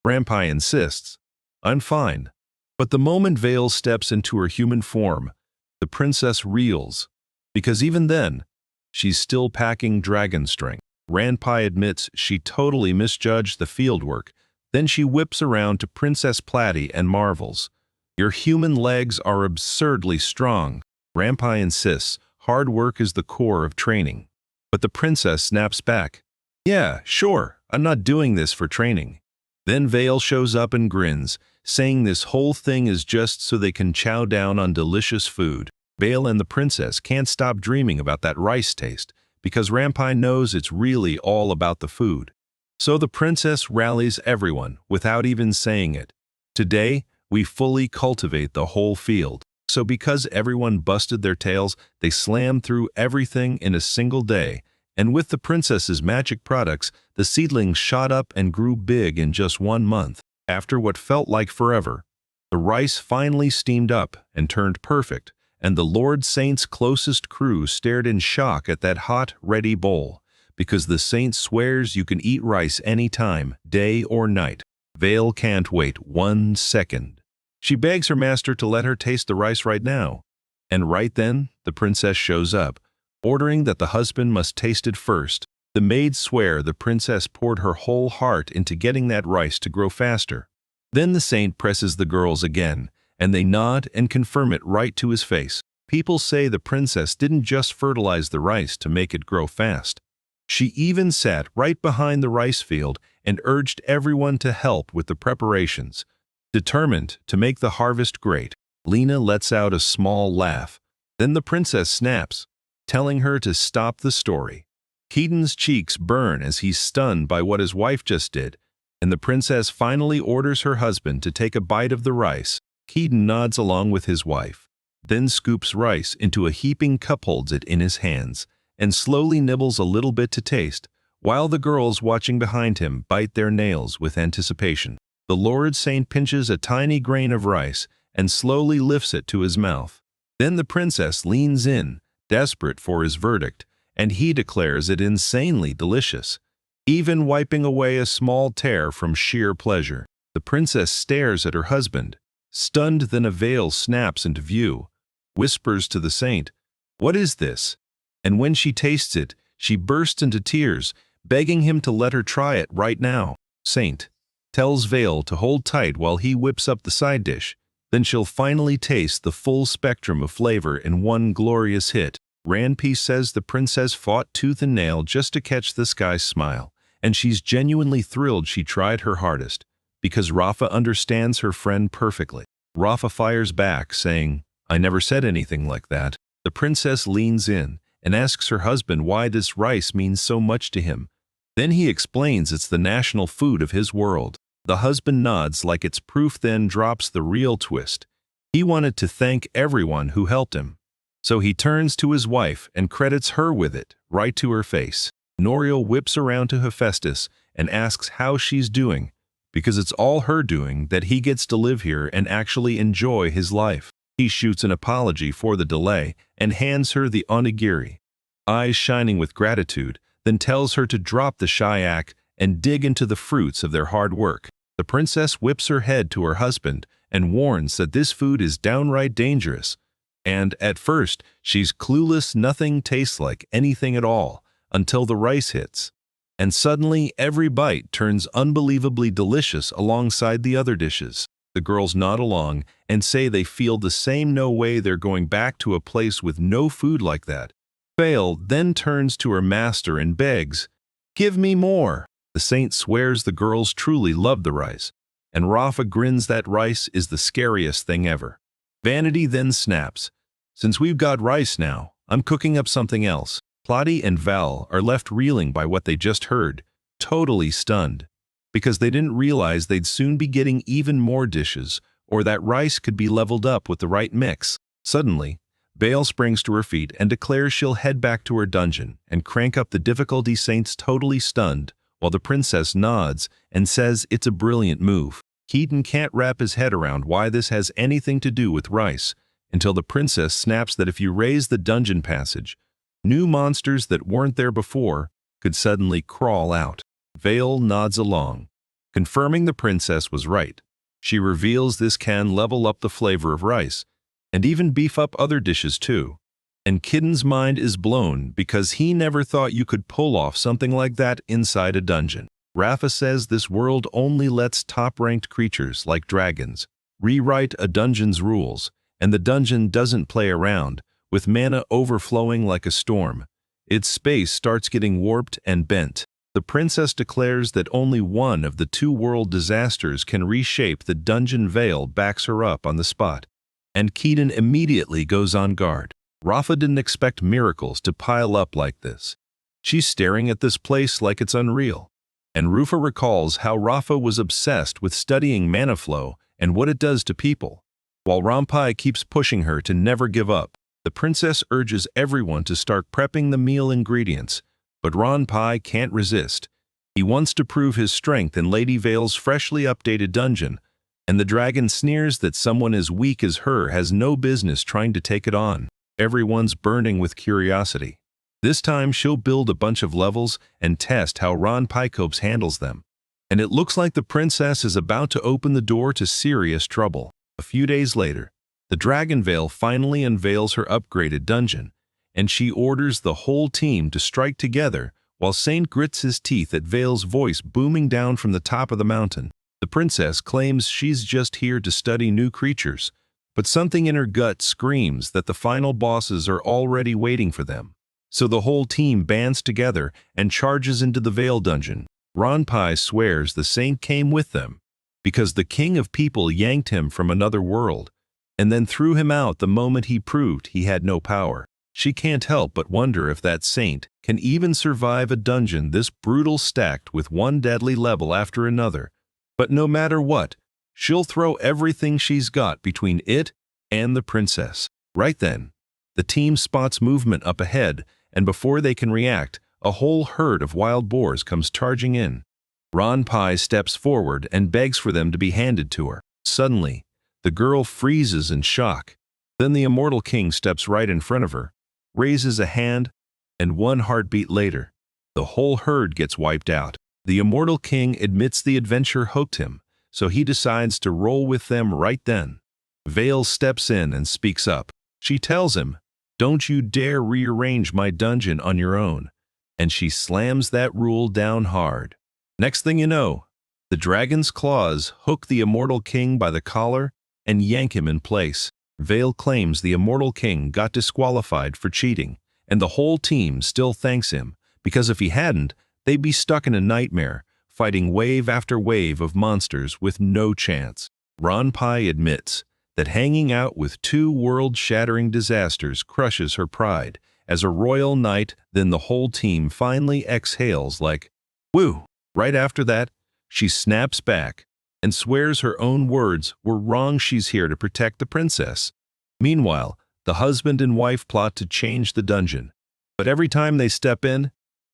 Runpai insists, "I'm fine." But the moment Vale steps into her human form, the princess reels, because even then, she's still packing dragon strength. Runpai admits she totally misjudged the fieldwork. Then she whips around to Princess Platy and marvels, "Your human legs are absurdly strong." Runpai insists hard work is the core of training. But the princess snaps back, "Yeah, sure, I'm not doing this for training." Then Vale shows up and grins, saying this whole thing is just so they can chow down on delicious food. Vale and the princess can't stop dreaming about that rice taste, because Runpai knows it's really all about the food. So the princess rallies everyone without even saying it. "Today, we fully cultivate the whole field." So because everyone busted their tails, they slammed through everything in a single day, and with the princess's magic products, the seedlings shot up and grew big in just 1 month. After what felt like forever, the rice finally steamed up and turned perfect, and the Lord Saint's closest crew stared in shock at that hot, ready bowl, because the saint swears you can eat rice anytime, day or night. Vale can't wait 1 second. She begs her master to let her taste the rice right now. And right then, the princess shows up, ordering that the husband must taste it first. The maids swear the princess poured her whole heart into getting that rice to grow faster. Then the saint presses the girls again, and they nod and confirm it right to his face. People say the princess didn't just fertilize the rice to make it grow fast. She even sat right behind the rice field and urged everyone to help with the preparations. Determined to make the harvest great, Lena lets out a small laugh. Then the princess snaps, telling her to stop the story. Keaton's cheeks burn as he's stunned by what his wife just did, and the princess finally orders her husband to take a bite of the rice. Keaton nods along with his wife, then scoops rice into a heaping cup, holds it in his hands, and slowly nibbles a little bit to taste, while the girls watching behind him bite their nails with anticipation. The Lord Saint pinches a tiny grain of rice and slowly lifts it to his mouth. Then the princess leans in, desperate for his verdict, and he declares it insanely delicious, even wiping away a small tear from sheer pleasure. The princess stares at her husband, stunned. Then a veil snaps into view, whispers to the saint, "What is this?" And when she tastes it, she bursts into tears, begging him to let her try it right now. Saint tells Vale to hold tight while he whips up the side dish. Then she'll finally taste the full spectrum of flavor in one glorious hit. Ranpi says the princess fought tooth and nail just to catch this guy's smile, and she's genuinely thrilled she tried her hardest, because Rafa understands her friend perfectly. Rafa fires back, saying, "I never said anything like that." The princess leans in and asks her husband why this rice means so much to him. Then he explains it's the national food of his world. The husband nods like it's proof, then drops the real twist. He wanted to thank everyone who helped him. So he turns to his wife and credits her with it, right to her face. Norio whips around to Hephaestus and asks how she's doing, because it's all her doing that he gets to live here and actually enjoy his life. He shoots an apology for the delay and hands her the onigiri, eyes shining with gratitude, then tells her to drop the shayak and dig into the fruits of their hard work. The princess whips her head to her husband and warns that this food is downright dangerous. And at first, she's clueless. Nothing tastes like anything at all until the rice hits. And suddenly, every bite turns unbelievably delicious alongside the other dishes. The girls nod along and say they feel the same. No way they're going back to a place with no food like that. Vale then turns to her master and begs, "Give me more." The saint swears the girls truly love the rice, and Rafa grins that rice is the scariest thing ever. Vanity then snaps, "Since we've got rice now, I'm cooking up something else." Plotty and Val are left reeling by what they just heard, totally stunned, because they didn't realize they'd soon be getting even more dishes, or that rice could be leveled up with the right mix. Suddenly, Vale springs to her feet and declares she'll head back to her dungeon and crank up the difficulty. Saint's totally stunned, while the princess nods and says it's a brilliant move. Keaton can't wrap his head around why this has anything to do with rice, until the princess snaps that if you raise the dungeon passage, new monsters that weren't there before could suddenly crawl out. Vale nods along, confirming the princess was right. She reveals this can level up the flavor of rice, and even beef up other dishes too. And Kitten's mind is blown because he never thought you could pull off something like that inside a dungeon. Rafa says this world only lets top-ranked creatures like dragons rewrite a dungeon's rules, and the dungeon doesn't play around, with mana overflowing like a storm. Its space starts getting warped and bent. The princess declares that only one of the two world disasters can reshape the dungeon. Vale backs her up on the spot, and Keaton immediately goes on guard. Rafa didn't expect miracles to pile up like this. She's staring at this place like it's unreal. And Rufa recalls how Rafa was obsessed with studying mana flow and what it does to people. While Rampai keeps pushing her to never give up, the princess urges everyone to start prepping the meal ingredients, but Rampai can't resist. He wants to prove his strength in Lady Vale's freshly updated dungeon, and the dragon sneers that someone as weak as her has no business trying to take it on. Everyone's burning with curiosity. This time she'll build a bunch of levels and test how Ron Pycopes handles them. And it looks like the princess is about to open the door to serious trouble. A few days later, the Dragon Veil finally unveils her upgraded dungeon, and she orders the whole team to strike together while Saint grits his teeth at Vale's voice booming down from the top of the mountain. The princess claims she's just here to study new creatures, but something in her gut screams that the final bosses are already waiting for them. So the whole team bands together and charges into the Veil dungeon. Ronpai swears the saint came with them because the king of people yanked him from another world and then threw him out the moment he proved he had no power. She can't help but wonder if that saint can even survive a dungeon this brutal, stacked with one deadly level after another. But no matter what, she'll throw everything she's got between it and the princess. Right then, the team spots movement up ahead, and before they can react, a whole herd of wild boars comes charging in. Ron Pai steps forward and begs for them to be handed to her. Suddenly, the girl freezes in shock. Then the immortal king steps right in front of her, raises a hand, and one heartbeat later, the whole herd gets wiped out. The immortal king admits the adventure hooked him, so he decides to roll with them right then. Vale steps in and speaks up. She tells him, "Don't you dare rearrange my dungeon on your own," and she slams that rule down hard. Next thing you know, the dragon's claws hook the immortal king by the collar and yank him in place. Vale claims the immortal king got disqualified for cheating, and the whole team still thanks him, because if he hadn't, they'd be stuck in a nightmare, fighting wave after wave of monsters with no chance. Ron Pai admits that hanging out with two world-shattering disasters crushes her pride. As a royal knight, then the whole team finally exhales like, "Woo!" Right after that, she snaps back and swears her own words were wrong. She's here to protect the princess. Meanwhile, the husband and wife plot to change the dungeon. But every time they step in,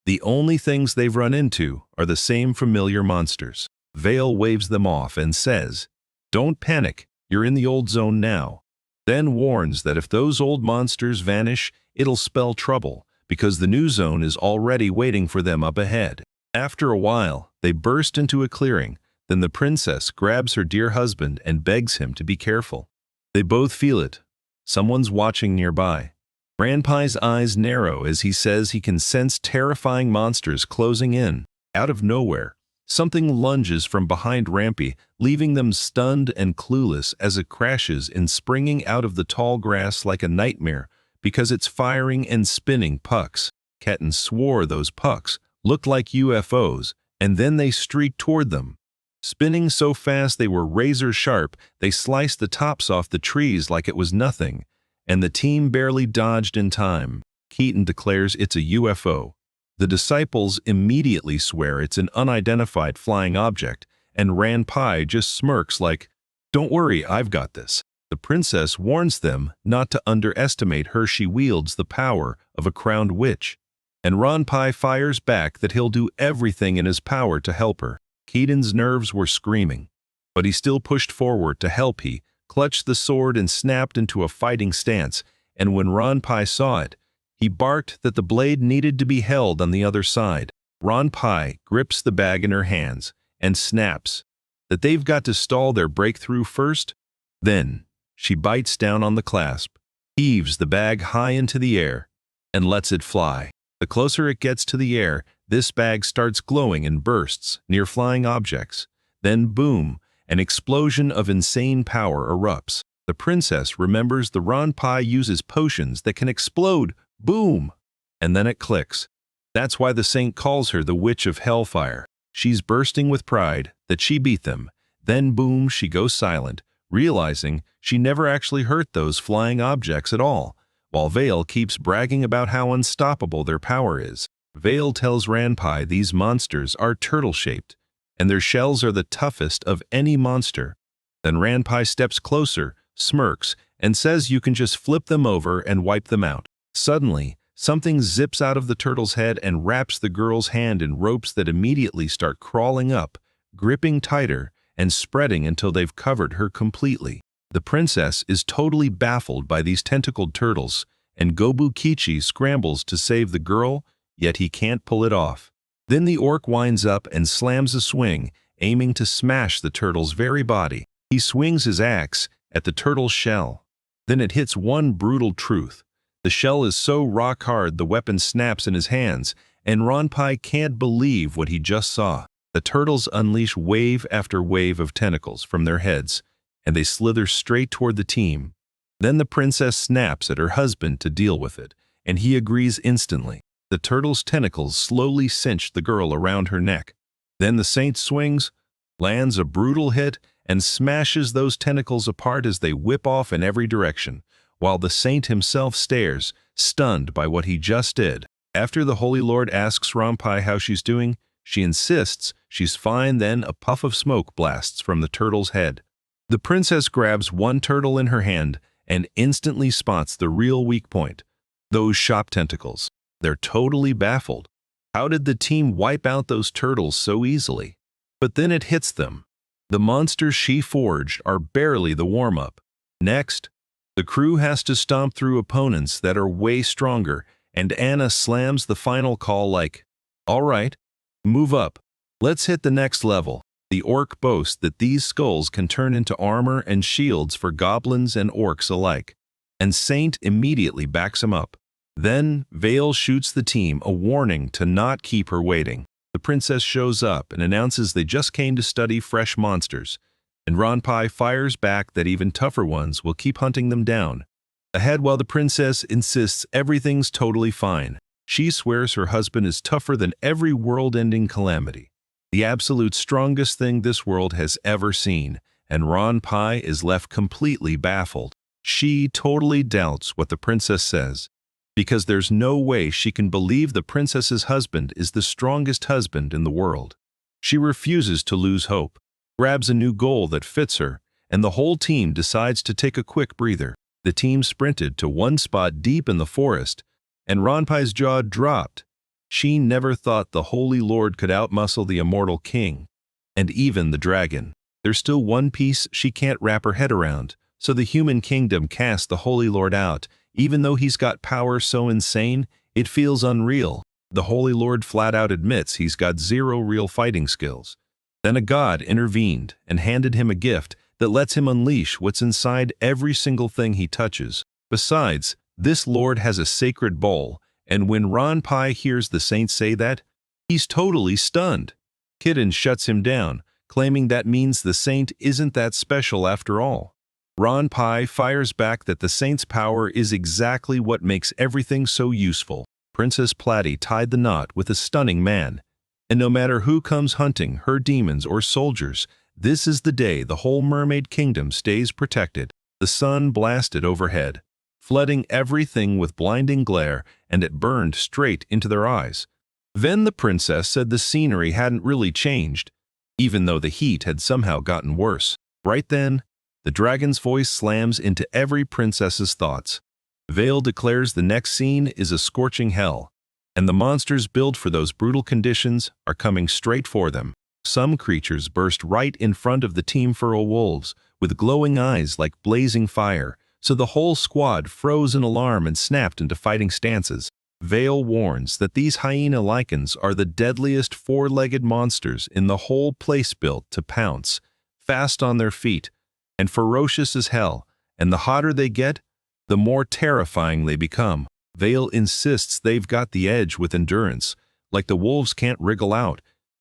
the only things they've run into are the same familiar monsters. Vale waves them off and says, "Don't panic, you're in the old zone now." Then warns that if those old monsters vanish, it'll spell trouble, because the new zone is already waiting for them up ahead. After a while, they burst into a clearing. Then the princess grabs her dear husband and begs him to be careful. They both feel it. Someone's watching nearby. Ranpai's eyes narrow as he says he can sense terrifying monsters closing in. Out of nowhere, something lunges from behind Rampy, leaving them stunned and clueless as it crashes in, springing out of the tall grass like a nightmare because it's firing and spinning pucks. Ketten swore those pucks looked like UFOs, and then they streaked toward them. Spinning so fast they were razor sharp, they sliced the tops off the trees like it was nothing, and the team barely dodged in time. Keaton declares it's a UFO. The disciples immediately swear it's an unidentified flying object, and Ranpai just smirks like, "Don't worry, I've got this." The princess warns them not to underestimate her. She wields the power of a crowned witch, and Ranpai fires back that he'll do everything in his power to help her. Keaton's nerves were screaming, but he still pushed forward to help. He clutched the sword and snapped into a fighting stance, and when Ranpai saw it, he barked that the blade needed to be held on the other side. Ranpai grips the bag in her hands and snaps that they've got to stall their breakthrough first. Then she bites down on the clasp, heaves the bag high into the air, and lets it fly. The closer it gets to the air, this bag starts glowing and bursts near flying objects. Then boom, an explosion of insane power erupts. The princess remembers the Ranpai uses potions that can explode. Boom! And then it clicks. That's why the saint calls her the Witch of Hellfire. She's bursting with pride that she beat them. Then boom, she goes silent, realizing she never actually hurt those flying objects at all, while Vale keeps bragging about how unstoppable their power is. Vale tells Ranpai these monsters are turtle-shaped, and their shells are the toughest of any monster. Then Ranpai steps closer, smirks, and says you can just flip them over and wipe them out. Suddenly, something zips out of the turtle's head and wraps the girl's hand in ropes that immediately start crawling up, gripping tighter, and spreading until they've covered her completely. The princess is totally baffled by these tentacled turtles, and Gobukichi scrambles to save the girl, yet he can't pull it off. Then the orc winds up and slams a swing, aiming to smash the turtle's very body. He swings his axe at the turtle's shell. Then it hits one brutal truth. The shell is so rock hard the weapon snaps in his hands, and Ranpai can't believe what he just saw. The turtles unleash wave after wave of tentacles from their heads, and they slither straight toward the team. Then the princess snaps at her husband to deal with it, and he agrees instantly. The turtle's tentacles slowly cinch the girl around her neck. Then the saint swings, lands a brutal hit, and smashes those tentacles apart as they whip off in every direction, while the saint himself stares, stunned by what he just did. After the Holy Lord asks Ranpai how she's doing, she insists she's fine. Then a puff of smoke blasts from the turtle's head. The princess grabs one turtle in her hand and instantly spots the real weak point, those shop tentacles. They're totally baffled. How did the team wipe out those turtles so easily? But then it hits them. The monsters she forged are barely the warm-up. Next, the crew has to stomp through opponents that are way stronger, and Anna slams the final call like, "All right, move up. Let's hit the next level." The orc boasts that these skulls can turn into armor and shields for goblins and orcs alike, and Saint immediately backs him up. Then Vale shoots the team a warning to not keep her waiting. The princess shows up and announces they just came to study fresh monsters, and Ranpai fires back that even tougher ones will keep hunting them down. Ahead, while the princess insists everything's totally fine, she swears her husband is tougher than every world-ending calamity, the absolute strongest thing this world has ever seen, and Ranpai is left completely baffled. She totally doubts what the princess says, because there's no way she can believe the princess's husband is the strongest husband in the world. She refuses to lose hope, grabs a new goal that fits her, and the whole team decides to take a quick breather. The team sprinted to one spot deep in the forest, and Ranpai's jaw dropped. She never thought the Holy Lord could outmuscle the immortal king. And even the dragon. There's still one piece she can't wrap her head around. So the human kingdom cast the Holy Lord out. Even though he's got power so insane, it feels unreal. The Holy Lord flat out admits he's got zero real fighting skills. Then a god intervened and handed him a gift that lets him unleash what's inside every single thing he touches. Besides, this lord has a sacred bowl, and when Ronpai hears the saint say that, he's totally stunned. Kitten shuts him down, claiming that means the saint isn't that special after all. Ronpai fires back that the saint's power is exactly what makes everything so useful. Princess Platy tied the knot with a stunning man. And no matter who comes hunting, her demons or soldiers, this is the day the whole mermaid kingdom stays protected. The sun blasted overhead, flooding everything with blinding glare, and it burned straight into their eyes. Then the princess said the scenery hadn't really changed, even though the heat had somehow gotten worse. Right then, the dragon's voice slams into every princess's thoughts. Vale declares the next scene is a scorching hell, and the monsters built for those brutal conditions are coming straight for them. Some creatures burst right in front of the team feral wolves, with glowing eyes like blazing fire, so the whole squad froze in alarm and snapped into fighting stances. Vale warns that these hyena lycans are the deadliest four-legged monsters in the whole place, built to pounce, fast on their feet, and ferocious as hell, and the hotter they get, the more terrifying they become. Vale insists they've got the edge with endurance, like the wolves can't wriggle out.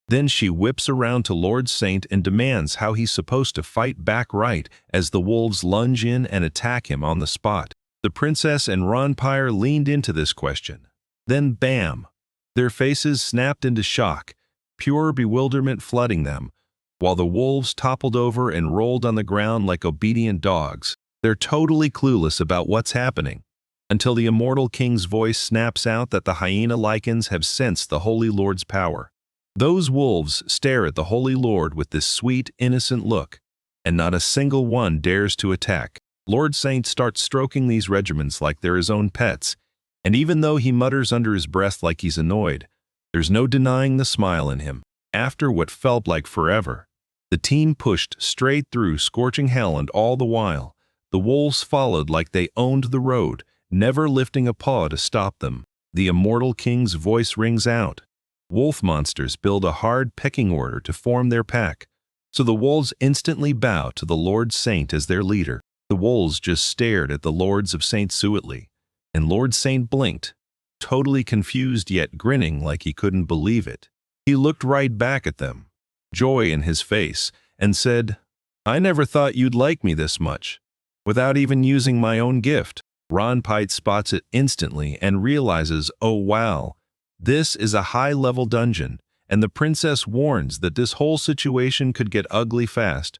Then she whips around to Lord Saint and demands how he's supposed to fight back right as the wolves lunge in and attack him on the spot. The princess and Ronpire leaned into this question. Then bam! Their faces snapped into shock, pure bewilderment flooding them, while the wolves toppled over and rolled on the ground like obedient dogs. They're totally clueless about what's happening, until the immortal king's voice snaps out that the hyena lycans have sensed the Holy Lord's power. Those wolves stare at the Holy Lord with this sweet, innocent look, and not a single one dares to attack. Lord Saint starts stroking these regiments like they're his own pets, and even though he mutters under his breath like he's annoyed, there's no denying the smile in him. After what felt like forever, the team pushed straight through scorching hell, and all the while, the wolves followed like they owned the road, never lifting a paw to stop them. The immortal king's voice rings out. Wolf monsters build a hard pecking order to form their pack, so the wolves instantly bow to the Lord Saint as their leader. The wolves just stared at the lords of Saint Suatli, and Lord Saint blinked, totally confused yet grinning like he couldn't believe it. He looked right back at them, joy in his face, and said, "I never thought you'd like me this much." Without even using my own gift, Ronpite spots it instantly and realizes, oh wow, this is a high-level dungeon, and the princess warns that this whole situation could get ugly fast.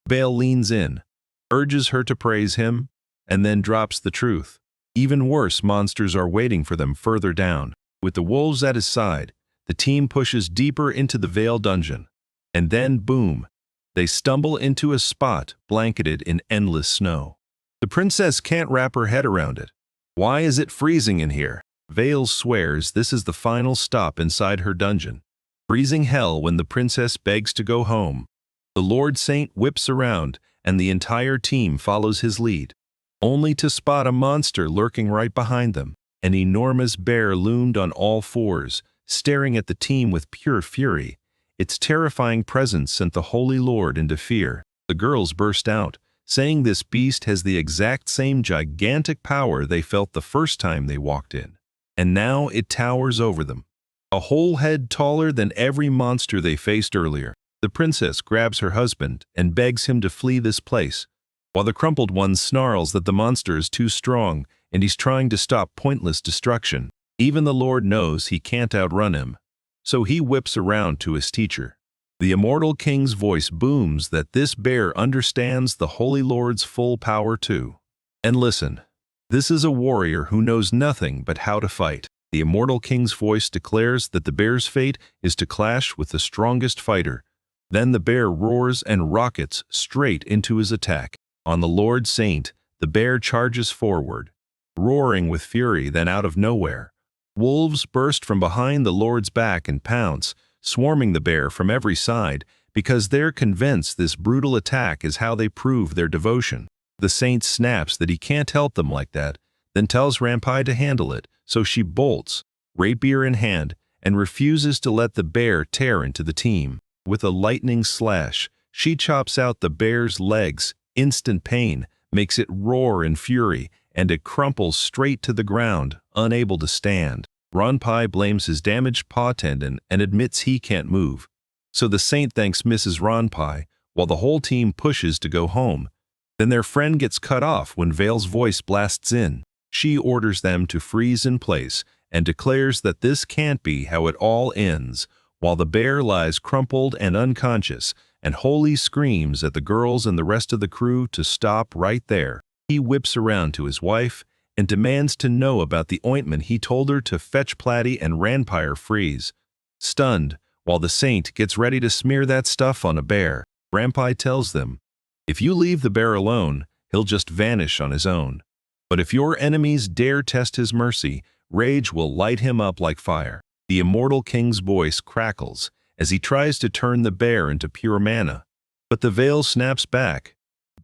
Vale leans in, urges her to praise him, and then drops the truth. Even worse monsters are waiting for them further down. With the wolves at his side, the team pushes deeper into the Vale dungeon, and then boom, they stumble into a spot blanketed in endless snow. The princess can't wrap her head around it. Why is it freezing in here? Vale swears this is the final stop inside her dungeon. Freezing hell when the princess begs to go home. The Lord Saint whips around, and the entire team follows his lead, only to spot a monster lurking right behind them. An enormous bear loomed on all fours, staring at the team with pure fury. Its terrifying presence sent the Holy Lord into fear. The girls burst out, saying this beast has the exact same gigantic power they felt the first time they walked in. And now it towers over them, a whole head taller than every monster they faced earlier. The princess grabs her husband and begs him to flee this place, while the crumpled one snarls that the monster is too strong and he's trying to stop pointless destruction. Even the Lord knows he can't outrun him, so he whips around to his teacher. The immortal king's voice booms that this bear understands the Holy Lord's full power too. And listen, this is a warrior who knows nothing but how to fight. The immortal king's voice declares that the bear's fate is to clash with the strongest fighter. Then the bear roars and rockets straight into his attack. On the Lord Saint, the bear charges forward, roaring with fury. Then out of nowhere, wolves burst from behind the Lord's back and pounce, swarming the bear from every side, because they're convinced this brutal attack is how they prove their devotion. The saint snaps that he can't help them like that, then tells Rampai to handle it, so she bolts, rapier in hand, and refuses to let the bear tear into the team. With a lightning slash, she chops out the bear's legs. Instant pain makes it roar in fury, and it crumples straight to the ground, unable to stand. Ranpai blames his damaged paw tendon and admits he can't move. So the saint thanks Mrs. Ranpai, while the whole team pushes to go home. Then their friend gets cut off when Vale's voice blasts in. She orders them to freeze in place and declares that this can't be how it all ends, while the bear lies crumpled and unconscious, and Holy screams at the girls and the rest of the crew to stop right there. He whips around to his wife and demands to know about the ointment he told her to fetch. Platy and Ranpire freeze, stunned, while the saint gets ready to smear that stuff on a bear. Rampai tells them, "If you leave the bear alone, he'll just vanish on his own. But if your enemies dare test his mercy, rage will light him up like fire." The immortal king's voice crackles as he tries to turn the bear into pure mana, but the veil snaps back,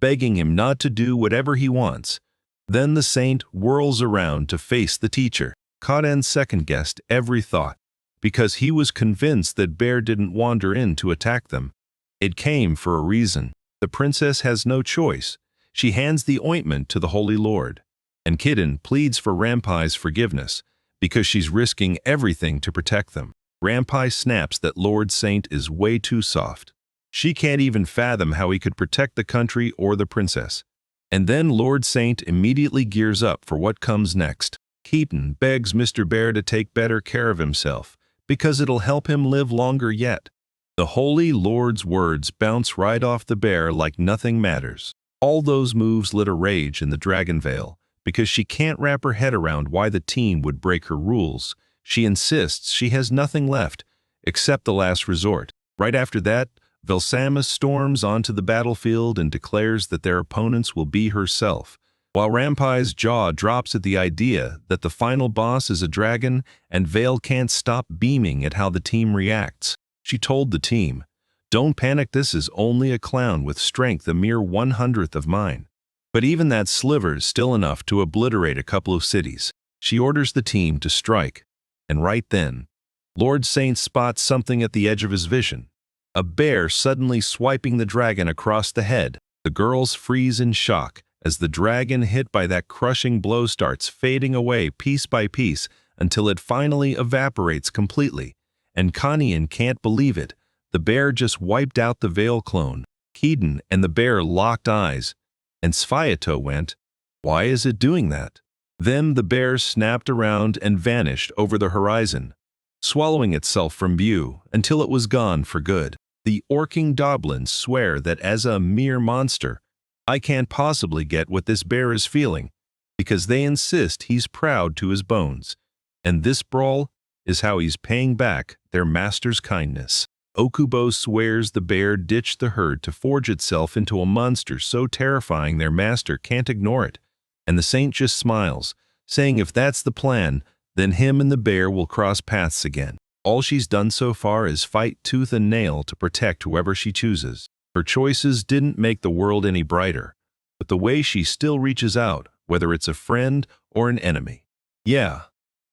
begging him not to do whatever he wants. Then the saint whirls around to face the teacher. Kaden second-guessed every thought, because he was convinced that bear didn't wander in to attack them. It came for a reason. The princess has no choice. She hands the ointment to the Holy Lord, and Kiden pleads for Rampai's forgiveness, because she's risking everything to protect them. Rampai snaps that Lord Saint is way too soft. She can't even fathom how he could protect the country or the princess. And then Lord Saint immediately gears up for what comes next. Keaton begs Mr. Bear to take better care of himself, because it'll help him live longer yet. The Holy Lord's words bounce right off the bear like nothing matters. All those moves lit a rage in the Dragon Veil, because she can't wrap her head around why the team would break her rules. She insists she has nothing left, except the last resort. Right after that, Velsamis storms onto the battlefield and declares that their opponents will be herself, while Rampai's jaw drops at the idea that the final boss is a dragon, and Vale can't stop beaming at how the team reacts. She told the team, "Don't panic, this is only a clown with strength a mere 1/100th of mine." But even that sliver's still enough to obliterate a couple of cities. She orders the team to strike, and right then, Lord Saint spots something at the edge of his vision. A bear suddenly swiping the dragon across the head. The girls freeze in shock as the dragon hit by that crushing blow starts fading away piece by piece until it finally evaporates completely. And Kanian can't believe it. The bear just wiped out the Veil clone. Keaton and the bear locked eyes, and Sviato went, "Why is it doing that?" Then the bear snapped around and vanished over the horizon, swallowing itself from view until it was gone for good. The Orking Doblins swear that as a mere monster, I can't possibly get what this bear is feeling, because they insist he's proud to his bones, and this brawl is how he's paying back their master's kindness. Okubo swears the bear ditched the herd to forge itself into a monster so terrifying their master can't ignore it, and the saint just smiles, saying if that's the plan, then him and the bear will cross paths again. All she's done so far is fight tooth and nail to protect whoever she chooses. Her choices didn't make the world any brighter, but the way she still reaches out, whether it's a friend or an enemy. Yeah,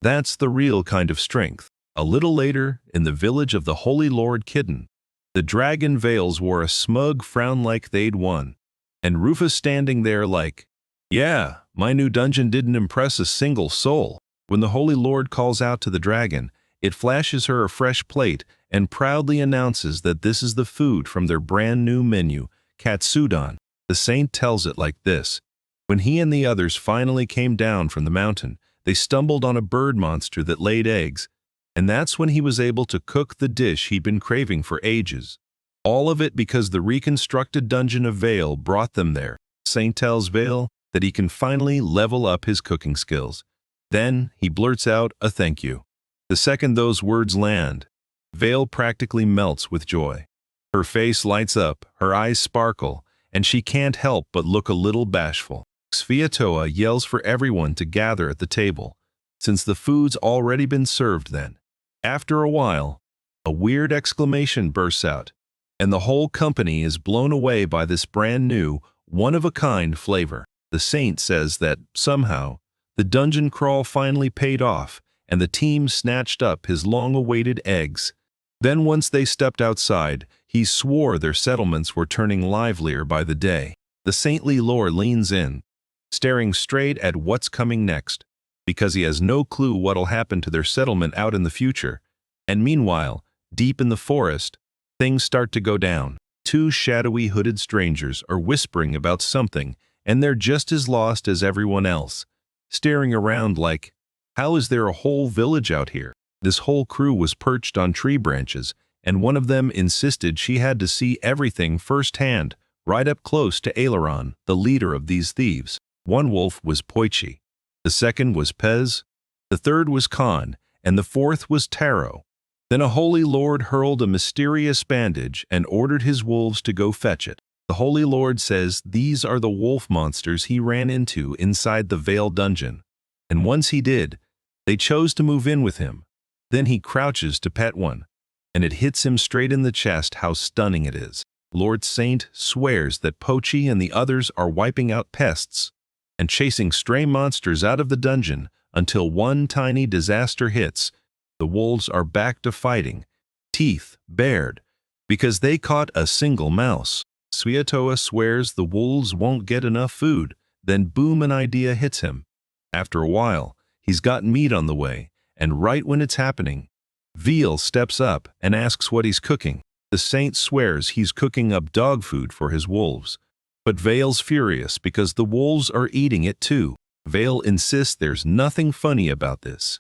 that's the real kind of strength. A little later, in the village of the Holy Lord Kidden, the Dragon Veils wore a smug frown like they'd won, and Rufus standing there like, "Yeah, my new dungeon didn't impress a single soul." When the Holy Lord calls out to the dragon, it flashes her a fresh plate and proudly announces that this is the food from their brand new menu, Katsudon. The saint tells it like this. When he and the others finally came down from the mountain, they stumbled on a bird monster that laid eggs, and that's when he was able to cook the dish he'd been craving for ages. All of it because the reconstructed dungeon of Vale brought them there. Saint tells Vale that he can finally level up his cooking skills. Then he blurts out a thank you. The second those words land, Vale practically melts with joy. Her face lights up, her eyes sparkle, and she can't help but look a little bashful. Sviatoa yells for everyone to gather at the table, since the food's already been served then. After a while, a weird exclamation bursts out. and the whole company is blown away by this brand new, one-of-a-kind flavor. The saint says that, somehow, the dungeon crawl finally paid off, and the team snatched up his long-awaited eggs. Then once they stepped outside, he swore their settlements were turning livelier by the day. The saintly lord leans in, staring straight at what's coming next, because he has no clue what'll happen to their settlement out in the future. And meanwhile, deep in the forest, things start to go down. Two shadowy hooded strangers are whispering about something, and they're just as lost as everyone else, staring around like, how is there a whole village out here? This whole crew was perched on tree branches, and one of them insisted she had to see everything firsthand, right up close to Aileron, the leader of these thieves. One wolf was Poichi, the second was Pez, the third was Khan, and the fourth was Taro. Then a holy lord hurled a mysterious bandage and ordered his wolves to go fetch it. The holy lord says these are the wolf monsters he ran into inside the Veil dungeon. And once he did, they chose to move in with him. Then he crouches to pet one, and it hits him straight in the chest. How stunning it is. Lord Saint swears that Pochi and the others are wiping out pests and chasing stray monsters out of the dungeon until one tiny disaster hits. The wolves are back to fighting, teeth bared, because they caught a single mouse. Suetoa swears the wolves won't get enough food. Then boom, an idea hits him. After a while, he's got meat on the way, and right when it's happening, Veal steps up and asks what he's cooking. The saint swears he's cooking up dog food for his wolves. But Veal's furious because the wolves are eating it too. Veal insists there's nothing funny about this,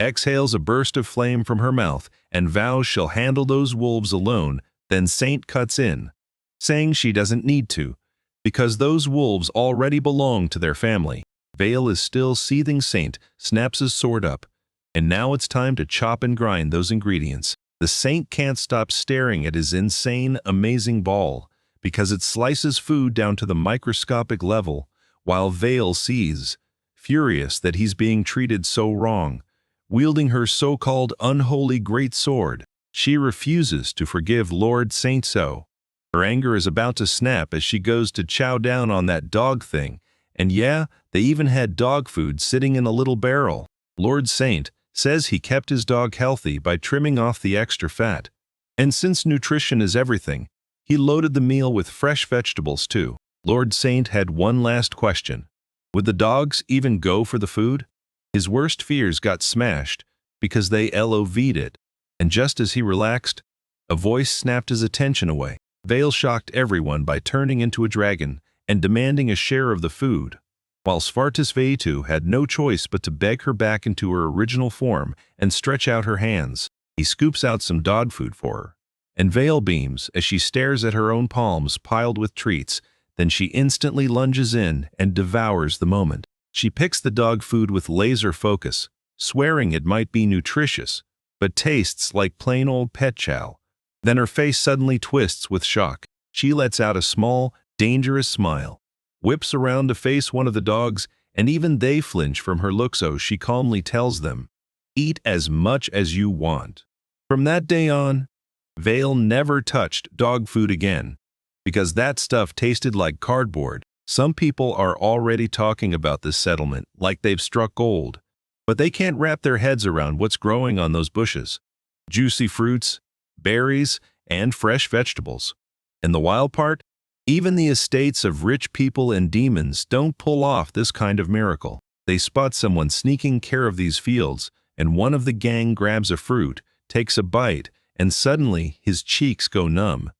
exhales a burst of flame from her mouth, and vows she'll handle those wolves alone. Then Saint cuts in, saying she doesn't need to, because those wolves already belong to their family. Veal is still seething. Saint snaps his sword up, and now it's time to chop and grind those ingredients. The saint can't stop staring at his insane, amazing ball, because it slices food down to the microscopic level, while Veal sees, furious that he's being treated so wrong. Wielding her so-called unholy great sword, she refuses to forgive Lord Saint so. Her anger is about to snap as she goes to chow down on that dog thing, and yeah, they even had dog food sitting in a little barrel. Lord Saint says he kept his dog healthy by trimming off the extra fat, and since nutrition is everything, he loaded the meal with fresh vegetables too. Lord Saint had one last question. Would the dogs even go for the food? His worst fears got smashed because they LOV'd it, and just as he relaxed, a voice snapped his attention away. Veal shocked everyone by turning into a dragon and demanding a share of the food, while Svartisveitu had no choice but to beg her back into her original form and stretch out her hands. He scoops out some dog food for her, and Veal beams as she stares at her own palms piled with treats. Then she instantly lunges in and devours the moment. She picks the dog food with laser focus, swearing it might be nutritious, but tastes like plain old pet chow. Then her face suddenly twists with shock. She lets out a small, dangerous smile, whips around to face one of the dogs, and even they flinch from her look, so she calmly tells them, "Eat as much as you want." From that day on, Veal never touched dog food again, because that stuff tasted like cardboard. Some people are already talking about this settlement like they've struck gold, but they can't wrap their heads around what's growing on those bushes. Juicy fruits, berries, and fresh vegetables. And the wild part? Even the estates of rich people and demons don't pull off this kind of miracle. They spot someone sneaking care of these fields, and one of the gang grabs a fruit, takes a bite, and suddenly his cheeks go numb.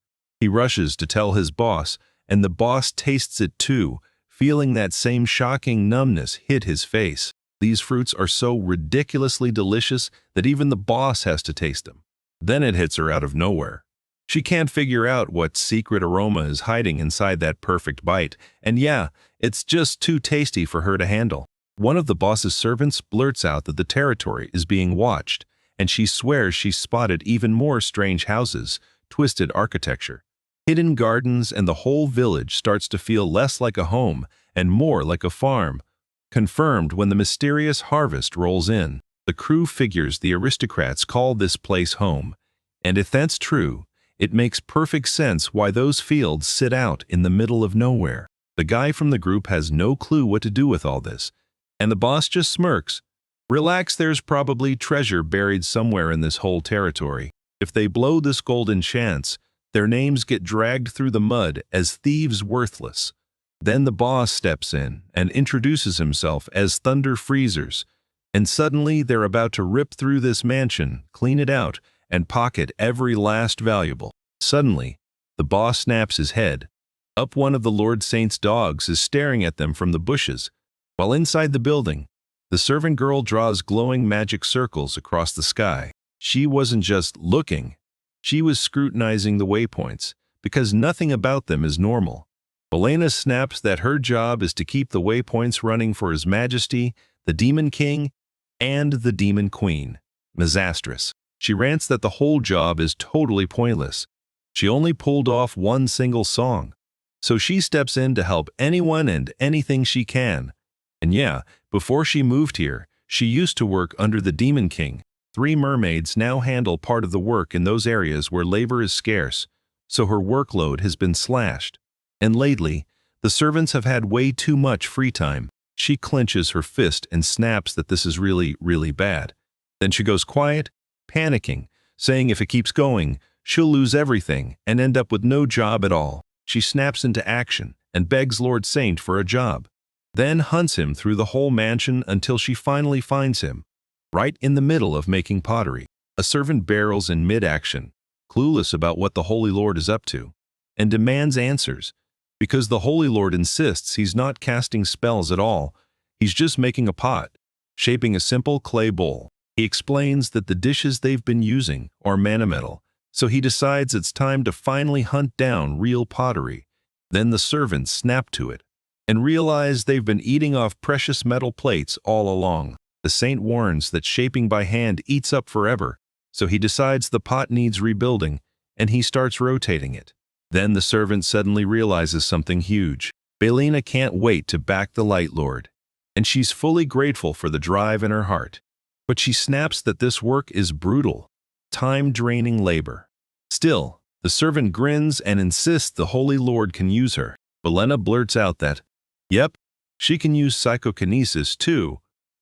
He rushes to tell his boss, and the boss tastes it too, feeling that same shocking numbness hit his face. These fruits are so ridiculously delicious that even the boss has to taste them. Then it hits her out of nowhere. She can't figure out what secret aroma is hiding inside that perfect bite, and yeah, it's just too tasty for her to handle. One of the boss's servants blurts out that the territory is being watched, and she swears she spotted even more strange houses, twisted architecture, hidden gardens, and the whole village starts to feel less like a home and more like a farm. Confirmed when the mysterious harvest rolls in. The crew figures the aristocrats call this place home, and if that's true, It makes perfect sense why those fields sit out in the middle of nowhere. The guy from the group has no clue what to do with all this, and the boss just smirks. Relax, there's probably treasure buried somewhere in this whole territory. If they blow this golden chance, their names get dragged through the mud as thieves worthless. Then the boss steps in and introduces himself as Thunder Freezers, and suddenly they're about to rip through this mansion, clean it out, and pocket every last valuable. Suddenly, the boss snaps his head. Up one of the Lord Saint's dogs is staring at them from the bushes, while inside the building, the servant girl draws glowing magic circles across the sky. She wasn't just looking, she was scrutinizing the waypoints, because nothing about them is normal. Belena snaps that her job is to keep the waypoints running for His Majesty, the Demon King, and the Demon Queen, Misastress. She rants that the whole job is totally pointless. She only pulled off one single song. So she steps in to help anyone and anything she can. And yeah, before she moved here, she used to work under the Demon King. 3 mermaids now handle part of the work in those areas where labor is scarce, so her workload has been slashed. And lately, the servants have had way too much free time. She clenches her fist and snaps that this is really, really bad. Then she goes quiet, panicking, saying if it keeps going, she'll lose everything and end up with no job at all. She snaps into action and begs Lord Saint for a job, then hunts him through the whole mansion until she finally finds him, right in the middle of making pottery. A servant barrels in mid-action, clueless about what the Holy Lord is up to, and demands answers, because the Holy Lord insists he's not casting spells at all, he's just making a pot, shaping a simple clay bowl. He explains that the dishes they've been using are mana-metal, so he decides it's time to finally hunt down real pottery. Then the servants snap to it, and realize they've been eating off precious metal plates all along. The saint warns that shaping by hand eats up forever, so he decides the pot needs rebuilding, and he starts rotating it. Then the servant suddenly realizes something huge. Belena can't wait to back the Light Lord, and she's fully grateful for the drive in her heart. But she snaps that this work is brutal, time-draining labor. Still, the servant grins and insists the Holy Lord can use her. Belena blurts out that, yep, she can use psychokinesis too,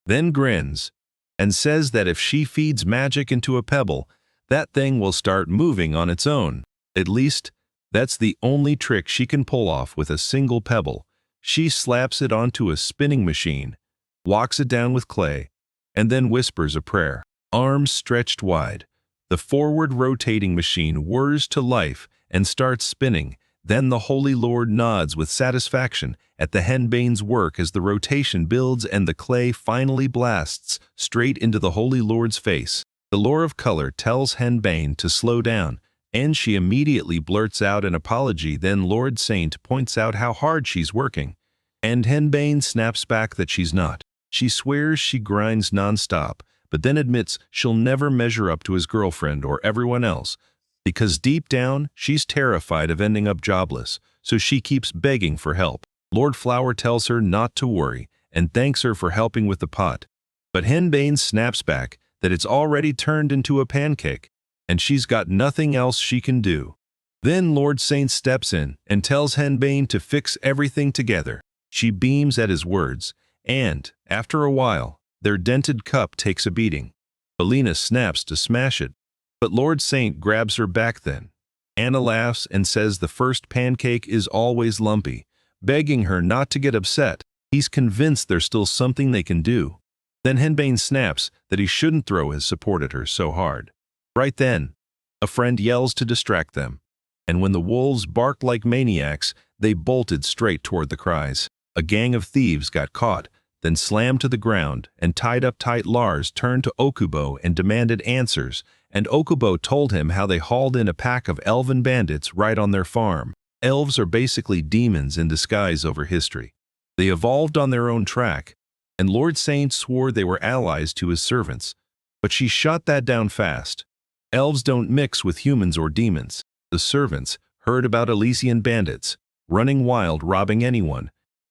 then grins, and says that if she feeds magic into a pebble, that thing will start moving on its own. At least, that's the only trick she can pull off with a single pebble. She slaps it onto a spinning machine, walks it down with clay, and then whispers a prayer. Arms stretched wide, the forward-rotating machine whirs to life and starts spinning. Then the Holy Lord nods with satisfaction at the henbane's work as the rotation builds and the clay finally blasts straight into the Holy Lord's face. The Lore of Color tells henbane to slow down, and she immediately blurts out an apology. Then Lord Saint points out how hard she's working, and henbane snaps back that she's not. She swears she grinds non-stop, but then admits she'll never measure up to his girlfriend or everyone else, because deep down, she's terrified of ending up jobless, so she keeps begging for help. Lord Flower tells her not to worry and thanks her for helping with the pot. But henbane snaps back that it's already turned into a pancake, and she's got nothing else she can do. Then Lord Saint steps in and tells henbane to fix everything together. She beams at his words, and, after a while, their dented cup takes a beating. Belena snaps to smash it, but Lord Saint grabs her back then. Anna laughs and says the first pancake is always lumpy, begging her not to get upset. He's convinced there's still something they can do. Then henbane snaps that he shouldn't throw his support at her so hard. Right then, a friend yells to distract them, and when the wolves barked like maniacs, they bolted straight toward the cries. A gang of thieves got caught, then slammed to the ground, and tied up tight. Lars turned to Okubo and demanded answers, and Okubo told him how they hauled in a pack of elven bandits right on their farm. Elves are basically demons in disguise over history. They evolved on their own track, and Lord Saint swore they were allies to his servants, but she shot that down fast. Elves don't mix with humans or demons. The servants heard about Elysian bandits, running wild, robbing anyone,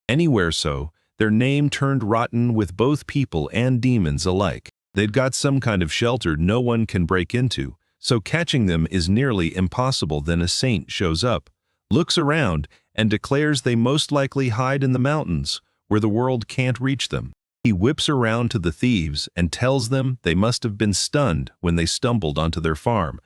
anywhere, so their name turned rotten with both people and demons alike. They'd got some kind of shelter no one can break into, so catching them is nearly impossible. Then a saint shows up, looks around, and declares they most likely hide in the mountains, where the world can't reach them. He whips around to the thieves and tells them they must have been stunned when they stumbled onto their farm.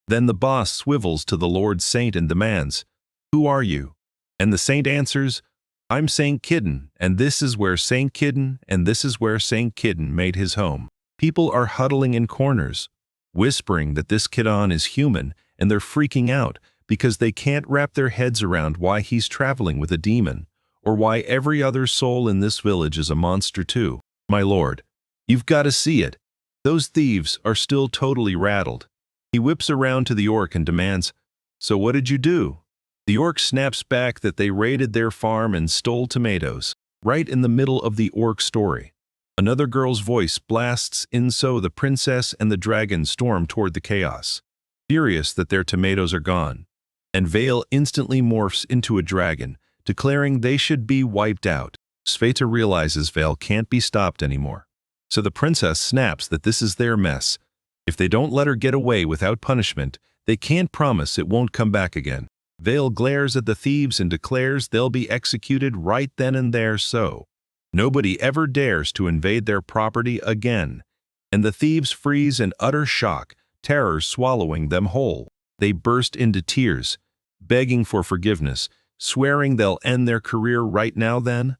Then the boss swivels to the Lord Saint and demands, "Who are you?" And the saint answers, "I'm Saint Kidden, and this is where Saint Kidden, and this is where Saint Kidden made his home." People are huddling in corners, whispering that this Kidon is human, and they're freaking out because they can't wrap their heads around why he's traveling with a demon, or why every other soul in this village is a monster too. My lord, you've got to see it. Those thieves are still totally rattled. He whips around to the orc and demands, "So what did you do?" The orc snaps back that they raided their farm and stole tomatoes. Right in the middle of the orc story, another girl's voice blasts in, so the princess and the dragon storm toward the chaos, furious that their tomatoes are gone. And Vale instantly morphs into a dragon, declaring they should be wiped out. Sveta realizes Vale can't be stopped anymore. So the princess snaps that this is their mess. If they don't let her get away without punishment, they can't promise it won't come back again. Vale glares at the thieves and declares they'll be executed right then and there, so nobody ever dares to invade their property again. And the thieves freeze in utter shock, terror swallowing them whole. They burst into tears, begging for forgiveness, swearing they'll end their career right now then.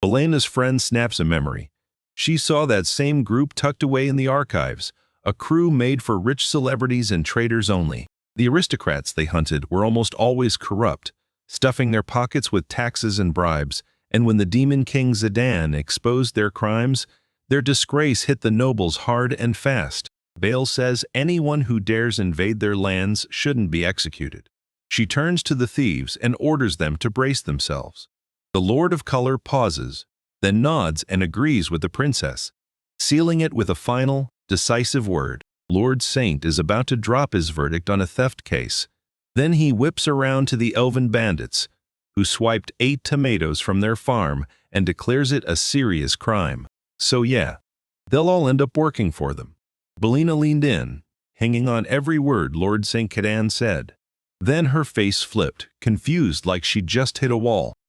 Elena's friend snaps a memory. She saw that same group tucked away in the archives, a crew made for rich celebrities and traders only. The aristocrats they hunted were almost always corrupt, stuffing their pockets with taxes and bribes, and when the demon king Zidane exposed their crimes, their disgrace hit the nobles hard and fast. Vale says anyone who dares invade their lands shouldn't be executed. She turns to the thieves and orders them to brace themselves. The Lord of Color pauses, then nods and agrees with the princess, sealing it with a final, decisive word. Lord Saint is about to drop his verdict on a theft case. Then he whips around to the elven bandits, who swiped 8 tomatoes from their farm, and declares it a serious crime. So yeah, they'll all end up working for them. Belina leaned in, hanging on every word Lord Saint Cadan said. Then her face flipped, confused like she'd just hit a wall.